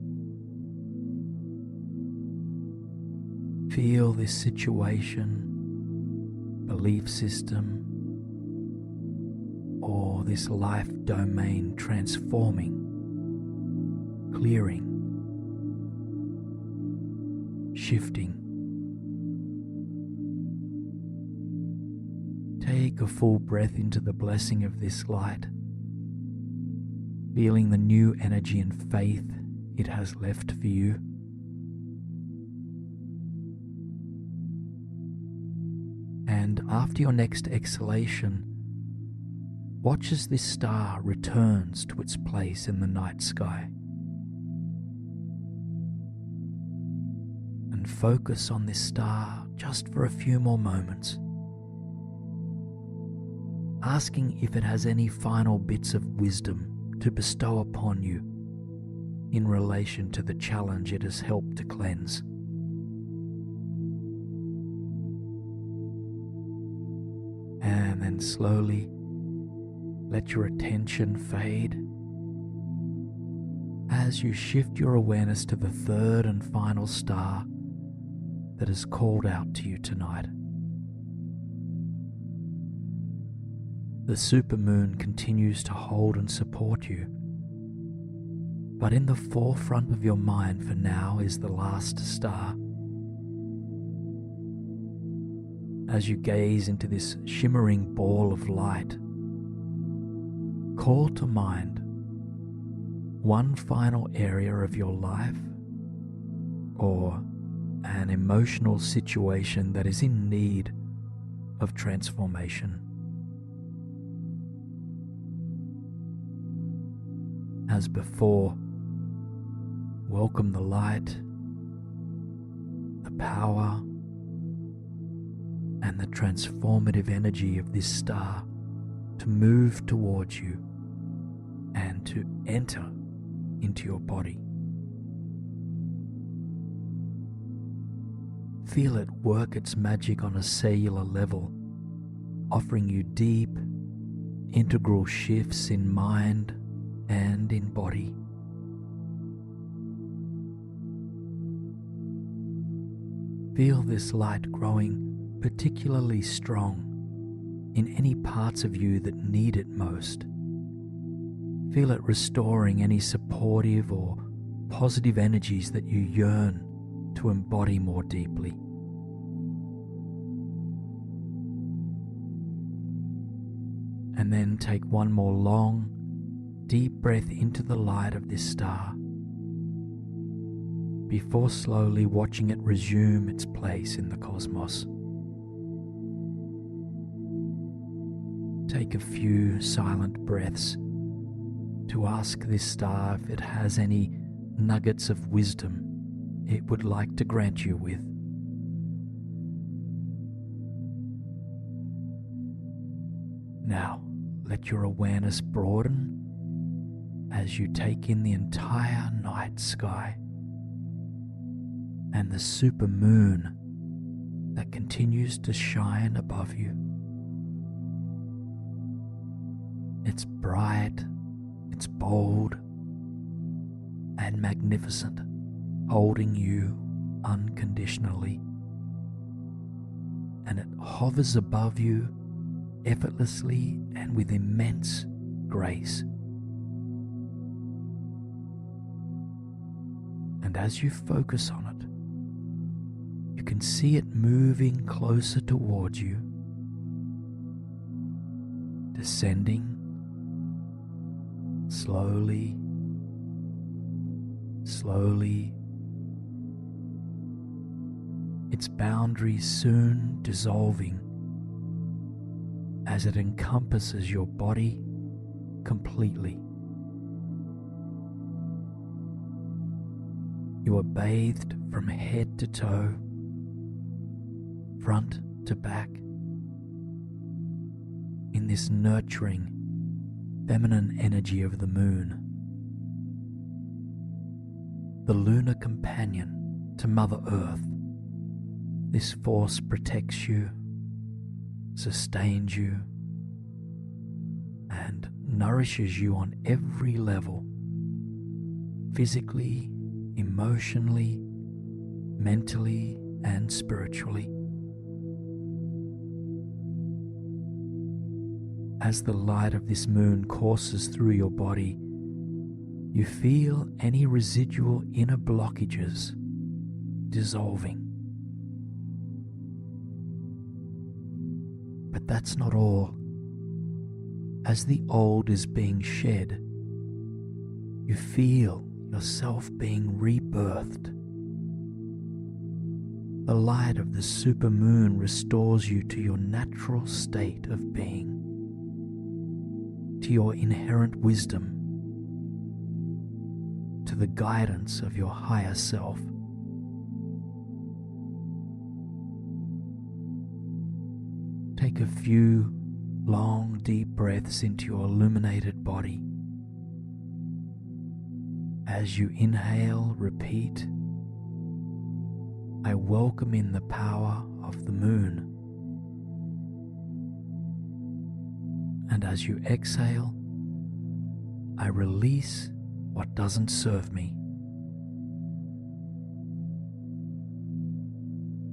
Feel this situation, belief system, or this life domain transforming, clearing, shifting. Take a full breath into the blessing of this light, feeling the new energy and faith it has left for you. And after your next exhalation, watch as this star returns to its place in the night sky. And focus on this star just for a few more moments, asking if it has any final bits of wisdom to bestow upon you in relation to the challenge it has helped to cleanse. And then slowly let your attention fade as you shift your awareness to the third and final star that is called out to you tonight. The supermoon continues to hold and support you, but in the forefront of your mind for now is the last star. As you gaze into this shimmering ball of light, call to mind one final area of your life or an emotional situation that is in need of transformation. As before, welcome the light, the power, and the transformative energy of this star to move towards you and to enter into your body. Feel it work its magic on a cellular level, offering you deep, integral shifts in mind and in body. Feel this light growing particularly strong in any parts of you that need it most. Feel it restoring any supportive or positive energies that you yearn to embody more deeply. And then take one more long, deep breath into the light of this star before slowly watching it resume its place in the cosmos. Take a few silent breaths to ask this star if it has any nuggets of wisdom it would like to grant you with. Now, let your awareness broaden as you take in the entire night sky and the super moon that continues to shine above you. It's bright, it's bold, and magnificent, holding you unconditionally. And it hovers above you effortlessly and with immense grace. And as you focus on it, you can see it moving closer towards you, descending slowly, slowly, its boundaries soon dissolving as it encompasses your body completely. You are bathed from head to toe, front to back, in this nurturing, feminine energy of the moon, the lunar companion to Mother Earth. This force protects you, sustains you, and nourishes you on every level, physically, emotionally, mentally, and spiritually. As the light of this moon courses through your body, you feel any residual inner blockages dissolving. But that's not all. As the old is being shed, you feel yourself being rebirthed. The light of the supermoon restores you to your natural state of being, to your inherent wisdom, to the guidance of your higher self. Take a few long, deep breaths into your illuminated body. As you inhale, repeat, I welcome in the power of the moon. And as you exhale, I release what doesn't serve me.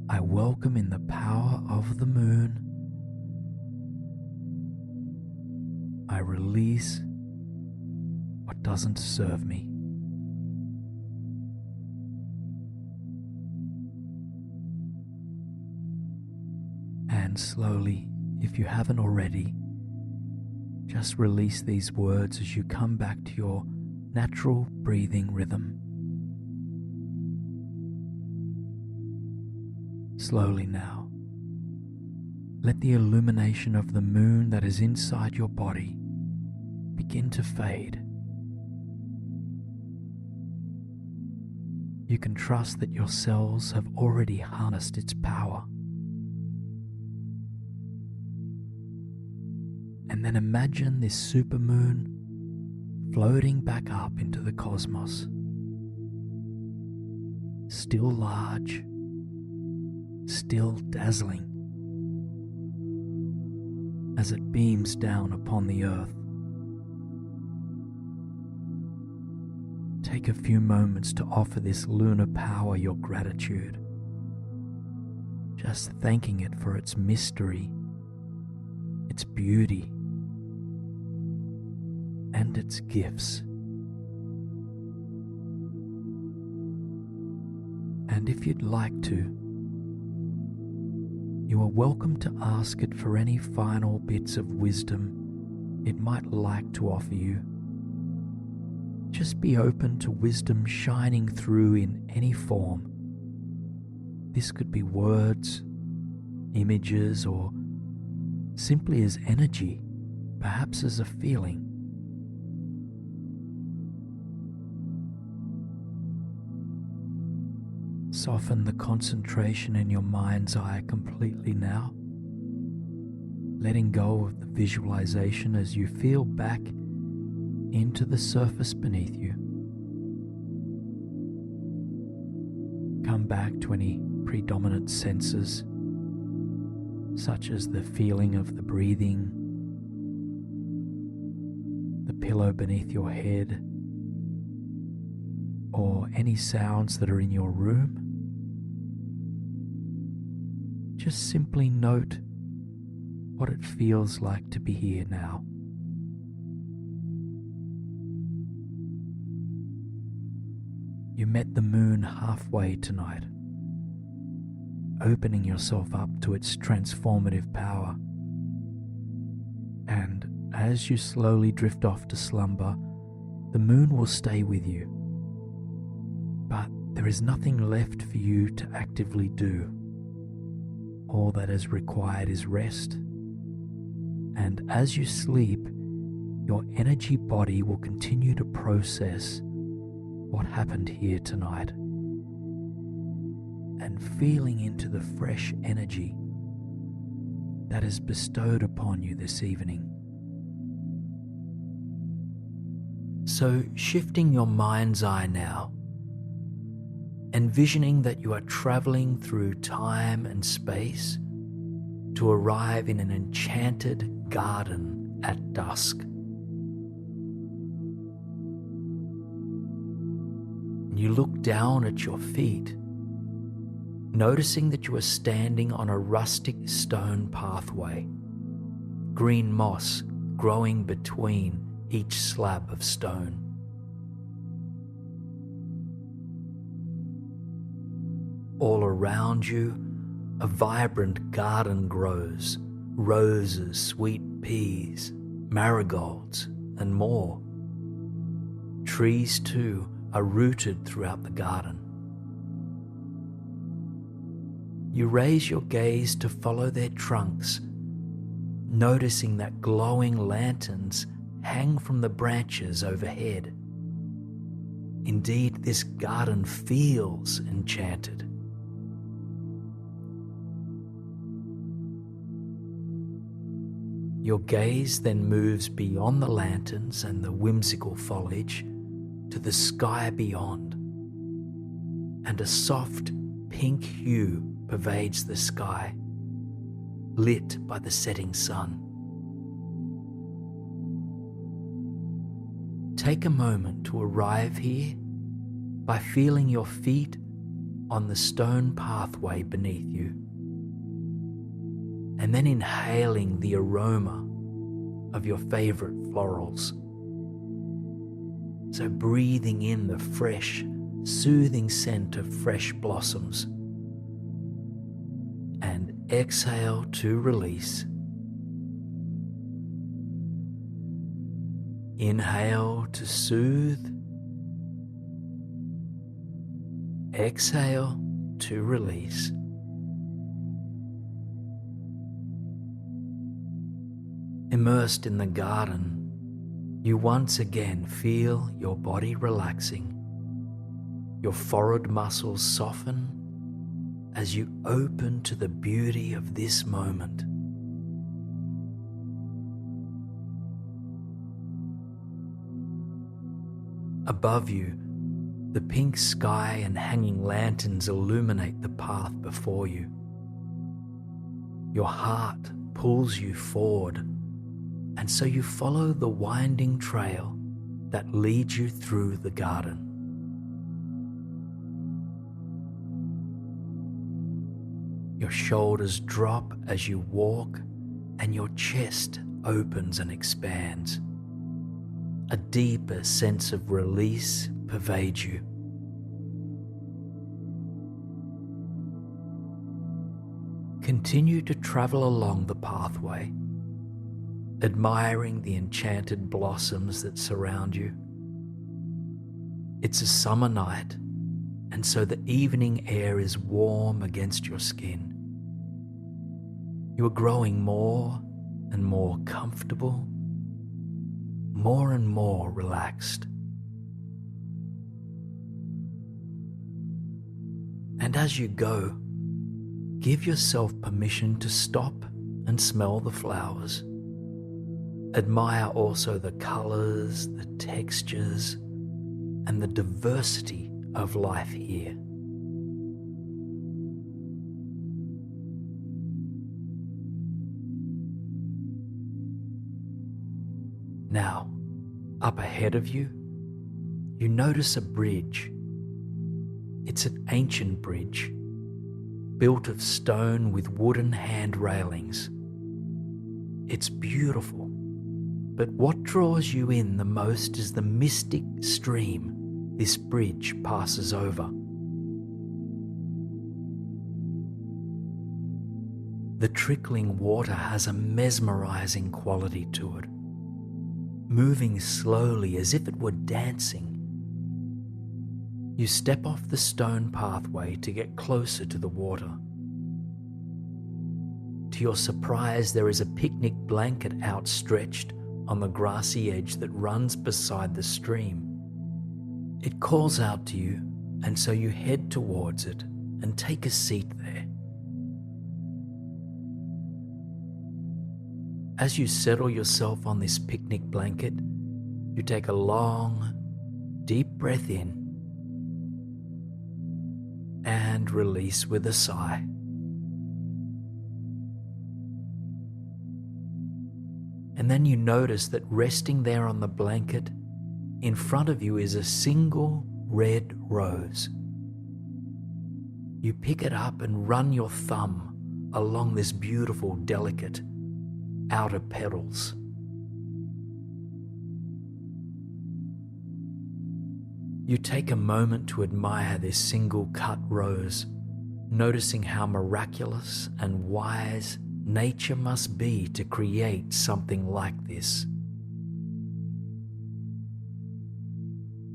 I welcome in the power of the moon. I release what doesn't serve me. And slowly, if you haven't already, just release these words as you come back to your natural breathing rhythm. Slowly now, let the illumination of the moon that is inside your body begin to fade. You can trust that your cells have already harnessed its power. And then imagine this supermoon floating back up into the cosmos, still large, still dazzling, as it beams down upon the earth. Take a few moments to offer this lunar power your gratitude, just thanking it for its mystery, its beauty, and its gifts. And if you'd like to, you are welcome to ask it for any final bits of wisdom it might like to offer you. Just be open to wisdom shining through in any form. This could be words, images, or simply as energy, perhaps as a feeling. Soften the concentration in your mind's eye completely now, letting go of the visualization as you feel back into the surface beneath you. Come back to any predominant senses, such as the feeling of the breathing, the pillow beneath your head, or any sounds that are in your room. Just simply note what it feels like to be here now. You met the moon halfway tonight, opening yourself up to its transformative power. And as you slowly drift off to slumber, the moon will stay with you. But there is nothing left for you to actively do. All that is required is rest. And as you sleep, your energy body will continue to process what happened here tonight, and feeling into the fresh energy that is bestowed upon you this evening. So, shifting your mind's eye now, envisioning that you are traveling through time and space to arrive in an enchanted garden at dusk. You look down at your feet, noticing that you are standing on a rustic stone pathway, green moss growing between each slab of stone. All around you, a vibrant garden grows, roses, sweet peas, marigolds, and more. Trees, too, are rooted throughout the garden. You raise your gaze to follow their trunks, noticing that glowing lanterns hang from the branches overhead. Indeed, this garden feels enchanted. Your gaze then moves beyond the lanterns and the whimsical foliage to the sky beyond, and a soft pink hue pervades the sky, lit by the setting sun. Take a moment to arrive here by feeling your feet on the stone pathway beneath you, and then inhaling the aroma of your favorite florals. So breathing in the fresh, soothing scent of fresh blossoms, and exhale to release. Inhale to soothe. Exhale to release. Immersed in the garden, you once again feel your body relaxing. Your forehead muscles soften as you open to the beauty of this moment. Above you, the pink sky and hanging lanterns illuminate the path before you. Your heart pulls you forward, and so you follow the winding trail that leads you through the garden. Your shoulders drop as you walk, and your chest opens and expands. A deeper sense of release pervades you. Continue to travel along the pathway, admiring the enchanted blossoms that surround you. It's a summer night, and so the evening air is warm against your skin. You are growing more and more comfortable, more and more relaxed. And as you go, give yourself permission to stop and smell the flowers. Admire also the colors, the textures, and the diversity of life here. Now, up ahead of you, you notice a bridge. It's an ancient bridge, built of stone with wooden hand railings. It's beautiful, but what draws you in the most is the mystic stream this bridge passes over. The trickling water has a mesmerizing quality to it, moving slowly as if it were dancing. You step off the stone pathway to get closer to the water. To your surprise, there is a picnic blanket outstretched on the grassy edge that runs beside the stream. It calls out to you, and so you head towards it and take a seat there. As you settle yourself on this picnic blanket, you take a long, deep breath in and release with a sigh. And then you notice that resting there on the blanket, in front of you is a single red rose. You pick it up and run your thumb along this beautiful, delicate outer petals. You take a moment to admire this single cut rose, noticing how miraculous and wise nature must be to create something like this.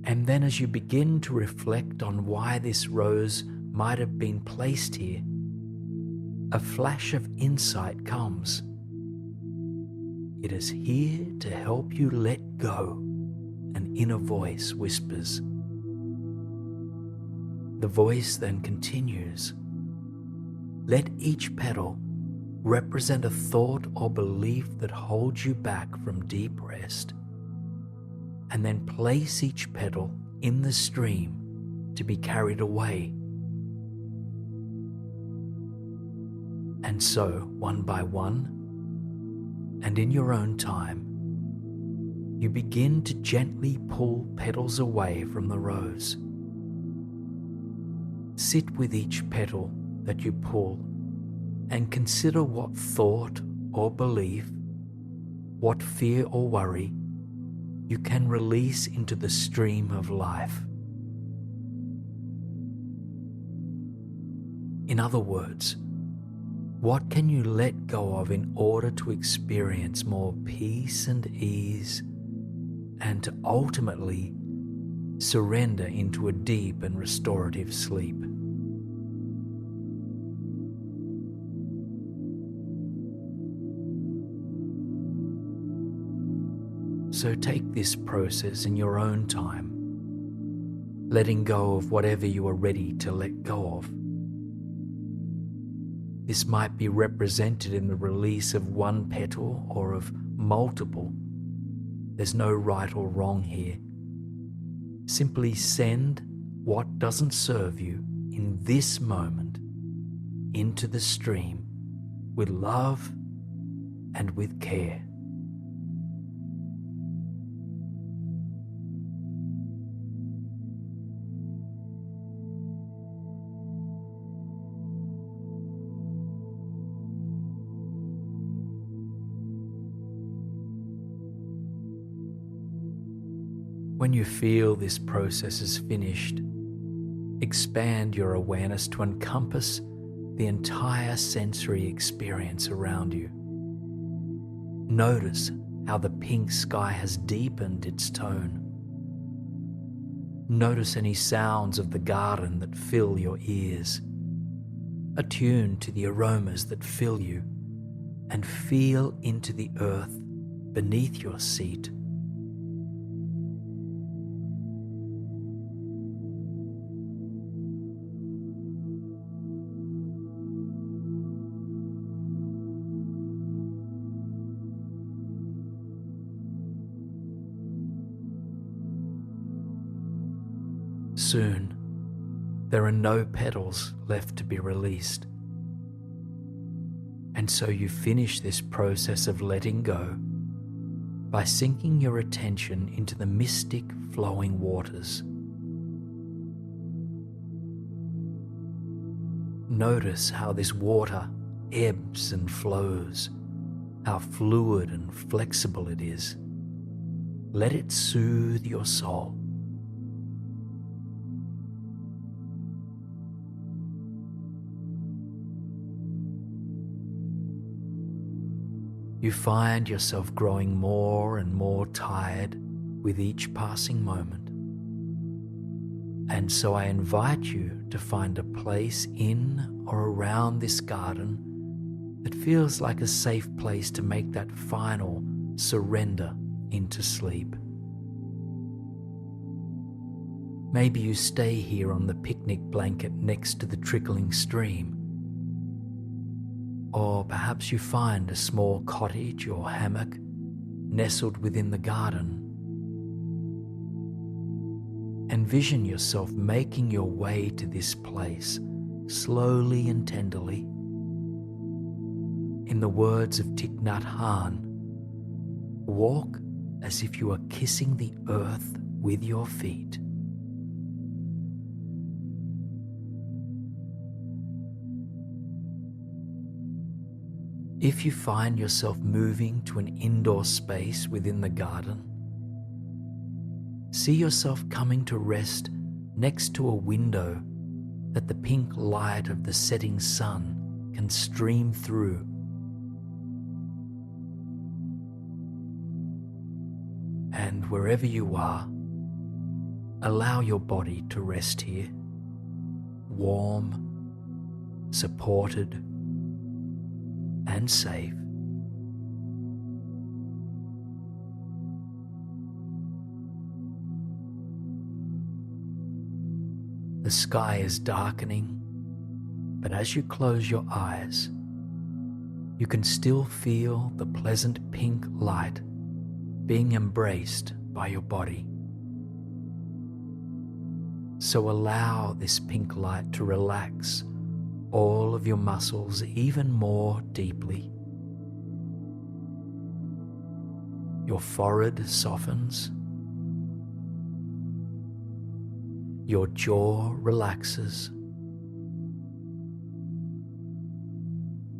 And then as you begin to reflect on why this rose might have been placed here, a flash of insight comes. It is here to help you let go, an inner voice whispers. The voice then continues. Let each petal represent a thought or belief that holds you back from deep rest, and then place each petal in the stream to be carried away. And so, one by one, and in your own time, you begin to gently pull petals away from the rose. Sit with each petal that you pull and consider what thought or belief, what fear or worry you can release into the stream of life. In other words, what can you let go of in order to experience more peace and ease, and to ultimately surrender into a deep and restorative sleep? So take this process in your own time, letting go of whatever you are ready to let go of. This might be represented in the release of one petal or of multiple. There's no right or wrong here. Simply send what doesn't serve you in this moment into the stream with love and with care. When you feel this process is finished, expand your awareness to encompass the entire sensory experience around you. Notice how the pink sky has deepened its tone. Notice any sounds of the garden that fill your ears. Attune to the aromas that fill you, and feel into the earth beneath your seat. Soon, there are no petals left to be released. And so you finish this process of letting go by sinking your attention into the mystic flowing waters. Notice how this water ebbs and flows, how fluid and flexible it is. Let it soothe your soul. You find yourself growing more and more tired with each passing moment. And so I invite you to find a place in or around this garden that feels like a safe place to make that final surrender into sleep. Maybe you stay here on the picnic blanket next to the trickling stream. Or perhaps you find a small cottage or hammock nestled within the garden. Envision yourself making your way to this place slowly and tenderly. In the words of Thich Nhat Hanh, walk as if you are kissing the earth with your feet. If you find yourself moving to an indoor space within the garden, see yourself coming to rest next to a window that the pink light of the setting sun can stream through. And wherever you are, allow your body to rest here, warm, supported, and safe. The sky is darkening, but as you close your eyes, you can still feel the pleasant pink light being embraced by your body. So allow this pink light to relax all of your muscles even more deeply. Your forehead softens. Your jaw relaxes.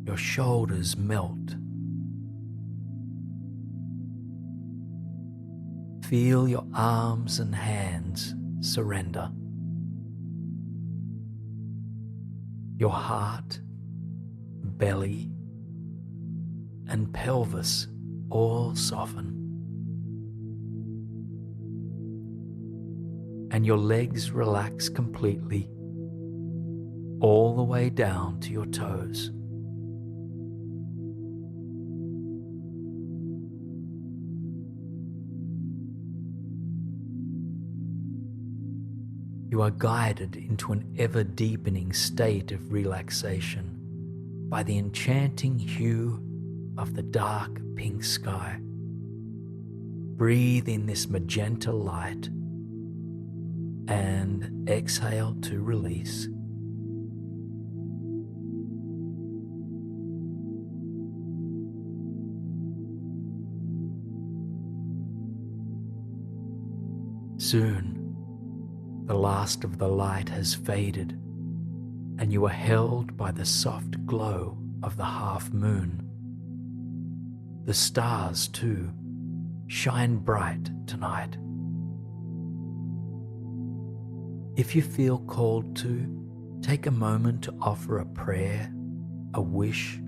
Your shoulders melt. Feel your arms and hands surrender. Your heart, belly, and pelvis all soften. And your legs relax completely, all the way down to your toes. You are guided into an ever-deepening state of relaxation by the enchanting hue of the dark pink sky. Breathe in this magenta light and exhale to release. Soon, the last of the light has faded, and you are held by the soft glow of the half moon. The stars, too, shine bright tonight. If you feel called to, take a moment to offer a prayer, a wish,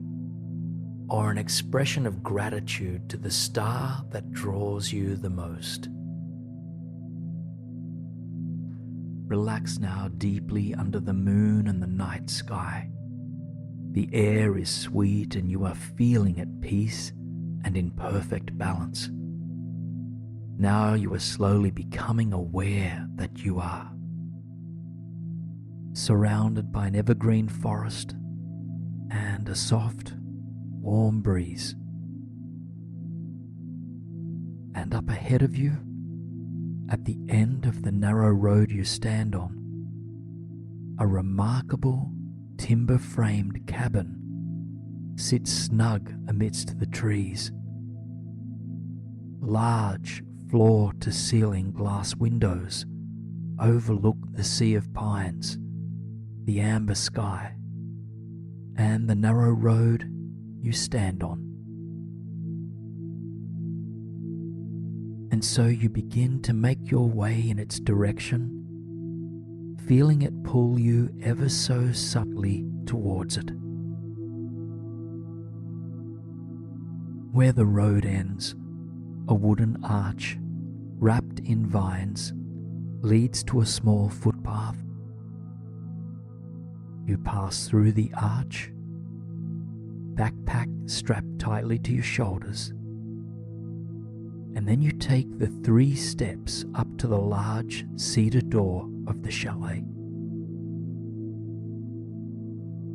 or an expression of gratitude to the star that draws you the most. Relax now deeply under the moon and the night sky. The air is sweet and you are feeling at peace and in perfect balance. Now you are slowly becoming aware that you are surrounded by an evergreen forest and a soft, warm breeze. And up ahead of you, at the end of the narrow road you stand on, a remarkable timber-framed cabin sits snug amidst the trees. Large floor-to-ceiling glass windows overlook the sea of pines, the amber sky, and the narrow road you stand on. And so you begin to make your way in its direction, feeling it pull you ever so subtly towards it. Where the road ends, a wooden arch, wrapped in vines, leads to a small footpath. You pass through the arch, backpack strapped tightly to your shoulders, and then you take the 3 steps up to the large cedar door of the chalet.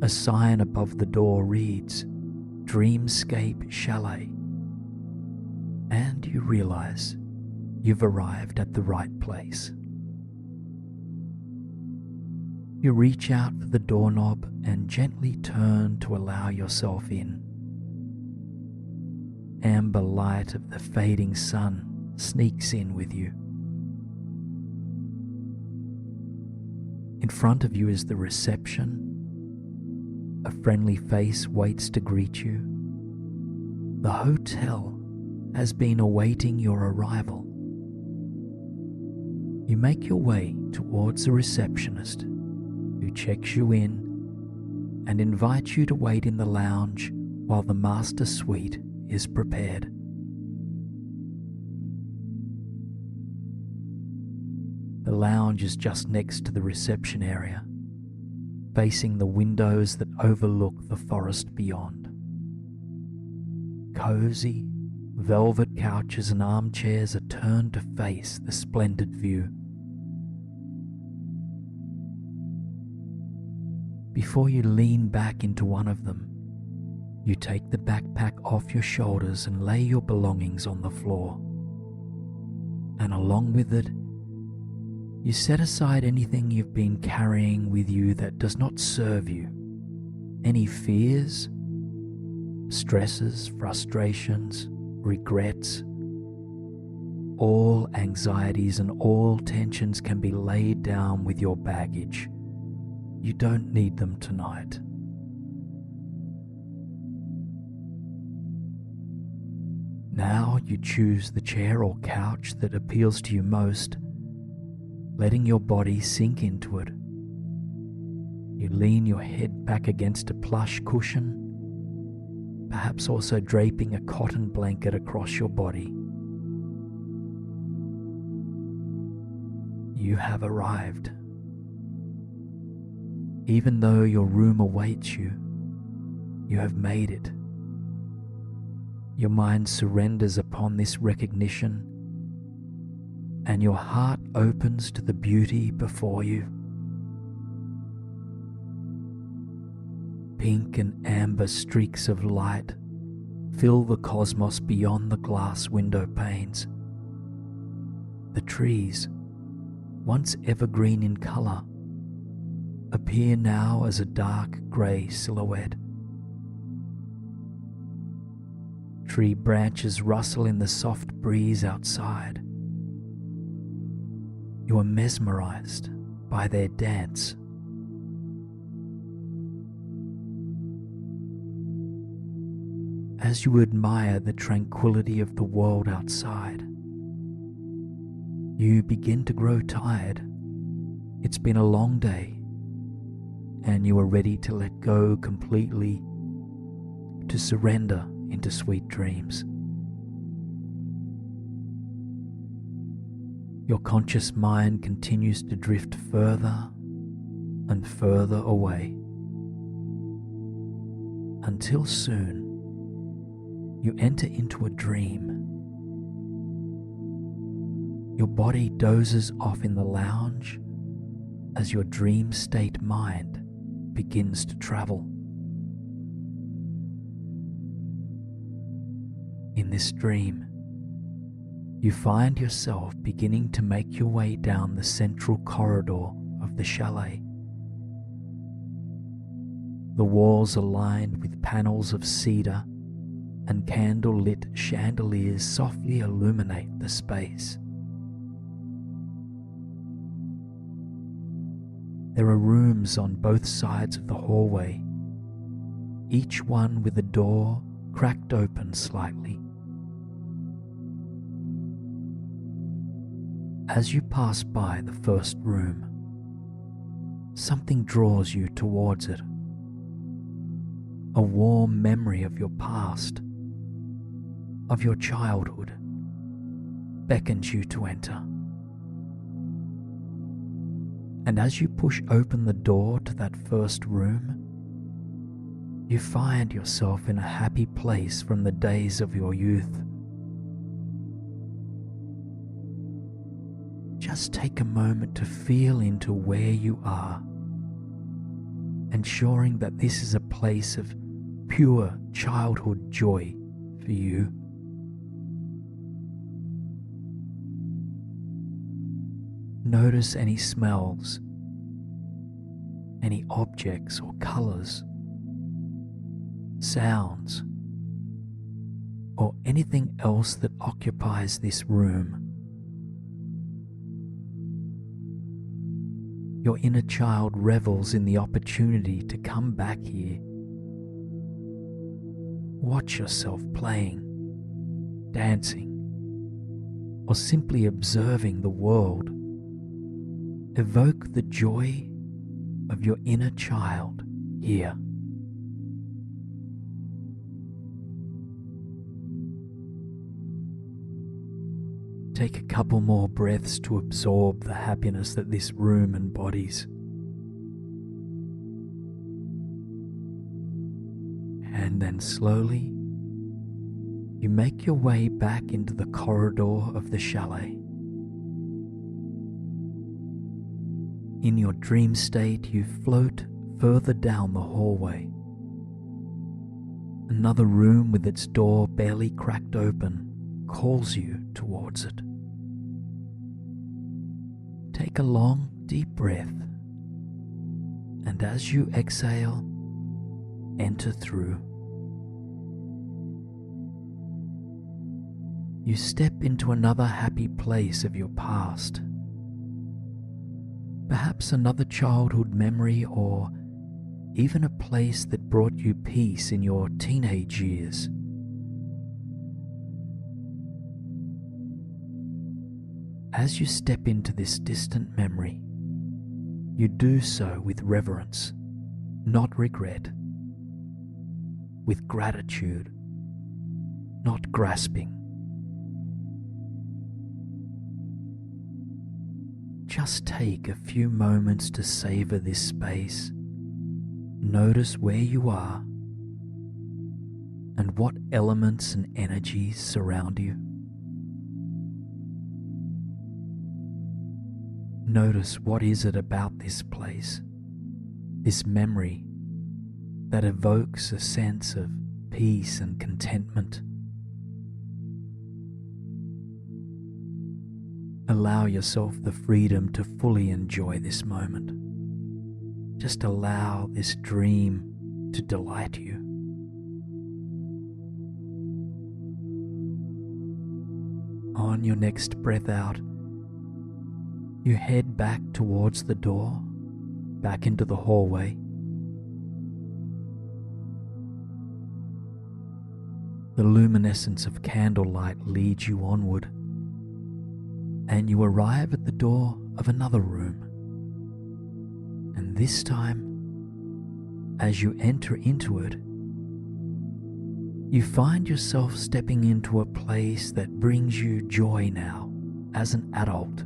A sign above the door reads, Dreamscape Chalet, and you realize you've arrived at the right place. You reach out for the doorknob and gently turn to allow yourself in. Amber light of the fading sun sneaks in with you. In front of you is the reception. A friendly face waits to greet you. The hotel has been awaiting your arrival. You make your way towards the receptionist, who checks you in and invites you to wait in the lounge while the master suite is prepared. The lounge is just next to the reception area, facing the windows that overlook the forest beyond. cozy, velvet couches and armchairs are turned to face the splendid view. Before you lean back into one of them, you take the backpack off your shoulders and lay your belongings on the floor. And along with it, you set aside anything you've been carrying with you that does not serve you. Any fears, stresses, frustrations, regrets, all anxieties and all tensions can be laid down with your baggage. You don't need them tonight. Now you choose the chair or couch that appeals to you most, letting your body sink into it. You lean your head back against a plush cushion, perhaps also draping a cotton blanket across your body. You have arrived. Even though your room awaits you, you have made it. Your mind surrenders upon this recognition, and your heart opens to the beauty before you. Pink and amber streaks of light fill the cosmos beyond the glass window panes. The trees, once evergreen in color, appear now as a dark grey silhouette. Tree branches rustle in the soft breeze outside. You are mesmerized by their dance. As you admire the tranquility of the world outside, you begin to grow tired. It's been a long day, and you are ready to let go completely, to surrender into sweet dreams. Your conscious mind continues to drift further and further away, until soon you enter into a dream. Your body dozes off in the lounge as your dream state mind begins to travel. In this dream, you find yourself beginning to make your way down the central corridor of the chalet. The walls are lined with panels of cedar, and candle-lit chandeliers softly illuminate the space. There are rooms on both sides of the hallway, each one with a door cracked open slightly. As you pass by the first room, something draws you towards it. A warm memory of your past, of your childhood, beckons you to enter. And as you push open the door to that first room, you find yourself in a happy place from the days of your youth. Just take a moment to feel into where you are, ensuring that this is a place of pure childhood joy for you. Notice any smells, any objects or colors, sounds, or anything else that occupies this room. Your inner child revels in the opportunity to come back here. Watch yourself playing, dancing, or simply observing the world. Evoke the joy of your inner child here. Take a couple more breaths to absorb the happiness that this room embodies. And then slowly You make your way back into the corridor of the chalet. In your dream state, you float further down the hallway. Another room with its door barely cracked open calls you towards it. Take a long, deep breath, and as you exhale, enter through. You step into another happy place of your past. Perhaps another childhood memory, or even a place that brought you peace in your teenage years. As you step into this distant memory, you do so with reverence, not regret, with gratitude, not grasping. Just take a few moments to savor this space. Notice where you are and what elements and energies surround you. Notice what is it about this place, this memory, that evokes a sense of peace and contentment. Allow yourself the freedom to fully enjoy this moment. Just allow this dream to delight you. On your next breath out, you head back towards the door, back into the hallway. The luminescence of candlelight leads you onward, and you arrive at the door of another room. And this time, as you enter into it, you find yourself stepping into a place that brings you joy now as an adult.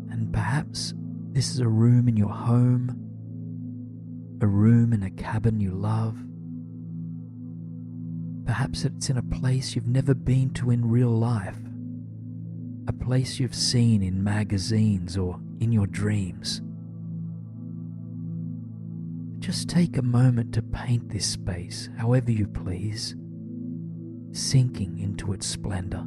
And perhaps this is a room in your home, a room in a cabin you love. Perhaps it's in a place you've never been to in real life, a place you've seen in magazines or in your dreams. Just take a moment to paint this space however you please, sinking into its splendor.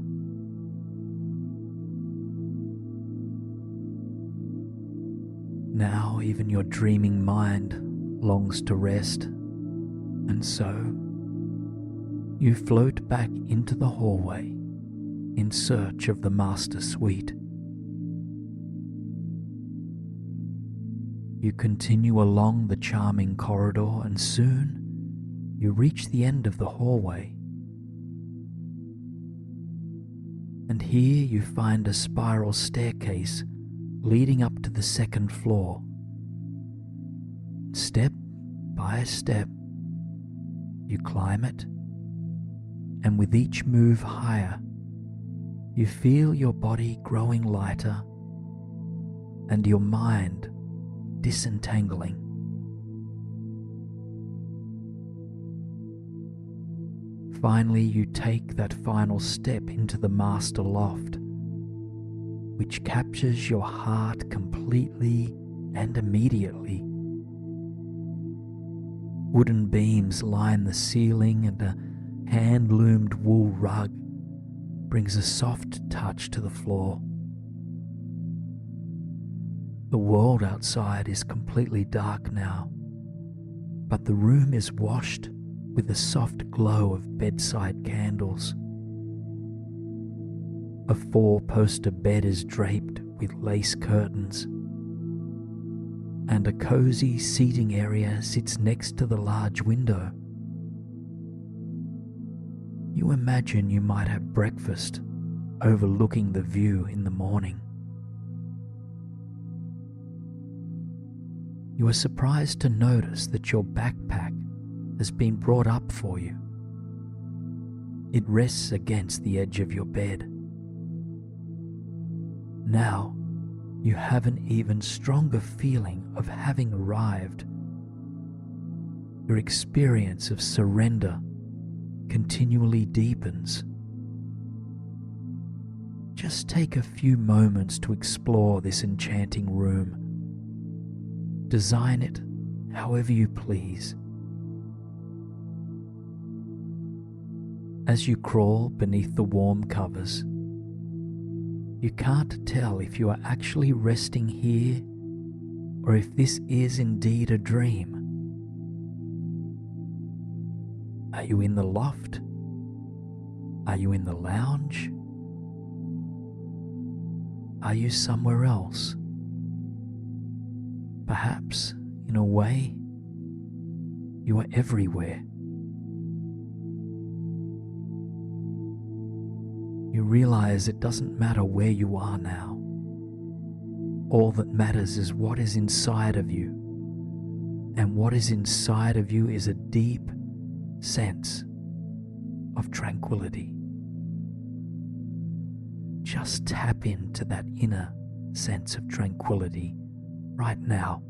Now even your dreaming mind longs to rest, and so you float back into the hallway in search of the master suite. You continue along the charming corridor, and soon you reach the end of the hallway. And here you find a spiral staircase leading up to the second floor. Step by step, you climb it, and with each move higher, you feel your body growing lighter and your mind disentangling. Finally, you take that final step into the master loft, which captures your heart completely and immediately. Wooden beams line the ceiling, and a hand-loomed wool rug brings a soft touch to the floor. The world outside is completely dark now, but the room is washed with the soft glow of bedside candles. A 4-poster bed is draped with lace curtains, and a cozy seating area sits next to the large window. You imagine you might have breakfast overlooking the view in the morning. You are surprised to notice that your backpack has been brought up for you. It rests against the edge of your bed. Now, you have an even stronger feeling of having arrived. Your experience of surrender, continually deepens. Just take a few moments to explore this enchanting room. Design it however you please. As you crawl beneath the warm covers, you can't tell if you are actually resting here or if this is indeed a dream. Are you in the loft? Are you in the lounge? Are you somewhere else? Perhaps, in a way, you are everywhere. You realize it doesn't matter where you are now. All that matters is what is inside of you. And what is inside of you is a deep sense of tranquility. Just tap into that inner sense of tranquility right now.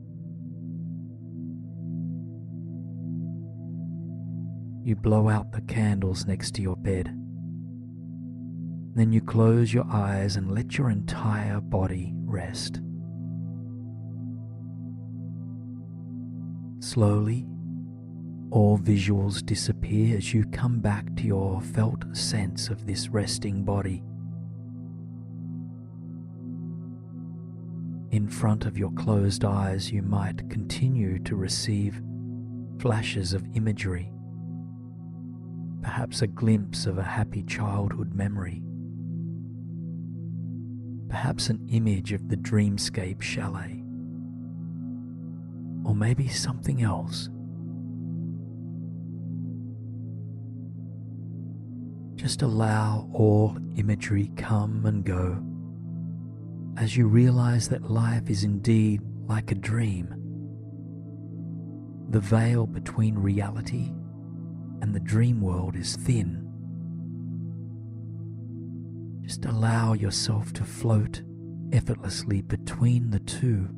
You blow out the candles next to your bed. Then you close your eyes and let your entire body rest. Slowly, all visuals disappear as you come back to your felt sense of this resting body. In front of your closed eyes, you might continue to receive flashes of imagery, perhaps a glimpse of a happy childhood memory, perhaps an image of the dreamscape chalet, or maybe something else. Just allow all imagery come and go as you realize that life is indeed like a dream. The veil between reality and the dream world is thin. Just allow yourself to float effortlessly between the two.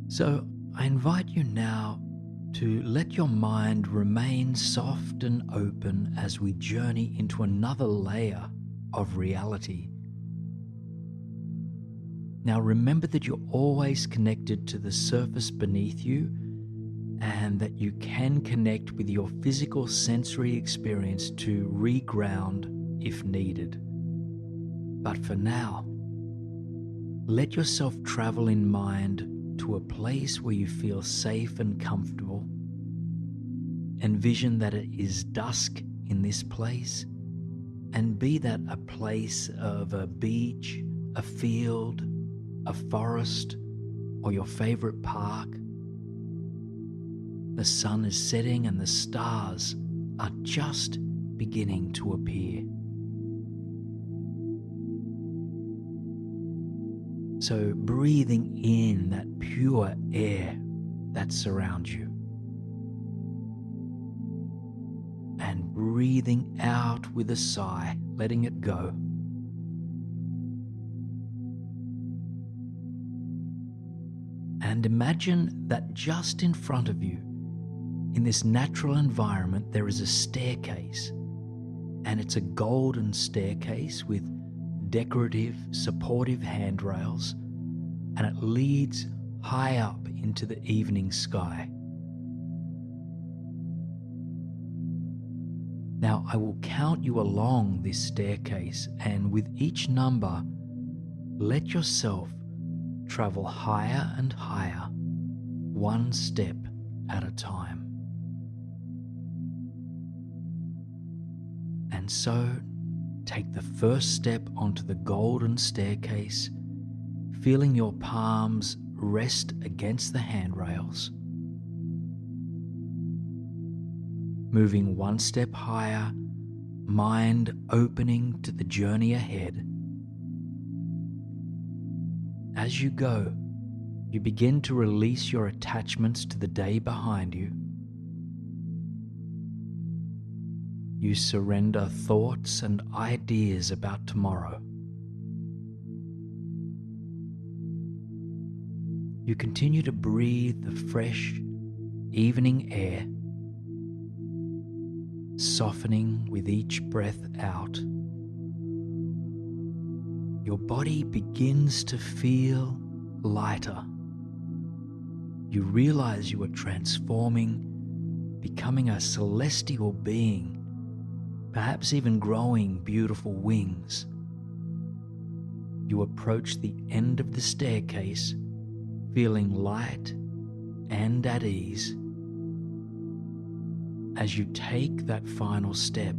So I invite you now to let your mind remain soft and open as we journey into another layer of reality. Now remember that you're always connected to the surface beneath you and that you can connect with your physical sensory experience to reground if needed. But for now, let yourself travel in mind to a place where you feel safe and comfortable. Envision that it is dusk in this place, and be that a place of a beach, a field, a forest, or your favorite park. The sun is setting and the stars are just beginning to appear. So breathing in that pure air that surrounds you, and breathing out with a sigh, letting it go. And imagine that just in front of you, in this natural environment, there is a staircase, and it's a golden staircase with decorative, supportive handrails, and it leads high up into the evening sky. Now I will count you along this staircase, and with each number, let yourself travel higher and higher, one step at a time. And so, take the first step onto the golden staircase, feeling your palms rest against the handrails. Moving one step higher, mind opening to the journey ahead. As you go, you begin to release your attachments to the day behind you. You surrender thoughts and ideas about tomorrow. You continue to breathe the fresh, evening air, softening with each breath out. Your body begins to feel lighter. You realize you are transforming, becoming a celestial being, perhaps even growing beautiful wings. You approach the end of the staircase, feeling light and at ease. As you take that final step,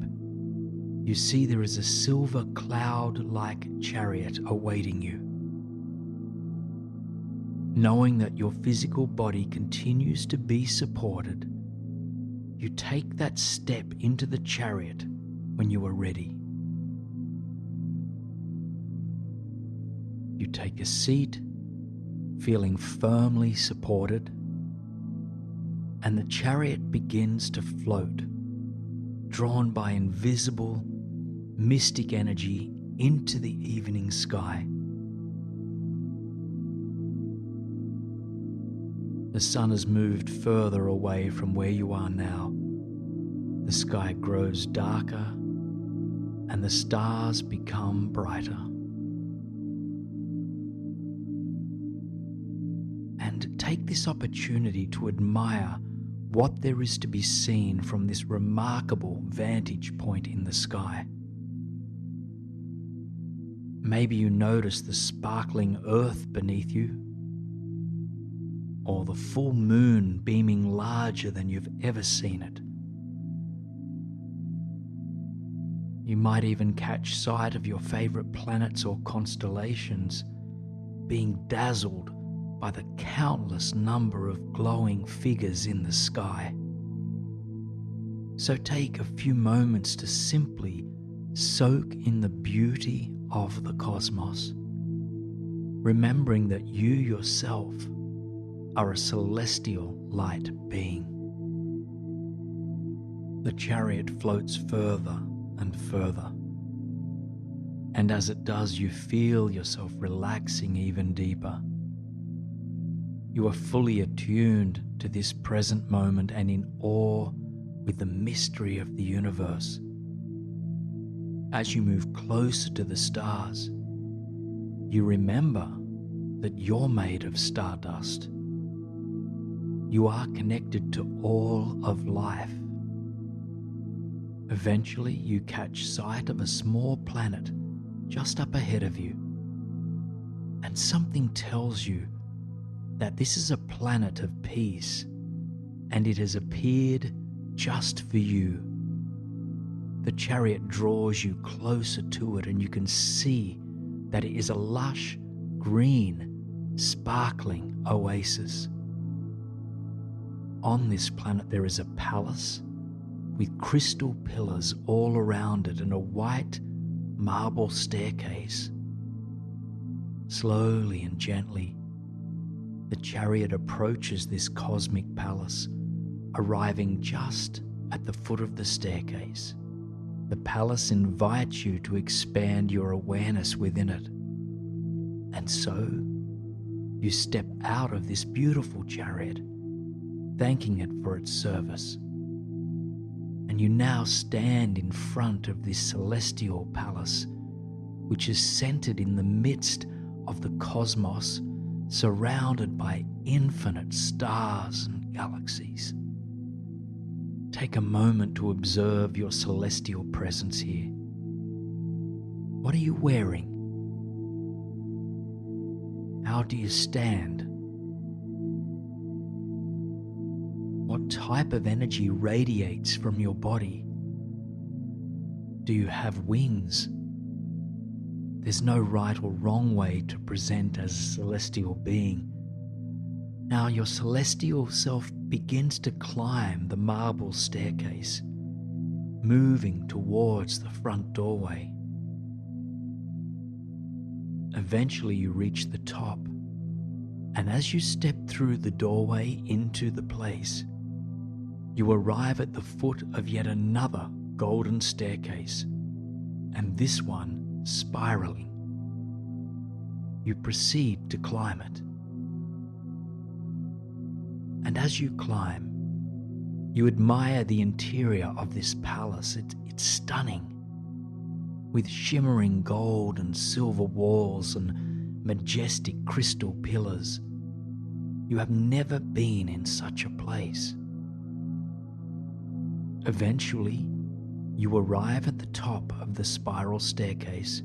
you see there is a silver cloud-like chariot awaiting you. Knowing that your physical body continues to be supported, you take that step into the chariot when you are ready. You take a seat, feeling firmly supported, and the chariot begins to float, drawn by invisible, mystic energy into the evening sky. The sun has moved further away from where you are now. The sky grows darker and the stars become brighter. And take this opportunity to admire what there is to be seen from this remarkable vantage point in the sky. Maybe you notice the sparkling earth beneath you, or the full moon beaming larger than you've ever seen it. You might even catch sight of your favorite planets or constellations being dazzled by the countless number of glowing figures in the sky. So take a few moments to simply soak in the beauty of the cosmos, remembering that you yourself are a celestial light being. The chariot floats further and further, and as it does, you feel yourself relaxing even deeper. You are fully attuned to this present moment and in awe with the mystery of the universe. As you move closer to the stars, you remember that you're made of stardust. You are connected to all of life. Eventually, you catch sight of a small planet just up ahead of you, and something tells you that this is a planet of peace, and it has appeared just for you. The chariot draws you closer to it, and you can see that it is a lush, green, sparkling oasis. On this planet there is a palace with crystal pillars all around it and a white marble staircase. Slowly and gently, the chariot approaches this cosmic palace, arriving just at the foot of the staircase. The palace invites you to expand your awareness within it. And so, you step out of this beautiful chariot, thanking it for its service. And you now stand in front of this celestial palace, which is centered in the midst of the cosmos, surrounded by infinite stars and galaxies. Take a moment to observe your celestial presence here. What are you wearing? How do you stand? What type of energy radiates from your body? Do you have wings? There's no right or wrong way to present as a celestial being. Now your celestial self begins to climb the marble staircase, moving towards the front doorway. Eventually you reach the top, and as you step through the doorway into the place, you arrive at the foot of yet another golden staircase, and this one spiraling. You proceed to climb it. And as you climb, You admire the interior of this palace. It's stunning, with shimmering gold and silver walls and majestic crystal pillars. You have never been in such a place. Eventually, you arrive at the top of the spiral staircase,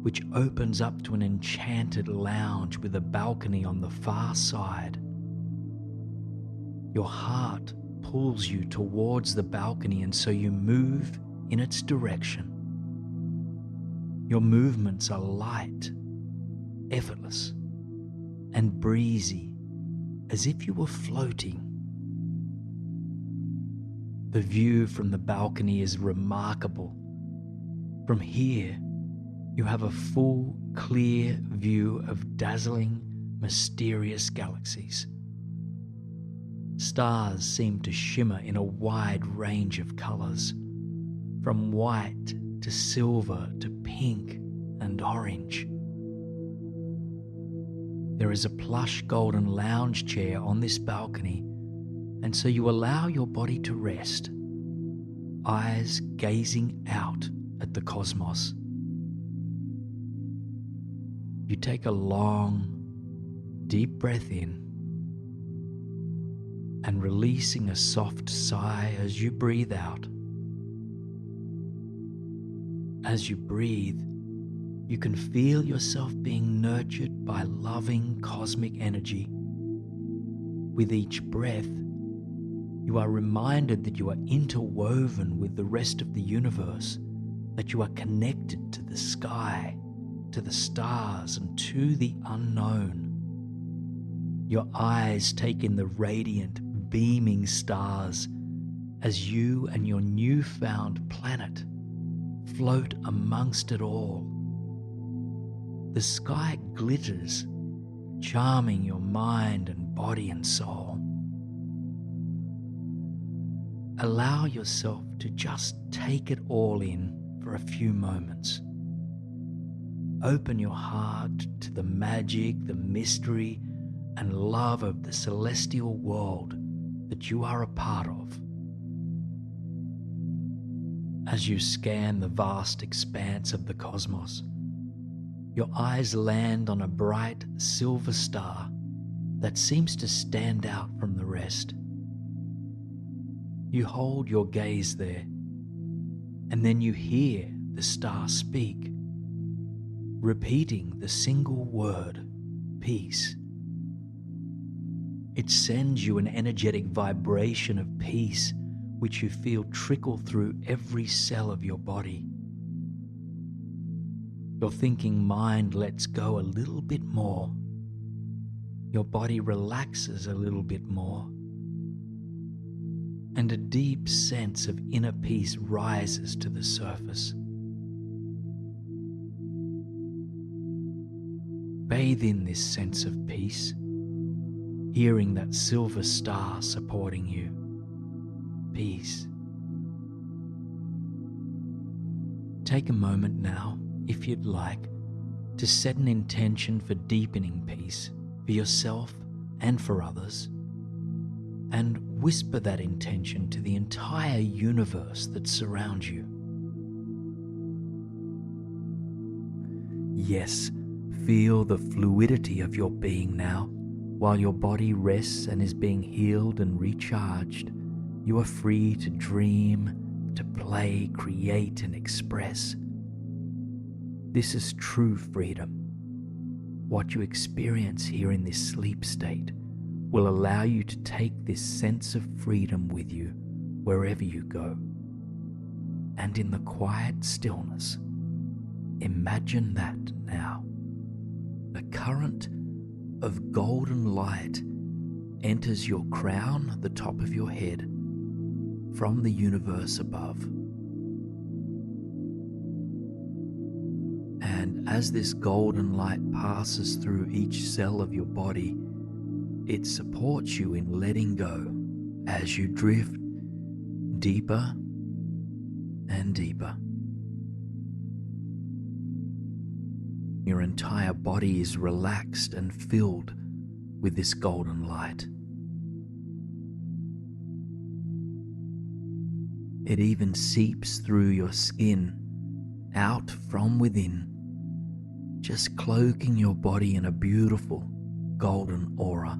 which opens up to an enchanted lounge with a balcony on the far side. Your heart pulls you towards the balcony, and so you move in its direction. Your movements are light, effortless, and breezy, as if you were floating. The view from the balcony is remarkable. From here, you have a full, clear view of dazzling, mysterious galaxies. Stars seem to shimmer in a wide range of colors, from white to silver to pink and orange. There is a plush golden lounge chair on this balcony, and so you allow your body to rest, eyes gazing out at the cosmos. You take a long, deep breath in and releasing a soft sigh as you breathe out. As you breathe, you can feel yourself being nurtured by loving cosmic energy. With each breath, you are reminded that you are interwoven with the rest of the universe, that you are connected to the sky, to the stars, and to the unknown. Your eyes take in the radiant, beaming stars as you and your newfound planet float amongst it all. The sky glitters, charming your mind and body and soul. Allow yourself to just take it all in for a few moments. Open your heart to the magic, the mystery, and love of the celestial world that you are a part of. As you scan the vast expanse of the cosmos, your eyes land on a bright silver star that seems to stand out from the rest. You hold your gaze there, and then you hear the star speak, repeating the single word, peace. It sends you an energetic vibration of peace, which you feel trickle through every cell of your body. Your thinking mind lets go a little bit more. Your body relaxes a little bit more. And a deep sense of inner peace rises to the surface. Bathe in this sense of peace, hearing that silver star supporting you. Peace. Take a moment now, if you'd like, to set an intention for deepening peace for yourself and for others, and whisper that intention to the entire universe that surrounds you. Yes, feel the fluidity of your being now. While your body rests and is being healed and recharged, you are free to dream, to play, create, and express. This is true freedom. What you experience here in this sleep state will allow you to take this sense of freedom with you wherever you go. And in the quiet stillness, imagine that now. A current of golden light enters your crown, the top of your head, from the universe above. And as this golden light passes through each cell of your body, it supports you in letting go as you drift deeper and deeper. Your entire body is relaxed and filled with this golden light. It even seeps through your skin, out from within, just cloaking your body in a beautiful golden aura.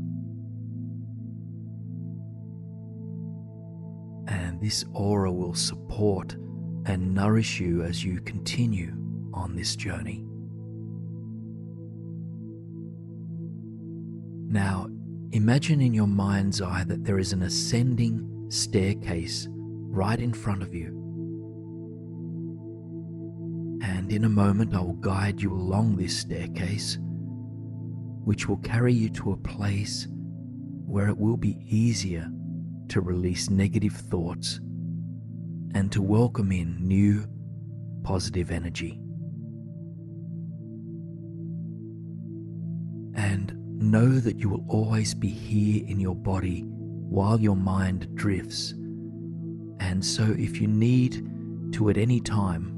And this aura will support and nourish you as you continue on this journey. Now, imagine in your mind's eye that there is an ascending staircase right in front of you. And in a moment, I will guide you along this staircase, which will carry you to a place where it will be easier to release negative thoughts and to welcome in new positive energy. And know that you will always be here in your body while your mind drifts. And so if you need to at any time,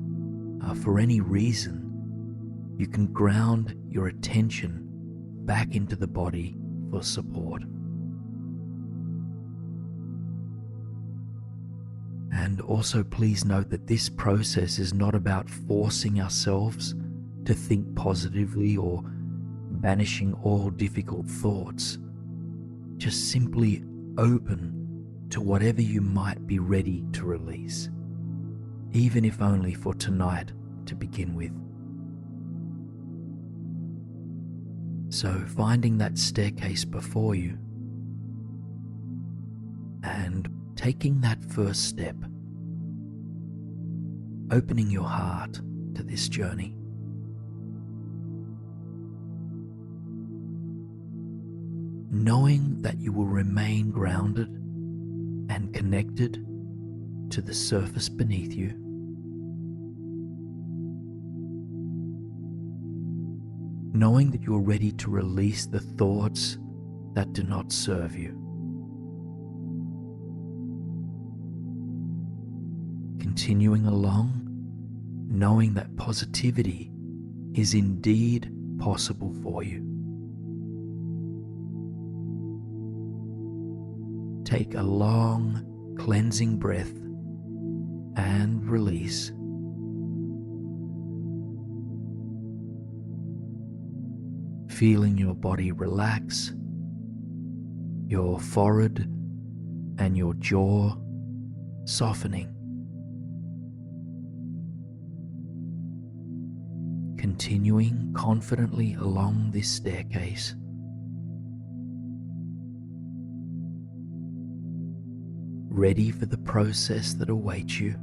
for any reason, you can ground your attention back into the body for support. And also please note that this process is not about forcing ourselves to think positively or banishing all difficult thoughts. Just simply open to whatever you might be ready to release, even if only for tonight to begin with. So finding that staircase before you and taking that first step, opening your heart to this journey. Knowing that you will remain grounded and connected to the surface beneath you. Knowing that you are ready to release the thoughts that do not serve you. Continuing along, knowing that positivity is indeed possible for you. Take a long, cleansing breath and release. Feeling your body relax, your forehead and your jaw softening. Continuing confidently along this staircase. Ready for the process that awaits you.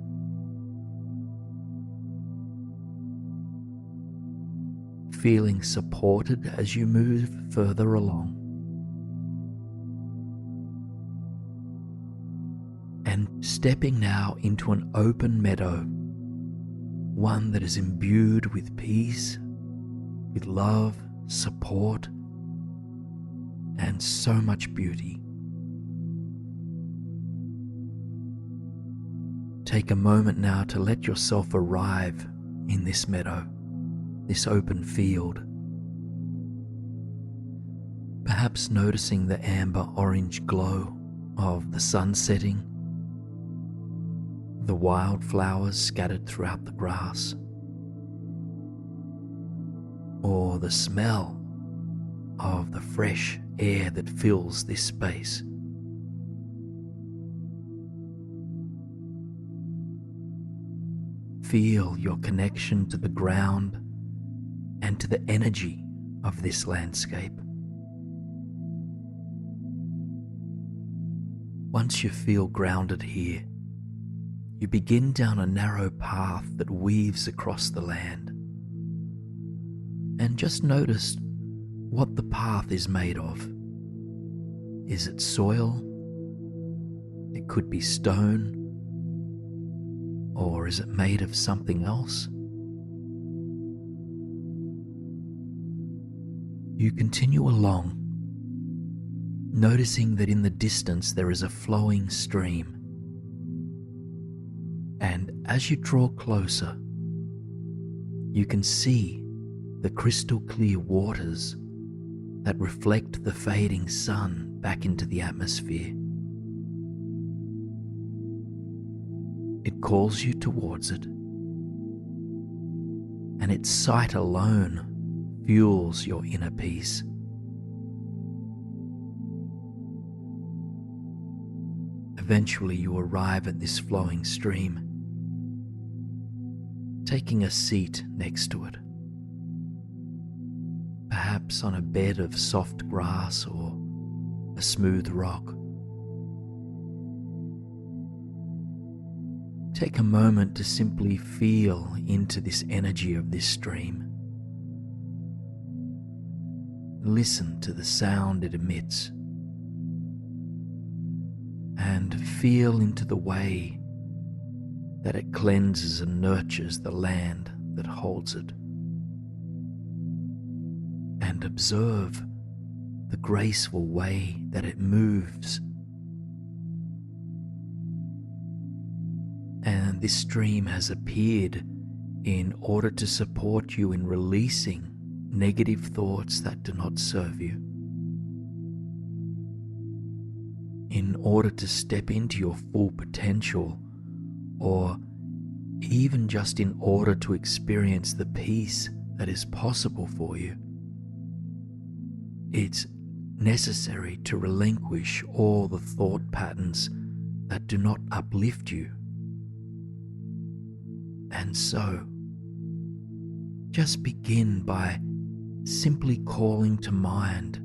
Feeling supported as you move further along. And stepping now into an open meadow, one that is imbued with peace, with love, support, and so much beauty. Take a moment now to let yourself arrive in this meadow, this open field. Perhaps noticing the amber-orange glow of the sun setting, the wildflowers scattered throughout the grass, or the smell of the fresh air that fills this space. Feel your connection to the ground and to the energy of this landscape. Once you feel grounded here, you begin down a narrow path that weaves across the land. And just notice what the path is made of. Is it soil? It could be stone. Or is it made of something else? You continue along, noticing that in the distance there is a flowing stream. And as you draw closer, you can see the crystal clear waters that reflect the fading sun back into the atmosphere. It calls you towards it, and its sight alone fuels your inner peace. Eventually you arrive at this flowing stream, taking a seat next to it, perhaps on a bed of soft grass or a smooth rock. Take a moment to simply feel into this energy of this stream. Listen to the sound it emits, and feel into the way that it cleanses and nurtures the land that holds it. And observe the graceful way that it moves. And this stream has appeared in order to support you in releasing negative thoughts that do not serve you, in order to step into your full potential, or even just in order to experience the peace that is possible for you. It's necessary to relinquish all the thought patterns that do not uplift you. And so, just begin by simply calling to mind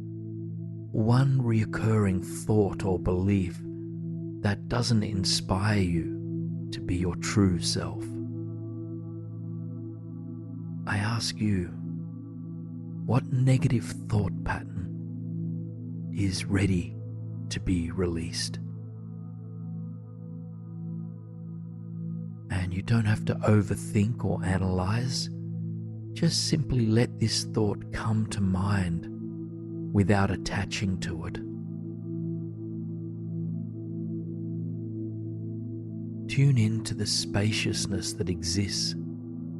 one recurring thought or belief that doesn't inspire you to be your true self. I ask you, what negative thought pattern is ready to be released? And you don't have to overthink or analyze. Just simply let this thought come to mind without attaching to it. Tune in to the spaciousness that exists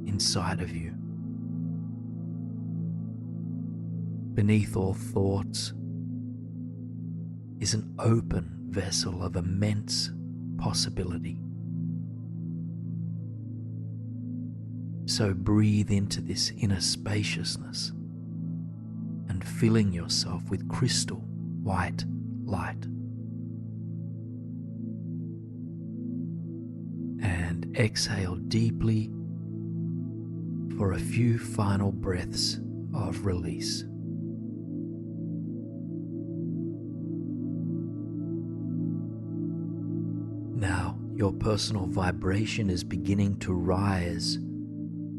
inside of you. Beneath all thoughts is an open vessel of immense possibility. So breathe into this inner spaciousness and filling yourself with crystal white light. And exhale deeply for a few final breaths of release. Now, your personal vibration is beginning to rise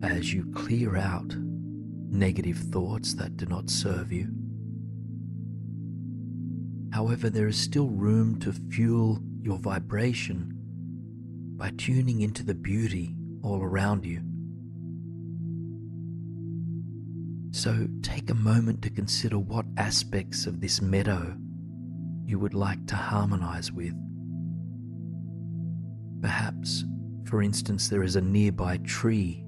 as you clear out negative thoughts that do not serve you. However, there is still room to fuel your vibration by tuning into the beauty all around you. So take a moment to consider what aspects of this meadow you would like to harmonize with. Perhaps, for instance, there is a nearby tree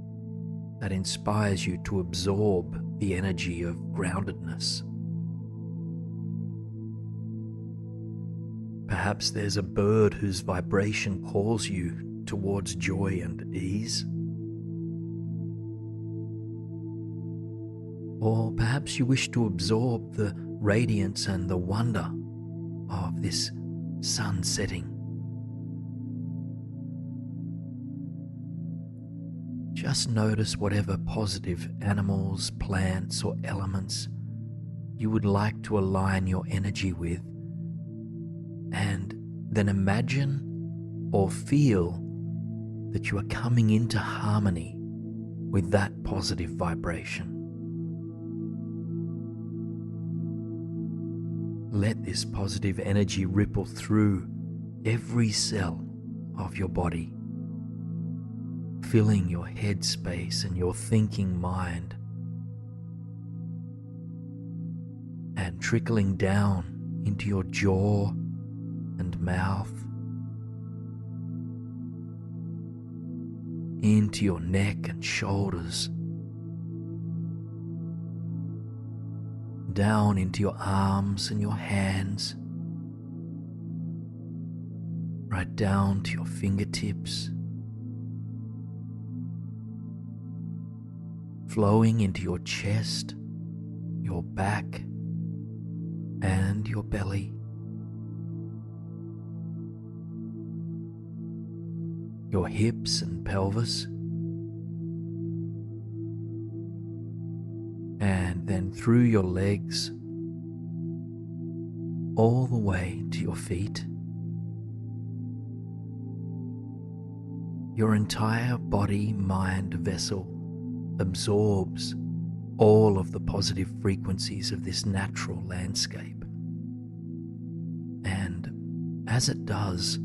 that inspires you to absorb the energy of groundedness. Perhaps there's a bird whose vibration calls you towards joy and ease. Or perhaps you wish to absorb the radiance and the wonder of this sun setting. Just notice whatever positive animals, plants, or elements you would like to align your energy with, and then imagine or feel that you are coming into harmony with that positive vibration. Let this positive energy ripple through every cell of your body, filling your head space and your thinking mind, and trickling down into your jaw and mouth, into your neck and shoulders, down into your arms and your hands, right down to your fingertips flowing into your chest, your back, and your belly. Your hips and pelvis, and then through your legs, all the way to your feet. Your entire body-mind vessel absorbs all of the positive frequencies of this natural landscape. And as it does,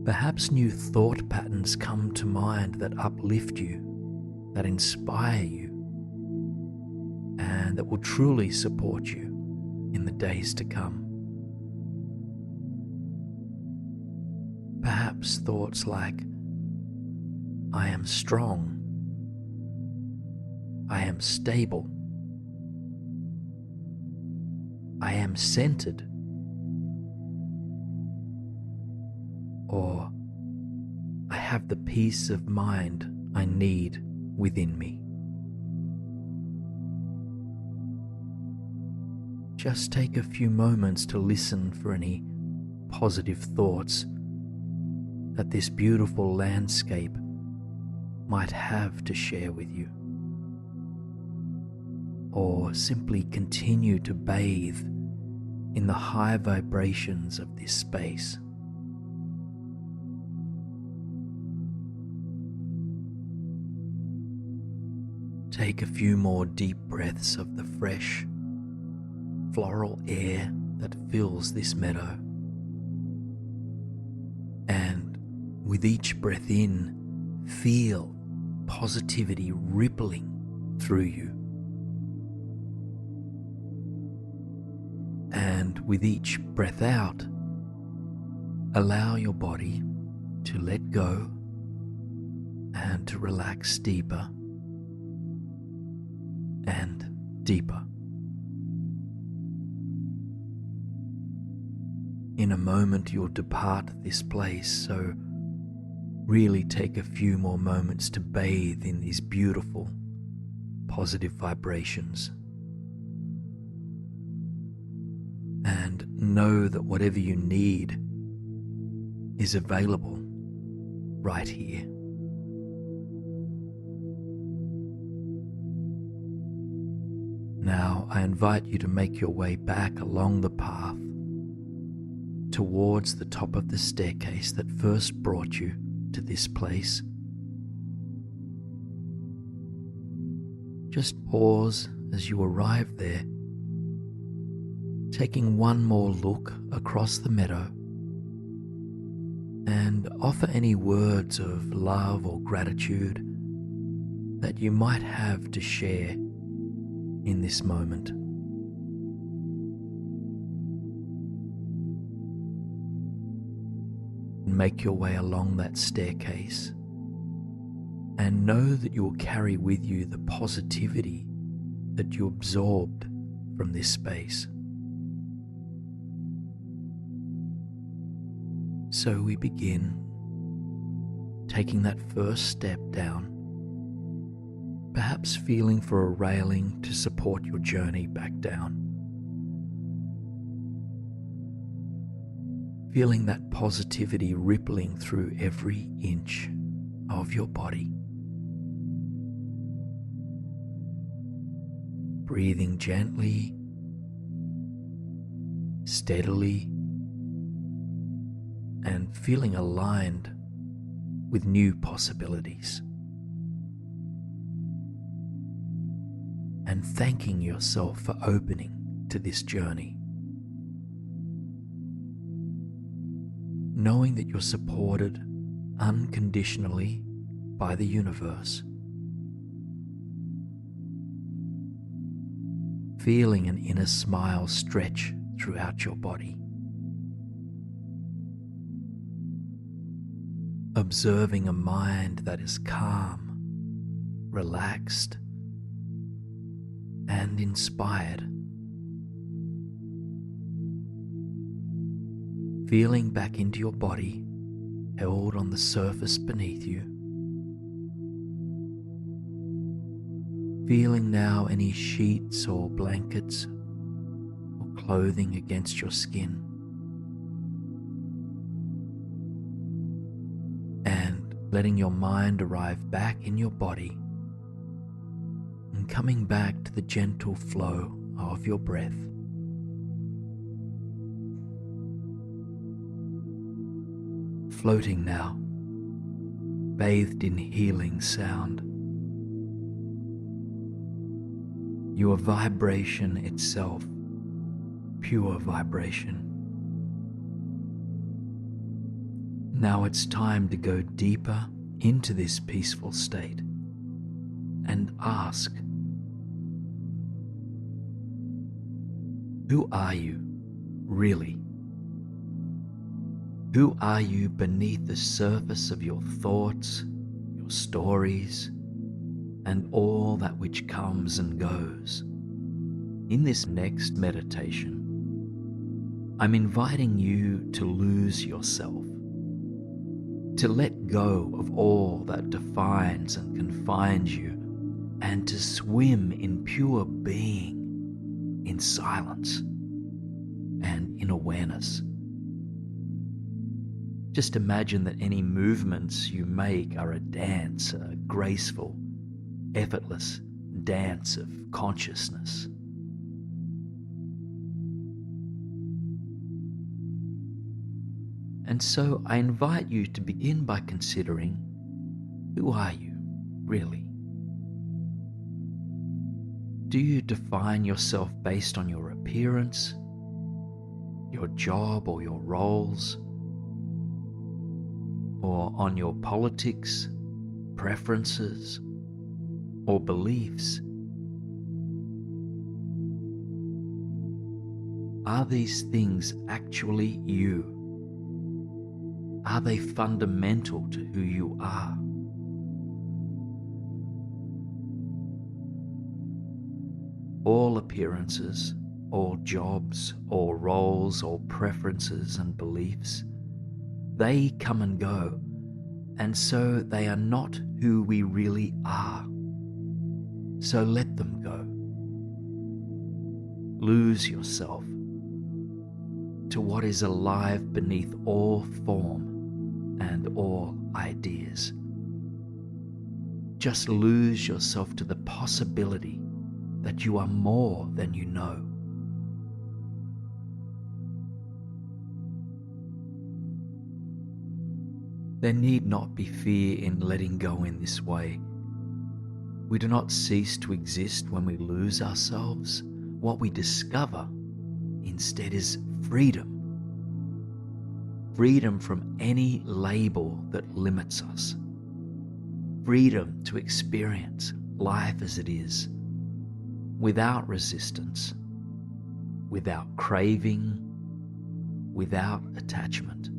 perhaps new thought patterns come to mind that uplift you, that inspire you, and that will truly support you in the days to come. Perhaps thoughts like, I am strong, I am stable, I am centered, or I have the peace of mind I need within me. Just take a few moments to listen for any positive thoughts that this beautiful landscape might have to share with you, or simply continue to bathe in the high vibrations of this space. Take a few more deep breaths of the fresh, floral air that fills this meadow. And with each breath in, feel positivity rippling through you. And with each breath out, allow your body to let go and to relax deeper and deeper. In a moment you'll depart this place, so really take a few more moments to bathe in these beautiful, positive vibrations. And know that whatever you need is available right here. Now I invite you to make your way back along the path towards the top of the staircase that first brought you to this place. Just pause as you arrive there, taking one more look across the meadow, and offer any words of love or gratitude that you might have to share in this moment. Make your way along that staircase and know that you will carry with you the positivity that you absorbed from this space. So we begin taking that first step down, perhaps feeling for a railing to support your journey back down. Feeling that positivity rippling through every inch of your body. Breathing gently, steadily, and feeling aligned with new possibilities. And thanking yourself for opening to this journey. Knowing that you're supported unconditionally by the universe. Feeling an inner smile stretch throughout your body. Observing a mind that is calm, relaxed, and inspired. Feeling back into your body, held on the surface beneath you. Feeling now any sheets or blankets or clothing against your skin. And letting your mind arrive back in your body and coming back to the gentle flow of your breath. Floating now, bathed in healing sound. You are vibration itself, pure vibration. Now it's time to go deeper into this peaceful state and ask, who are you really? Who are you beneath the surface of your thoughts, your stories, and all that which comes and goes? In this next meditation, I'm inviting you to lose yourself, to let go of all that defines and confines you, and to swim in pure being, in silence, and in awareness. Just imagine that any movements you make are a dance, a graceful, effortless dance of consciousness. And so I invite you to begin by considering, who are you really? Do you define yourself based on your appearance, your job or your roles, or on your politics, preferences, or beliefs? Are these things actually you? Are they fundamental to who you are? All appearances, all jobs, all roles, all preferences and beliefs, they come and go, and so they are not who we really are. So let them go. Lose yourself to what is alive beneath all form and all ideas. Just lose yourself to the possibility that you are more than you know. There need not be fear in letting go in this way. We do not cease to exist when we lose ourselves. What we discover instead is freedom. Freedom from any label that limits us. Freedom to experience life as it is, without resistance, without craving, without attachment.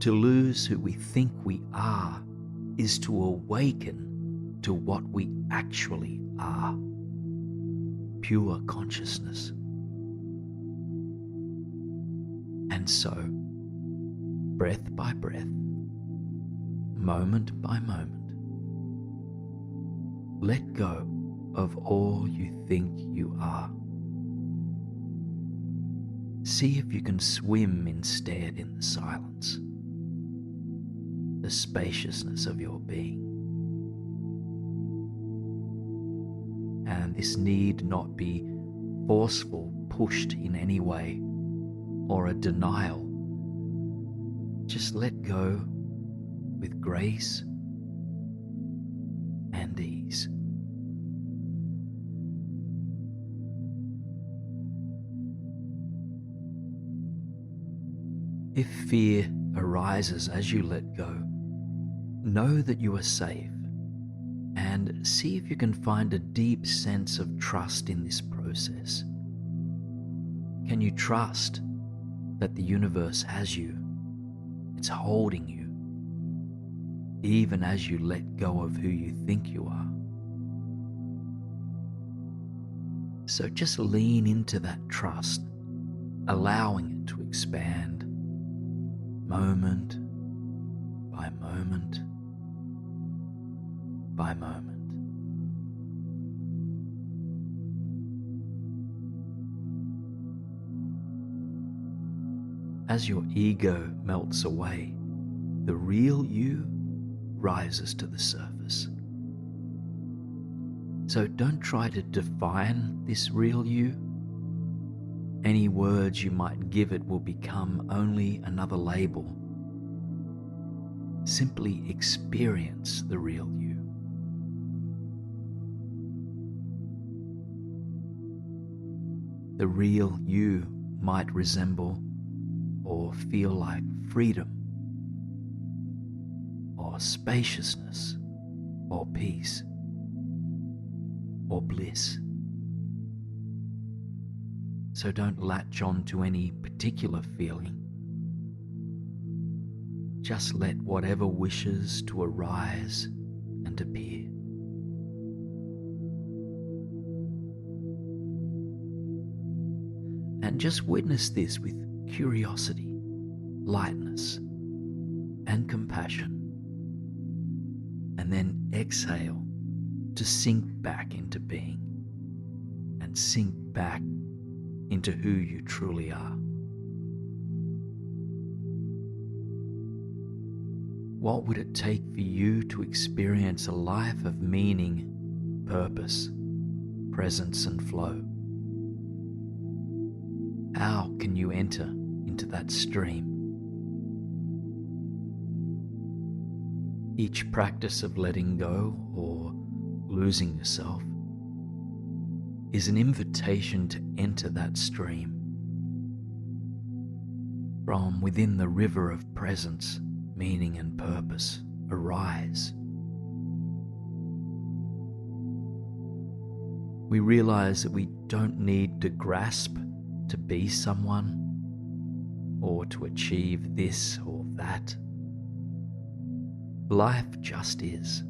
To lose who we think we are is to awaken to what we actually are, pure consciousness. And so, breath by breath, moment by moment, let go of all you think you are. See if you can swim instead in the silence, the spaciousness of your being. And this need not be forceful, pushed in any way, or a denial. Just let go with grace and ease. If fear arises as you let go, know that you are safe, and see if you can find a deep sense of trust in this process. Can you trust that the universe has you? It's holding you, even as you let go of who you think you are. So just lean into that trust, allowing it to expand moment by moment, by moment. As your ego melts away, the real you rises to the surface. So don't try to define this real you. Any words you might give it will become only another label. Simply experience the real you. The real you might resemble or feel like freedom, or spaciousness, or peace, or bliss. So don't latch on to any particular feeling. Just let whatever wishes to arise and appear. And just witness this with curiosity, lightness, and compassion. And then exhale to sink back into being and sink back into who you truly are. What would it take for you to experience a life of meaning, purpose, presence, and flow? How can you enter into that stream? Each practice of letting go or losing yourself is an invitation to enter that stream. From within the river of presence, meaning and purpose, arise. We realize that we don't need to grasp to be someone or to achieve this or that. Life just is,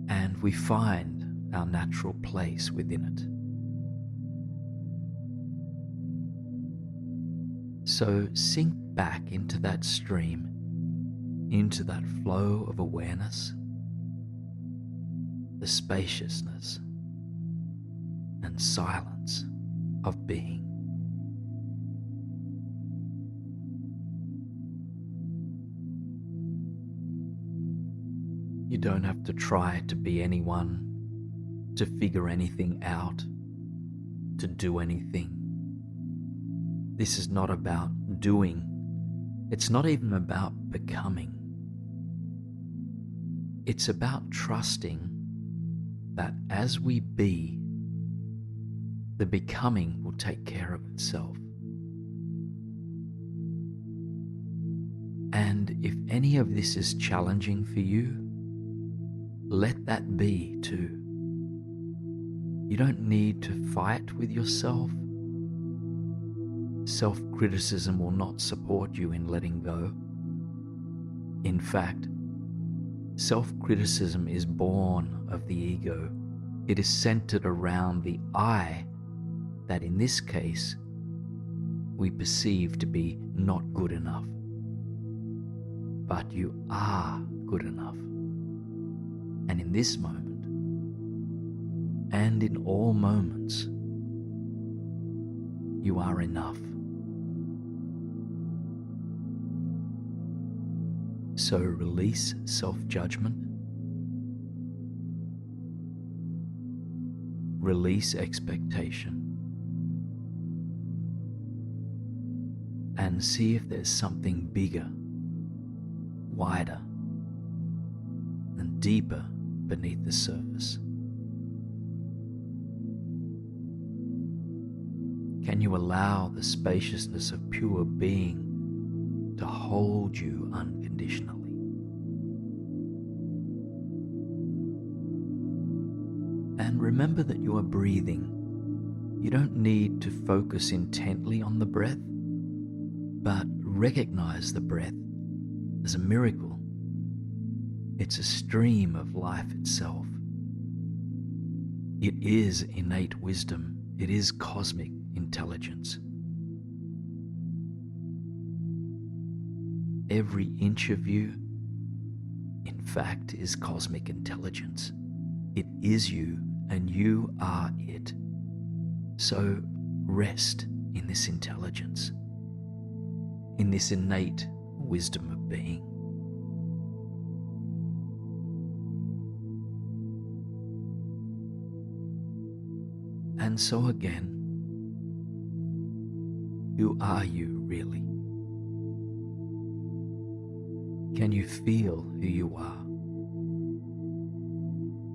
and we find our natural place within it. So sink back into that stream, into that flow of awareness, the spaciousness and silence of being. You don't have to try to be anyone, to figure anything out, to do anything. This is not about doing. It's not even about becoming. It's about trusting that as we be, the becoming will take care of itself. And if any of this is challenging for you, let that be too. You don't need to fight with yourself. Self-criticism will not support you in letting go. In fact, self-criticism is born of the ego. It is centered around the I that in this case we perceive to be not good enough. But you are good enough. And in this moment, and in all moments, you are enough. So release self-judgment, release expectation, and see if there's something bigger, wider, and deeper beneath the surface. Can you allow the spaciousness of pure being to hold you unconditionally? And remember that you are breathing. You don't need to focus intently on the breath, but recognize the breath as a miracle. It's a stream of life itself. It is innate wisdom. It is cosmic intelligence. Every inch of you, in fact is cosmic intelligence. It is you, and you are it. So rest in this intelligence, in this innate wisdom of being. And so again, who are you really? Can you feel who you are?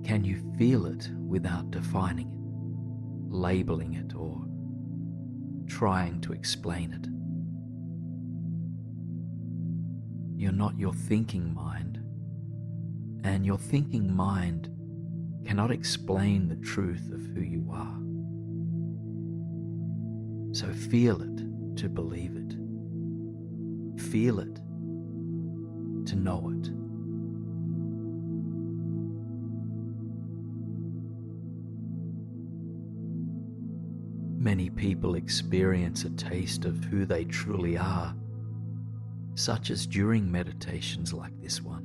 Can you feel it without defining it, labeling it, or trying to explain it? You're not your thinking mind, and your thinking mind cannot explain the truth of who you are. So feel it to believe it. Feel it to know it. Many people experience a taste of who they truly are, such as during meditations like this one.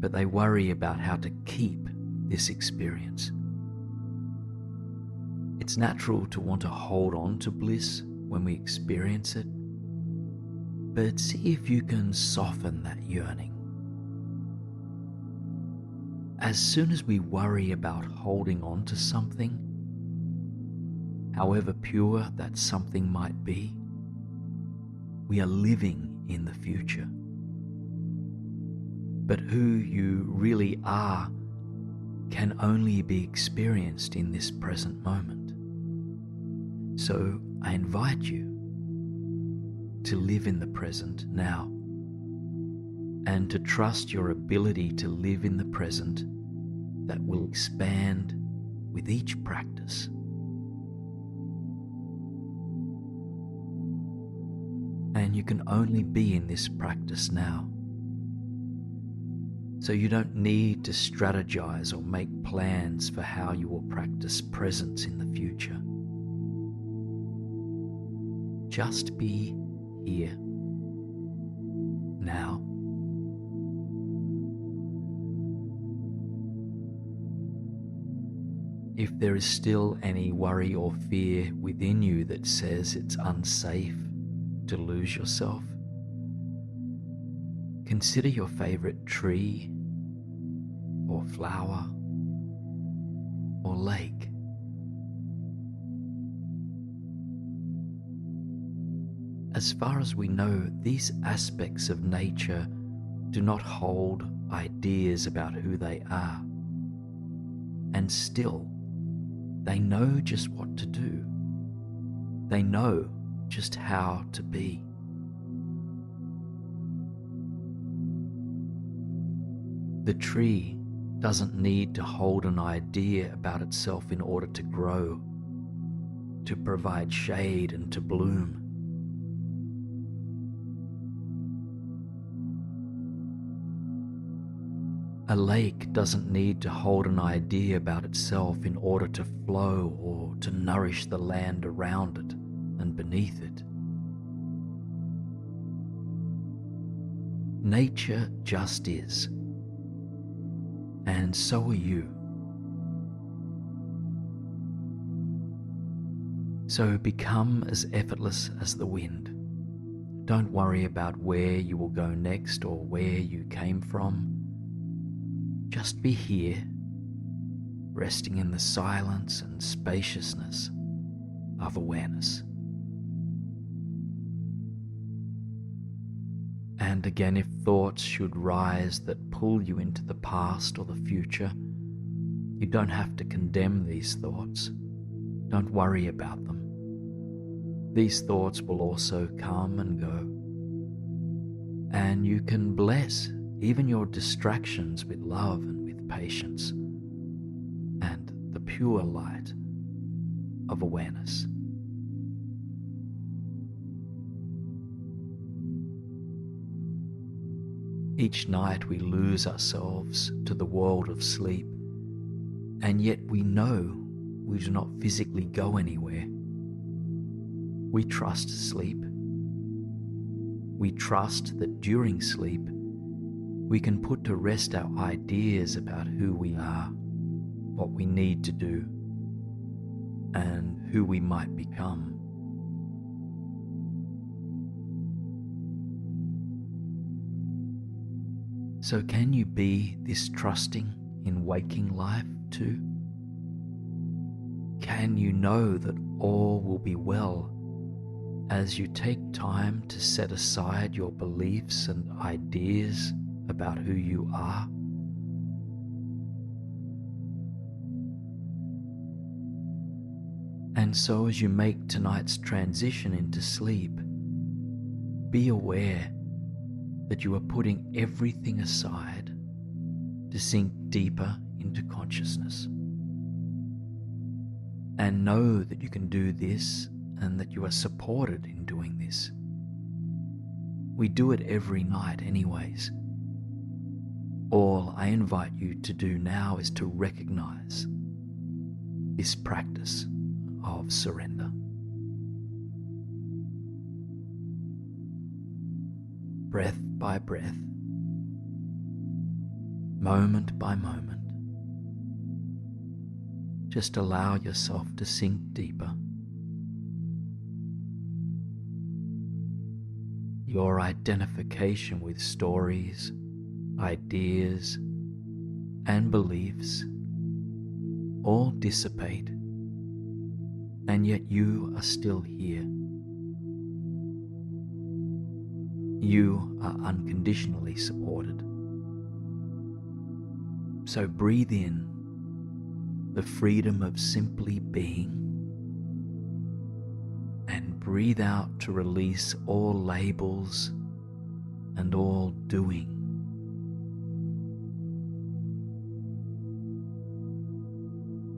But they worry about how to keep this experience. It's natural to want to hold on to bliss when we experience it, but see if you can soften that yearning. As soon as we worry about holding on to something, however pure that something might be, we are living in the future. But who you really are can only be experienced in this present moment. So I invite you to live in the present now, and to trust your ability to live in the present that will expand with each practice. And you can only be in this practice now. So you don't need to strategize or make plans for how you will practice presence in the future. Just be here, now. If there is still any worry or fear within you that says it's unsafe to lose yourself, consider your favorite tree or flower or lake. As far as we know, these aspects of nature do not hold ideas about who they are, and still they know just what to do. They know just how to be. The tree doesn't need to hold an idea about itself in order to grow, to provide shade and to bloom. A lake doesn't need to hold an idea about itself in order to flow or to nourish the land around it and beneath it. Nature just is, and so are you. So become as effortless as the wind. Don't worry about where you will go next or where you came from. Just be here, resting in the silence and spaciousness of awareness. And again, if thoughts should rise that pull you into the past or the future, you don't have to condemn these thoughts. Don't worry about them. These thoughts will also come and go. And you can bless even your distractions with love and with patience and the pure light of awareness. Each night we lose ourselves to the world of sleep, and yet we know we do not physically go anywhere. We trust sleep. We trust that during sleep, we can put to rest our ideas about who we are, what we need to do, and who we might become. So can you be this trusting in waking life too? Can you know that all will be well as you take time to set aside your beliefs and ideas about who you are? And so as you make tonight's transition into sleep, be aware that you are putting everything aside to sink deeper into consciousness. And know that you can do this and that you are supported in doing this. We do it every night anyways. All I invite you to do now is to recognize this practice of surrender. Breath by breath, moment by moment, just allow yourself to sink deeper. Your identification with stories, ideas, and beliefs all dissipate, and yet you are still here. You are unconditionally supported. So breathe in the freedom of simply being, and breathe out to release all labels and all doing.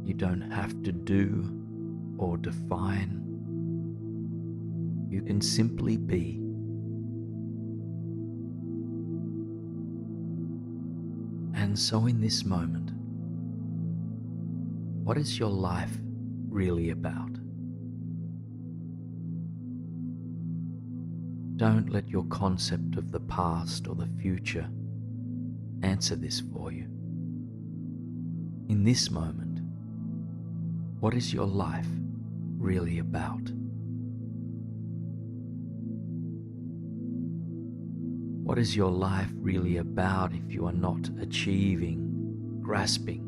You don't have to do or define. You can simply be. And so in this moment, what is your life really about? Don't let your concept of the past or the future answer this for you. In this moment, what is your life really about? What is your life really about if you are not achieving, grasping,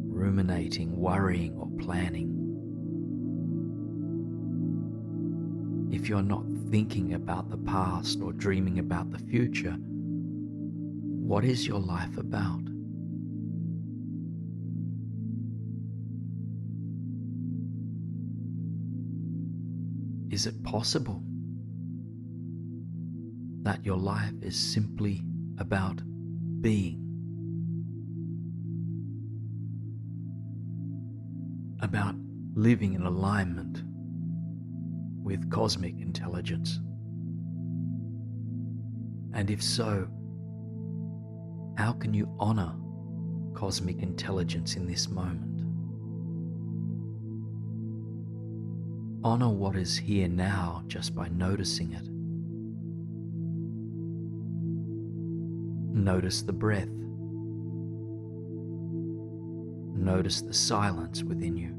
ruminating, worrying, or planning? If you're not thinking about the past or dreaming about the future, what is your life about? Is it possible that your life is simply about being? About living in alignment with cosmic intelligence? And if so, how can you honor cosmic intelligence in this moment? Honor what is here now just by noticing it. Notice the breath. Notice the silence within you.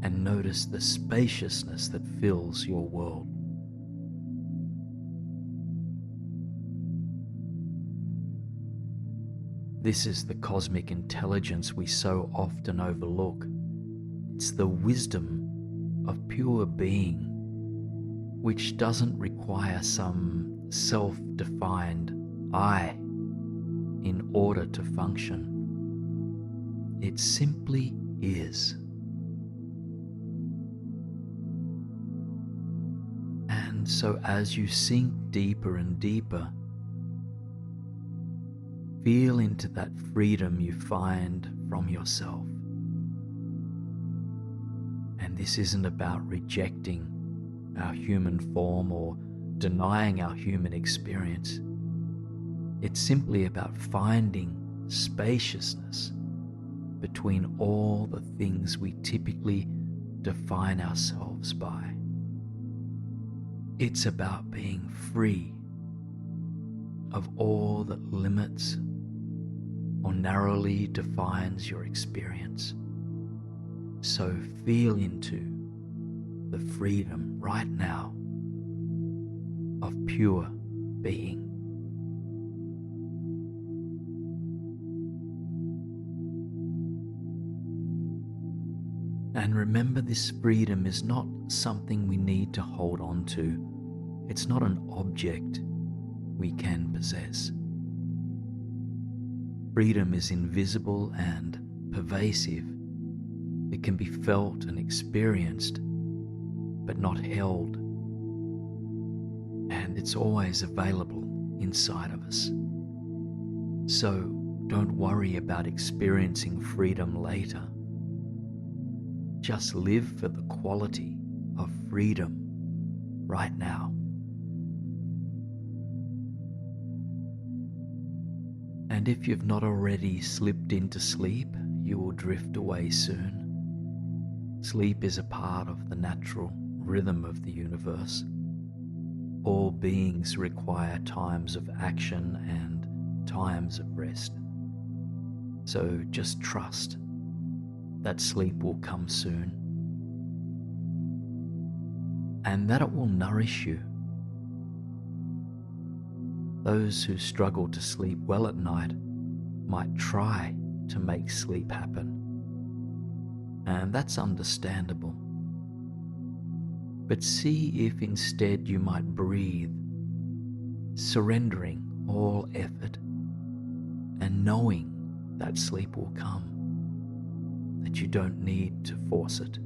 And notice the spaciousness that fills your world. This is the cosmic intelligence we so often overlook. It's the wisdom of pure being, which doesn't require some self-defined I in order to function. It simply is. And so as you sink deeper and deeper, feel into that freedom you find from yourself. And this isn't about rejecting our human form or denying our human experience. It's simply about finding spaciousness between all the things we typically define ourselves by. It's about being free of all that limits or narrowly defines your experience. So feel into the freedom right now of pure being. And remember, this freedom is not something we need to hold on to. It's not an object we can possess. Freedom is invisible and pervasive. It can be felt and experienced, but not held. And it's always available inside of us. So don't worry about experiencing freedom later. Just live for the quality of freedom right now. And if you've not already slipped into sleep, you will drift away soon. Sleep is a part of the natural rhythm of the universe. All beings require times of action and times of rest. So just trust that sleep will come soon, and that it will nourish you. Those who struggle to sleep well at night might try to make sleep happen, and that's understandable. But see if instead you might breathe, surrendering all effort and knowing that sleep will come, that you don't need to force it.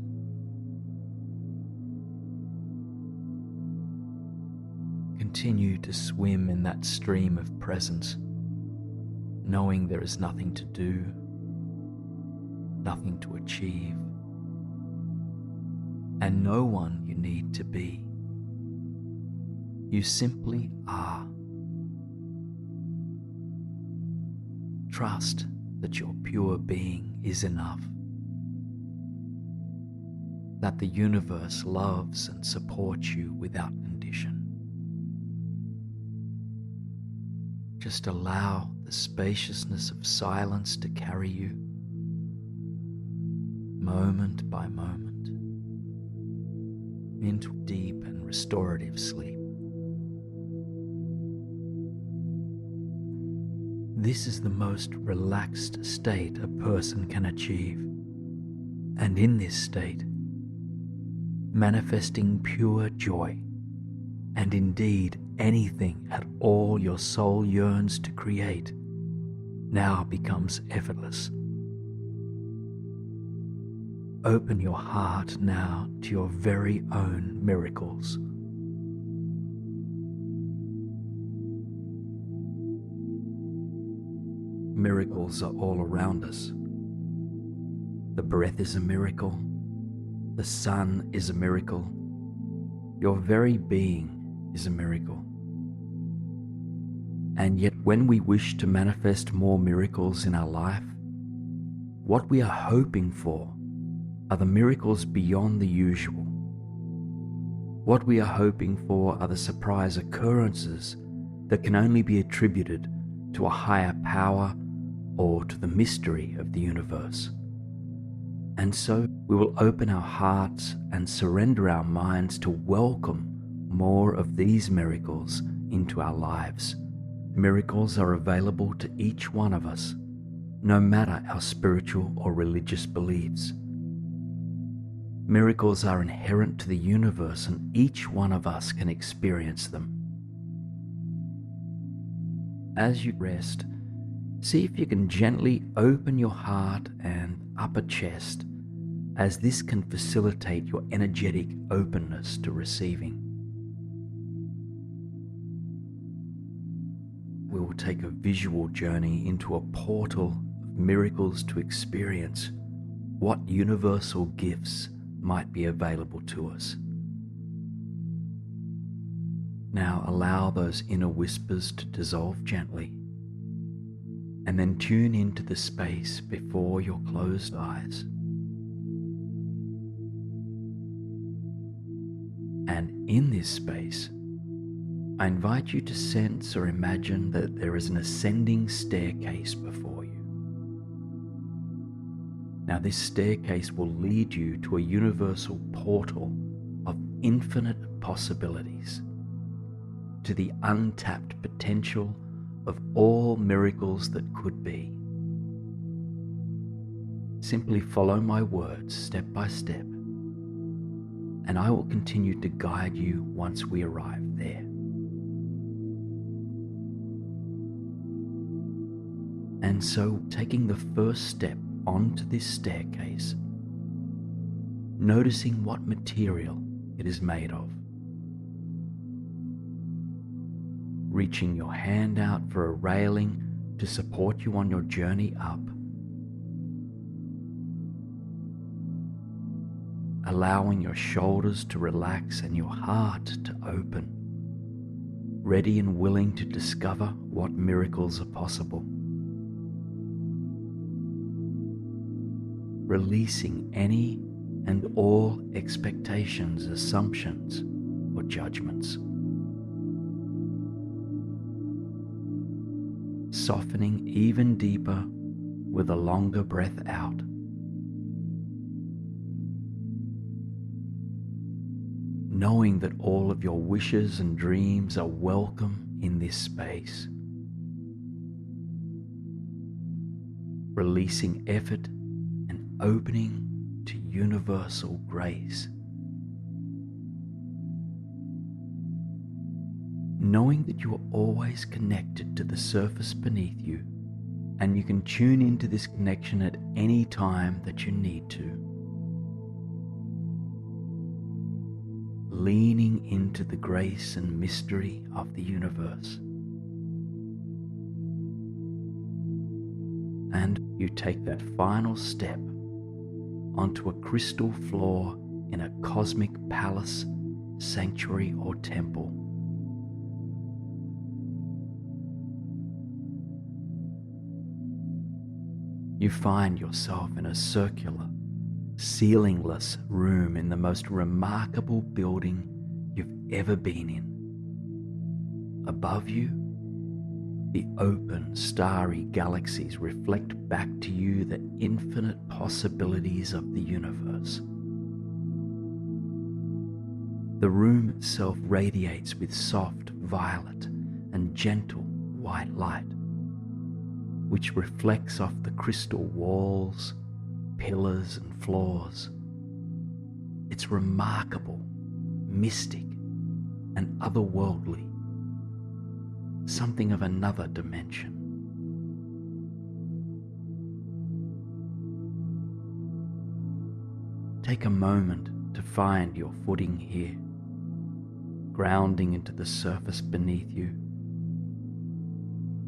Continue to swim in that stream of presence, knowing there is nothing to do, nothing to achieve, and no one you need to be. You simply are. Trust that your pure being is enough, that the universe loves and supports you without condition. Just allow the spaciousness of silence to carry you, moment by moment, into deep and restorative sleep. This is the most relaxed state a person can achieve, and in this state, manifesting pure joy, and indeed anything at all your soul yearns to create, now becomes effortless. Open your heart now to your very own miracles. Miracles are all around us. The breath is a miracle. The sun is a miracle. Your very being is a miracle. And yet when we wish to manifest more miracles in our life, what we are hoping for are the miracles beyond the usual. What we are hoping for are the surprise occurrences that can only be attributed to a higher power or to the mystery of the universe. And so we will open our hearts and surrender our minds to welcome more of these miracles into our lives. Miracles are available to each one of us, no matter our spiritual or religious beliefs. Miracles are inherent to the universe, and each one of us can experience them. As you rest, see if you can gently open your heart and upper chest, as this can facilitate your energetic openness to receiving. We will take a visual journey into a portal of miracles to experience what universal gifts might be available to us. Now allow those inner whispers to dissolve gently, and then tune into the space before your closed eyes. And in this space, I invite you to sense or imagine that there is an ascending staircase before you. Now, this staircase will lead you to a universal portal of infinite possibilities, to the untapped potential of all miracles that could be. Simply follow my words step by step, and I will continue to guide you once we arrive there. And so, taking the first step onto this staircase, noticing what material it is made of, reaching your hand out for a railing to support you on your journey up, allowing your shoulders to relax and your heart to open, ready and willing to discover what miracles are possible. Releasing any and all expectations, assumptions, or judgments. Softening even deeper with a longer breath out. Knowing that all of your wishes and dreams are welcome in this space. Releasing effort and opening to universal grace. Knowing that you are always connected to the surface beneath you, and you can tune into this connection at any time that you need to. Leaning into the grace and mystery of the universe. And you take that final step onto a crystal floor in a cosmic palace, sanctuary, or temple. You find yourself in a circular, ceilingless room in the most remarkable building you've ever been in. Above you, the open, starry galaxies reflect back to you the infinite possibilities of the universe. The room itself radiates with soft violet and gentle white light, which reflects off the crystal walls, pillars, and floors. It's remarkable, mystic, and otherworldly, something of another dimension. Take a moment to find your footing here, grounding into the surface beneath you,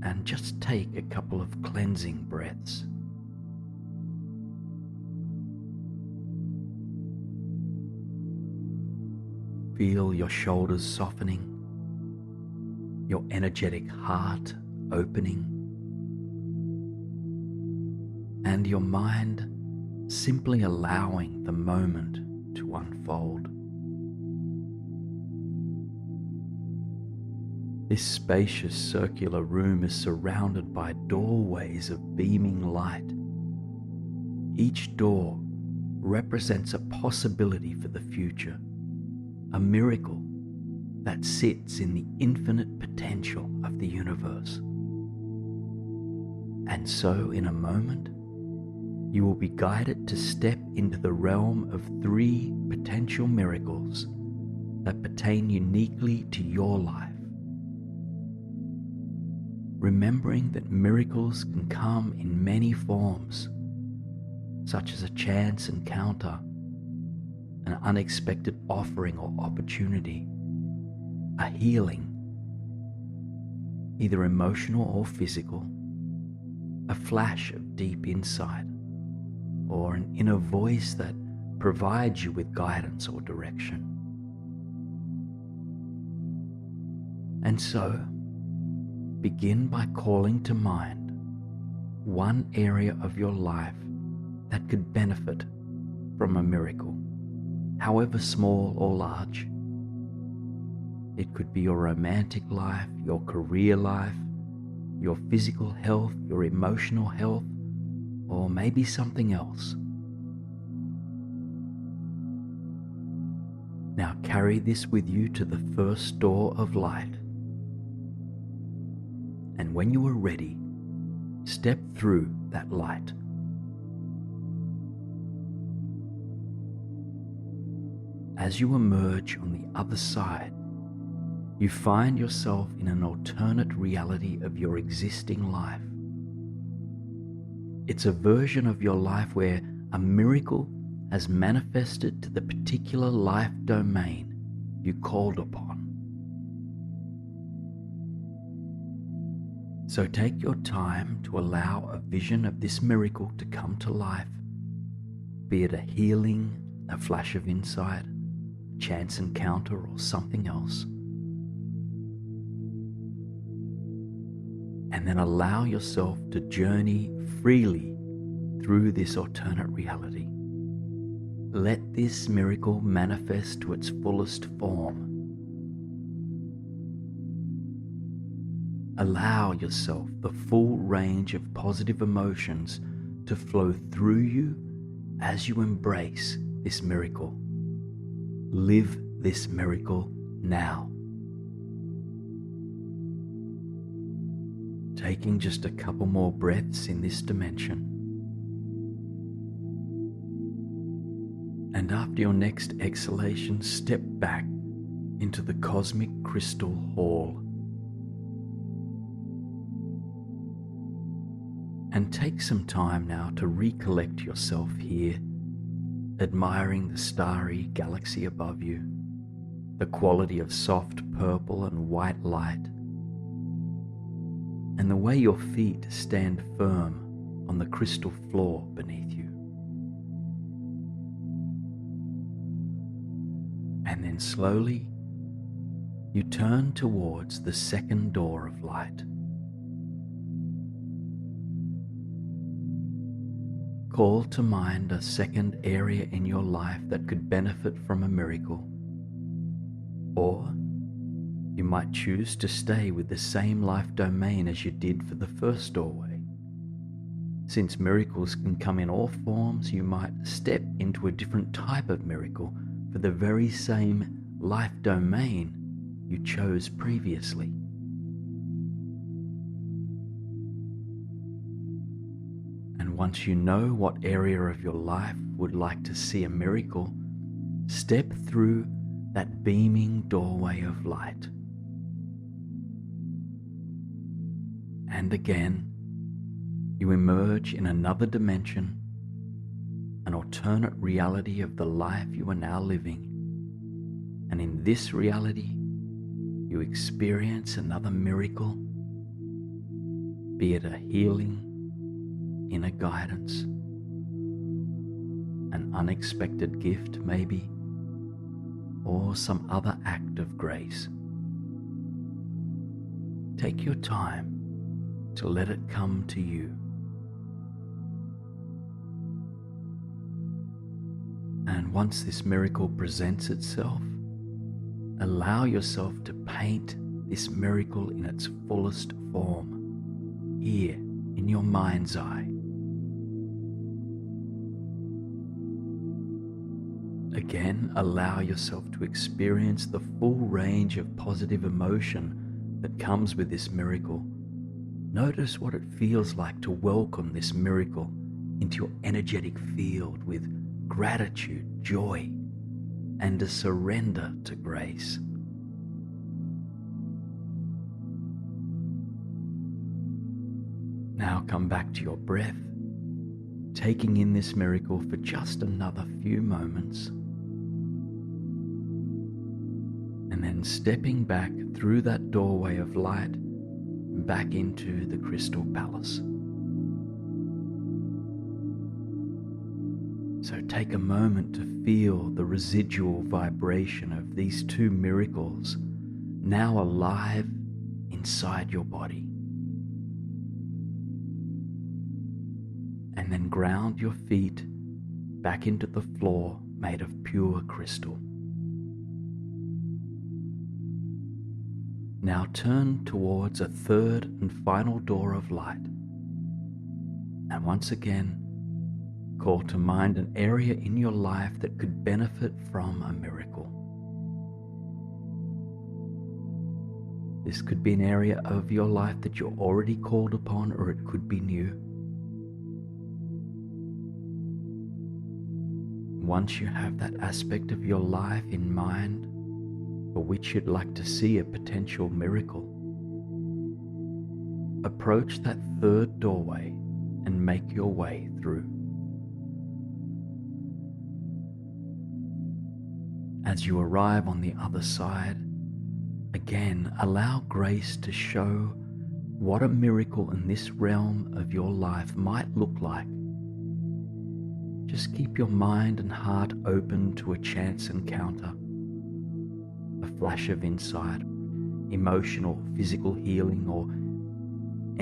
and just take a couple of cleansing breaths. Feel your shoulders softening, your energetic heart opening, and your mind simply allowing the moment to unfold. This spacious circular room is surrounded by doorways of beaming light. Each door represents a possibility for the future, a miracle that sits in the infinite potential of the universe. And so, in a moment, you will be guided to step into the realm of 3 potential miracles that pertain uniquely to your life. Remembering that miracles can come in many forms, such as a chance encounter, an unexpected offering or opportunity, a healing, either emotional or physical, a flash of deep insight, or an inner voice that provides you with guidance or direction. And so, begin by calling to mind one area of your life that could benefit from a miracle, however small or large. It could be your romantic life, your career life, your physical health, your emotional health, or maybe something else. Now carry this with you to the first door of light. And when you are ready, step through that light. As you emerge on the other side, you find yourself in an alternate reality of your existing life. It's a version of your life where a miracle has manifested to the particular life domain you called upon. So take your time to allow a vision of this miracle to come to life, be it a healing, a flash of insight, a chance encounter, or something else. And then allow yourself to journey freely through this alternate reality. Let this miracle manifest to its fullest form. Allow yourself the full range of positive emotions to flow through you as you embrace this miracle. Live this miracle now. Taking just a couple more breaths in this dimension. And after your next exhalation, step back into the cosmic crystal hall. And take some time now to recollect yourself here, admiring the starry galaxy above you, the quality of soft purple and white light, and the way your feet stand firm on the crystal floor beneath you. And then slowly, you turn towards the second door of light. Call to mind a second area in your life that could benefit from a miracle. Or you might choose to stay with the same life domain as you did for the first doorway. Since miracles can come in all forms, you might step into a different type of miracle for the very same life domain you chose previously. And once you know what area of your life would like to see a miracle, step through that beaming doorway of light. And again, you emerge in another dimension, an alternate reality of the life you are now living. And in this reality, you experience another miracle, be it a healing, inner guidance, an unexpected gift maybe, or some other act of grace. Take your time to let it come to you. And once this miracle presents itself, allow yourself to paint this miracle in its fullest form, here in your mind's eye. Again, allow yourself to experience the full range of positive emotion that comes with this miracle. Notice what it feels like to welcome this miracle into your energetic field with gratitude, joy, and a surrender to grace. Now come back to your breath, taking in this miracle for just another few moments, and then stepping back through that doorway of light back into the Crystal Palace. So take a moment to feel the residual vibration of these two miracles now alive inside your body. And then ground your feet back into the floor made of pure crystal. Now turn towards a third and final door of light, and once again, call to mind an area in your life that could benefit from a miracle. This could be an area of your life that you're already called upon, or it could be new. Once you have that aspect of your life in mind for which you'd like to see a potential miracle, approach that third doorway and make your way through. As you arrive on the other side, again, allow grace to show what a miracle in this realm of your life might look like. Just keep your mind and heart open to a chance encounter, a flash of insight, emotional, physical healing, or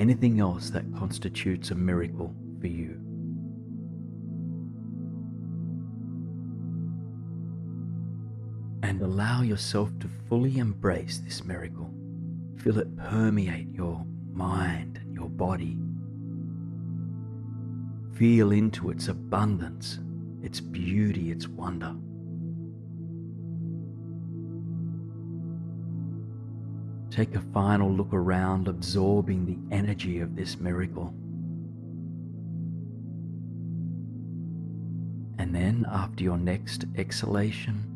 anything else that constitutes a miracle for you. And allow yourself to fully embrace this miracle. Feel it permeate your mind and your body. Feel into its abundance, its beauty, its wonder. Take a final look around, absorbing the energy of this miracle. And then, after your next exhalation,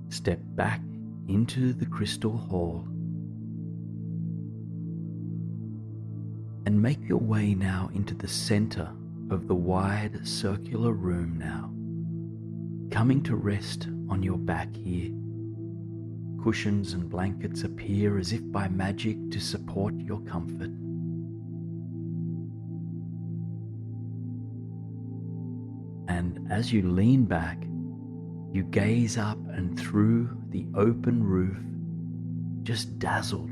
step back into the crystal hall and make your way now into the center of the wide circular room now, coming to rest on your back here. Cushions and blankets appear as if by magic to support your comfort. And as you lean back, you gaze up and through the open roof, just dazzled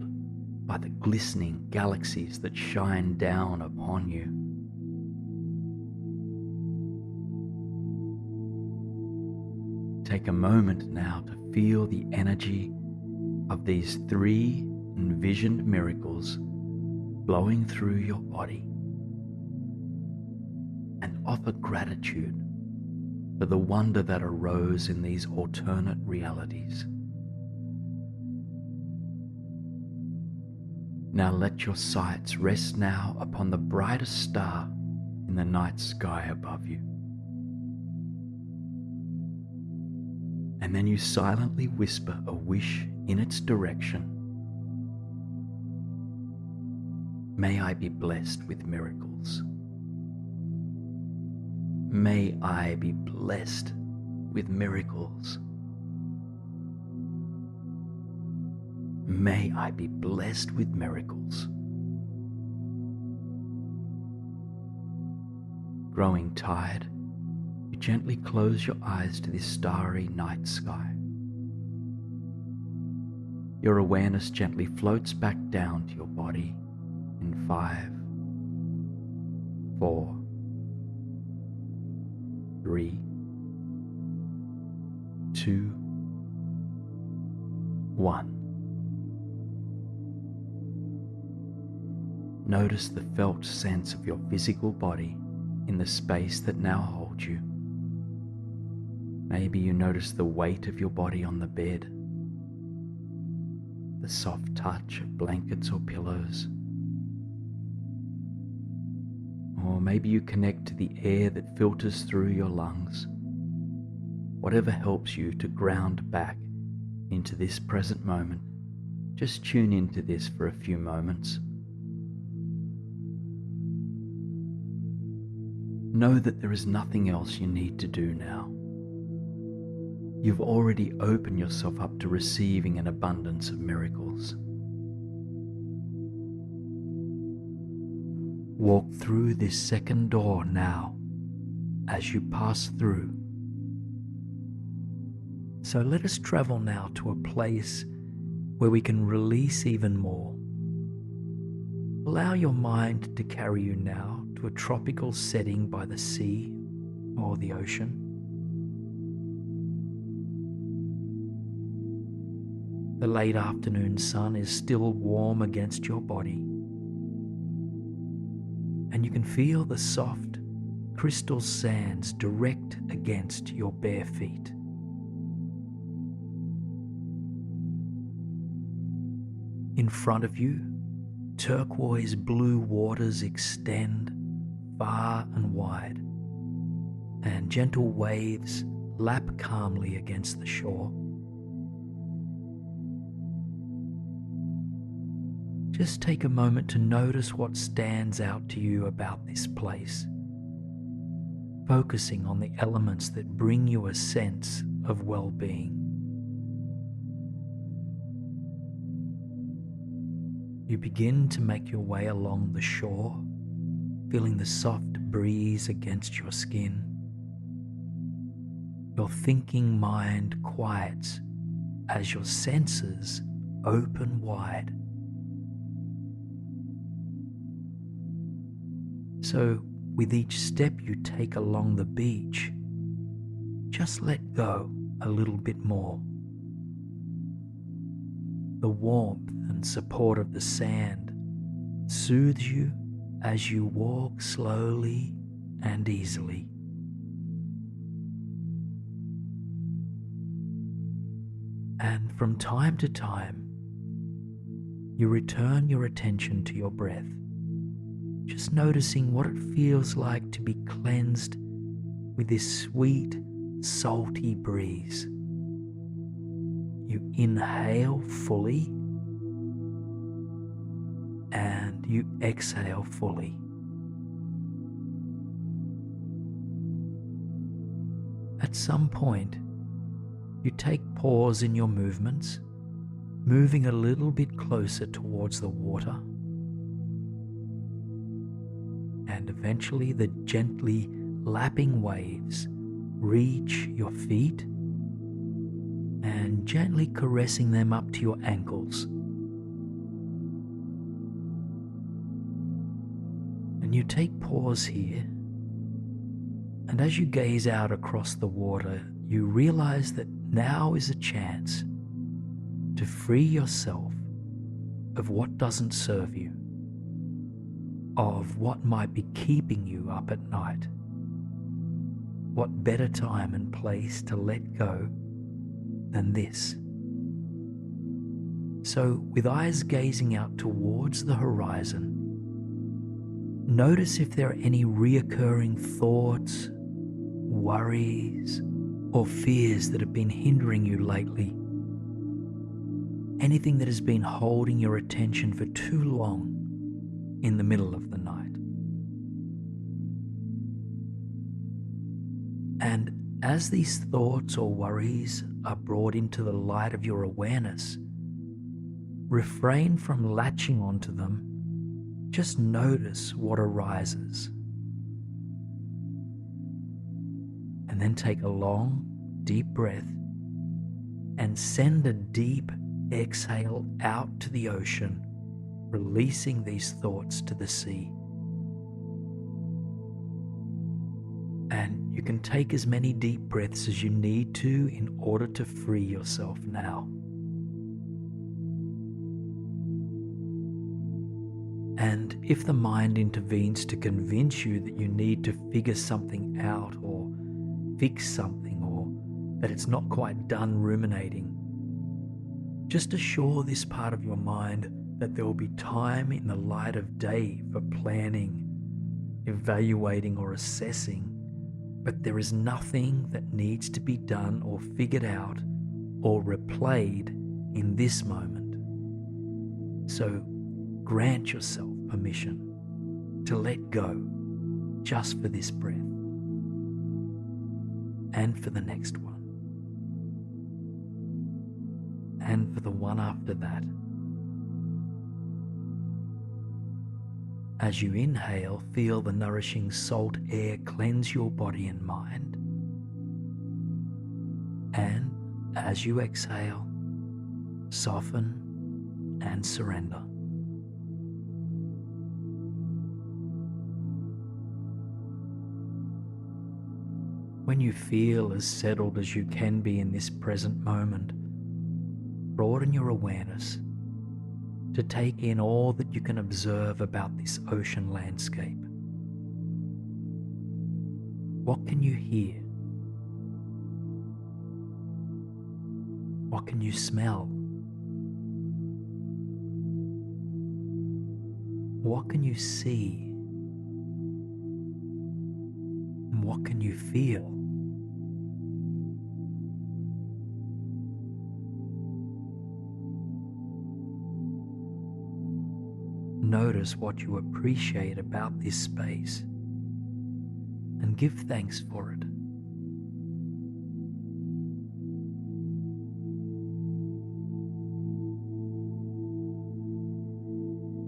by the glistening galaxies that shine down upon you. Take a moment now to feel the energy of these three envisioned miracles flowing through your body, and offer gratitude for the wonder that arose in these alternate realities. Now let your sights rest now upon the brightest star in the night sky above you. And then you silently whisper a wish in its direction. May I be blessed with miracles. May I be blessed with miracles. May I be blessed with miracles. Growing tired, you gently close your eyes to this starry night sky. Your awareness gently floats back down to your body in 5, 4, 3, 2, 1. Notice the felt sense of your physical body in the space that now holds you. Maybe you notice the weight of your body on the bed, the soft touch of blankets or pillows. Or maybe you connect to the air that filters through your lungs. Whatever helps you to ground back into this present moment, just tune into this for a few moments. Know that there is nothing else you need to do now. You've already opened yourself up to receiving an abundance of miracles. Walk through this second door now as you pass through. So let us travel now to a place where we can release even more. Allow your mind to carry you now to a tropical setting by the sea or the ocean. The late afternoon sun is still warm against your body, and you can feel the soft crystal sands direct against your bare feet. In front of you, turquoise blue waters extend far and wide, and gentle waves lap calmly against the shore. Just take a moment to notice what stands out to you about this place, focusing on the elements that bring you a sense of well-being. You begin to make your way along the shore, feeling the soft breeze against your skin. Your thinking mind quiets as your senses open wide. So, with each step you take along the beach, just let go a little bit more. The warmth and support of the sand soothes you as you walk slowly and easily. And from time to time, you return your attention to your breath, just noticing what it feels like to be cleansed with this sweet, salty breeze. You inhale fully and you exhale fully. At some point, you take pause in your movements, moving a little bit closer towards the water, and eventually the gently lapping waves reach your feet and gently caressing them up to your ankles. And you take pause here, and as you gaze out across the water, you realize that now is a chance to free yourself of what doesn't serve you, of what might be keeping you up at night. What better time and place to let go than this? So, with eyes gazing out towards the horizon, notice if there are any reoccurring thoughts, worries, or fears that have been hindering you lately. Anything that has been holding your attention for too long in the middle of the night. And as these thoughts or worries are brought into the light of your awareness, refrain from latching onto them. Just notice what arises. And then take a long, deep breath and send a deep exhale out to the ocean, releasing these thoughts to the sea. And you can take as many deep breaths as you need to in order to free yourself now. And if the mind intervenes to convince you that you need to figure something out or fix something, or that it's not quite done ruminating, just assure this part of your mind that there will be time in the light of day for planning, evaluating, or assessing, but there is nothing that needs to be done or figured out or replayed in this moment. So grant yourself permission to let go just for this breath and for the next one and for the one after that. As you inhale, feel the nourishing salt air cleanse your body and mind. And as you exhale, soften and surrender. When you feel as settled as you can be in this present moment, broaden your awareness to take in all that you can observe about this ocean landscape. What can you hear? What can you smell? What can you see? And what can you feel? Notice what you appreciate about this space and give thanks for it.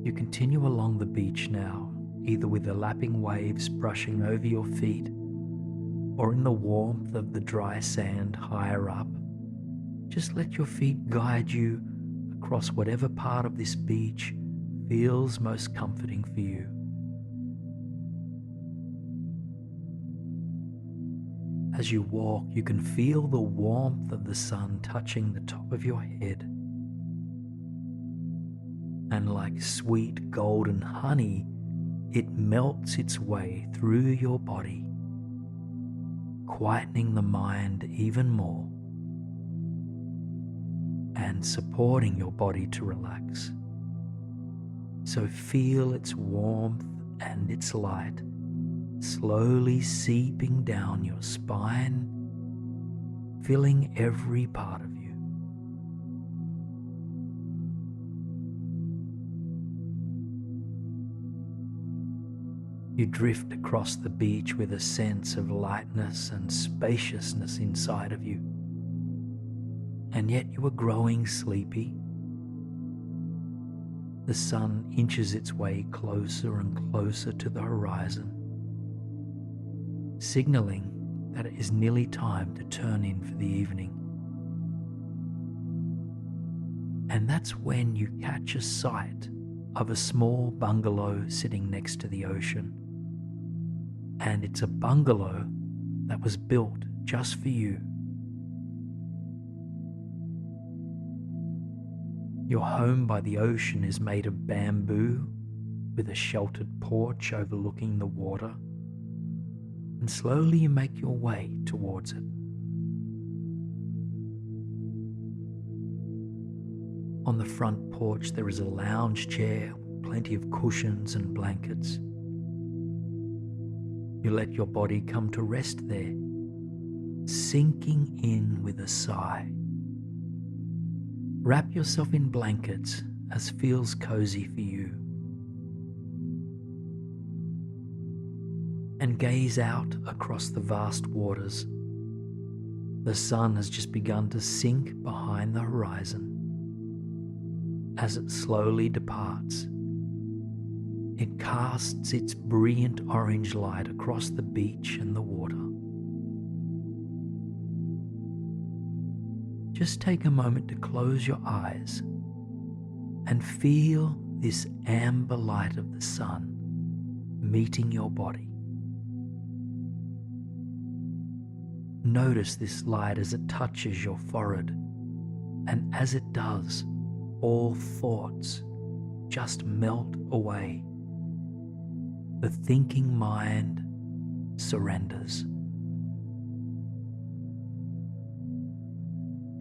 You continue along the beach now, either with the lapping waves brushing over your feet or in the warmth of the dry sand higher up. Just let your feet guide you across whatever part of this beach feels most comforting for you. As you walk, you can feel the warmth of the sun touching the top of your head. And like sweet golden honey, it melts its way through your body, quietening the mind even more and supporting your body to relax. So feel its warmth and its light slowly seeping down your spine, filling every part of you. You drift across the beach with a sense of lightness and spaciousness inside of you, and yet you are growing sleepy. The sun inches its way closer and closer to the horizon, signaling that it is nearly time to turn in for the evening. And that's when you catch a sight of a small bungalow sitting next to the ocean. And it's a bungalow that was built just for you. Your home by the ocean is made of bamboo with a sheltered porch overlooking the water, and slowly you make your way towards it. On the front porch there is a lounge chair, plenty of cushions and blankets. You let your body come to rest there, sinking in with a sigh. Wrap yourself in blankets as feels cozy for you, and gaze out across the vast waters. The sun has just begun to sink behind the horizon. As it slowly departs, it casts its brilliant orange light across the beach and the water. Just take a moment to close your eyes and feel this amber light of the sun meeting your body. Notice this light as it touches your forehead, and as it does, all thoughts just melt away. The thinking mind surrenders.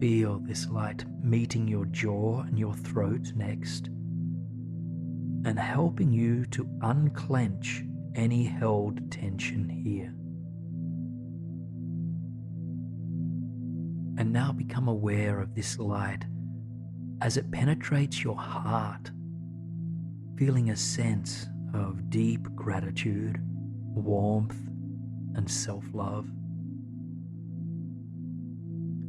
Feel this light meeting your jaw and your throat next, and helping you to unclench any held tension here. And now become aware of this light as it penetrates your heart, feeling a sense of deep gratitude, warmth, and self-love.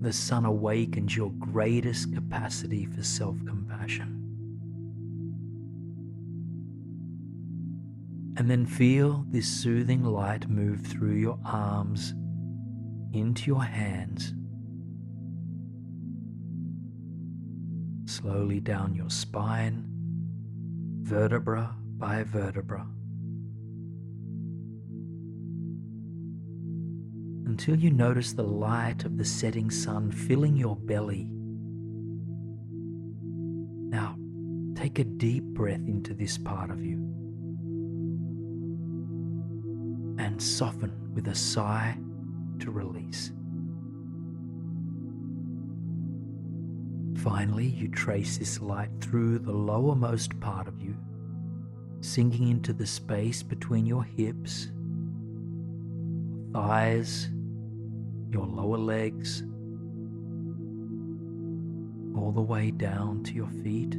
The sun awakens your greatest capacity for self-compassion. And then feel this soothing light move through your arms, into your hands, slowly down your spine, vertebra by vertebra, until you notice the light of the setting sun filling your belly, take a deep breath into this part of you and soften with a sigh to release. Finally, you trace this light through the lowermost part of you, sinking into the space between your hips, thighs, your lower legs, all the way down to your feet.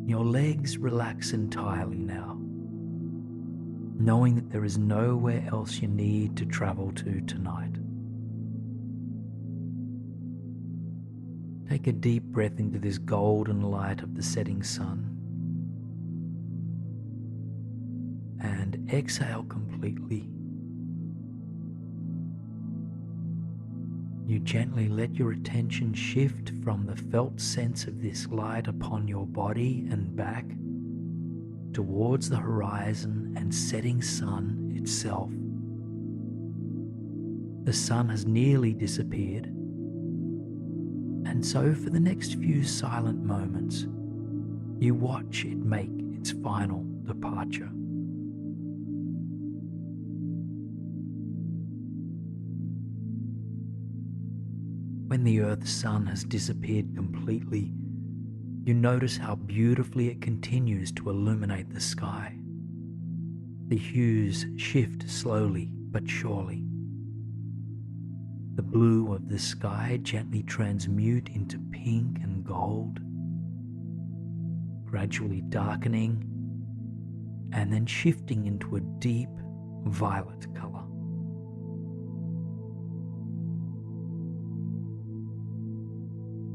Your legs relax entirely now, knowing that there is nowhere else you need to travel to tonight. Take a deep breath into this golden light of the setting sun and exhale completely. You gently let your attention shift from the felt sense of this light upon your body and back towards the horizon and setting sun itself. The sun has nearly disappeared, and so for the next few silent moments, you watch it make its final departure. When the Earth's sun has disappeared completely, you notice how beautifully it continues to illuminate the sky. The hues shift slowly but surely. The blue of the sky gently transmute into pink and gold, gradually darkening and then shifting into a deep violet color.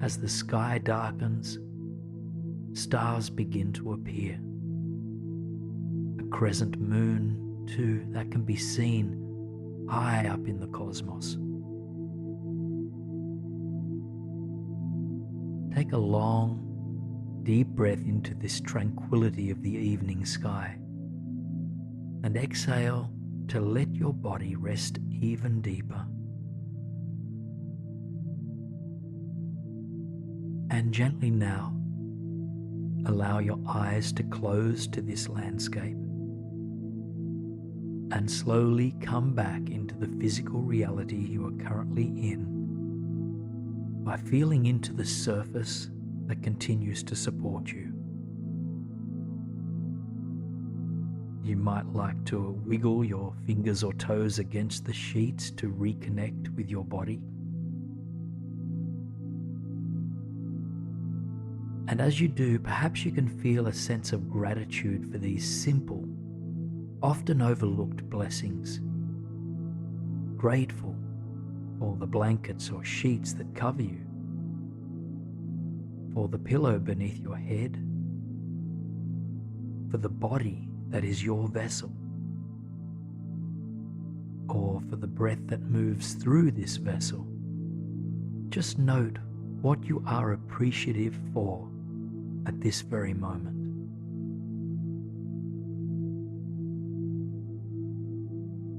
As the sky darkens, stars begin to appear. A crescent moon, too, that can be seen high up in the cosmos. Take a long, deep breath into this tranquility of the evening sky and exhale to let your body rest even deeper. And gently now, allow your eyes to close to this landscape and slowly come back into the physical reality you are currently in by feeling into the surface that continues to support you. You might like to wiggle your fingers or toes against the sheets to reconnect with your body. And as you do, perhaps you can feel a sense of gratitude for these simple, often overlooked blessings. Grateful for the blankets or sheets that cover you, for the pillow beneath your head, for the body that is your vessel, or for the breath that moves through this vessel. Just note what you are appreciative for at this very moment.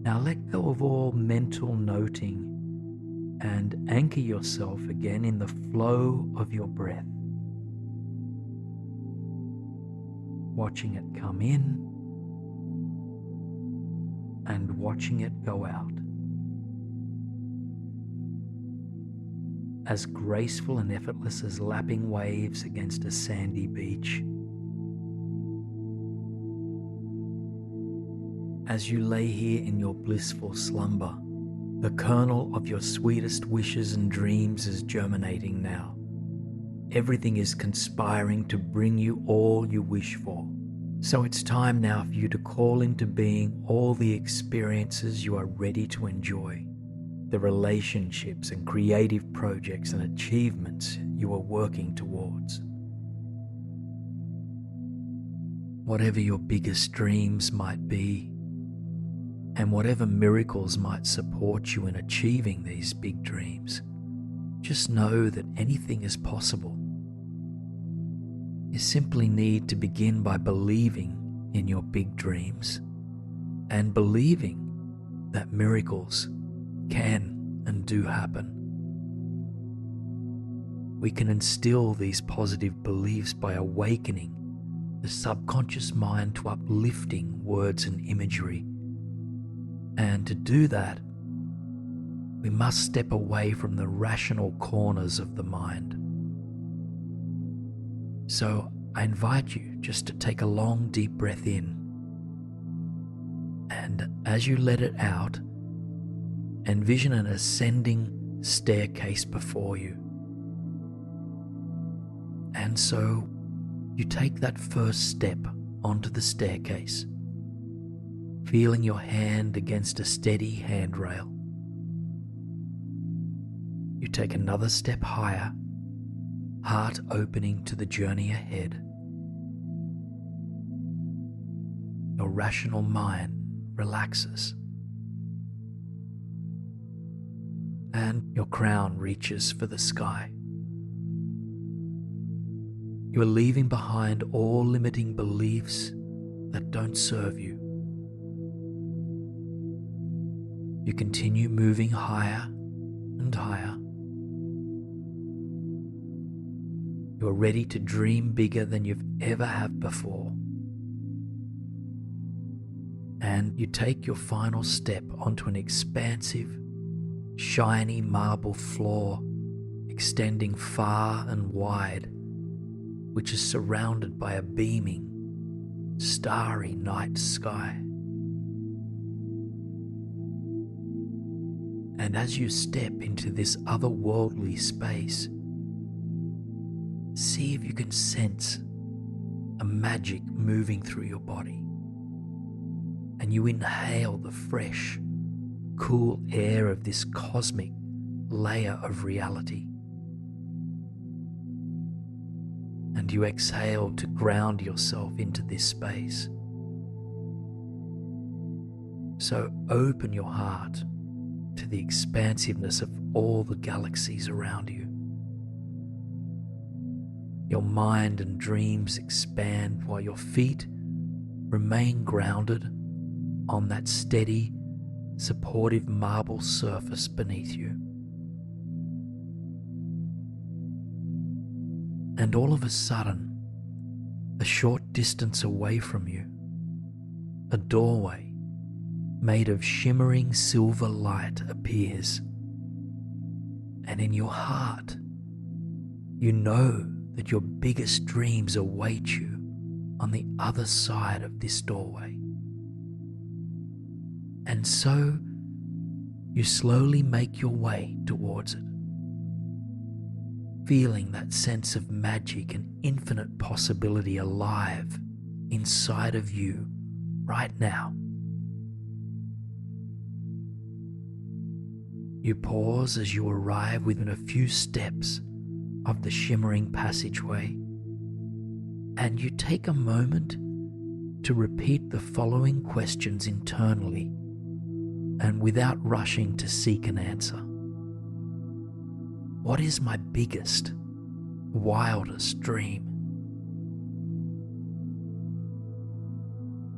Now let go of all mental noting and anchor yourself again in the flow of your breath, watching it come in and watching it go out. As graceful and effortless as lapping waves against a sandy beach. As you lay here in your blissful slumber, the kernel of your sweetest wishes and dreams is germinating now. Everything is conspiring to bring you all you wish for. So it's time now for you to call into being all the experiences you are ready to enjoy, the relationships and creative projects and achievements you are working towards. Whatever your biggest dreams might be, and whatever miracles might support you in achieving these big dreams, just know that anything is possible. You simply need to begin by believing in your big dreams and believing that miracles can and do happen. we can instill these positive beliefs by awakening the subconscious mind to uplifting words and imagery. And to do that, we must step away from the rational corners of the mind. So I invite you just to take a long, deep breath in. And as you let it out, envision an ascending staircase before you. And so you take that first step onto the staircase, feeling your hand against a steady handrail. You take another step higher, heart opening to the journey ahead. Your rational mind relaxes, and your crown reaches for the sky. You are leaving behind all limiting beliefs that don't serve you. You continue moving higher and higher. You are ready to dream bigger than you've ever have before. And you take your final step onto an expansive, shiny marble floor extending far and wide, which is surrounded by a beaming, starry night sky. And as you step into this otherworldly space, see if you can sense a magic moving through your body. And you inhale the fresh, cool air of this cosmic layer of reality. And you exhale to ground yourself into this space. So open your heart to the expansiveness of all the galaxies around you. Your mind and dreams expand while your feet remain grounded on that steady, supportive marble surface beneath you. And all of a sudden, a short distance away from you, a doorway made of shimmering silver light appears. And in your heart, you know that your biggest dreams await you on the other side of this doorway. And so you slowly make your way towards it, feeling that sense of magic and infinite possibility alive inside of you right now. You pause as you arrive within a few steps of the shimmering passageway, and you take a moment to repeat the following questions internally and without rushing to seek an answer. What is my biggest, wildest dream?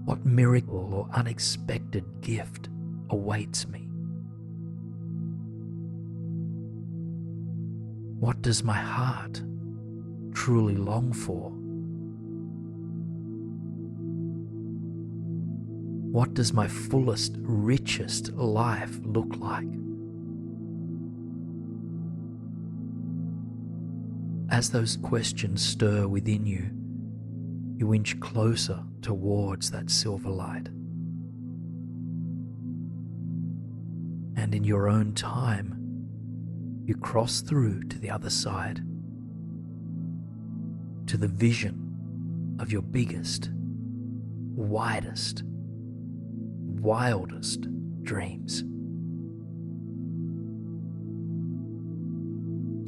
What miracle or unexpected gift awaits me? What does my heart truly long for? What does my fullest, richest life look like? As those questions stir within you, you inch closer towards that silver light. And in your own time, you cross through to the other side, to the vision of your biggest, widest, wildest dreams.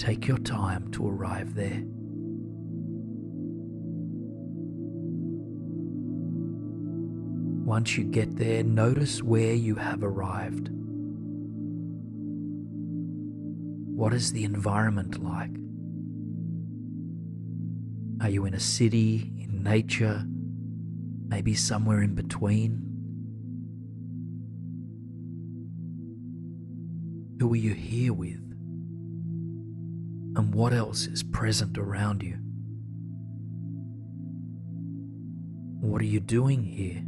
Take your time to arrive there. Once you get there, notice where you have arrived. What is the environment like? Are you in a city, in nature, maybe somewhere in between? Who are you here with? and what else is present around you. What are you doing here?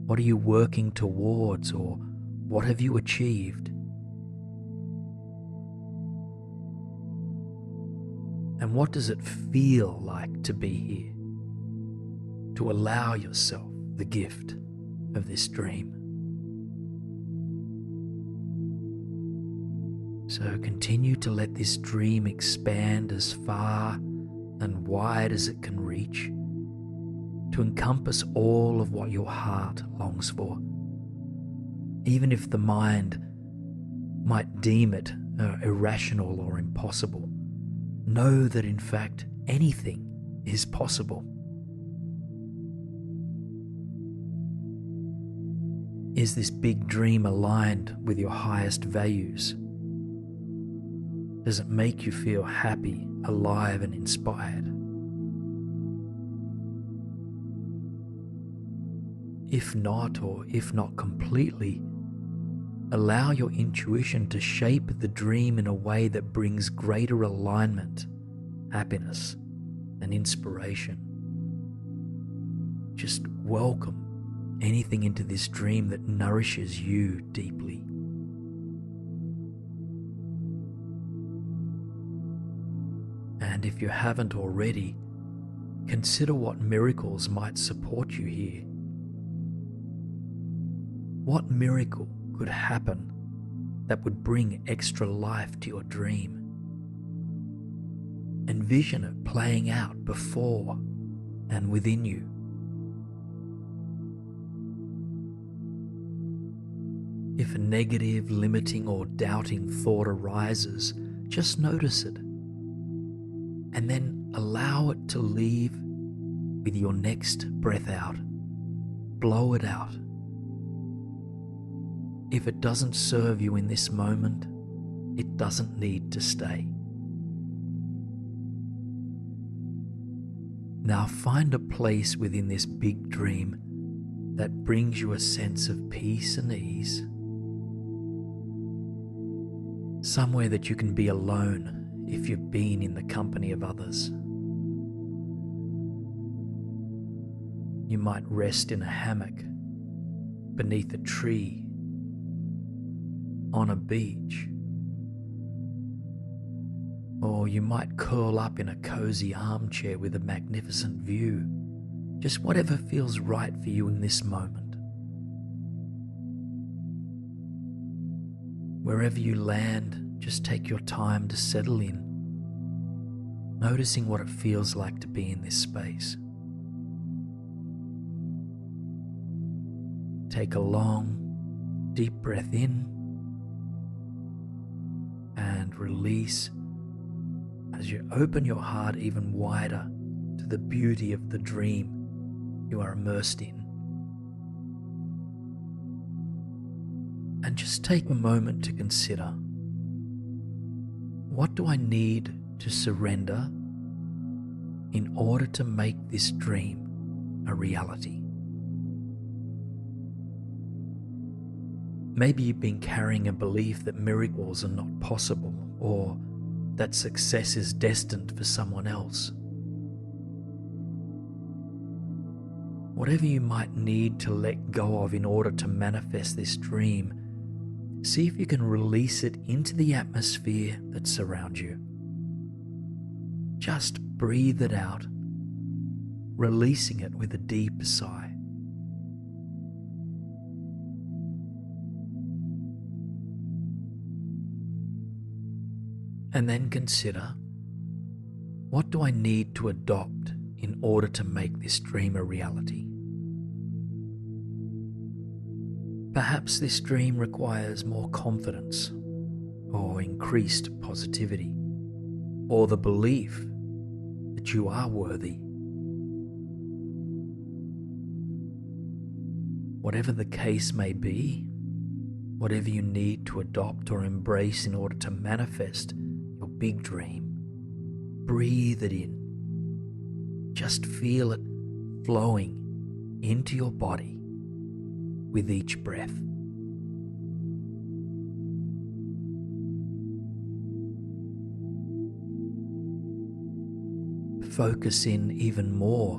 What are you working towards, or what have you achieved? And what does it feel like to be here? To allow yourself the gift of this dream. So continue to let this dream expand as far and wide as it can reach, to encompass all of what your heart longs for, even if the mind might deem it irrational or impossible. Know that in fact anything is possible. Is this big dream aligned with your highest values? Does it make you feel happy, alive, and inspired? If not, or if not completely, allow your intuition to shape the dream in a way that brings greater alignment, happiness, and inspiration. Just welcome anything into this dream that nourishes you deeply. And if you haven't already, consider what miracles might support you here. What miracle could happen that would bring extra life to your dream? Envision it playing out before and within you. If a negative, limiting, or doubting thought arises, just notice it, and then allow it to leave with your next breath out. Blow it out. If it doesn't serve you in this moment, it doesn't need to stay. Now find a place within this big dream that brings you a sense of peace and ease. Somewhere that you can be alone if you've been in the company of others. You might rest in a hammock, beneath a tree, on a beach, or you might curl up in a cozy armchair with a magnificent view. Just whatever feels right for you in this moment. Wherever you land, just take your time to settle in, noticing what it feels like to be in this space. Take a long, deep breath in and release as you open your heart even wider to the beauty of the dream you are immersed in. And just take a moment to consider, what do I need to surrender in order to make this dream a reality? Maybe you've been carrying a belief that miracles are not possible, or that success is destined for someone else. Whatever you might need to let go of in order to manifest this dream, see if you can release it into the atmosphere that surrounds you. Just breathe it out, releasing it with a deep sigh. And then consider, what do I need to adopt in order to make this dream a reality? Perhaps this dream requires more confidence, or increased positivity, or the belief that you are worthy. Whatever the case may be, whatever you need to adopt or embrace in order to manifest your big dream, breathe it in. Just feel it flowing into your body with each breath. focus in even more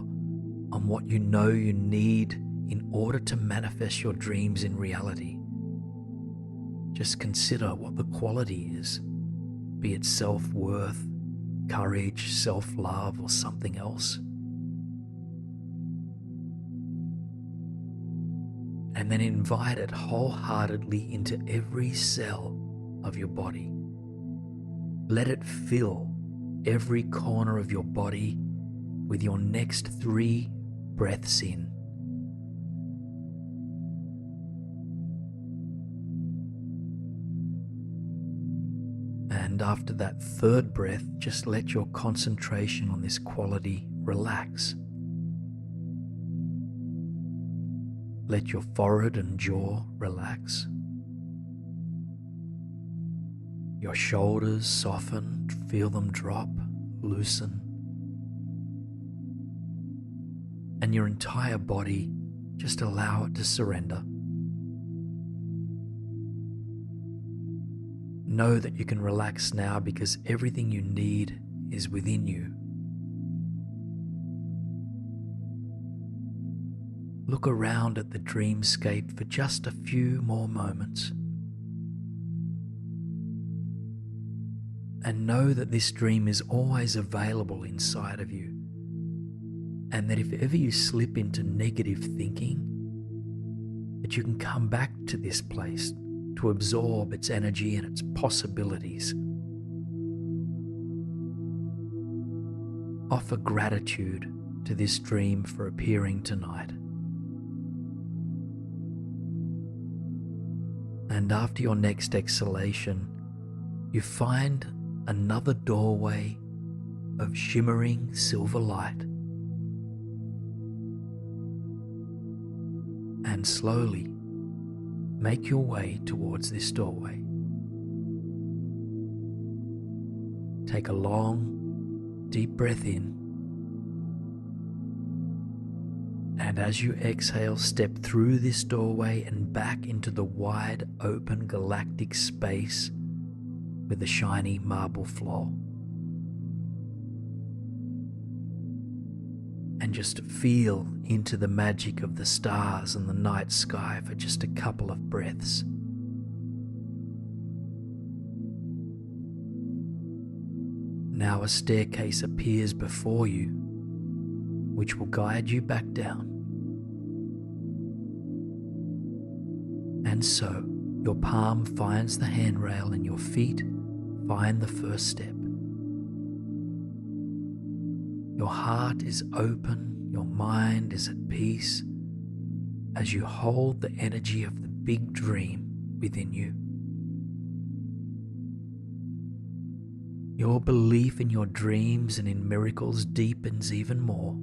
on what you know you need in order to manifest your dreams in reality. Just consider what the quality is, be it self-worth, courage, self-love, or something else. And then invite it wholeheartedly into every cell of your body. Let it fill every corner of your body with your next 3 breaths in. And after that 3rd breath, just let your concentration on this quality relax. Let your forehead and jaw relax. Your shoulders soften, feel them drop, loosen. And your entire body, just allow it to surrender. Know that you can relax now because everything you need is within you. Look around at the dreamscape for just a few more moments. And know that this dream is always available inside of you. And that if ever you slip into negative thinking, that you can come back to this place to absorb its energy and its possibilities. Offer gratitude to this dream for appearing tonight. And after your next exhalation, you find another doorway of shimmering silver light. And slowly make your way towards this doorway. Take a long, deep breath in. And as you exhale, step through this doorway and back into the wide open galactic space with the shiny marble floor. And just feel into the magic of the stars and the night sky for just a couple of breaths. Now a staircase appears before you, which will guide you back down. And so, your palm finds the handrail and your feet find the first step. Your heart is open, your mind is at peace as you hold the energy of the big dream within you. Your belief in your dreams and in miracles deepens even more.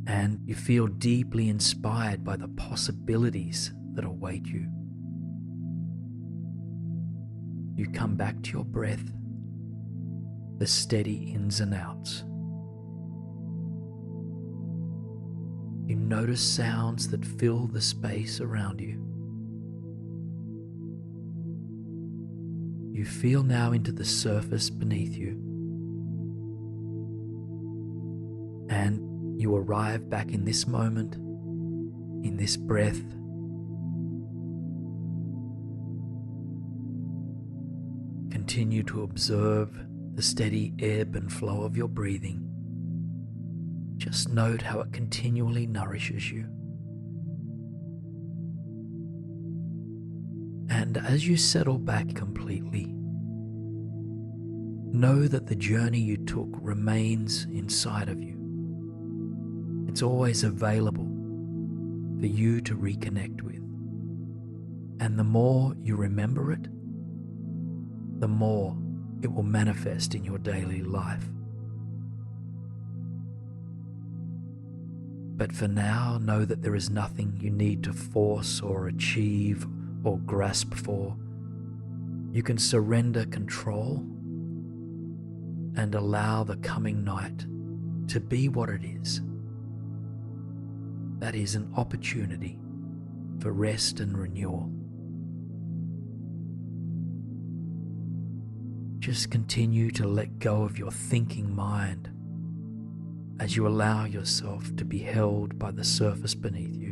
And you feel deeply inspired by the possibilities that await you. You come back to your breath, the steady ins and outs. You notice sounds that fill the space around you. You feel now into the surface beneath you. And you arrive back in this moment, in this breath. Continue to observe the steady ebb and flow of your breathing. Just note how it continually nourishes you. And as you settle back completely, know that the journey you took remains inside of you. It's always available for you to reconnect with. And the more you remember it, the more it will manifest in your daily life. But for now, know that there is nothing you need to force or achieve or grasp for. You can surrender control and allow the coming night to be what it is. That is an opportunity for rest and renewal. just continue to let go of your thinking mind as you allow yourself to be held by the surface beneath you.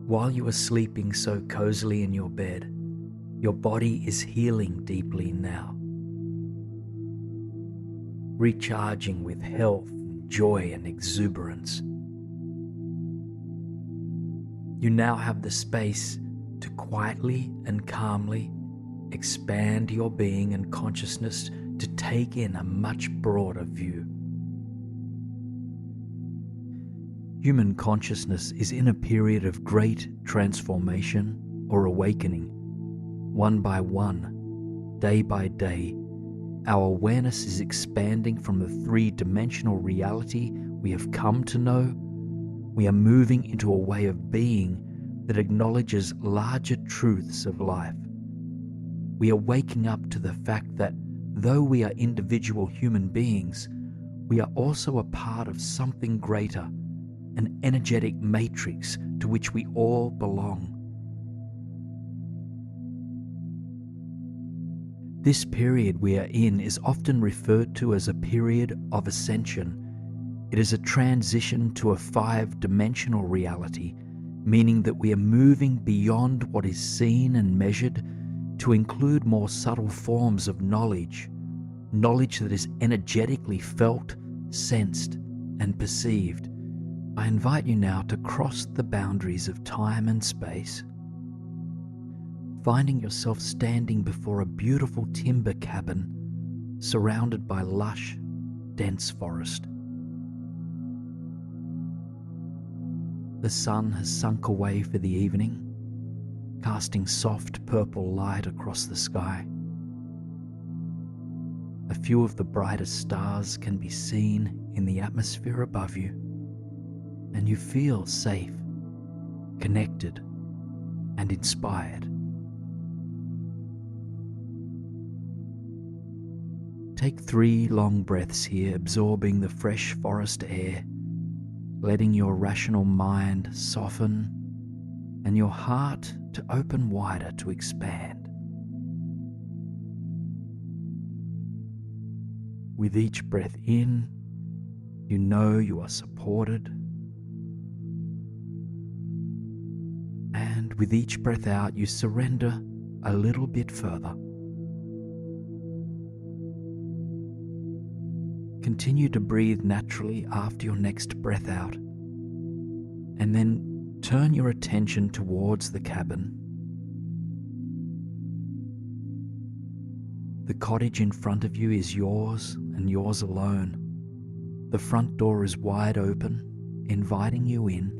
While you are sleeping so cozily in your bed, your body is healing deeply now, recharging with health, joy, and exuberance. You now have the space to quietly and calmly expand your being and consciousness to take in a much broader view. Human consciousness is in a period of great transformation or awakening. One by one, day by day, our awareness is expanding from the three-dimensional reality we have come to know. We are moving into a way of being that acknowledges larger truths of life. We are waking up to the fact that though we are individual human beings, we are also a part of something greater, an energetic matrix to which we all belong. This period we are in is often referred to as a period of ascension. It is a transition to a five-dimensional reality, meaning that we are moving beyond what is seen and measured to include more subtle forms of knowledge that is energetically felt, sensed, and perceived. I invite you now to cross the boundaries of time and space, finding yourself standing before a beautiful timber cabin surrounded by lush, dense forest. The sun has sunk away for the evening, casting soft purple light across the sky. A few of the brightest stars can be seen in the atmosphere above you, and you feel safe, connected, and inspired. Take 3 long breaths here, absorbing the fresh forest air, letting your rational mind soften and your heart to open wider to expand. With each breath in, you know you are supported, and with each breath out, you surrender a little bit further. Continue to breathe naturally after your next breath out, and then turn your attention towards the cabin. The cottage in front of you is yours and yours alone. The front door is wide open, inviting you in.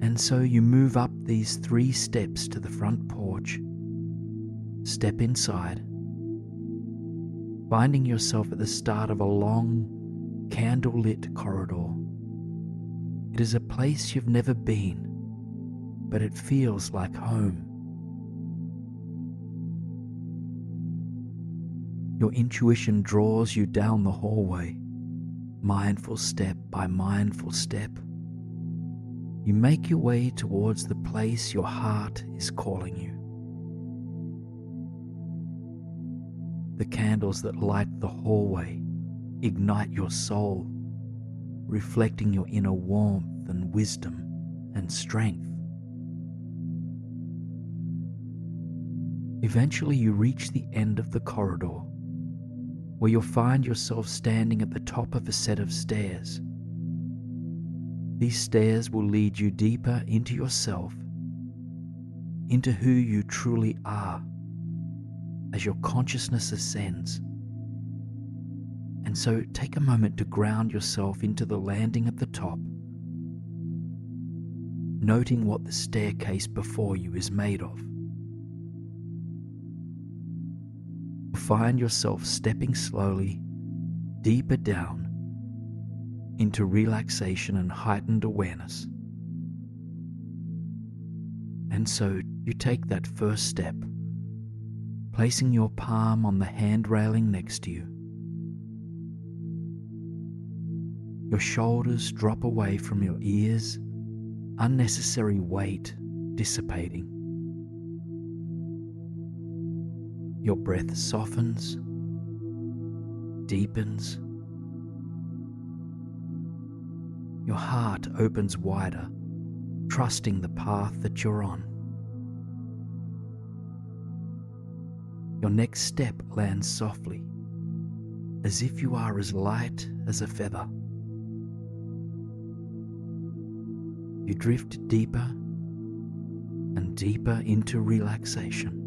And so you move up these 3 steps to the front porch, step inside, finding yourself at the start of a long, candle-lit corridor. It is a place you've never been, but it feels like home. Your intuition draws you down the hallway, mindful step by mindful step. You make your way towards the place your heart is calling you. The candles that light the hallway ignite your soul, reflecting your inner warmth and wisdom and strength. Eventually you reach the end of the corridor, where you'll find yourself standing at the top of a set of stairs. These stairs will lead you deeper into yourself, into who you truly are, as your consciousness ascends. And so take a moment to ground yourself into the landing at the top, noting what the staircase before you is made of. Find yourself stepping slowly deeper down into relaxation and heightened awareness. And so you take that first step, placing your palm on the hand railing next to you. Your shoulders drop away from your ears, unnecessary weight dissipating. Your breath softens, deepens. Your heart opens wider, trusting the path that you're on. Your next step lands softly, as if you are as light as a feather. You drift deeper and deeper into relaxation.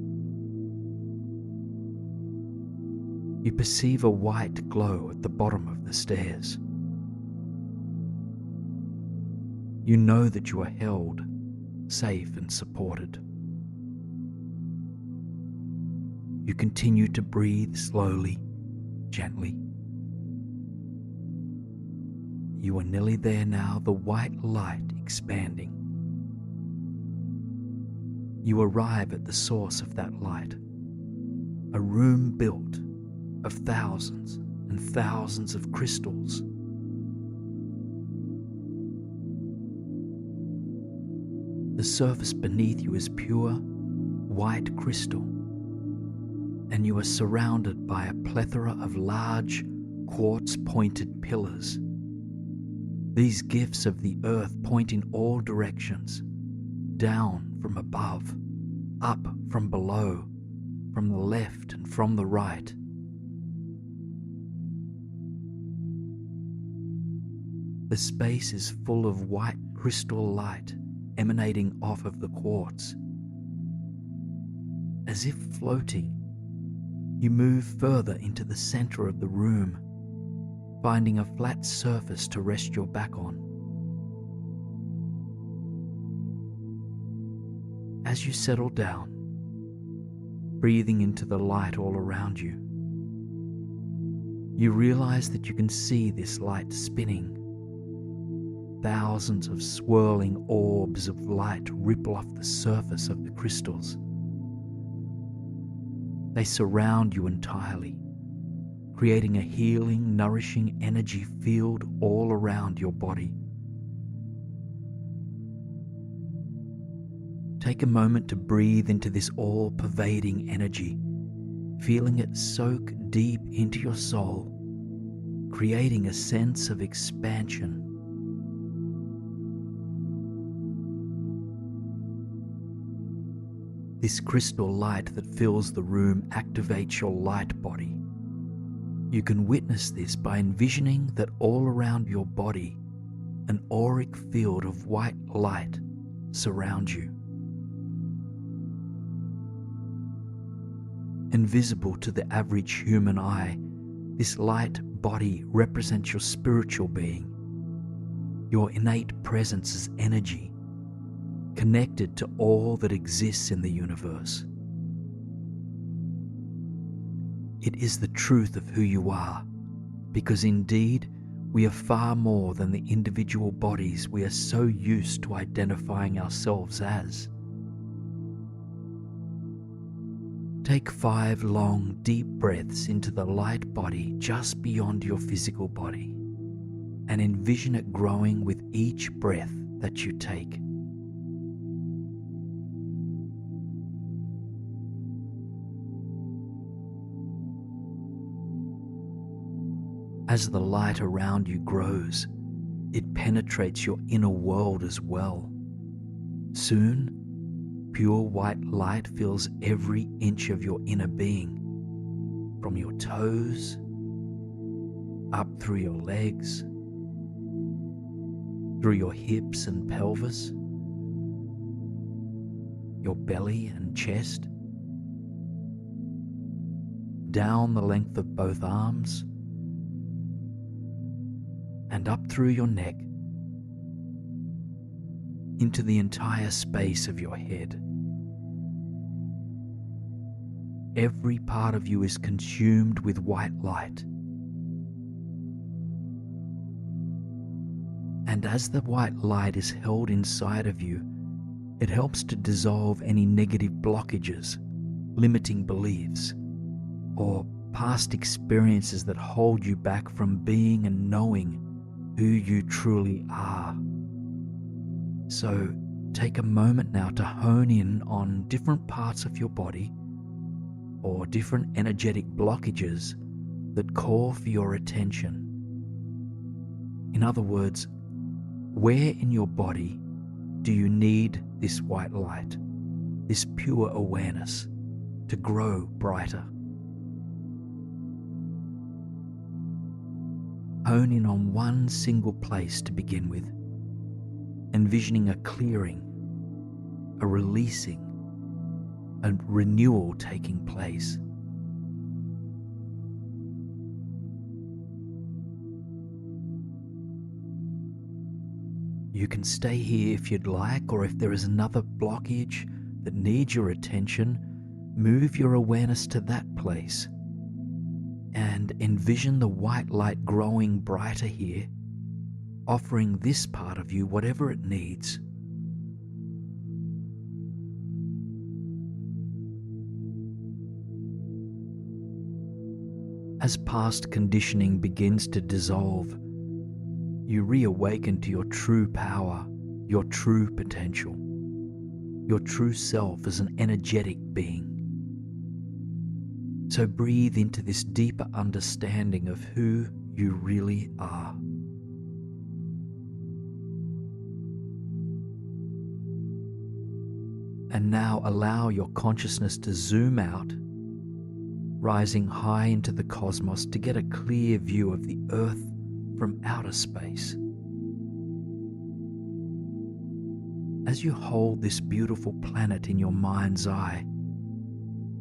You perceive a white glow at the bottom of the stairs. You know that you are held, safe and supported. You continue to breathe slowly, gently. You are nearly there now, the white light expanding. You arrive at the source of that light, a room built of thousands and thousands of crystals. The surface beneath you is pure, white crystal, and you are surrounded by a plethora of large, quartz-pointed pillars. These gifts of the earth point in all directions, down from above, up from below, from the left and from the right. The space is full of white crystal light emanating off of the quartz. As if floating, you move further into the center of the room, finding a flat surface to rest your back on. As you settle down, breathing into the light all around you, you realize that you can see this light spinning. Thousands of swirling orbs of light ripple off the surface of the crystals. They surround you entirely, creating a healing, nourishing energy field all around your body. Take a moment to breathe into this all-pervading energy, feeling it soak deep into your soul, creating a sense of expansion. This crystal light that fills the room activates your light body. You can witness this by envisioning that all around your body, an auric field of white light surrounds you. Invisible to the average human eye, this light body represents your spiritual being, your innate presence as energy, connected to all that exists in the universe. It is the truth of who you are, because indeed we are far more than the individual bodies we are so used to identifying ourselves as. Take 5 long, deep breaths into the light body just beyond your physical body, and envision it growing with each breath that you take. As the light around you grows, it penetrates your inner world as well. Soon, pure white light fills every inch of your inner being, from your toes, up through your legs, through your hips and pelvis, your belly and chest, down the length of both arms, and up through your neck, into the entire space of your head. Every part of you is consumed with white light. And as the white light is held inside of you, it helps to dissolve any negative blockages, limiting beliefs, or past experiences that hold you back from being and knowing who you truly are. So take a moment now to hone in on different parts of your body or different energetic blockages that call for your attention. In other words, where in your body do you need this white light, this pure awareness, to grow brighter? Hone in on one single place to begin with, envisioning a clearing, a releasing, a renewal taking place. You can stay here if you'd like, or if there is another blockage that needs your attention, move your awareness to that place and envision the white light growing brighter here, offering this part of you whatever it needs. As past conditioning begins to dissolve, you reawaken to your true power, your true potential, your true self as an energetic being. So breathe into this deeper understanding of who you really are. And now allow your consciousness to zoom out, rising high into the cosmos to get a clear view of the Earth from outer space. As you hold this beautiful planet in your mind's eye,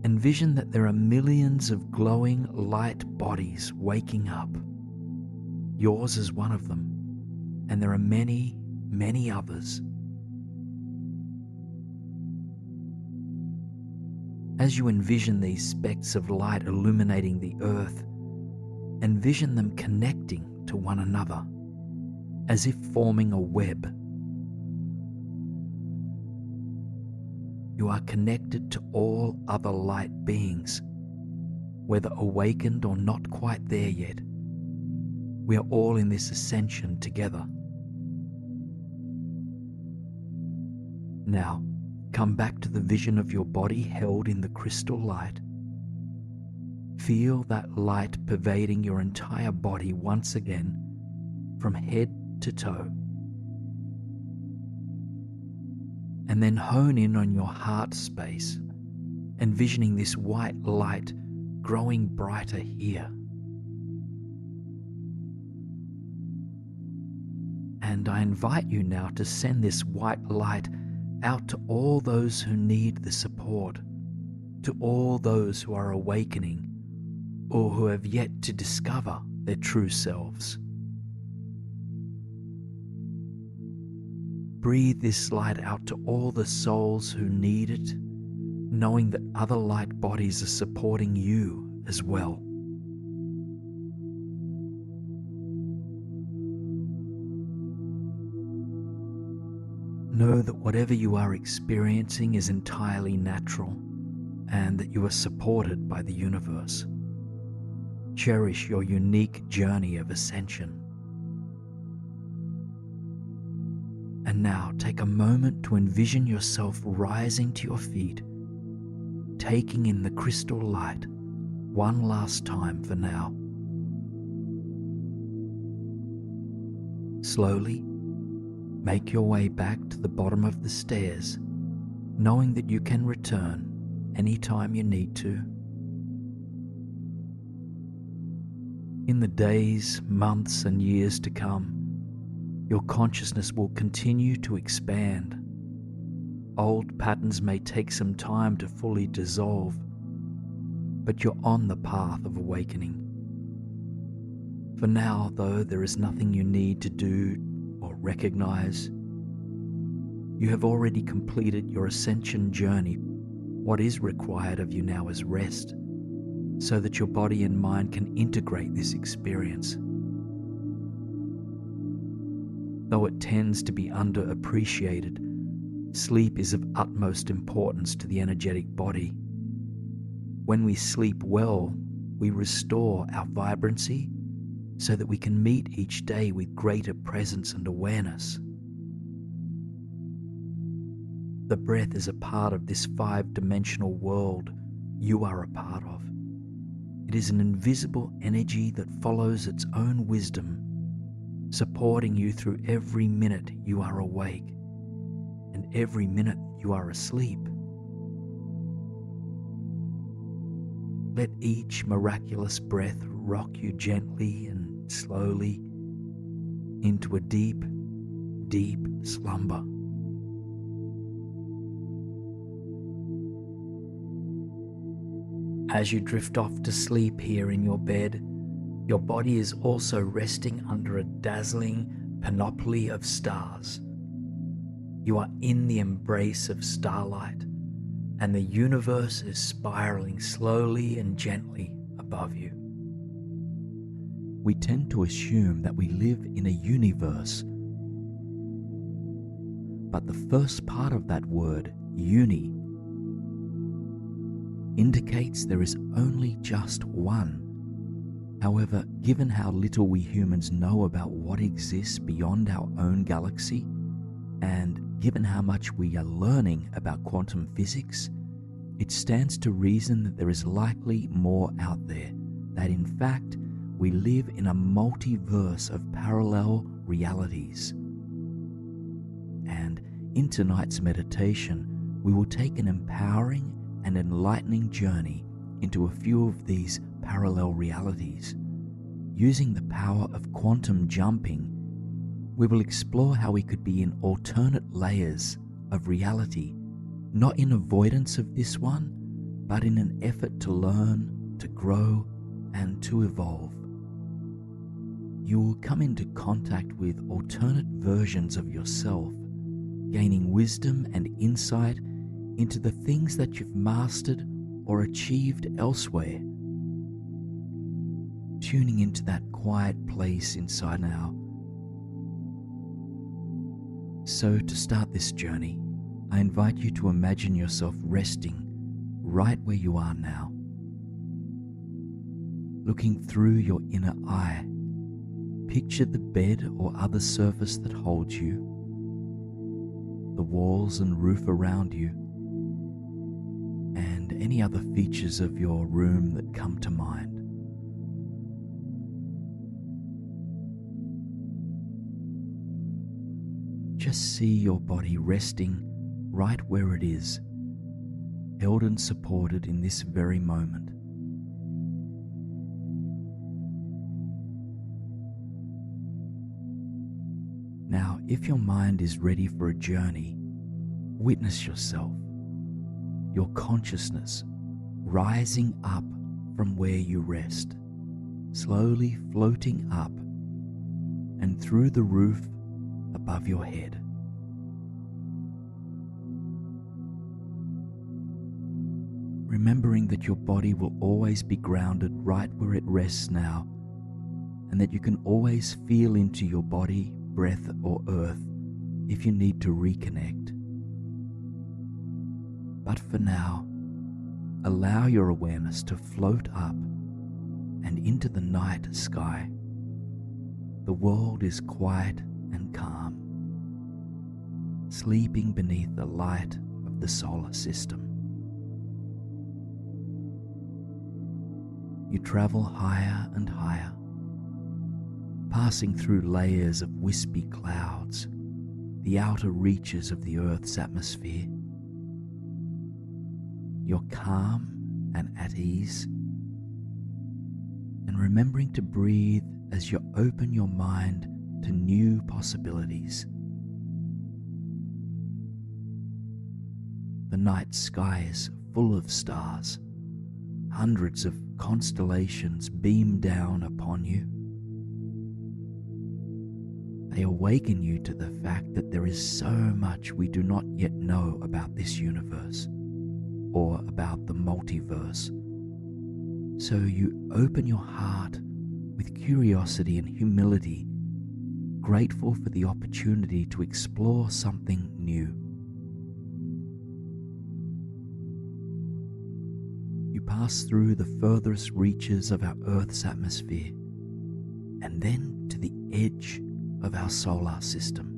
envision that there are millions of glowing light bodies waking up. Yours is one of them, and there are many, many others. As you envision these specks of light illuminating the earth, envision them connecting to one another, as if forming a web. You are connected to all other light beings, whether awakened or not quite there yet. We are all in this ascension together. Now, come back to the vision of your body held in the crystal light. Feel that light pervading your entire body once again, from head to toe. And then hone in on your heart space, envisioning this white light growing brighter here. And I invite you now to send this white light out to all those who need the support, to all those who are awakening or who have yet to discover their true selves. Breathe this light out to all the souls who need it, knowing that other light bodies are supporting you as well. Know that whatever you are experiencing is entirely natural and that you are supported by the universe. Cherish your unique journey of ascension. And now take a moment to envision yourself rising to your feet, taking in the crystal light one last time for now. Slowly, make your way back to the bottom of the stairs, knowing that you can return anytime you need to. In the days, months, and years to come, your consciousness will continue to expand. Old patterns may take some time to fully dissolve, but you're on the path of awakening. For now, though, there is nothing you need to do or recognize. You have already completed your ascension journey. What is required of you now is rest, so that your body and mind can integrate this experience. Though it tends to be underappreciated, sleep is of utmost importance to the energetic body. When we sleep well, we restore our vibrancy so that we can meet each day with greater presence and awareness. The breath is a part of this 5-dimensional world you are a part of. It is an invisible energy that follows its own wisdom, supporting you through every minute you are awake and every minute you are asleep. Let each miraculous breath rock you gently and slowly into a deep, deep slumber. As you drift off to sleep here in your bed, your body is also resting under a dazzling panoply of stars. You are in the embrace of starlight, and the universe is spiraling slowly and gently above you. We tend to assume that we live in a universe, but the first part of that word, uni, indicates there is only just one. However, given how little we humans know about what exists beyond our own galaxy, and given how much we are learning about quantum physics, it stands to reason that there is likely more out there, that in fact we live in a multiverse of parallel realities. And in tonight's meditation, we will take an empowering and enlightening journey into a few of these parallel realities. Using the power of quantum jumping, we will explore how we could be in alternate layers of reality, not in avoidance of this one, but in an effort to learn, to grow, and to evolve. You will come into contact with alternate versions of yourself, gaining wisdom and insight into the things that you've mastered or achieved elsewhere. Tuning into that quiet place inside now. So to start this journey, I invite you to imagine yourself resting right where you are now. Looking through your inner eye, picture the bed or other surface that holds you, the walls and roof around you, and any other features of your room that come to mind. Just see your body resting right where it is, held and supported in this very moment. Now, if your mind is ready for a journey, witness yourself, your consciousness rising up from where you rest, slowly floating up and through the roof above your head. Remembering that your body will always be grounded right where it rests now, and that you can always feel into your body, breath, or earth if you need to reconnect. But for now, allow your awareness to float up and into the night sky. The world is quiet and calm, sleeping beneath the light of the solar system. You travel higher and higher, passing through layers of wispy clouds, the outer reaches of the Earth's atmosphere. You're calm and at ease, and remembering to breathe as you open your mind to new possibilities. The night sky is full of stars. Hundreds of constellations beam down upon you. They awaken you to the fact that there is so much we do not yet know about this universe or about the multiverse. So you open your heart with curiosity and humility, grateful for the opportunity to explore something new. You pass through the furthest reaches of our Earth's atmosphere, and then to the edge of our solar system.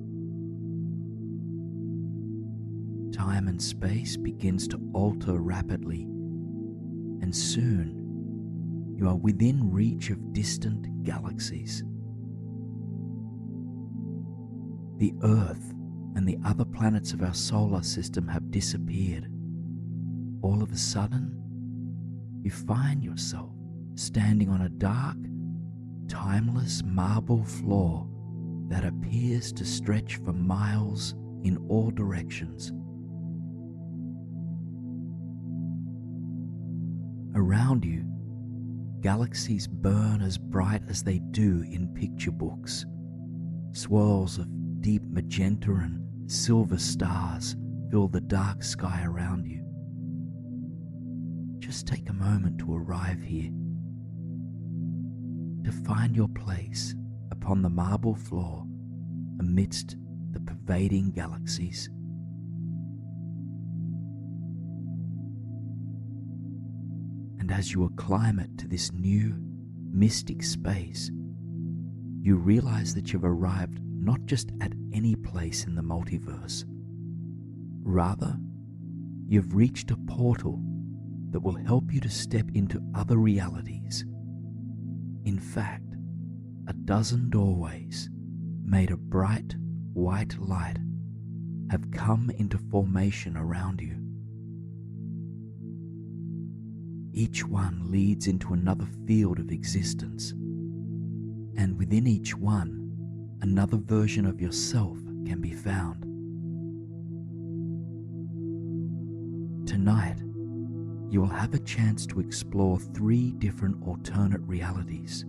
time and space begins to alter rapidly, and soon you are within reach of distant galaxies. The Earth and the other planets of our solar system have disappeared. All of a sudden, you find yourself standing on a dark, timeless marble floor that appears to stretch for miles in all directions. Around you, galaxies burn as bright as they do in picture books. Swirls of deep magenta and silver stars fill the dark sky around you. Just take a moment to arrive here, to find your place upon the marble floor amidst the pervading galaxies. And as you acclimate to this new, mystic space, you realize that you've arrived not just at any place in the multiverse. Rather, you've reached a portal that will help you to step into other realities. In fact, a dozen doorways made of bright white light have come into formation around you. Each one leads into another field of existence, and within each one, another version of yourself can be found. Tonight, you will have a chance to explore 3 different alternate realities.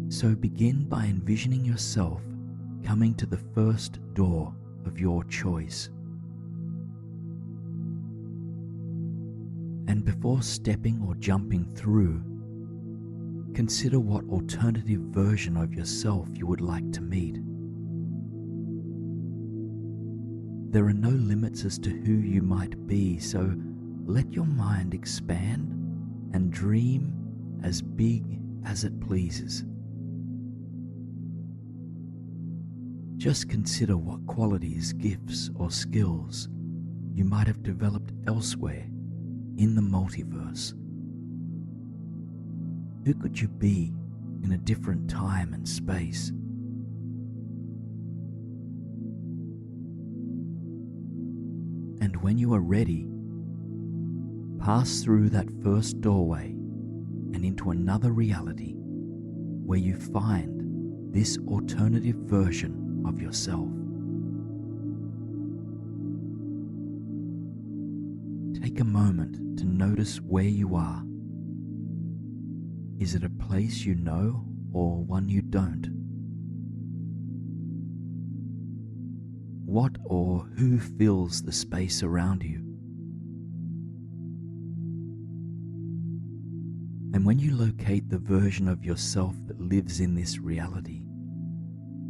So begin by envisioning yourself coming to the first door of your choice. And before stepping or jumping through, consider what alternative version of yourself you would like to meet. There are no limits as to who you might be, so let your mind expand and dream as big as it pleases. Just consider what qualities, gifts, or skills you might have developed elsewhere in the multiverse. Who could you be in a different time and space? And when you are ready, pass through that first doorway and into another reality where you find this alternative version of yourself. Take a moment to notice where you are. Is it a place you know or one you don't? What or who fills the space around you? And when you locate the version of yourself that lives in this reality,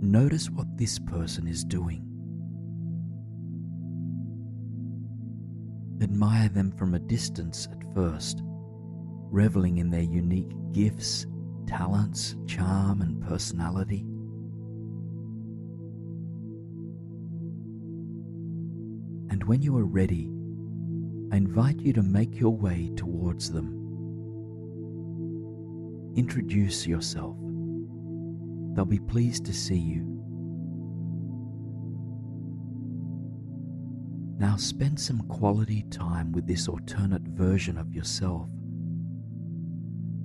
notice what this person is doing. Admire them from a distance at first, reveling in their unique gifts, talents, charm, and personality. And when you are ready, I invite you to make your way towards them. Introduce yourself. They'll be pleased to see you. Now spend some quality time with this alternate version of yourself.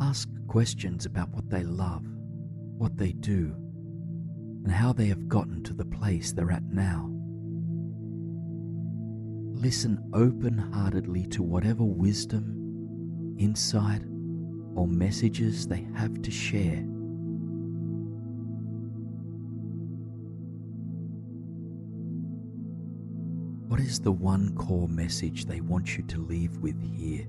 Ask questions about what they love, what they do, and how they have gotten to the place they're at now. Listen open-heartedly to whatever wisdom, insight, or messages they have to share. What is the one core message they want you to leave with here?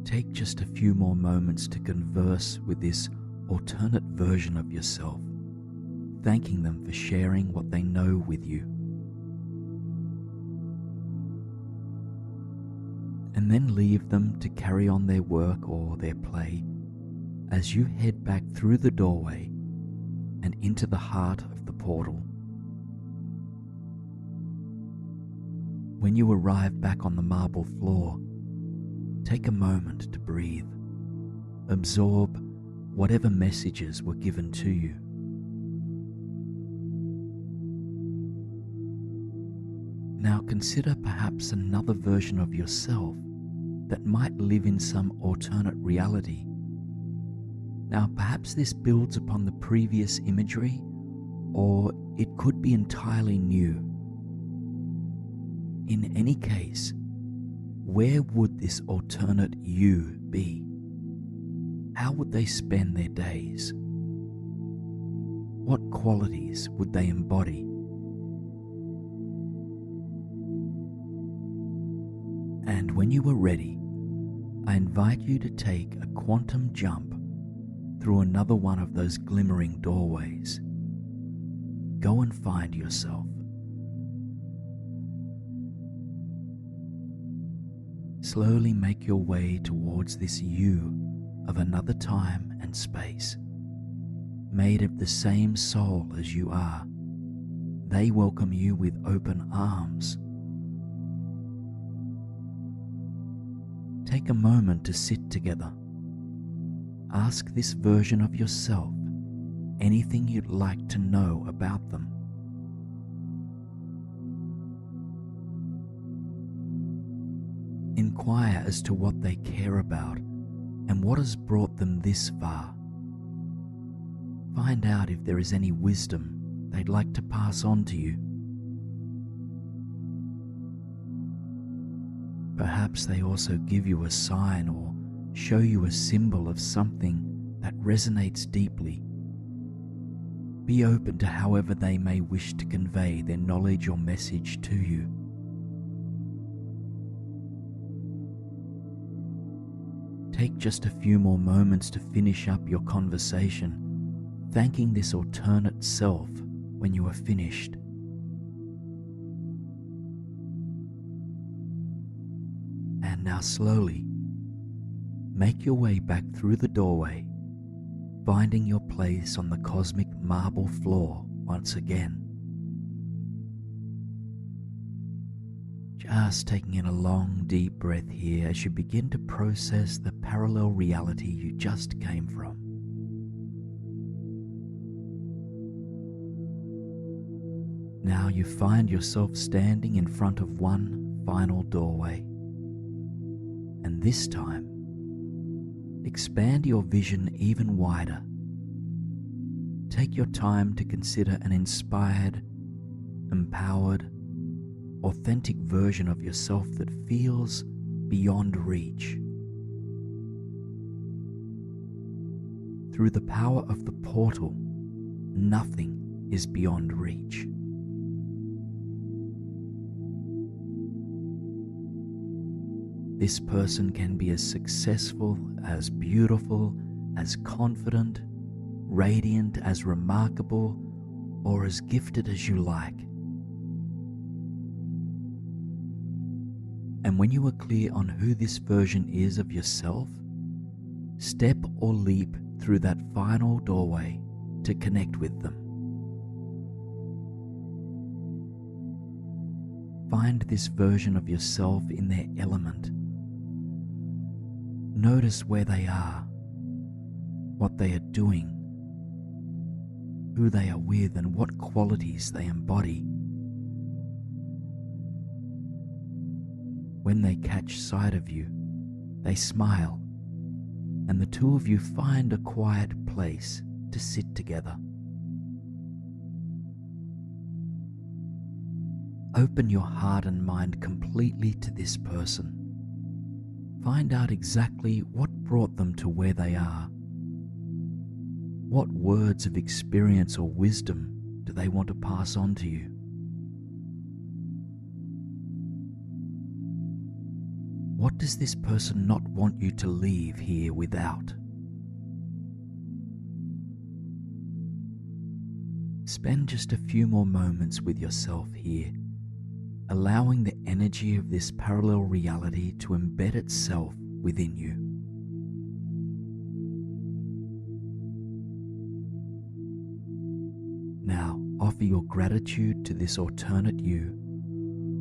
Take just a few more moments to converse with this alternate version of yourself, thanking them for sharing what they know with you. And then leave them to carry on their work or their play as you head back through the doorway and into the heart of the portal. When you arrive back on the marble floor, take a moment to breathe. Absorb whatever messages were given to you. Now consider perhaps another version of yourself that might live in some alternate reality. Now perhaps this builds upon the previous imagery, or it could be entirely new. In any case, where would this alternate you be? How would they spend their days? What qualities would they embody? And when you are ready, I invite you to take a quantum jump through another one of those glimmering doorways. Go and find yourself. Slowly make your way towards this you of another time and space, made of the same soul as you are. They welcome you with open arms. Take a moment to sit together. Ask this version of yourself anything you'd like to know about them. Inquire as to what they care about and what has brought them this far. Find out if there is any wisdom they'd like to pass on to you. Perhaps they also give you a sign or show you a symbol of something that resonates deeply. Be open to however they may wish to convey their knowledge or message to you. Take just a few more moments to finish up your conversation, thanking this alternate self when you are finished. And now slowly, make your way back through the doorway, finding your place on the cosmic marble floor once again. Just taking in a long, deep breath here as you begin to process the parallel reality you just came from. Now you find yourself standing in front of one final doorway. And this time, expand your vision even wider. Take your time to consider an inspired, empowered, authentic version of yourself that feels beyond reach. Through the power of the portal, nothing is beyond reach. This person can be as successful, as beautiful, as confident, radiant, as remarkable, or as gifted as you like. And when you are clear on who this version is of yourself, step or leap through that final doorway to connect with them. Find this version of yourself in their element. Notice where they are, what they are doing, who they are with, and what qualities they embody. When they catch sight of you, they smile, and the two of you find a quiet place to sit together. Open your heart and mind completely to this person. Find out exactly what brought them to where they are. What words of experience or wisdom do they want to pass on to you? What does this person not want you to leave here without? Spend just a few more moments with yourself here, allowing the energy of this parallel reality to embed itself within you. offer your gratitude to this alternate you,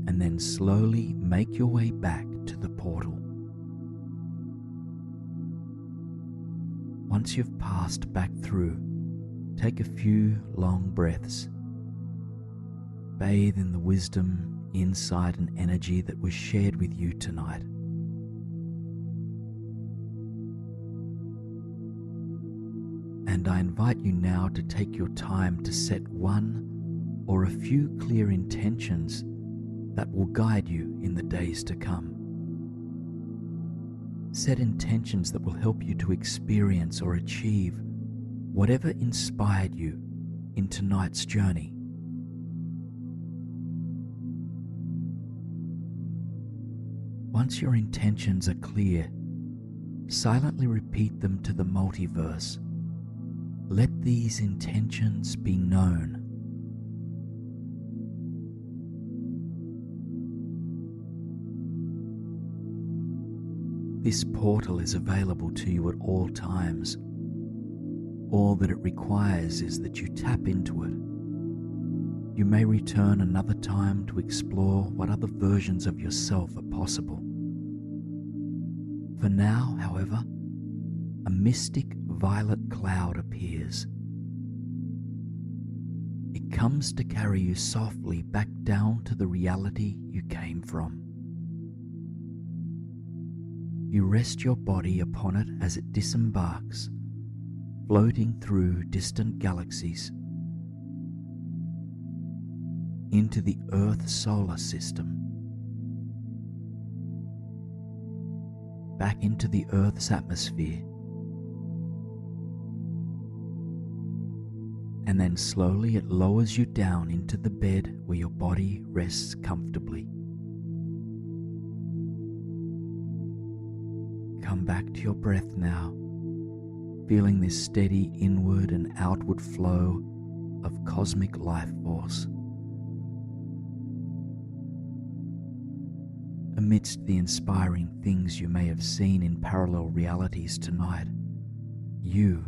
and then slowly make your way back to the portal. Once you've passed back through, take a few long breaths. Bathe in the wisdom, insight, and energy that was shared with you tonight. And I invite you now to take your time to set one or a few clear intentions that will guide you in the days to come. Set intentions that will help you to experience or achieve whatever inspired you in tonight's journey. Once your intentions are clear, silently repeat them to the multiverse. Let these intentions be known. This portal is available to you at all times. All that it requires is that you tap into it. You may return another time to explore what other versions of yourself are possible. For now, however, a mystic violet cloud appears. It comes to carry you softly back down to the reality you came from. You rest your body upon it as it disembarks, floating through distant galaxies into the Earth solar system, back into the Earth's atmosphere, and then slowly it lowers you down into the bed where your body rests comfortably. Come back to your breath now, feeling this steady inward and outward flow of cosmic life force. Amidst the inspiring things you may have seen in parallel realities tonight, you,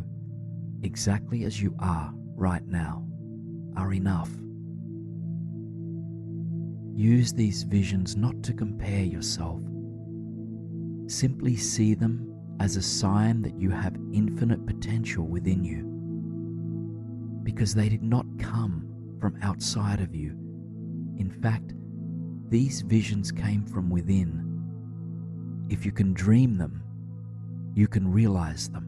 exactly as you are right now, are enough. Use these visions not to compare yourself. Simply see them as a sign that you have infinite potential within you, because they did not come from outside of you. In fact, these visions came from within. If you can dream them, you can realize them.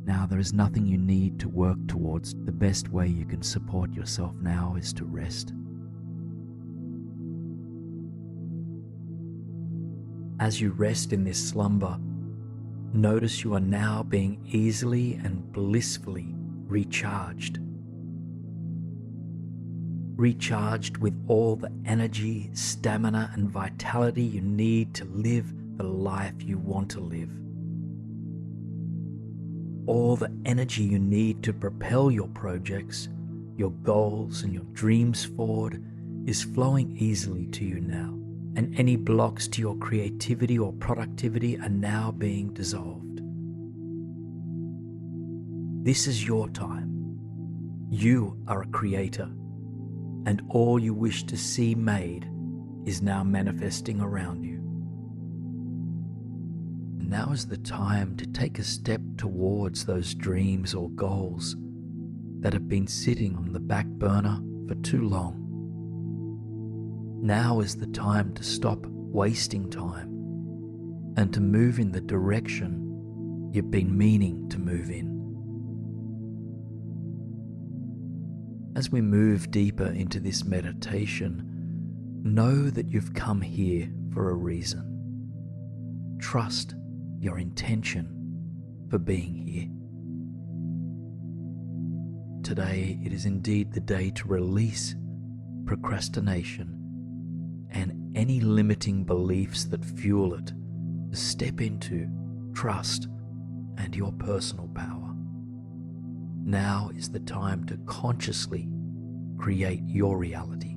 Now there is nothing you need to work towards. The best way you can support yourself now is to rest. As you rest in this slumber, notice you are now being easily and blissfully recharged. Recharged with all the energy, stamina, and vitality you need to live the life you want to live. All the energy you need to propel your projects, your goals, and your dreams forward is flowing easily to you now, and any blocks to your creativity or productivity are now being dissolved. This is your time. You are a creator, and all you wish to see made is now manifesting around you. Now is the time to take a step towards those dreams or goals that have been sitting on the back burner for too long. Now is the time to stop wasting time and to move in the direction you've been meaning to move in. As we move deeper into this meditation, know that you've come here for a reason. Trust your intention for being here. Today, it is indeed the day to release procrastination and any limiting beliefs that fuel it, to step into trust and your personal power. Now is the time to consciously create your reality.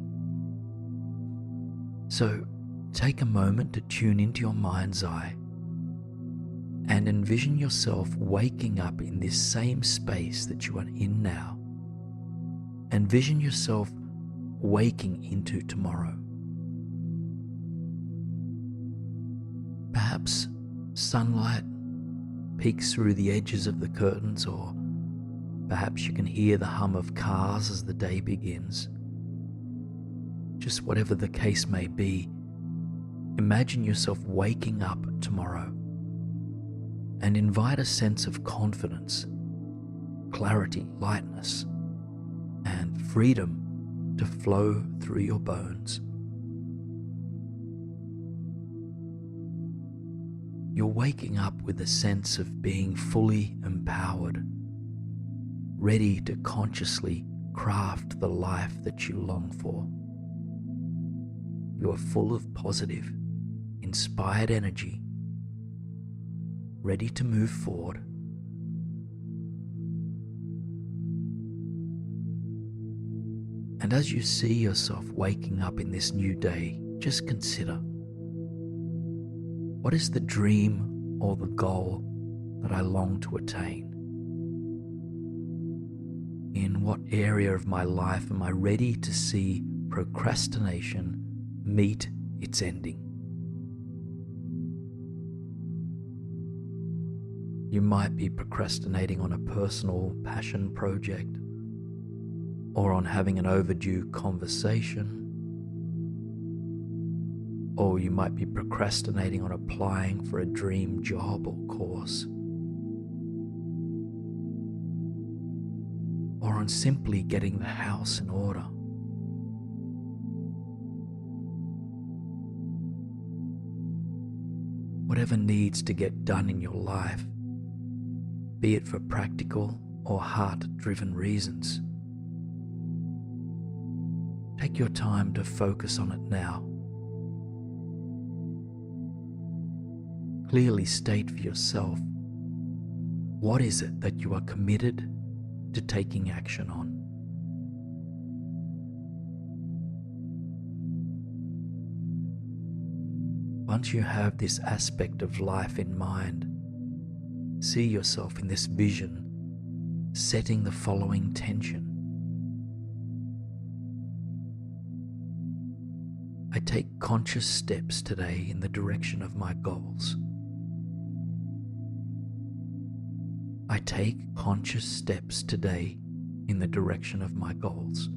So take a moment to tune into your mind's eye and envision yourself waking up in this same space that you are in now, and vision yourself waking into tomorrow. Perhaps sunlight peeks through the edges of the curtains, or perhaps you can hear the hum of cars as the day begins. Just whatever the case may be, imagine yourself waking up tomorrow and invite a sense of confidence, clarity, lightness, and freedom to flow through your bones. You're waking up with a sense of being fully empowered, ready to consciously craft the life that you long for. You are full of positive, inspired energy, ready to move forward. And as you see yourself waking up in this new day, just consider, what is the dream or the goal that I long to attain? In what area of my life am I ready to see procrastination meet its ending? You might be procrastinating on a personal passion project, or on having an overdue conversation, or you might be procrastinating on applying for a dream job or course, or on simply getting the house in order. Whatever needs to get done in your life, be it for practical or heart-driven reasons, take your time to focus on it now. Clearly state for yourself, what is it that you are committed to taking action on? Once you have this aspect of life in mind, see yourself in this vision, setting the following tension. I take conscious steps today in the direction of my goals. I take conscious steps today in the direction of my goals.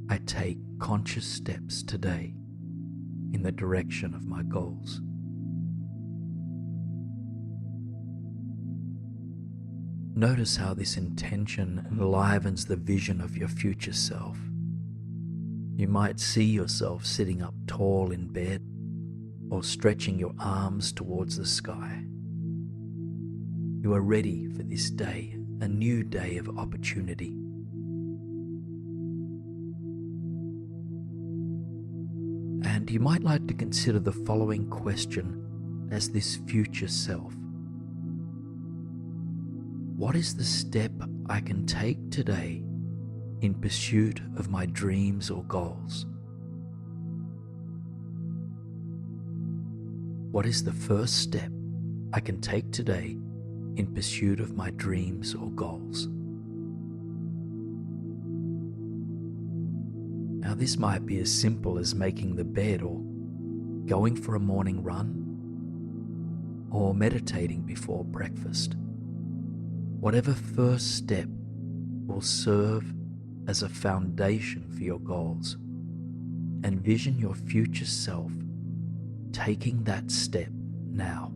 I take conscious steps today in the direction of my goals. Notice how this intention enlivens the vision of your future self. You might see yourself sitting up tall in bed or stretching your arms towards the sky. You are ready for this day, a new day of opportunity. And you might like to consider the following question as this future self. What is the step I can take today in pursuit of my dreams or goals? What is the first step I can take today in pursuit of my dreams or goals? Now, this might be as simple as making the bed, or going for a morning run, or meditating before breakfast. Whatever first step will serve as a foundation for your goals. Envision your future self taking that step now.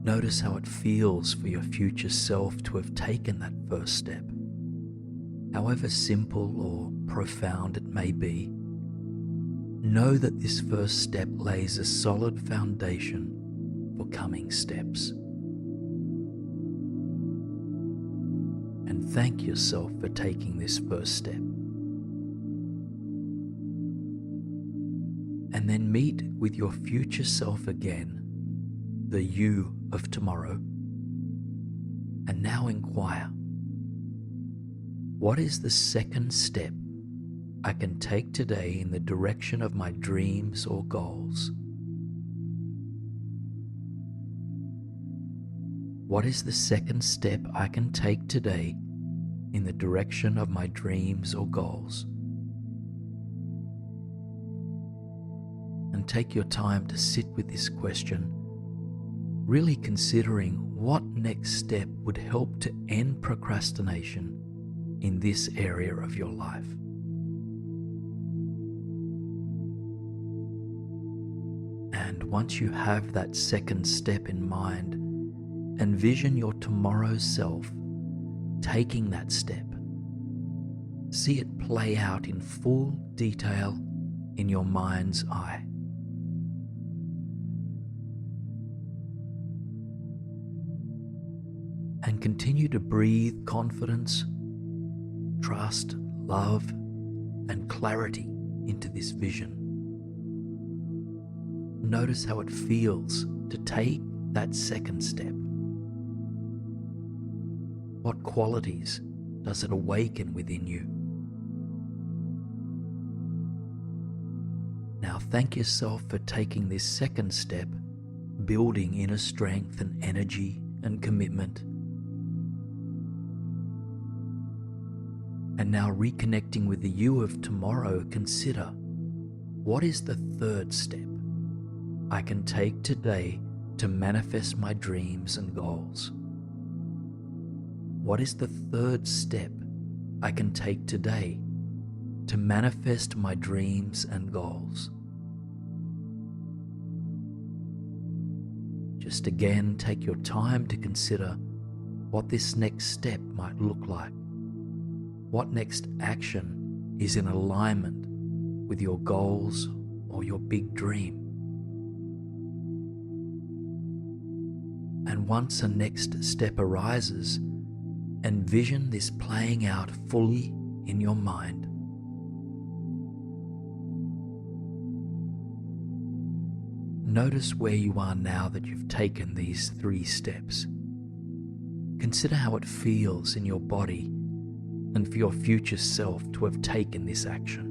Notice how it feels for your future self to have taken that first step. However simple or profound it may be, know that this first step lays a solid foundation for coming steps. And thank yourself for taking this first step. And then meet with your future self again, the you of tomorrow, and now inquire, what is the second step I can take today in the direction of my dreams or goals? What is the second step I can take today in the direction of my dreams or goals? And take your time to sit with this question, really considering what next step would help to end procrastination in this area of your life. And once you have that second step in mind, envision your tomorrow's self taking that step. See it play out in full detail in your mind's eye. And continue to breathe confidence, trust, love, and clarity into this vision. Notice how it feels to take that second step. What qualities does it awaken within you? Now thank yourself for taking this second step, building inner strength and energy and commitment. And now reconnecting with the you of tomorrow, consider, what is the third step I can take today to manifest my dreams and goals? What is the third step I can take today to manifest my dreams and goals? Just again, take your time to consider what this next step might look like. What next action is in alignment with your goals or your big dream? And once a next step arises, envision this playing out fully in your mind. Notice where you are now that you've taken these 3 steps. Consider how it feels in your body and for your future self to have taken this action.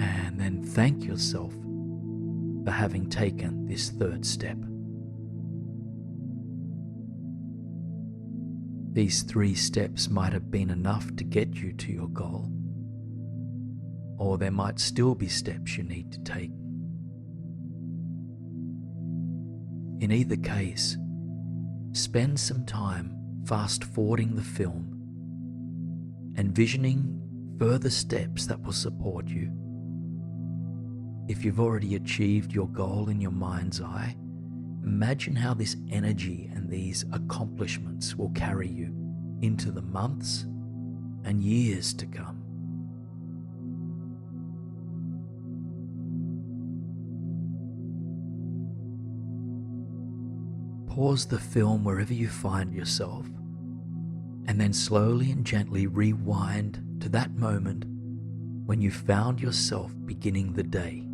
And then thank yourself for having taken this third step. These 3 steps might have been enough to get you to your goal, or there might still be steps you need to take. In either case, spend some time fast-forwarding the film, envisioning further steps that will support you. If you've already achieved your goal in your mind's eye, imagine how this energy and these accomplishments will carry you into the months and years to come. Pause the film wherever you find yourself, and then slowly and gently rewind to that moment when you found yourself beginning the day.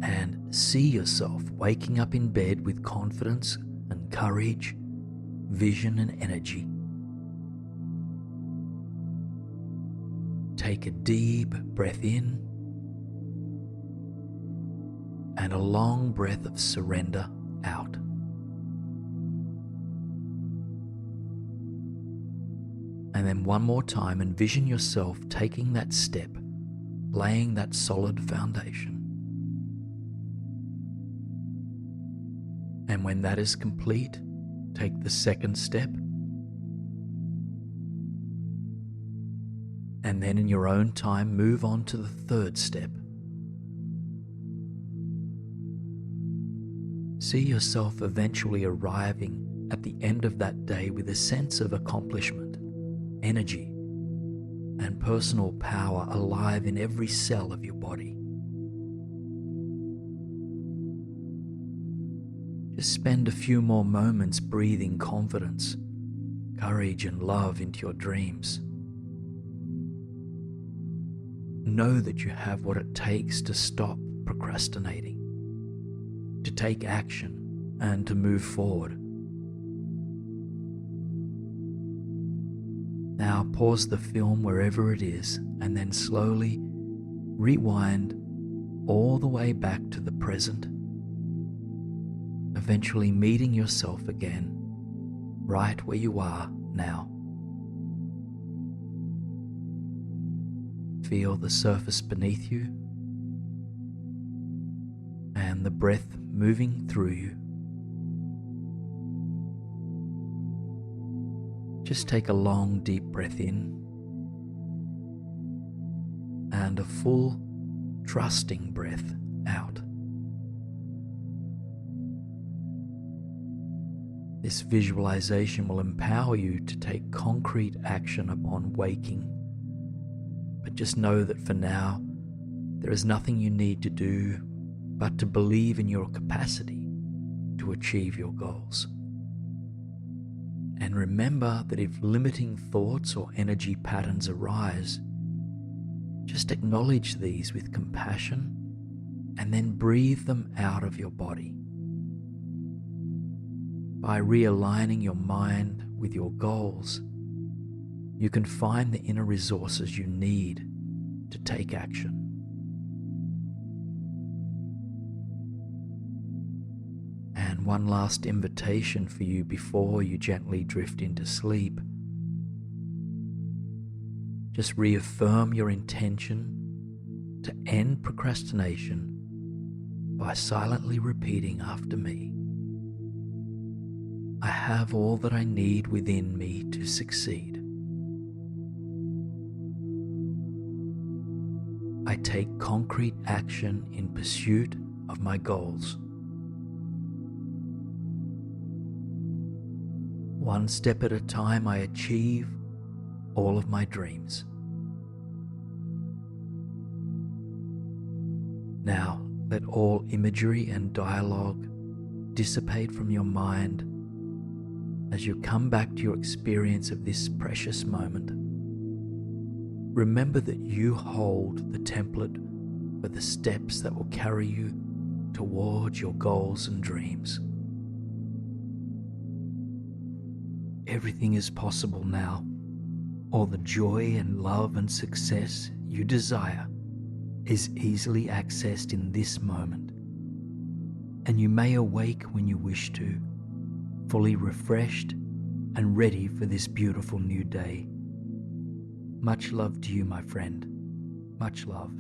And see yourself waking up in bed with confidence and courage, vision and energy. Take a deep breath in and a long breath of surrender out. And then one more time, envision yourself taking that step, laying that solid foundation. And when that is complete, take the second step. And then in your own time, move on to the third step. See yourself eventually arriving at the end of that day with a sense of accomplishment, energy, and personal power alive in every cell of your body. Just spend a few more moments breathing confidence, courage, and love into your dreams. Know that you have what it takes to stop procrastinating, to take action, and to move forward. Now pause the film wherever it is, and then slowly rewind all the way back to the present, eventually meeting yourself again right where you are now. Feel the surface beneath you and the breath moving through you. Just take a long, deep breath in and a full, trusting breath out. This visualization will empower you to take concrete action upon waking. But just know that for now, there is nothing you need to do but to believe in your capacity to achieve your goals. And remember that if limiting thoughts or energy patterns arise, just acknowledge these with compassion and then breathe them out of your body. By realigning your mind with your goals, you can find the inner resources you need to take action. And one last invitation for you before you gently drift into sleep. Just reaffirm your intention to end procrastination by silently repeating after me. I have all that I need within me to succeed. I take concrete action in pursuit of my goals. One step at a time, I achieve all of my dreams. Now, let all imagery and dialogue dissipate from your mind as you come back to your experience of this precious moment. Remember that you hold the template for the steps that will carry you towards your goals and dreams. Everything is possible now. All the joy and love and success you desire is easily accessed in this moment. And you may awake when you wish to, fully refreshed and ready for this beautiful new day. Much love to you, my friend. Much love.